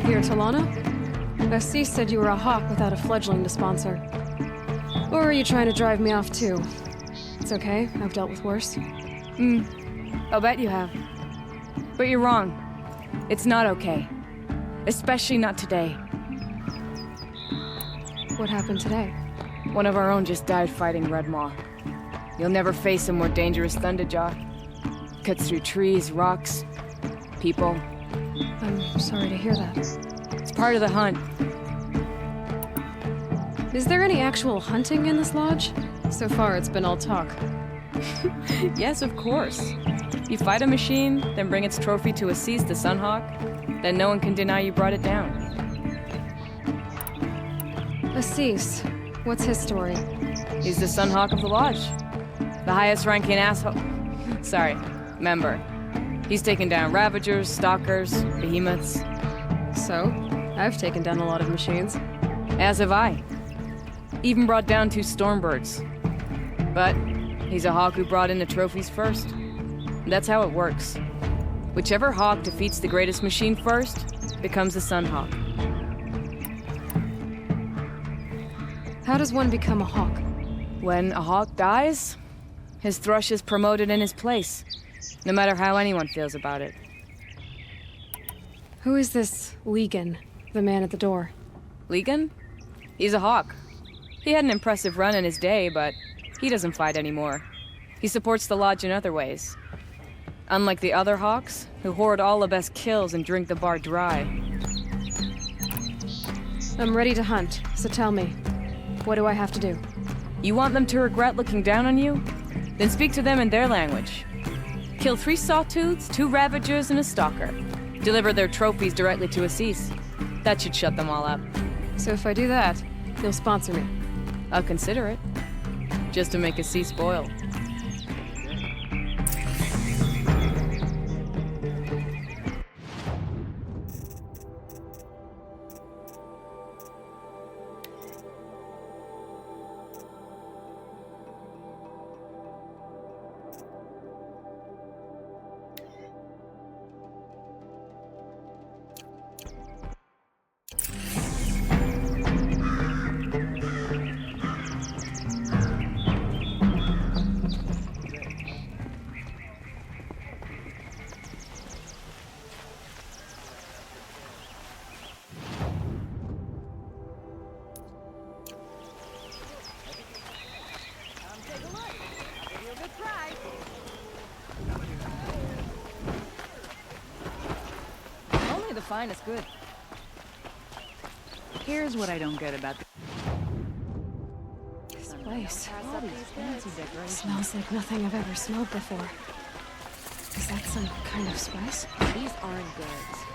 Here, Talana? Assis said you were a Hawk without a fledgling to sponsor. Or are you trying to drive me off too? It's okay, I've dealt with worse. I'll bet you have. But you're wrong. It's not okay. Especially not today. What happened today? One of our own just died fighting Red Maw. You'll never face a more dangerous Thunderjaw. Cuts through trees, rocks, people. I'm sorry to hear that. It's part of the hunt. Is there any actual hunting in this lodge? So far, it's been all talk. Yes, of course. You fight a machine, then bring its trophy to Assis the Sunhawk, then no one can deny you brought it down. Assis, what's his story? He's the Sunhawk of the lodge. The highest ranking member. He's taken down Ravagers, Stalkers, Behemoths. So, I've taken down a lot of machines. As have I. Even brought down 2 Stormbirds. But he's a Hawk who brought in the trophies first. That's how it works. Whichever Hawk defeats the greatest machine first becomes the Sunhawk. How does one become a Hawk? When a Hawk dies, his thrush is promoted in his place. No matter how anyone feels about it. Who is this Legan, the man at the door? Legan? He's a Hawk. He had an impressive run in his day, but he doesn't fight anymore. He supports the lodge in other ways. Unlike the other Hawks, who hoard all the best kills and drink the bar dry. I'm ready to hunt, so tell me, what do I have to do? You want them to regret looking down on you? Then speak to them in their language. Kill 3 Sawtooths, 2 Ravagers, and a Stalker. Deliver their trophies directly to Assis. That should shut them all up. So if I do that, you'll sponsor me? I'll consider it. Just to make Assis spoil. fine, it's good. Here's what I don't get about This place all these fancy decorations. smells like nothing I've ever smelled before. Is that some kind of spice? These aren't goods.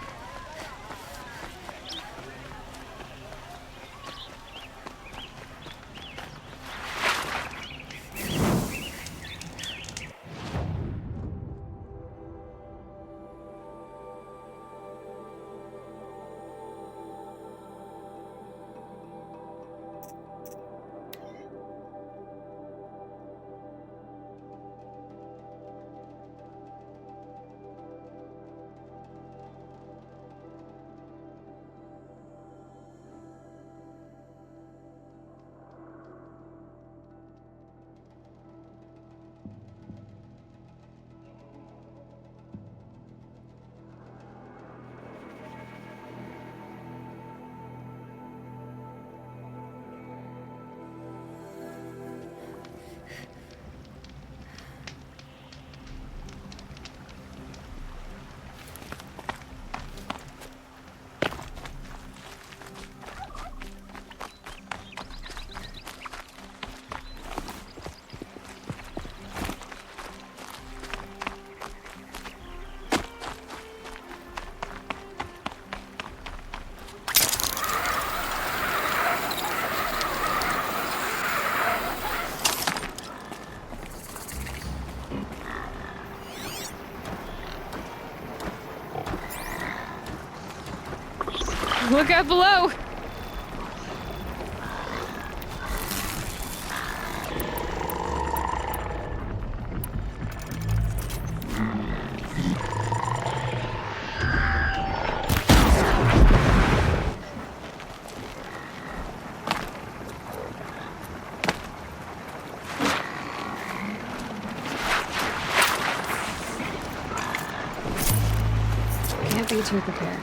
Look out below! Can't be too prepared.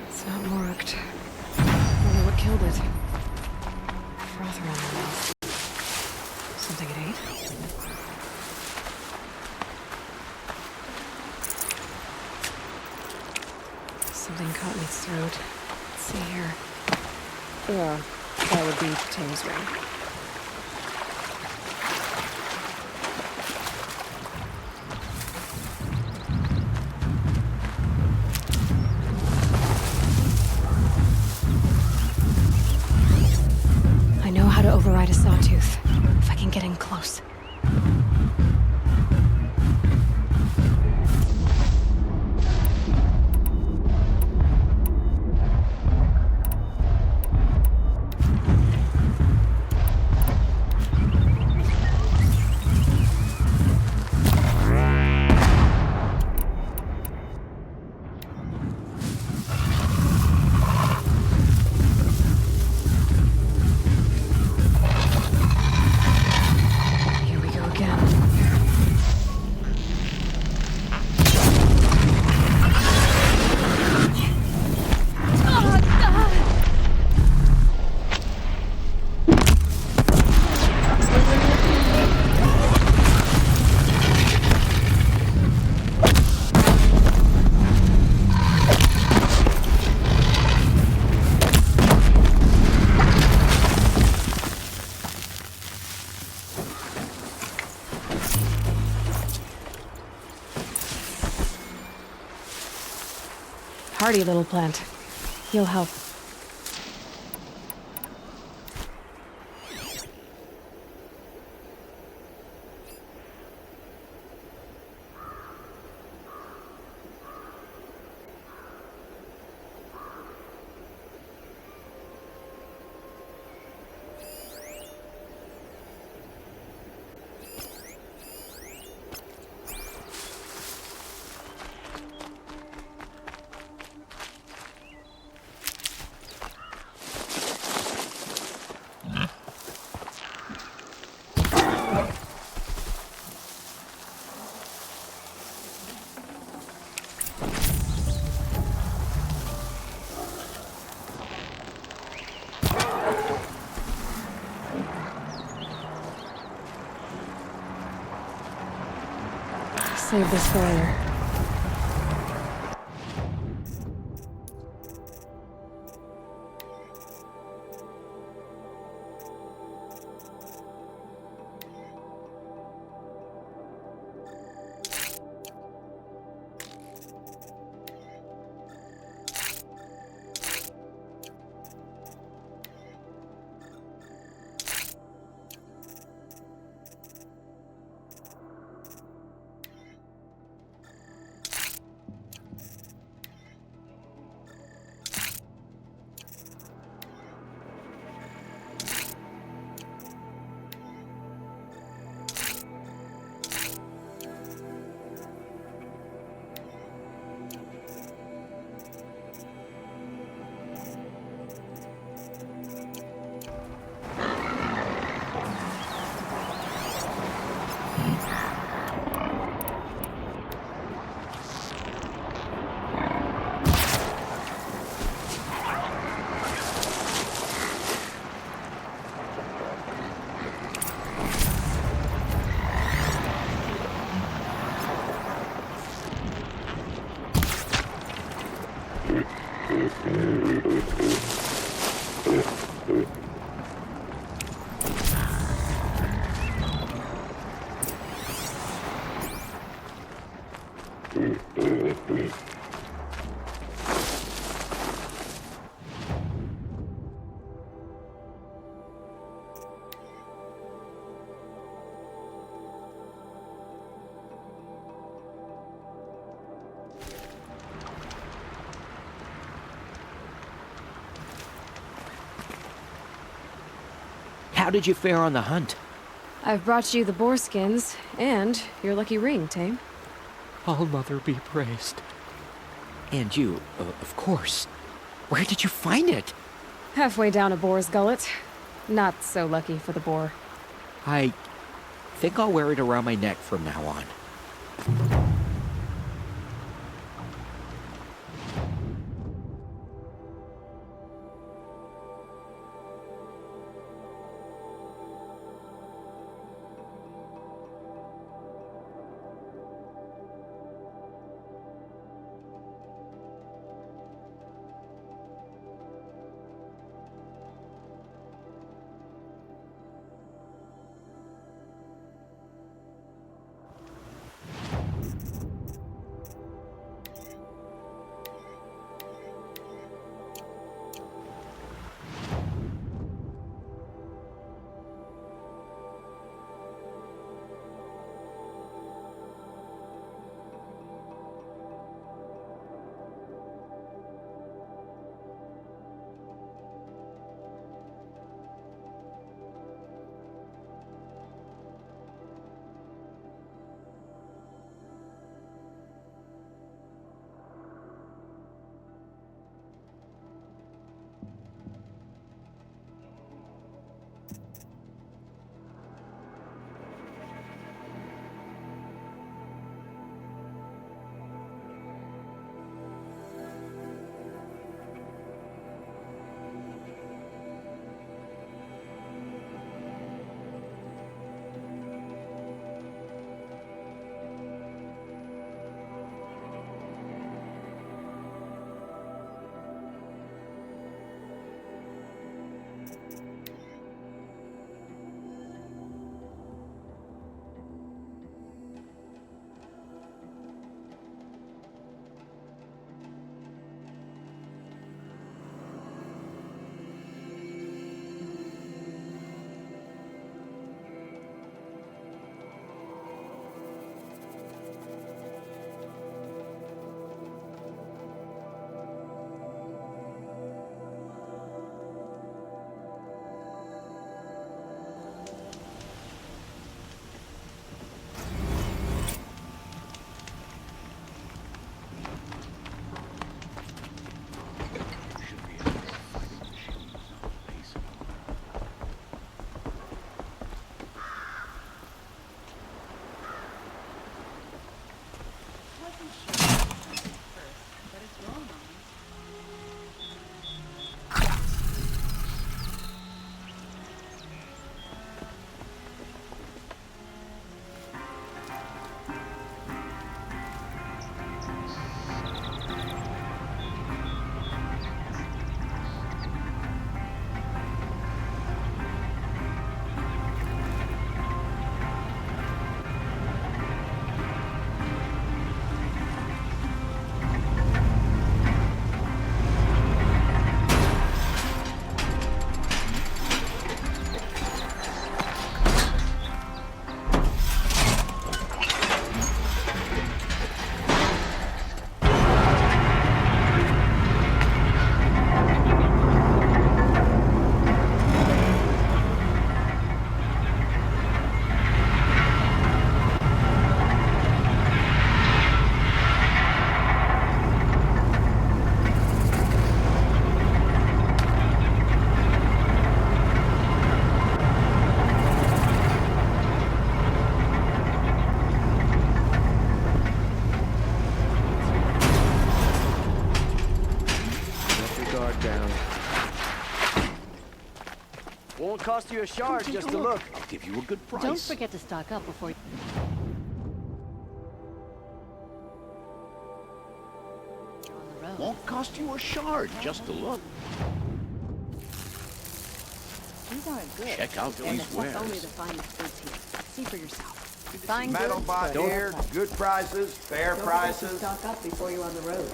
It's not marked. Wonder what killed it. Froth around my mouth. Something it ate? Something caught in its throat. Let's see here. Yeah, that would be Tim's ring. I know how to override a sawtooth, if I can get in close. Here we go again. Hardy little plant. He'll help. save this for later. How did you fare on the hunt? I've brought you the boar skins, and your lucky ring, Tame. All Mother be praised. And you, of course. Where did you find it? Halfway down a boar's gullet. Not so lucky for the boar. I think I'll wear it around my neck from now on. down. Won't cost you a shard just to look. I'll give you a good price. Don't forget to stock up before you... Won't cost you a shard just to look. These aren't good. Check out And these it's only wares. the finest goods here. See for yourself. Fine metal goods, bought but here, good prices, fair don't prices. forget to stock up before you're on the road.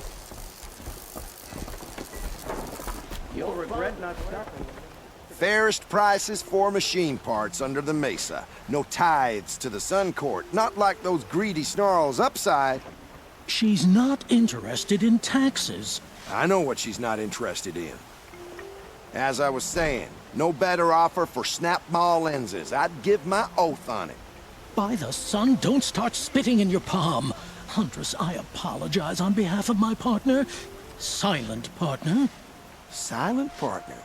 You'll regret not stopping. Fairest prices for machine parts under the mesa. No tithes to the Sun Court, not like those greedy snarls upside. She's not interested in taxes. I know what she's not interested in. As I was saying, no better offer for snap-maw lenses. I'd give my oath on it. By the sun, don't start spitting in your palm. Huntress, I apologize on behalf of my partner. Silent partner. Silent partner?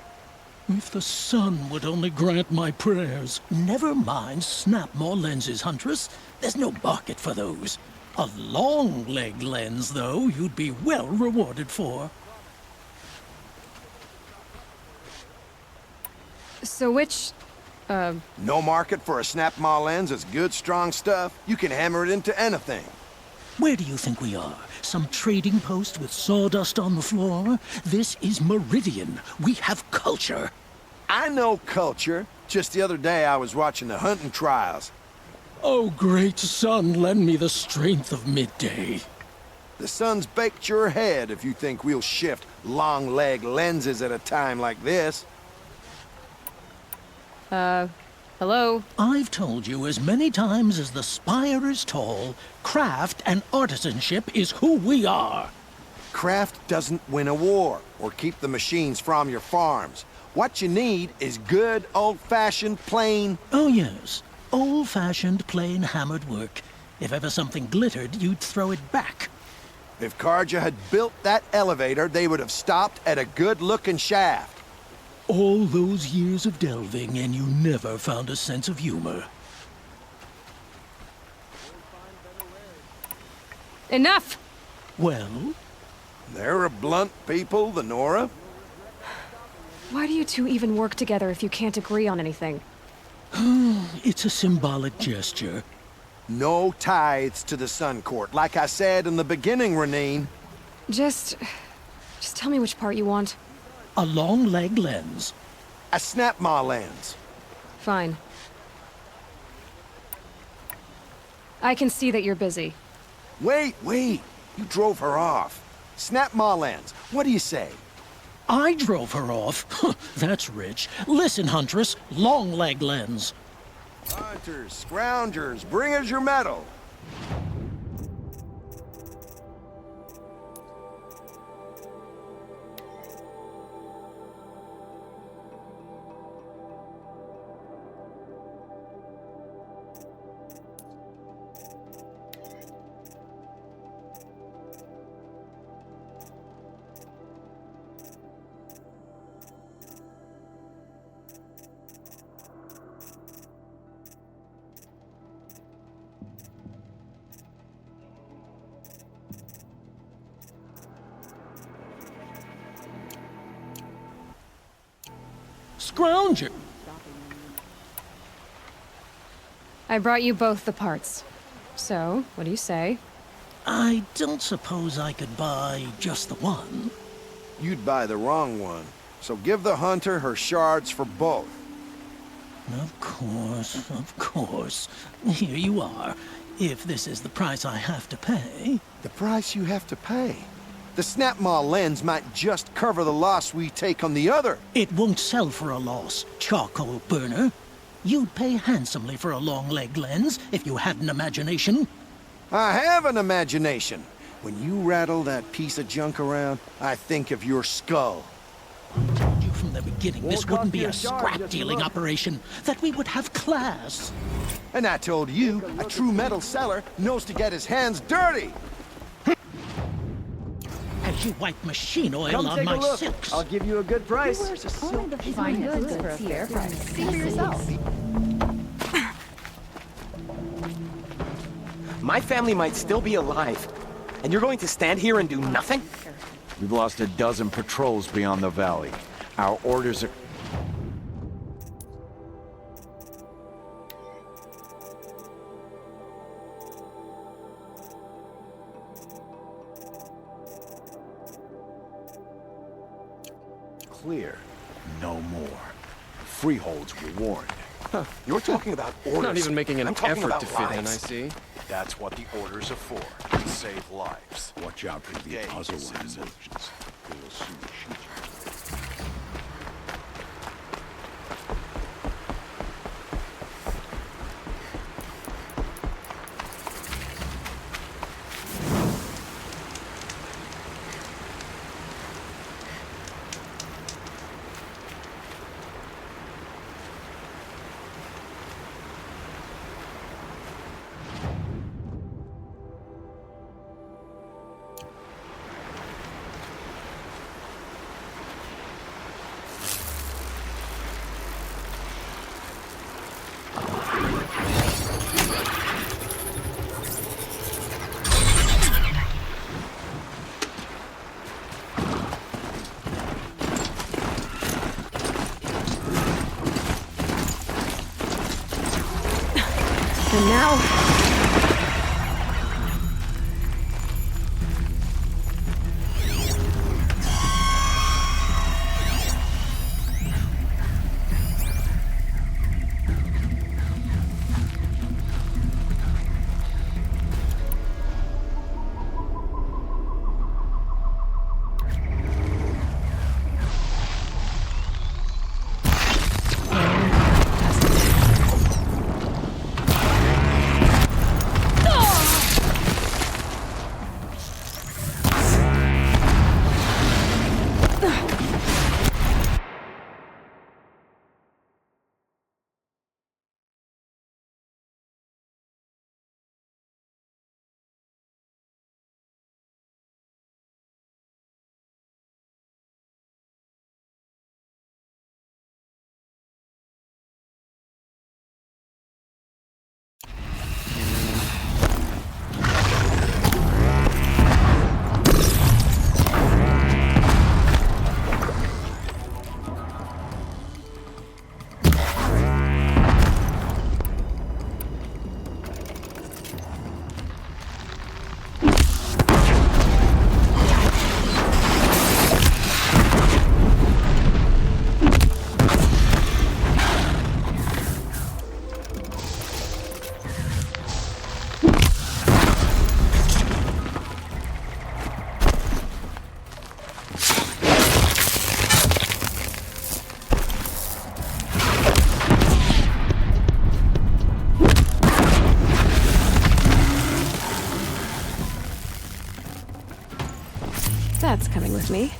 If the sun would only grant my prayers. Never mind snap-maw lenses, Huntress. There's no market for those. A long-leg lens, though, you'd be well rewarded for. So which, No market for a snap-maw lens is good, strong stuff. You can hammer it into anything. Where do you think we are? Some trading post with sawdust on the floor? This is Meridian. We have culture. I know culture. Just the other day I was watching the hunting trials. Oh, great sun, lend me the strength of midday. The sun's baked your head if you think we'll shift long-leg lenses at a time like this. hello? I've told you as many times as the spire is tall, craft and artisanship is who we are. Craft doesn't win a war or keep the machines from your farms. What you need is good, old-fashioned, plain... Oh, yes. Old-fashioned, plain hammered work. If ever something glittered, you'd throw it back. If Karja had built that elevator, they would have stopped at a good-looking shaft. All those years of delving, and you never found a sense of humor. Enough! Well? They're a blunt people, the Nora. Why do you two even work together if you can't agree on anything? It's a symbolic gesture. No tithes to the Sun Court, like I said in the beginning, Renine. Just tell me which part you want. A long-leg lens. A snap-maw lens. Fine. I can see that you're busy. Wait. You drove her off. Snap-maw lens. What do you say? I drove her off? That's rich. Listen, Huntress. Long-leg lens. Hunters, scroungers, bring us your metal. Scrounger! I brought you both the parts. So, what do you say? I don't suppose I could buy just the one. You'd buy the wrong one. So give the hunter her shards for both. Of course. Here you are. If this is the price I have to pay. The price you have to pay? The snap-maw lens might just cover the loss we take on the other. It won't sell for a loss, charcoal burner. You'd pay handsomely for a long-leg lens if you had an imagination. I have an imagination. When you rattle that piece of junk around, I think of your skull. I told you from the beginning this wouldn't be a scrap-dealing operation, that we would have class. And I told you, a true metal seller knows to get his hands dirty. As you wipe machine oil Come on take my a look. silks. I'll give you a good price. Fine goods for a fair price. See for yourself. My family might still be alive, and you're going to stand here and do nothing? We've lost a dozen patrols beyond the valley. Our orders are... clear. No more. Freeholds were warned. Huh. You're talking about orders. Not even making an I'm talking effort about to fit in, I lives. see. That's what the orders are for. To save lives. Watch out for the Engage, otherwise citizen. merchants. They will soon shoot you. And now... That's coming with me.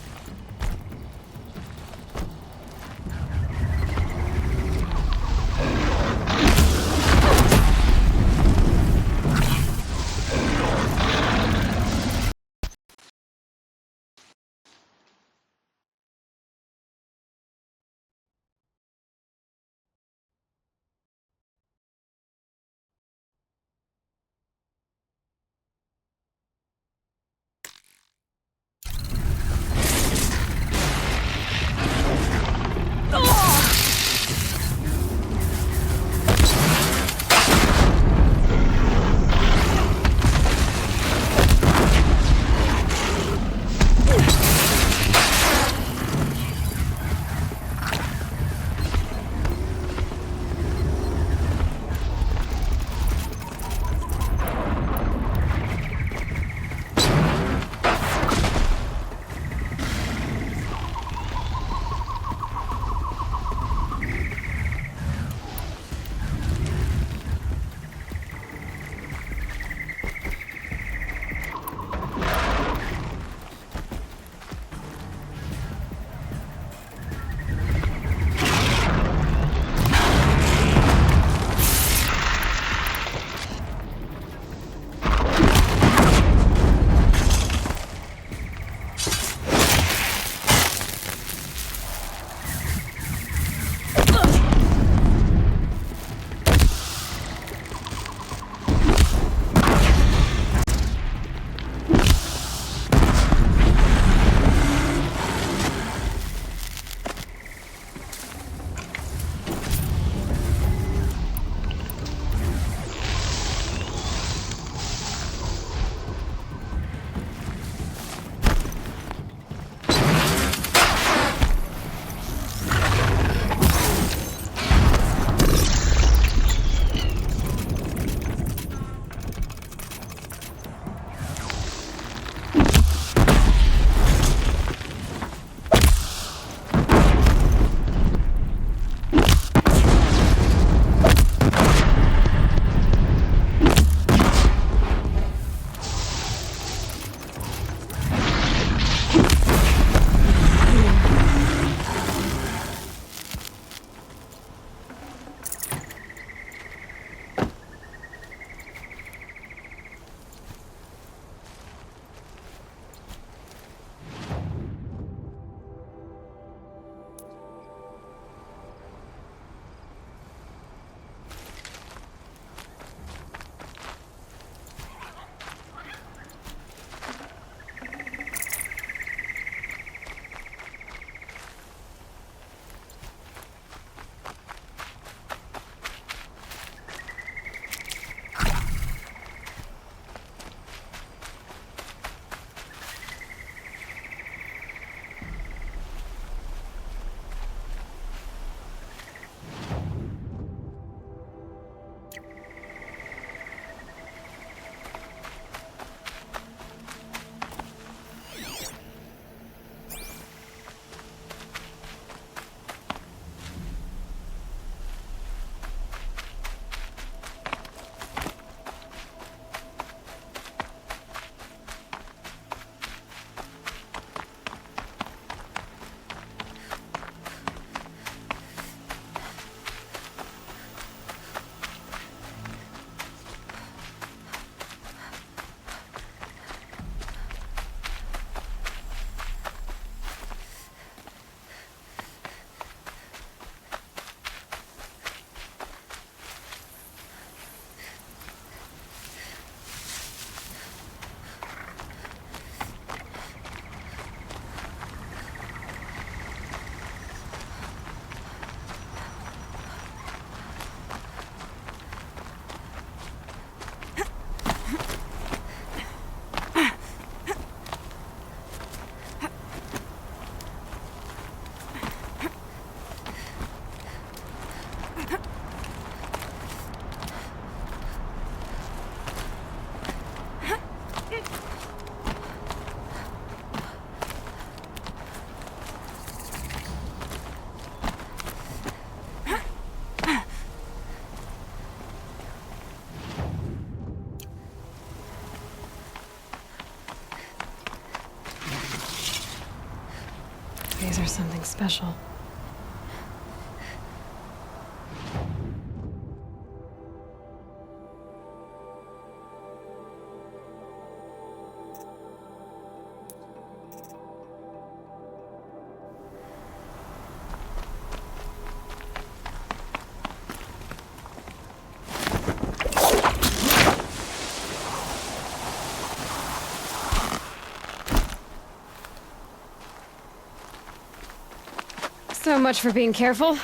These are something special. So much for being careful.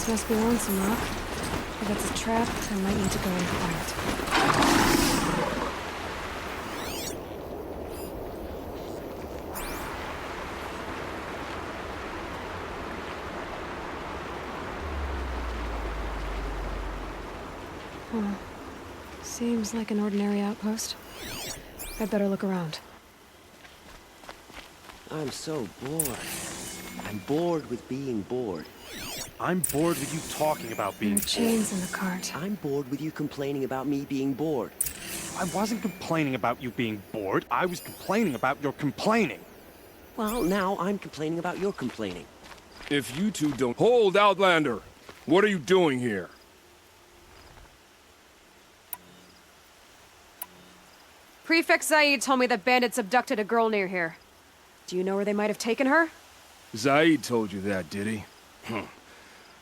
This must be lonesome, Rock. If it's a trap, I might need to go in quiet. Huh. Seems like an ordinary outpost. I'd better look around. I'm so bored. I'm bored with being bored. I'm bored with you talking about being There are chains in the cart. I'm bored with you complaining about me being bored. I wasn't complaining about you being bored. I was complaining about your complaining. Well, now I'm complaining about your complaining. If you two don't... Hold, Outlander! What are you doing here? Prefect Zaid told me that bandits abducted a girl near here. Do you know where they might have taken her? Zaid told you that, did he?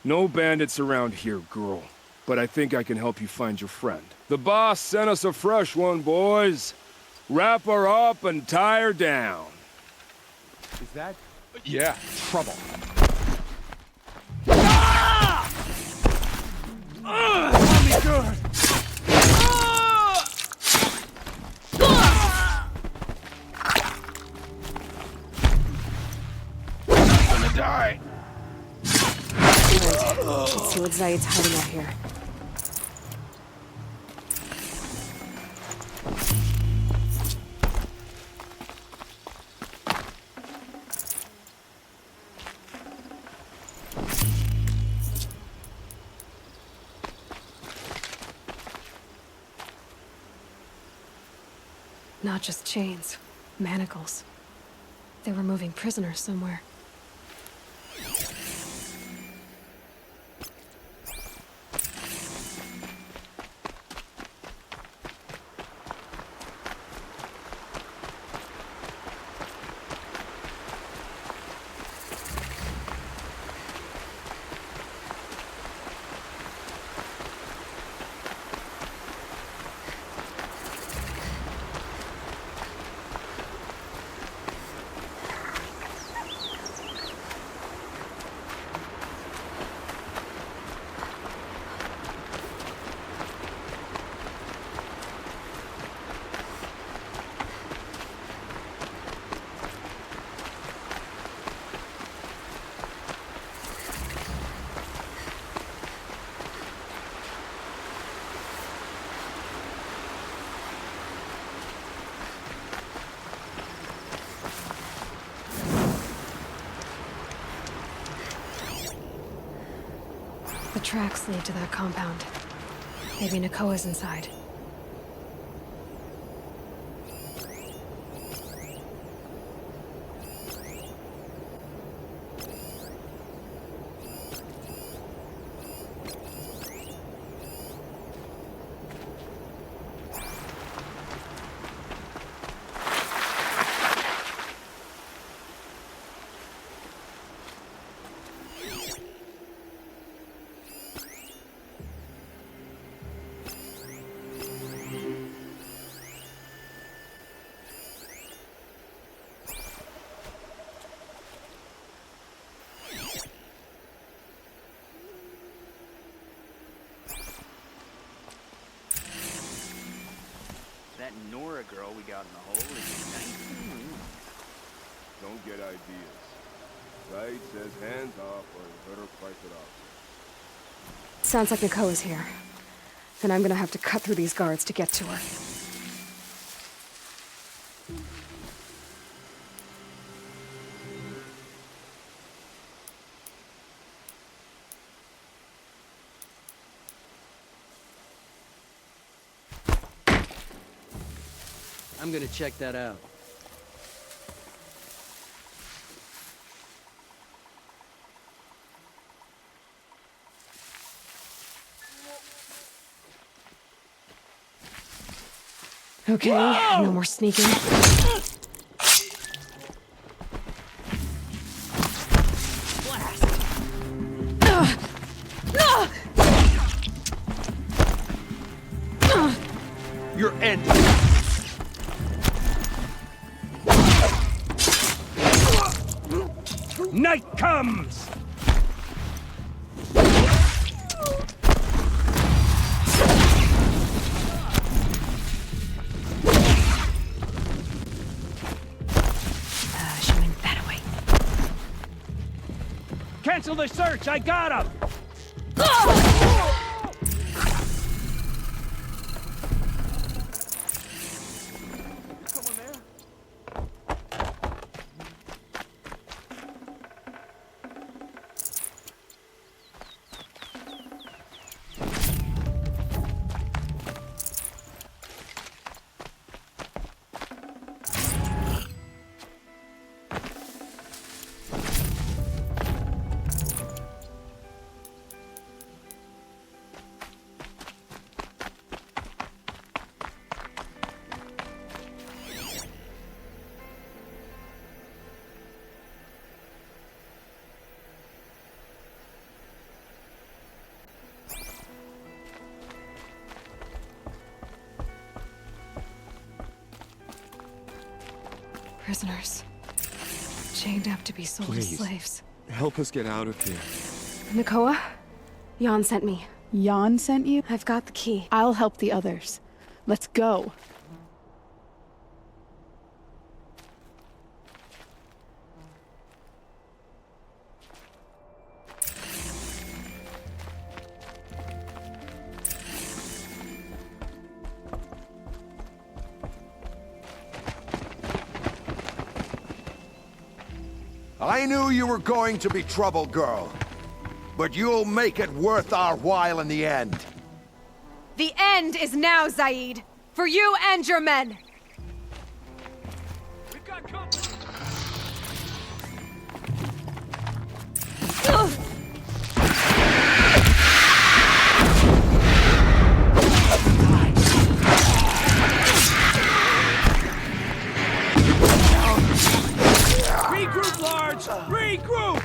No bandits around here, girl. But I think I can help you find your friend. The boss sent us a fresh one, boys. Wrap her up and tie her down. Is that... Yeah, trouble. Let me good! I'm gonna die! Let's see what Zaid's hiding out here. Not just chains, manacles. They were moving prisoners somewhere. The tracks lead to that compound. Maybe Nakoa's inside. That Nora girl we got in the hole is nice and mean. Don't get ideas. Zaid says hands off or you better fight it off. Sounds like Nakoa's here. Then I'm gonna have to cut through these guards to get to her. I'm gonna check that out. Okay, no more sneaking. You're ending. Night comes! Cancel the search! I got him! Prisoners. Chained up to be sold as slaves. Help us get out of here. Nakoa? Jan sent me. Jan sent you? I've got the key. I'll help the others. Let's go. I knew you were going to be trouble, girl. But you'll make it worth our while in the end. The end is now, Zaid. For you and your men. Regroup, Large! Regroup!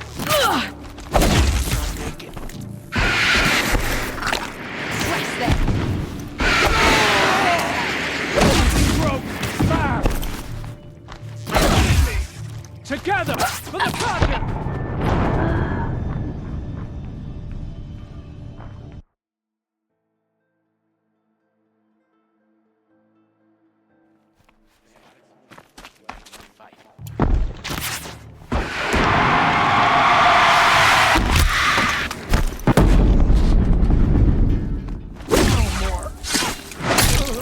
Together! For the pocket!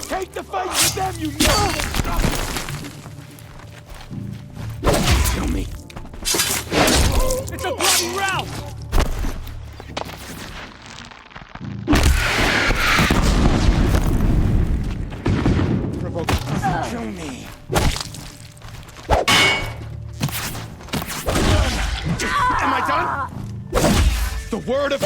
Take the fight to them, you know! Kill me. It's a bloody rout! Kill me. Am I done? The word of...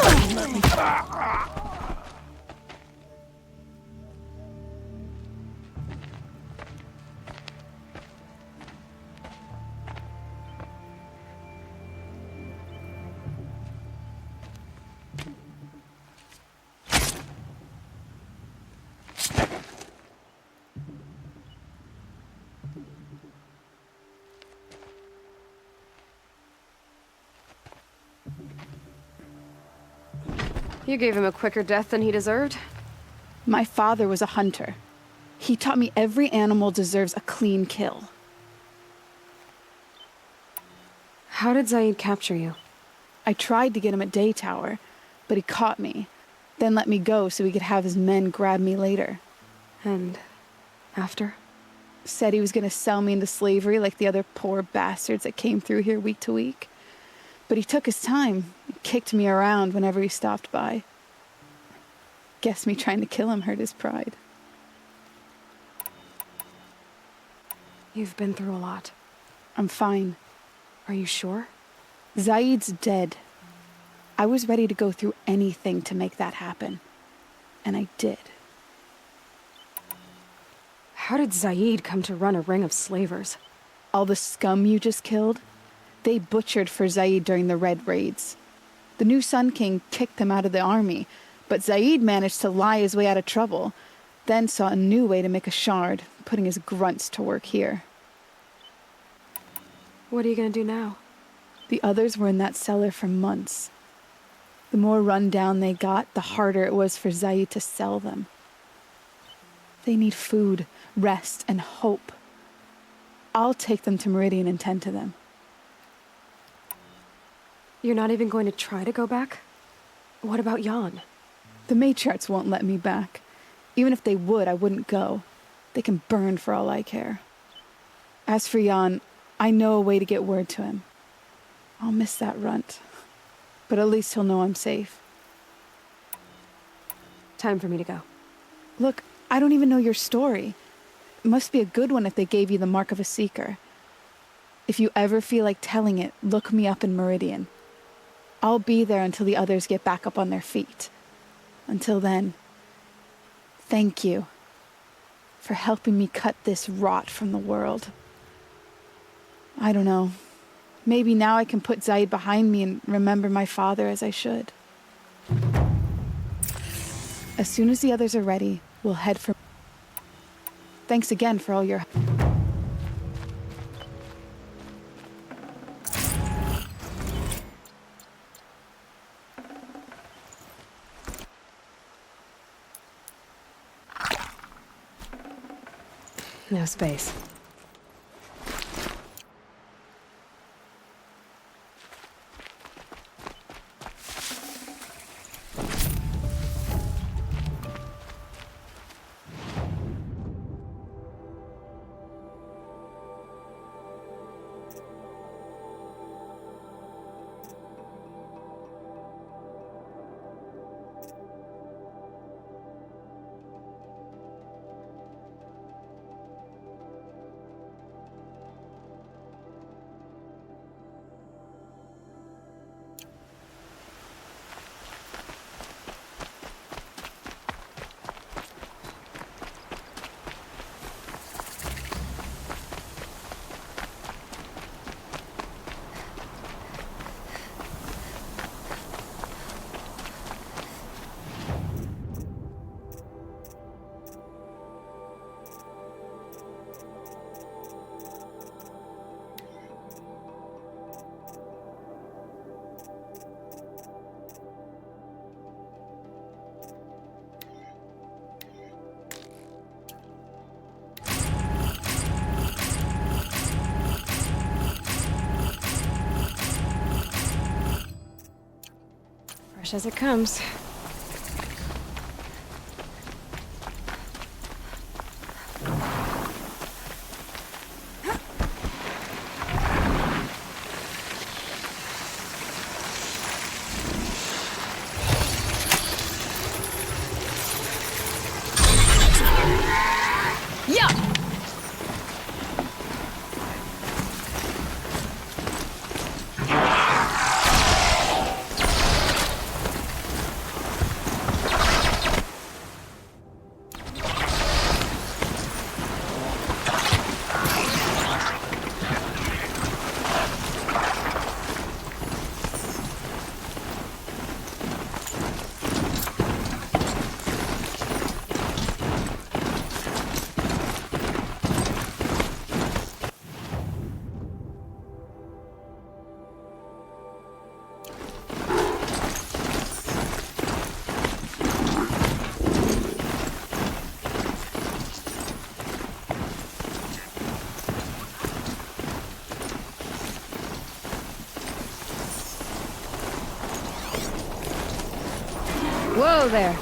You gave him a quicker death than he deserved? My father was a hunter. He taught me every animal deserves a clean kill. How did Zaid capture you? I tried to get him at Day Tower, but he caught me, then let me go so he could have his men grab me later. And after? Said he was gonna sell me into slavery like the other poor bastards that came through here week to week. But he took his time, kicked me around whenever he stopped by. Guess me trying to kill him hurt his pride. You've been through a lot. I'm fine. Are you sure? Zaid's dead. I was ready to go through anything to make that happen. And I did. How did Zaid come to run a ring of slavers? All the scum you just killed? They butchered for Zaid during the Red Raids. The new Sun King kicked them out of the army, but Zaid managed to lie his way out of trouble, then saw a new way to make a shard, putting his grunts to work here. What are you gonna do now? The others were in that cellar for months. The more run down they got, the harder it was for Zaid to sell them. They need food, rest, and hope. I'll take them to Meridian and tend to them. You're not even going to try to go back? What about Jan? The matriarchs won't let me back. Even if they would, I wouldn't go. They can burn for all I care. As for Jan, I know a way to get word to him. I'll miss that runt. But at least he'll know I'm safe. Time for me to go. Look, I don't even know your story. It must be a good one if they gave you the mark of a seeker. If you ever feel like telling it, look me up in Meridian. I'll be there until the others get back up on their feet. Until then, thank you for helping me cut this rot from the world. I don't know. Maybe now I can put Zaid behind me and remember my father as I should. As soon as the others are ready, we'll head for... Thanks again for all your... No space. Fresh as it comes. Whoa there.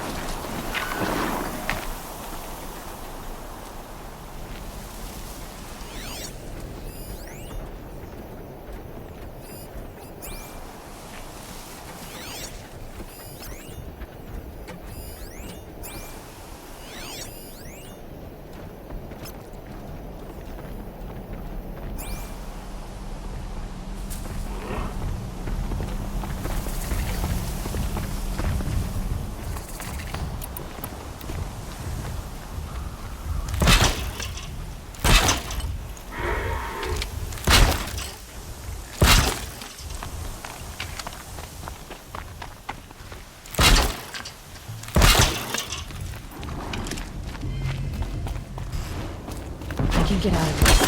I can get out of this.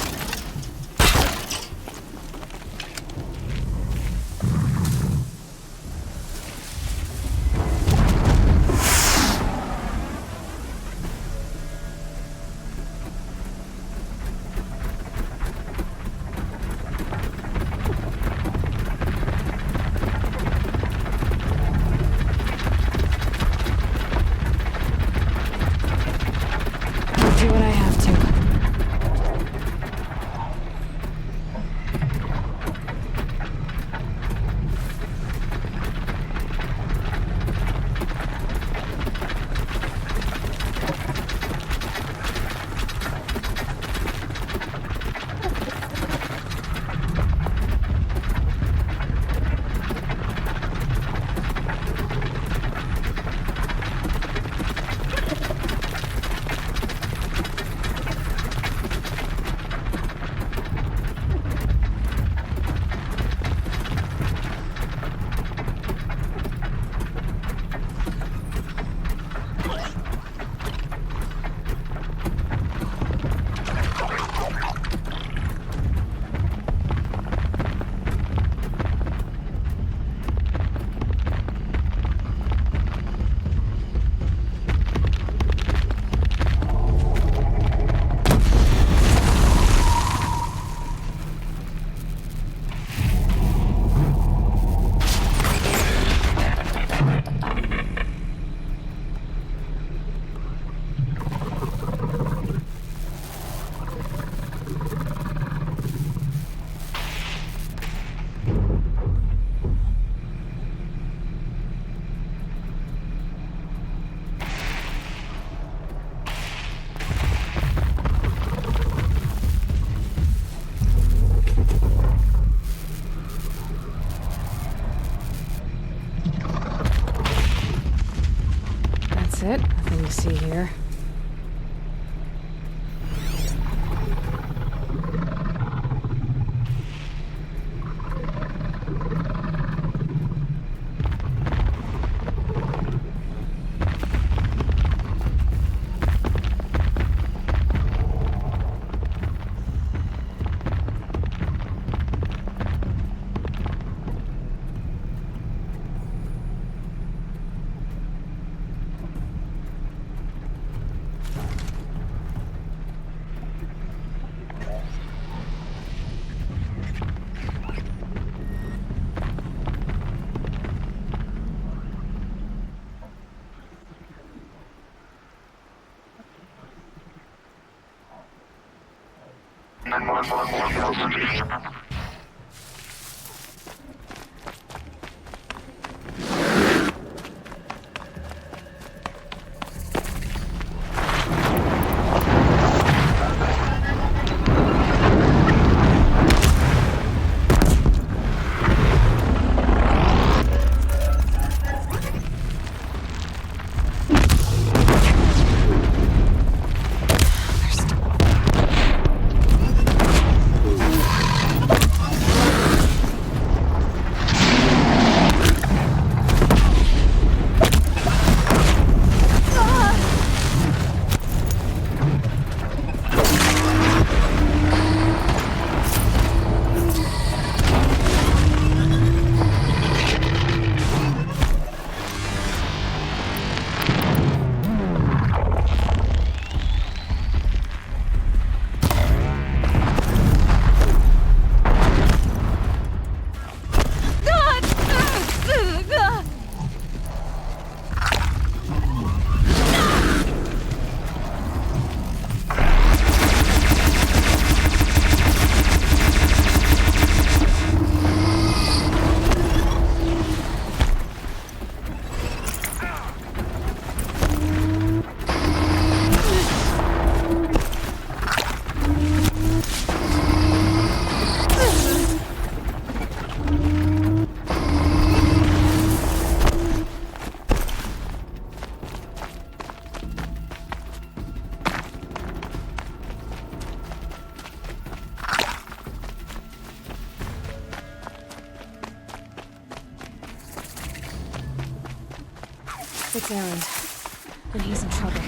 It's Erend, and he's in trouble.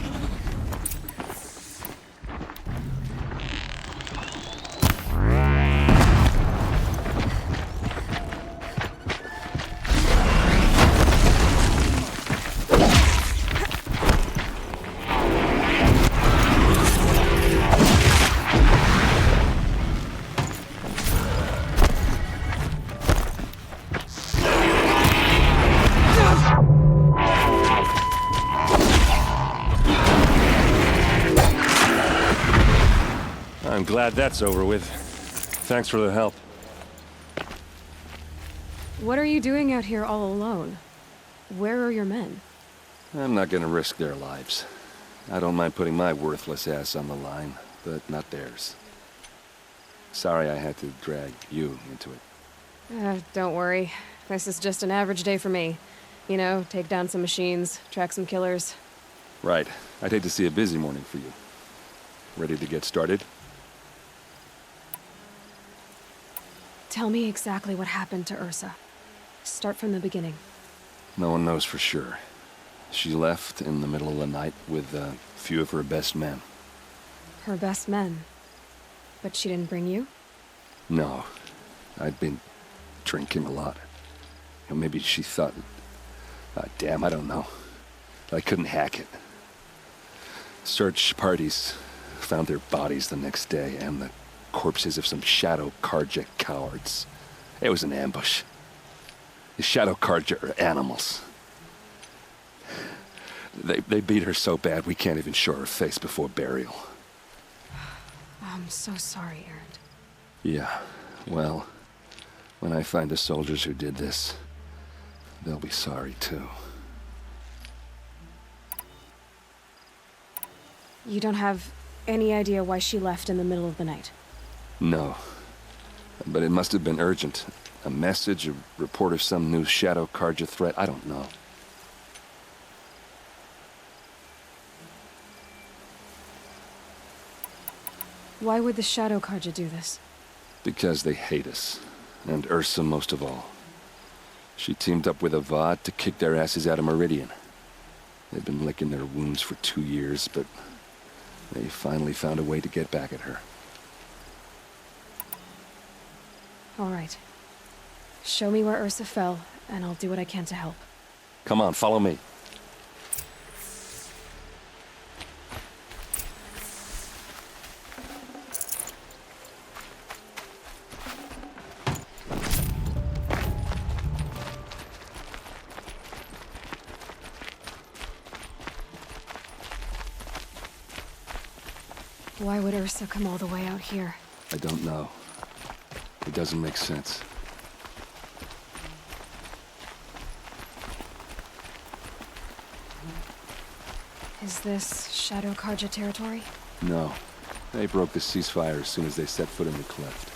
I'm glad that's over with. Thanks for the help. What are you doing out here all alone? Where are your men? I'm not gonna risk their lives. I don't mind putting my worthless ass on the line, but not theirs. Sorry I had to drag you into it. Don't worry. This is just an average day for me. You know, take down some machines, track some killers. Right. I'd hate to see a busy morning for you. Ready to get started? Tell me exactly what happened to Ursa. Start from the beginning. No one knows for sure. She left in the middle of the night with a few of her best men. Her best men? But she didn't bring you? No. I'd been drinking a lot. And maybe she thought... damn, I don't know. I couldn't hack it. Search parties found their bodies the next day, and the corpses of some Shadow Karja cowards. It was an ambush. The Shadow Karja are animals. They beat her so bad we can't even show her face before burial. I'm so sorry, Erend. Yeah, well, when I find the soldiers who did this, they'll be sorry too. You don't have any idea why she left in the middle of the night? No. But it must have been urgent. A message, a report of some new Shadow Karja threat, I don't know. Why would the Shadow Karja do this? Because they hate us. And Ursa most of all. She teamed up with Avad to kick their asses out of Meridian. They've been licking their wounds for 2 years, but they finally found a way to get back at her. All right. Show me where Ursa fell, and I'll do what I can to help. Come on, follow me. Why would Ursa come all the way out here? I don't know. It doesn't make sense. Is this Shadow Karja territory? No. They broke the ceasefire as soon as they set foot in the cleft.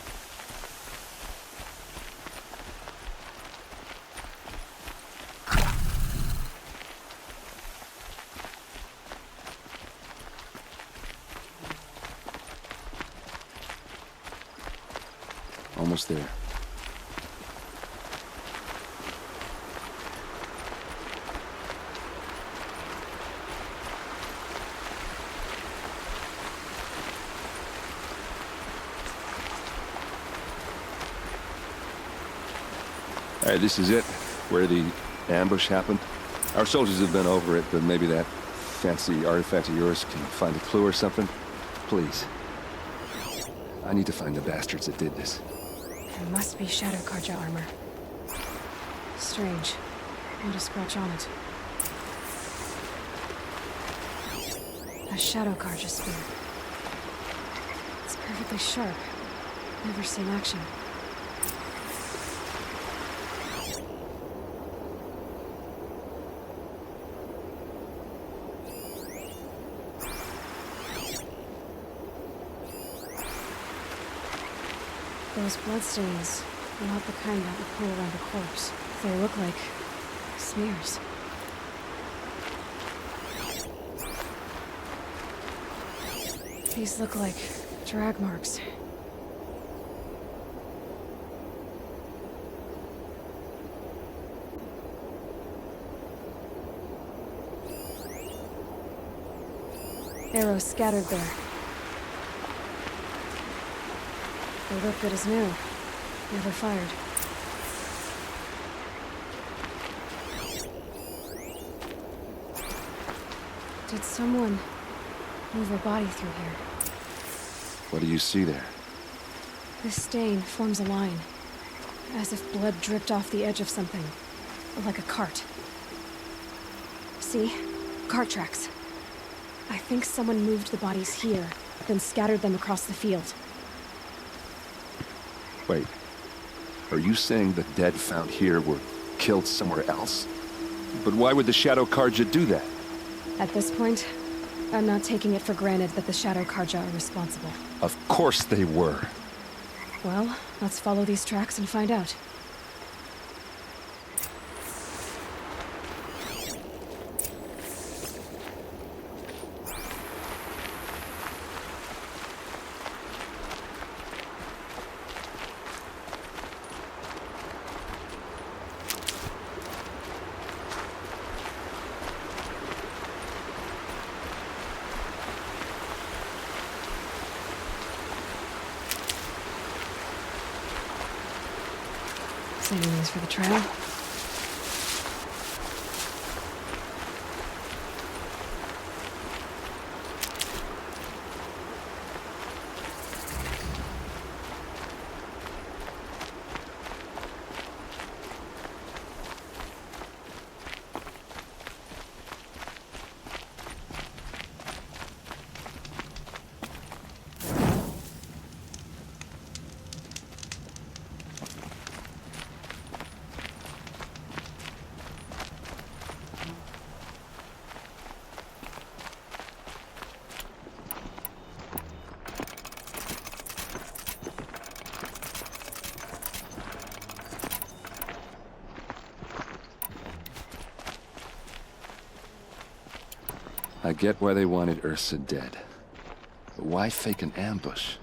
Almost there. All right, this is it, where the ambush happened. Our soldiers have been over it, but maybe that fancy artifact of yours can find a clue or something. Please. I need to find the bastards that did this. It must be Shadow Karja armor. Strange. Not a scratch on it. A Shadow Karja spear. It's perfectly sharp. Never seen action. Those bloodstains are not the kind that would pull around a corpse. They look like smears. These look like drag marks. Arrows scattered there. They look good as new. Never fired. Did someone move a body through here? What do you see there? This stain forms a line, as if blood dripped off the edge of something, like a cart. See? Cart tracks. I think someone moved the bodies here, then scattered them across the field. Wait. Are you saying the dead found here were killed somewhere else? But why would the Shadow Karja do that? At this point, I'm not taking it for granted that the Shadow Karja are responsible. Of course they were. Well, let's follow these tracks and find out. Saving these for the trail. I get why they wanted Ursa dead. But why fake an ambush?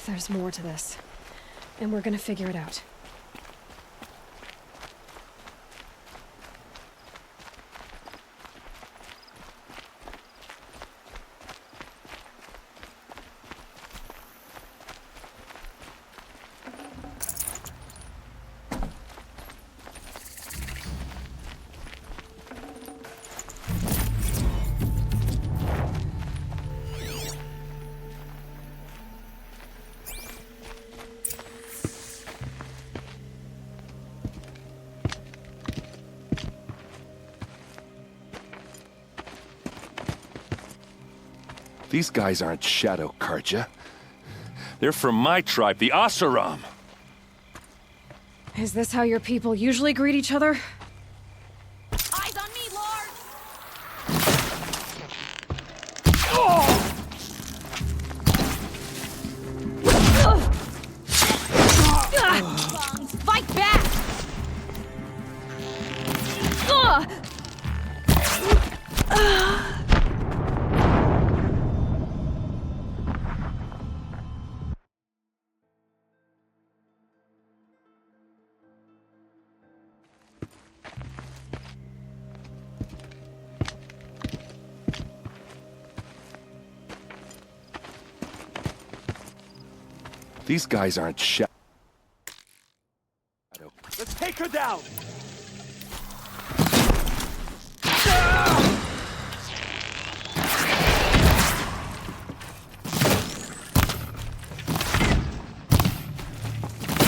There's more to this, and we're gonna figure it out. These guys aren't Shadow Karja. They're from my tribe, the Oseram. Is this how your people usually greet each other? Eyes on me, Lord! Fight back! These guys aren't Shadow. Let's take her down!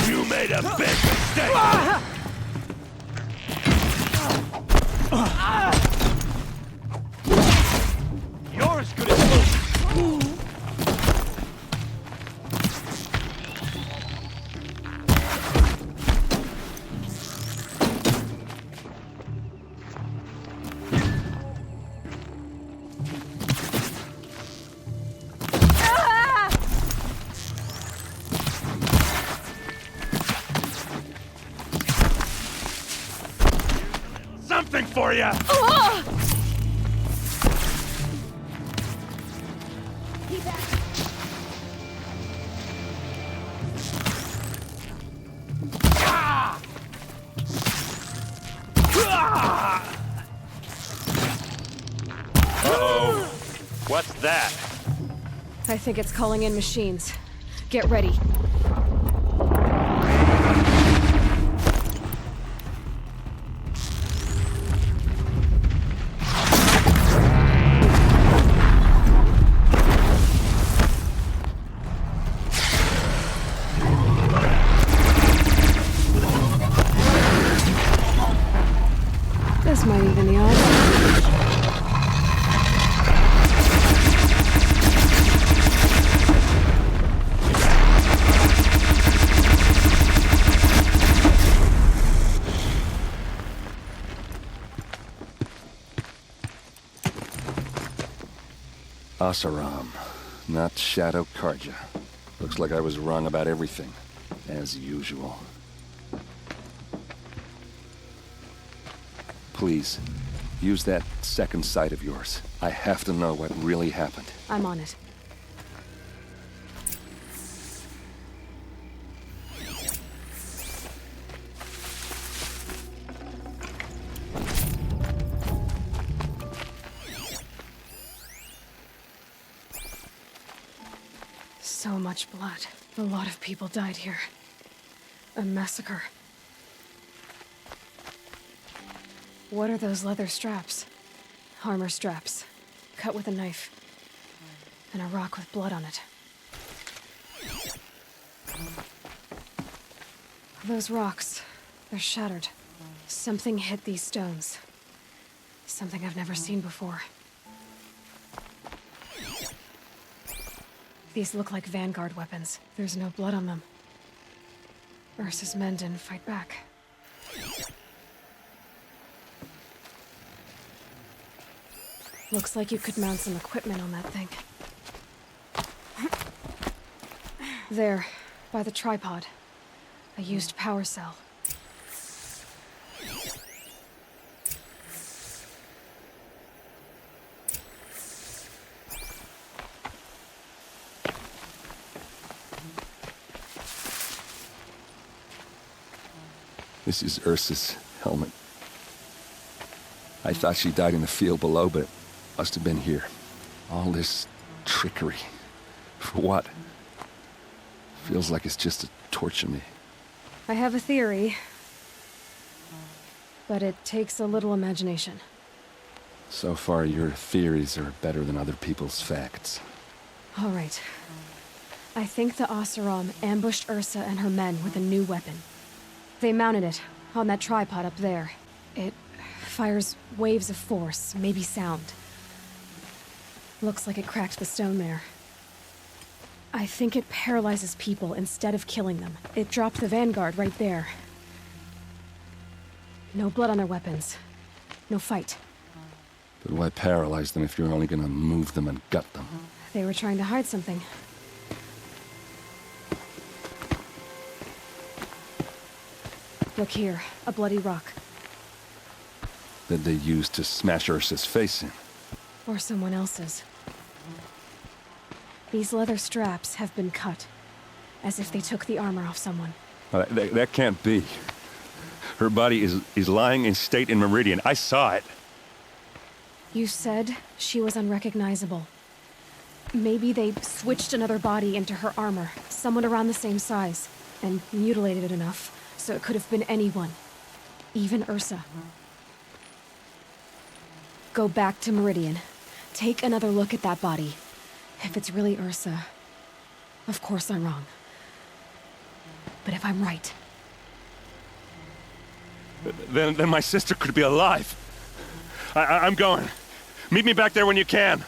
You made a big mistake! You're as good as gold! Something for you! Uh-oh. What's that? I think it's calling in machines. Get ready. This might even the odds. Oseram, not Shadow Karja. Looks like I was wrong about everything, as usual. Please, use that second sight of yours. I have to know what really happened. I'm on it. So much blood. A lot of people died here. A massacre. What are those leather straps? Armor straps. Cut with a knife. And a rock with blood on it. Those rocks, they're shattered. Something hit these stones. Something I've never seen before. These look like vanguard weapons. There's no blood on them. Ursa's men didn't fight back. Looks like you could mount some equipment on that thing. There, by the tripod. A used power cell. This is Ursa's helmet. I thought she died in the field below, but it must have been here. All this trickery. For what? Feels like it's just to torture me. I have a theory. But it takes a little imagination. So far, your theories are better than other people's facts. All right. I think the Oseram ambushed Ursa and her men with a new weapon. They mounted it on that tripod up there. It fires waves of force, maybe sound. Looks like it cracked the stone there. I think it paralyzes people instead of killing them. It dropped the vanguard right there. No blood on their weapons. No fight. But why paralyze them if you're only gonna move them and gut them? They were trying to hide something. Look here, a bloody rock. That they used to smash Ursa's face in. Or someone else's. These leather straps have been cut, as if they took the armor off someone. That can't be. Her body is lying in state in Meridian. I saw it. You said she was unrecognizable. Maybe they switched another body into her armor, someone around the same size, and mutilated it enough so it could have been anyone. Even Ursa. Go back to Meridian. Take another look at that body. If it's really Ursa, of course I'm wrong. But if I'm right... Then my sister could be alive. I'm going. Meet me back there when you can.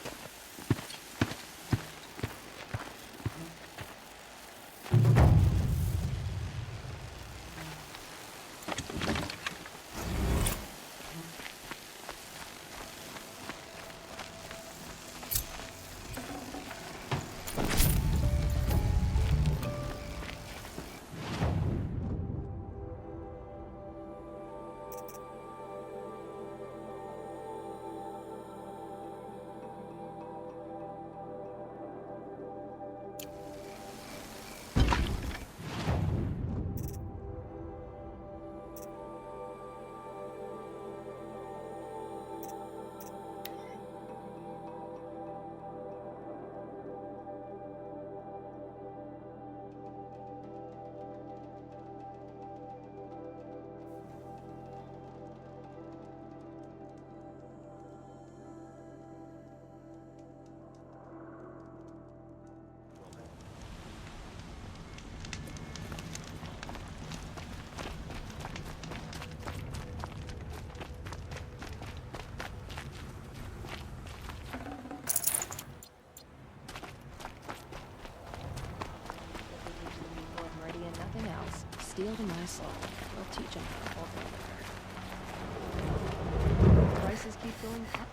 Steel to my soul. I'll teach them how to hold their liquor. Prices keep going up.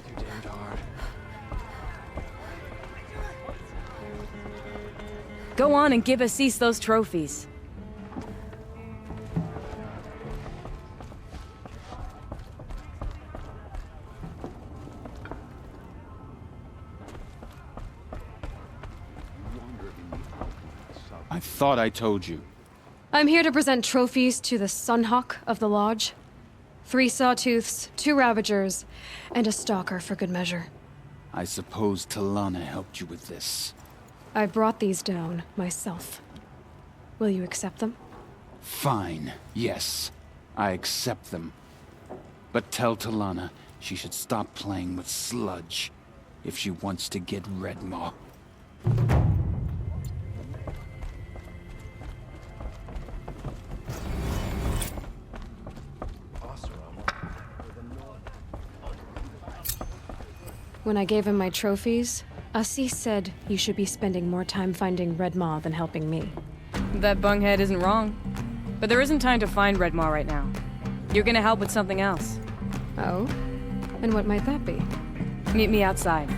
Too damned hard. Go on and give Assis those trophies. I thought I told you. I'm here to present trophies to the Sunhawk of the Lodge. 3 Sawtooths, 2 Ravagers, and a Stalker for good measure. I suppose Talana helped you with this. I brought these down myself. Will you accept them? Fine, yes. I accept them. But tell Talana she should stop playing with sludge if she wants to get Redmaw. When I gave him my trophies, Assis said you should be spending more time finding Redmaw than helping me. That bunghead isn't wrong. But there isn't time to find Redmaw right now. You're gonna help with something else. Oh? And what might that be? Meet me outside.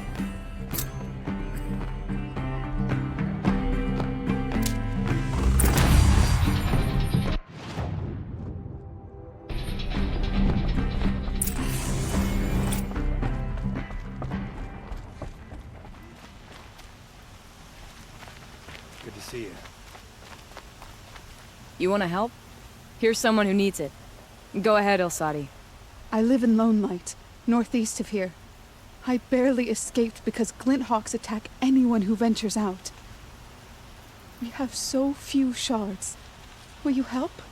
Good to see you. You wanna help? Here's someone who needs it. Go ahead, Ilsati. I live in Lone Light, northeast of here. I barely escaped because Glinthawks attack anyone who ventures out. We have so few shards. Will you help?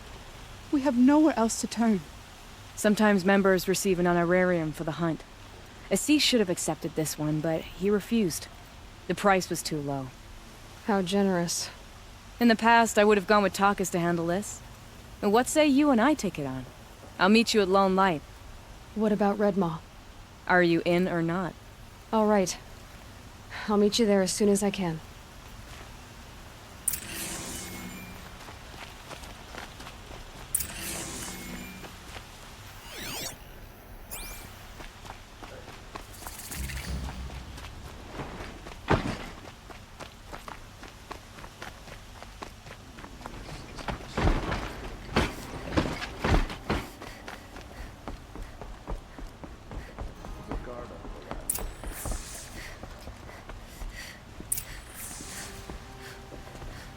We have nowhere else to turn. Sometimes members receive an honorarium for the hunt. Assis should have accepted this one, but he refused. The price was too low. How generous. In the past, I would have gone with Takas to handle this. And what say you and I take it on? I'll meet you at Lone Light. What about Redmaw? Are you in or not? All right. I'll meet you there as soon as I can.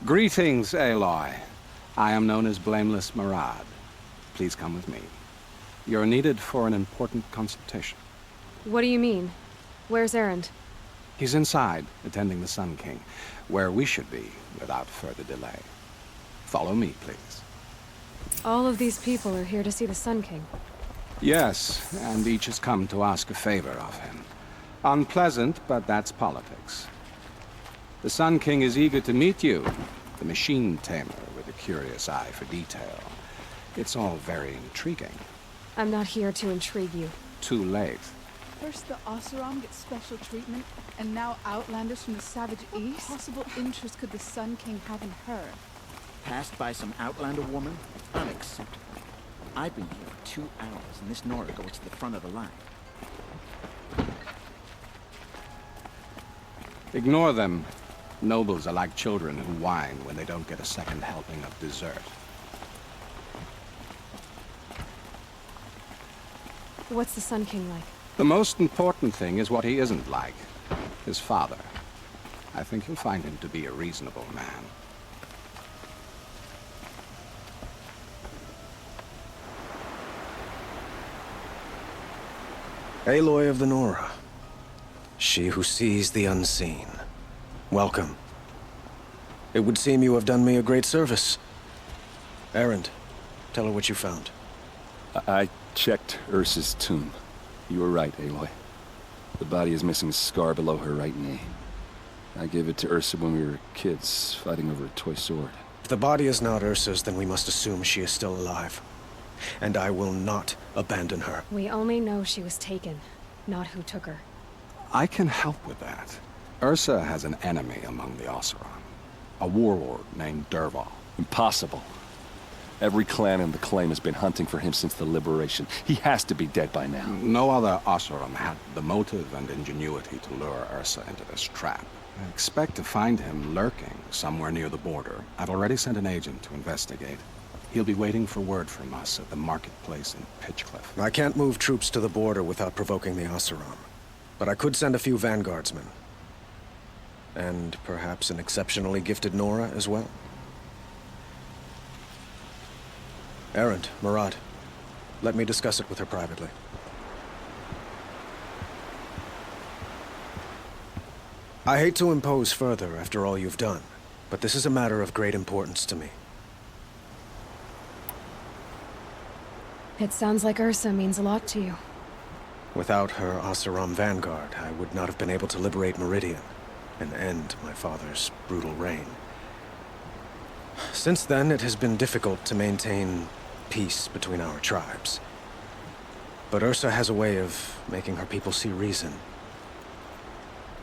Greetings, Aloy. I am known as Blameless Murad. Please come with me. You're needed for an important consultation. What do you mean? Where's Erend? He's inside, attending the Sun King, where we should be without further delay. Follow me, please. All of these people are here to see the Sun King. Yes, and each has come to ask a favor of him. Unpleasant, but that's politics. The Sun King is eager to meet you, the machine tamer with a curious eye for detail. It's all very intriguing. I'm not here to intrigue you. Too late. First the Oseram gets special treatment, and now Outlanders from the Savage East? What possible interest could the Sun King have in her? Passed by some Outlander woman? Unacceptable. I've been here for 2 hours, and this Nora goes to the front of the line. Ignore them. Nobles are like children who whine when they don't get a second helping of dessert. What's the Sun King like? The most important thing is what he isn't like. His father. I think you'll find him to be a reasonable man. Aloy of the Nora. She who sees the unseen. Welcome. It would seem you have done me a great service. Erend, tell her what you found. I checked Ursa's tomb. You were right, Aloy. The body is missing a scar below her right knee. I gave it to Ursa when we were kids, fighting over a toy sword. If the body is not Ursa's, then we must assume she is still alive. And I will not abandon her. We only know she was taken, not who took her. I can help with that. Ursa has an enemy among the Oseram. A warlord named Dervahl. Impossible. Every clan in the claim has been hunting for him since the liberation. He has to be dead by now. No other Oseram had the motive and ingenuity to lure Ursa into this trap. I expect to find him lurking somewhere near the border. I've already sent an agent to investigate. He'll be waiting for word from us at the marketplace in Pitchcliff. I can't move troops to the border without provoking the Oseram. But I could send a few vanguardsmen. And perhaps an exceptionally gifted Nora as well. Erend, Murad, let me discuss it with her privately. I hate to impose further after all you've done, but this is a matter of great importance to me. It sounds like Ursa means a lot to you. Without her Oseram vanguard, I would not have been able to liberate Meridian and end my father's brutal reign. Since then, it has been difficult to maintain peace between our tribes. But Ursa has a way of making her people see reason.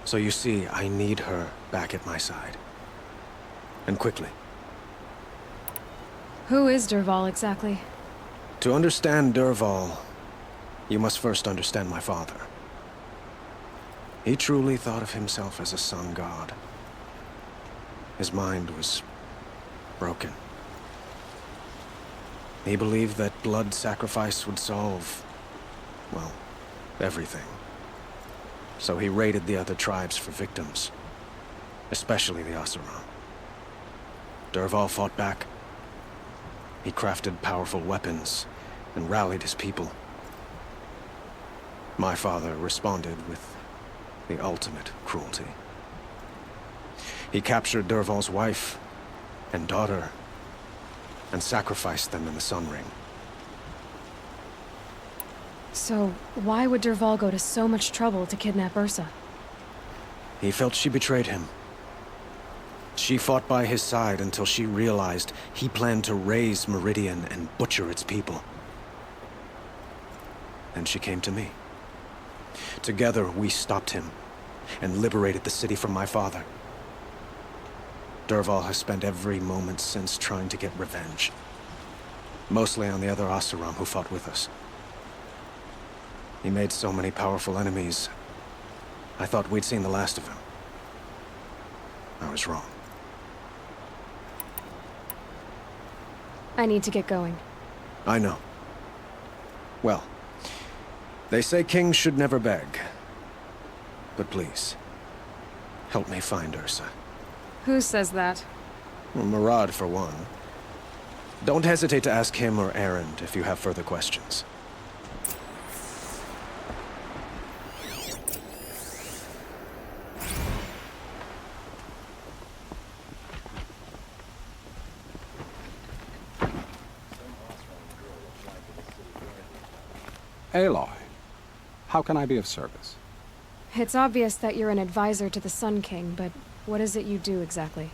So you see, I need her back at my side. And quickly. Who is Dervahl exactly? To understand Dervahl, you must first understand my father. He truly thought of himself as a sun god. His mind was broken. He believed that blood sacrifice would solve, well, everything. So he raided the other tribes for victims, especially the Oseram. Dervahl fought back. He crafted powerful weapons and rallied his people. My father responded with the ultimate cruelty. He captured Dervahl's wife and daughter and sacrificed them in the Sun Ring. So, why would Dervahl go to so much trouble to kidnap Ursa? He felt she betrayed him. She fought by his side until she realized he planned to raise Meridian and butcher its people. And she came to me. Together, we stopped him and liberated the city from my father. Dervahl has spent every moment since trying to get revenge. Mostly on the other Oseram who fought with us. He made so many powerful enemies, I thought we'd seen the last of him. I was wrong. I need to get going. I know. Well, they say kings should never beg. But please, help me find Ursa. Who says that? Well, Murad, for one. Don't hesitate to ask him or Erend if you have further questions. Aloy, how can I be of service? It's obvious that you're an advisor to the Sun King, but what is it you do exactly?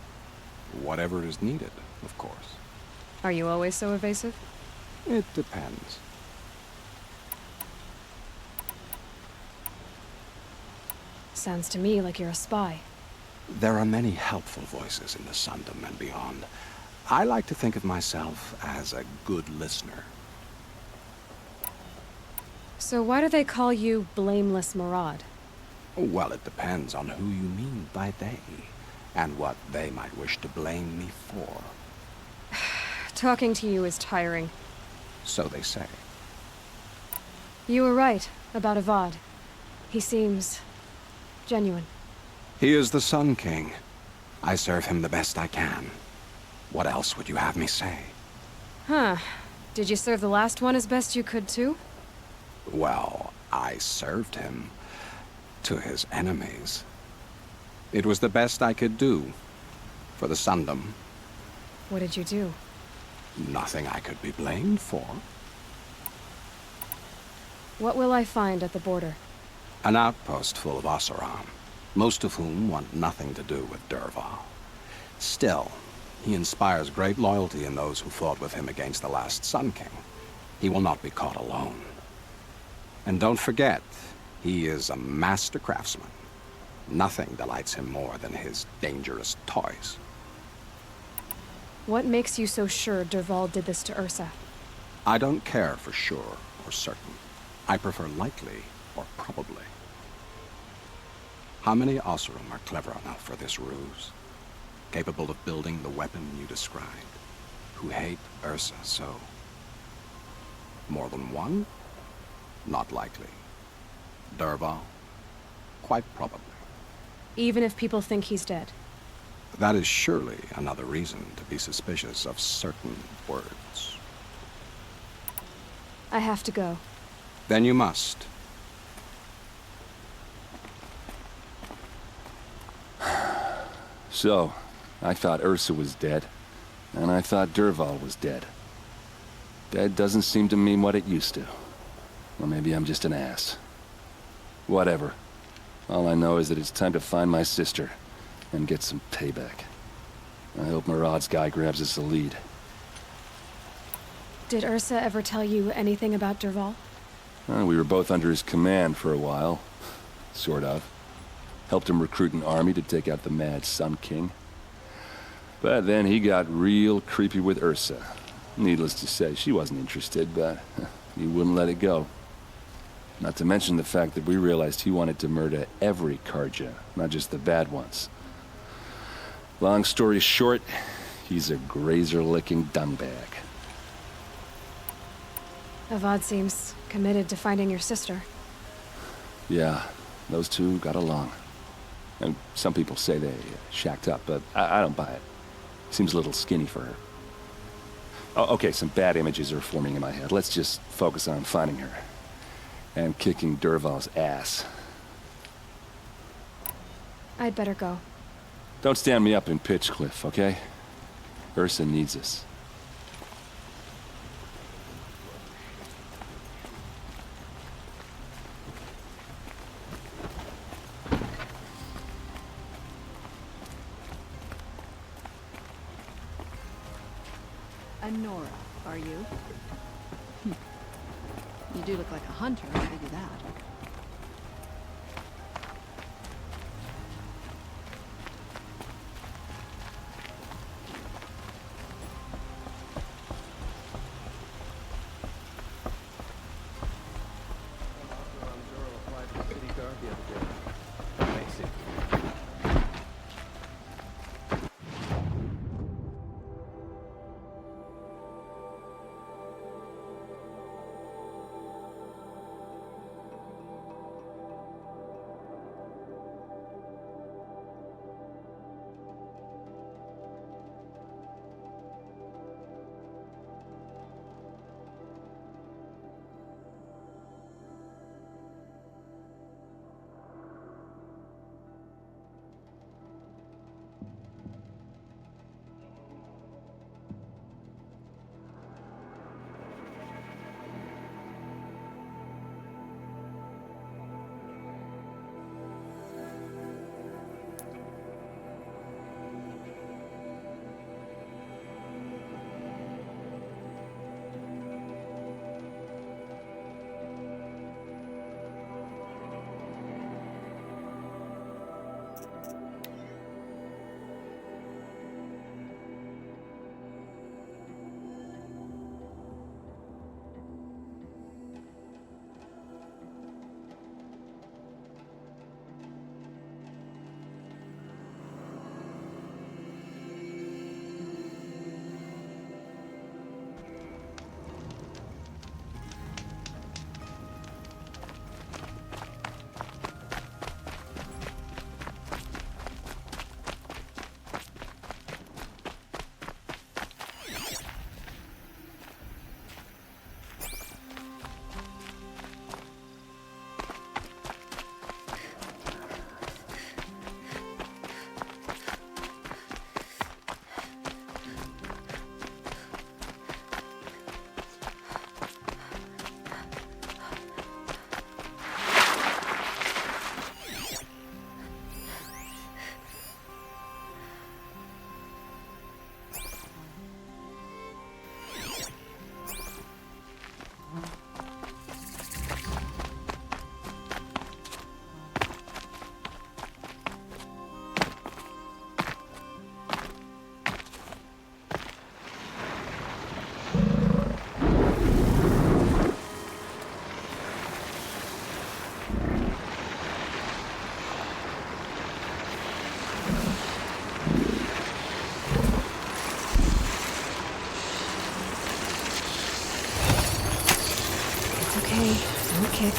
Whatever is needed, of course. Are you always so evasive? It depends. Sounds to me like you're a spy. There are many helpful voices in the Sundom and beyond. I like to think of myself as a good listener. So why do they call you Blameless Murad? Well, it depends on who you mean by they, and what they might wish to blame me for. Talking to you is tiring. So they say. You were right about Avad. He seems genuine. He is the Sun King. I serve him the best I can. What else would you have me say? Huh. Did you serve the last one as best you could too? Well, I served him to his enemies. It was the best I could do for the Sundom. What did you do? Nothing I could be blamed for. What will I find at the border? An outpost full of Oseram, most of whom want nothing to do with Dervahl. Still, he inspires great loyalty in those who fought with him against the last Sun King. He will not be caught alone. And don't forget, he is a master craftsman. Nothing delights him more than his dangerous toys. What makes you so sure Dervahl did this to Ursa? I don't care for sure or certain. I prefer likely or probably. How many Oseram are clever enough for this ruse? Capable of building the weapon you described? Who hate Ursa so? More than one? Not likely. Dervahl? Quite probably. Even if people think he's dead? That is surely another reason to be suspicious of certain words. I have to go. Then you must. So, I thought Ursa was dead, and I thought Dervahl was dead. Dead doesn't seem to mean what it used to. Or maybe I'm just an ass. Whatever. All I know is that it's time to find my sister and get some payback. I hope Murad's guy grabs us a lead. Did Ursa ever tell you anything about Dervahl? We were both under his command for a while. Sort of. Helped him recruit an army to take out the mad Sun King. But then he got real creepy with Ursa. Needless to say, she wasn't interested, but he wouldn't let it go. Not to mention the fact that we realized he wanted to murder every Karja, not just the bad ones. Long story short, he's a grazer-licking dungbag. Avad seems committed to finding your sister. Yeah, those two got along. And some people say they shacked up, but I don't buy it. Seems a little skinny for her. Oh, okay, some bad images are forming in my head. Let's just focus on finding her. And kicking Dervahl's ass. I'd better go. Don't stand me up in Pitchcliff, okay? Ursa needs us. 。friend Nora, are you? You do look like a hunter, I'll give you that. Okay, don't kick.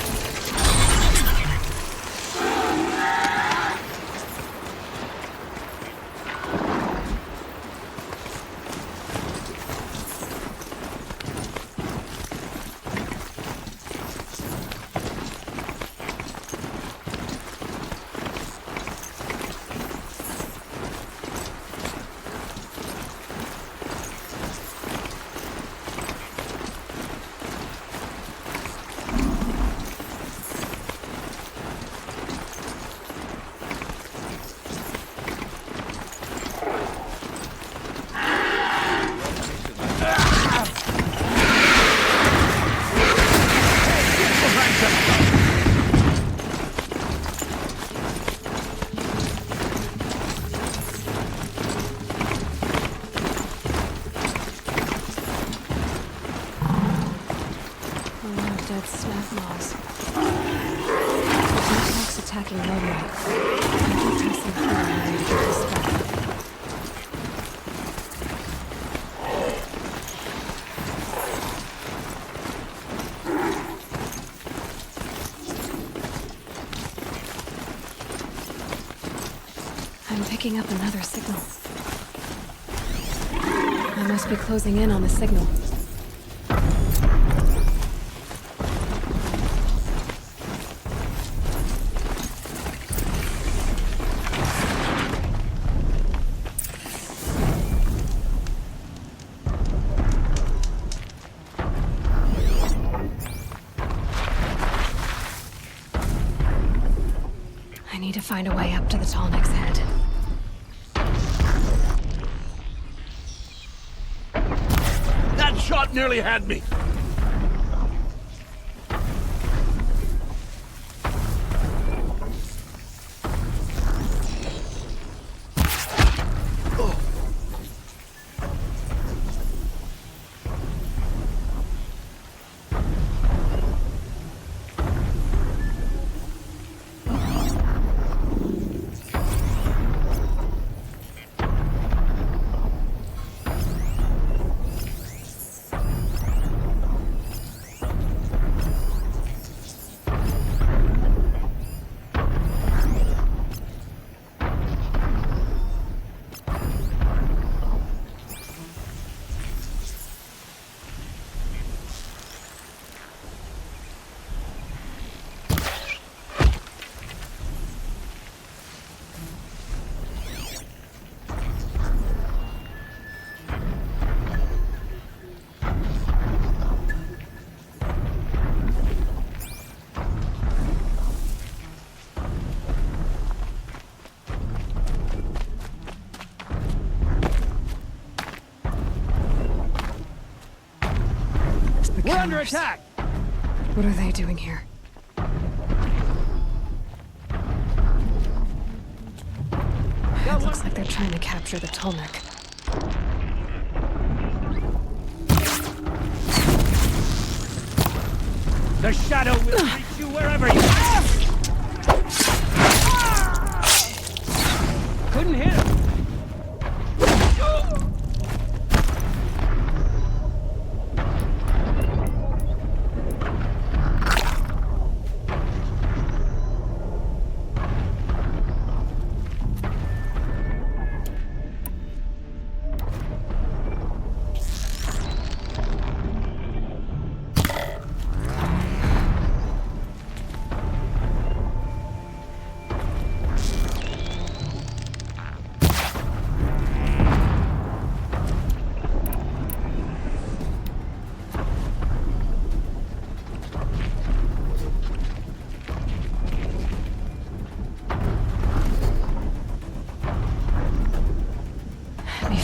Dead snap moths. Nighthawks attacking Roadrunner. I'm just missing through in order to get this back. I'm picking up another signal. I must be closing in on the signal. I need to find a way up to the Tallneck's head. That nearly had me. We're under attack! What are they doing here? It looks like they're trying to capture the Tolmec. The shadow will reach you wherever you are! Couldn't hit him!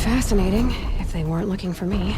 Fascinating, if they weren't looking for me.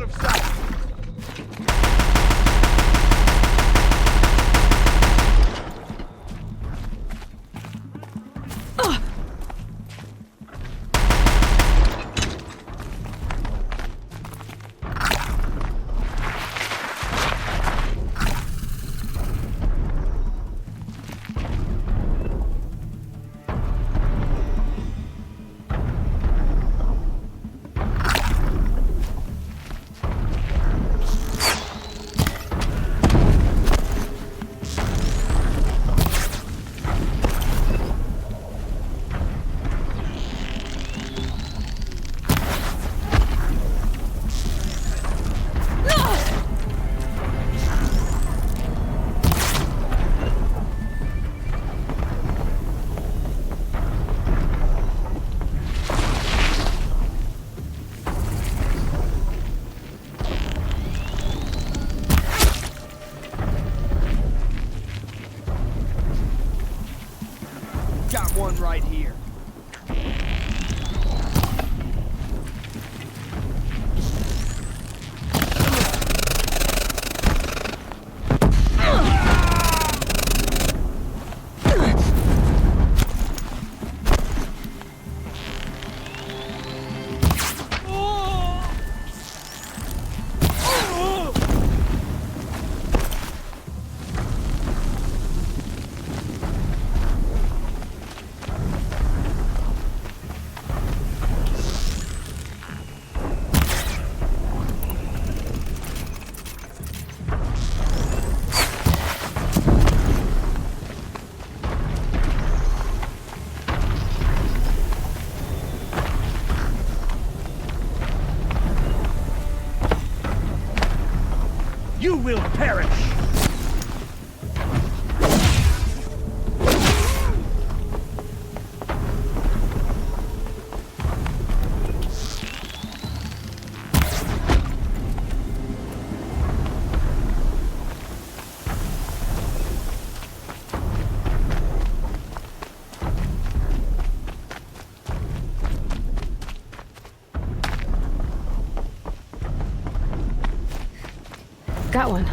out of sight! Got one right here. You will perish! Got one.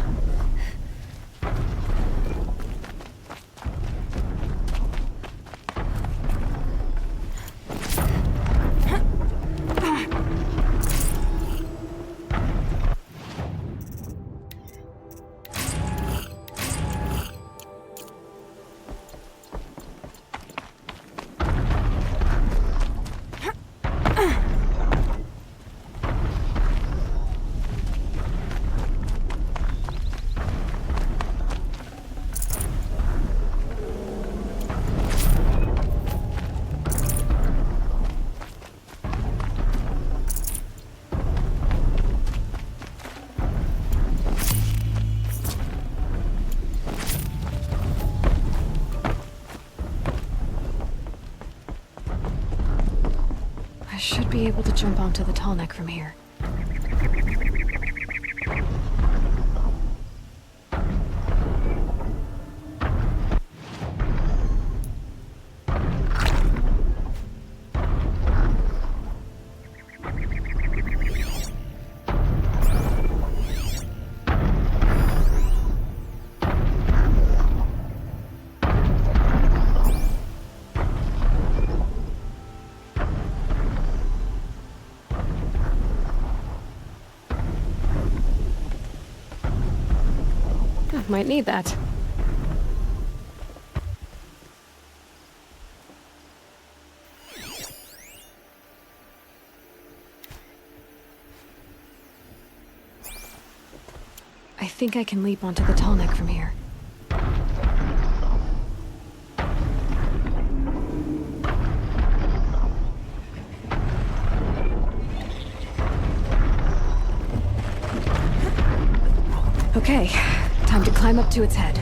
I should be able to jump onto the tall neck from here. Might need that. I think I can leap onto the tall neck from here. Okay, time to climb up to its head.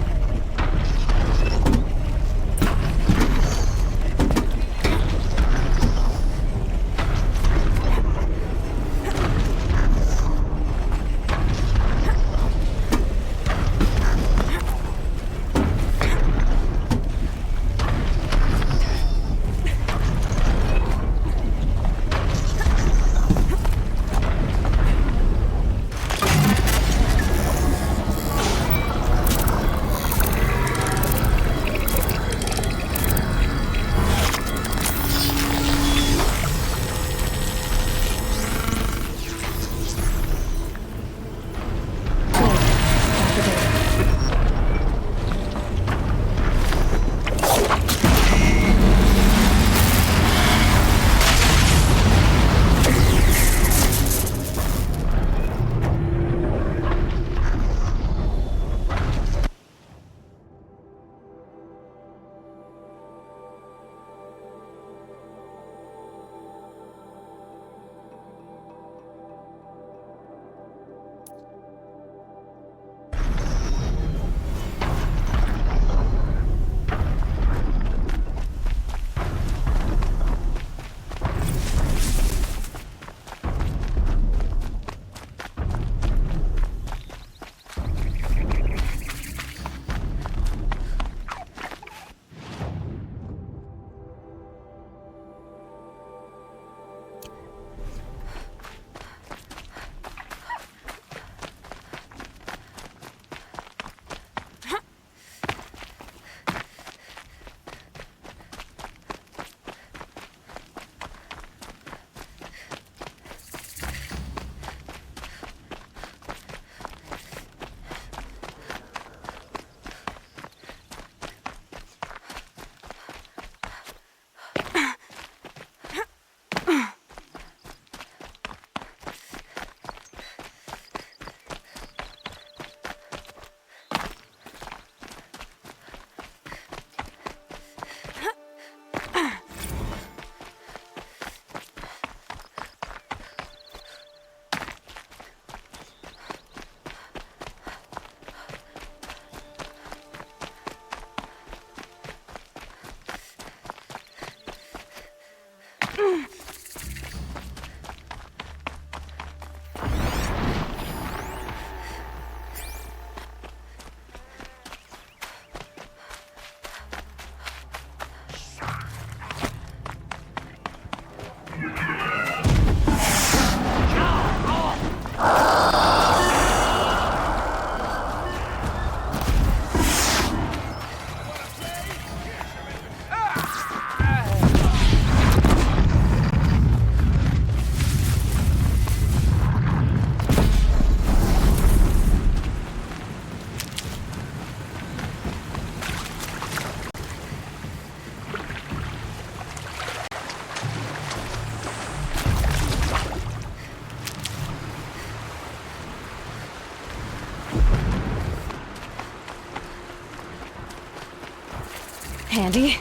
Handy.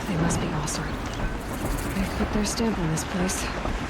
They must be awesome. They put their stamp on this place.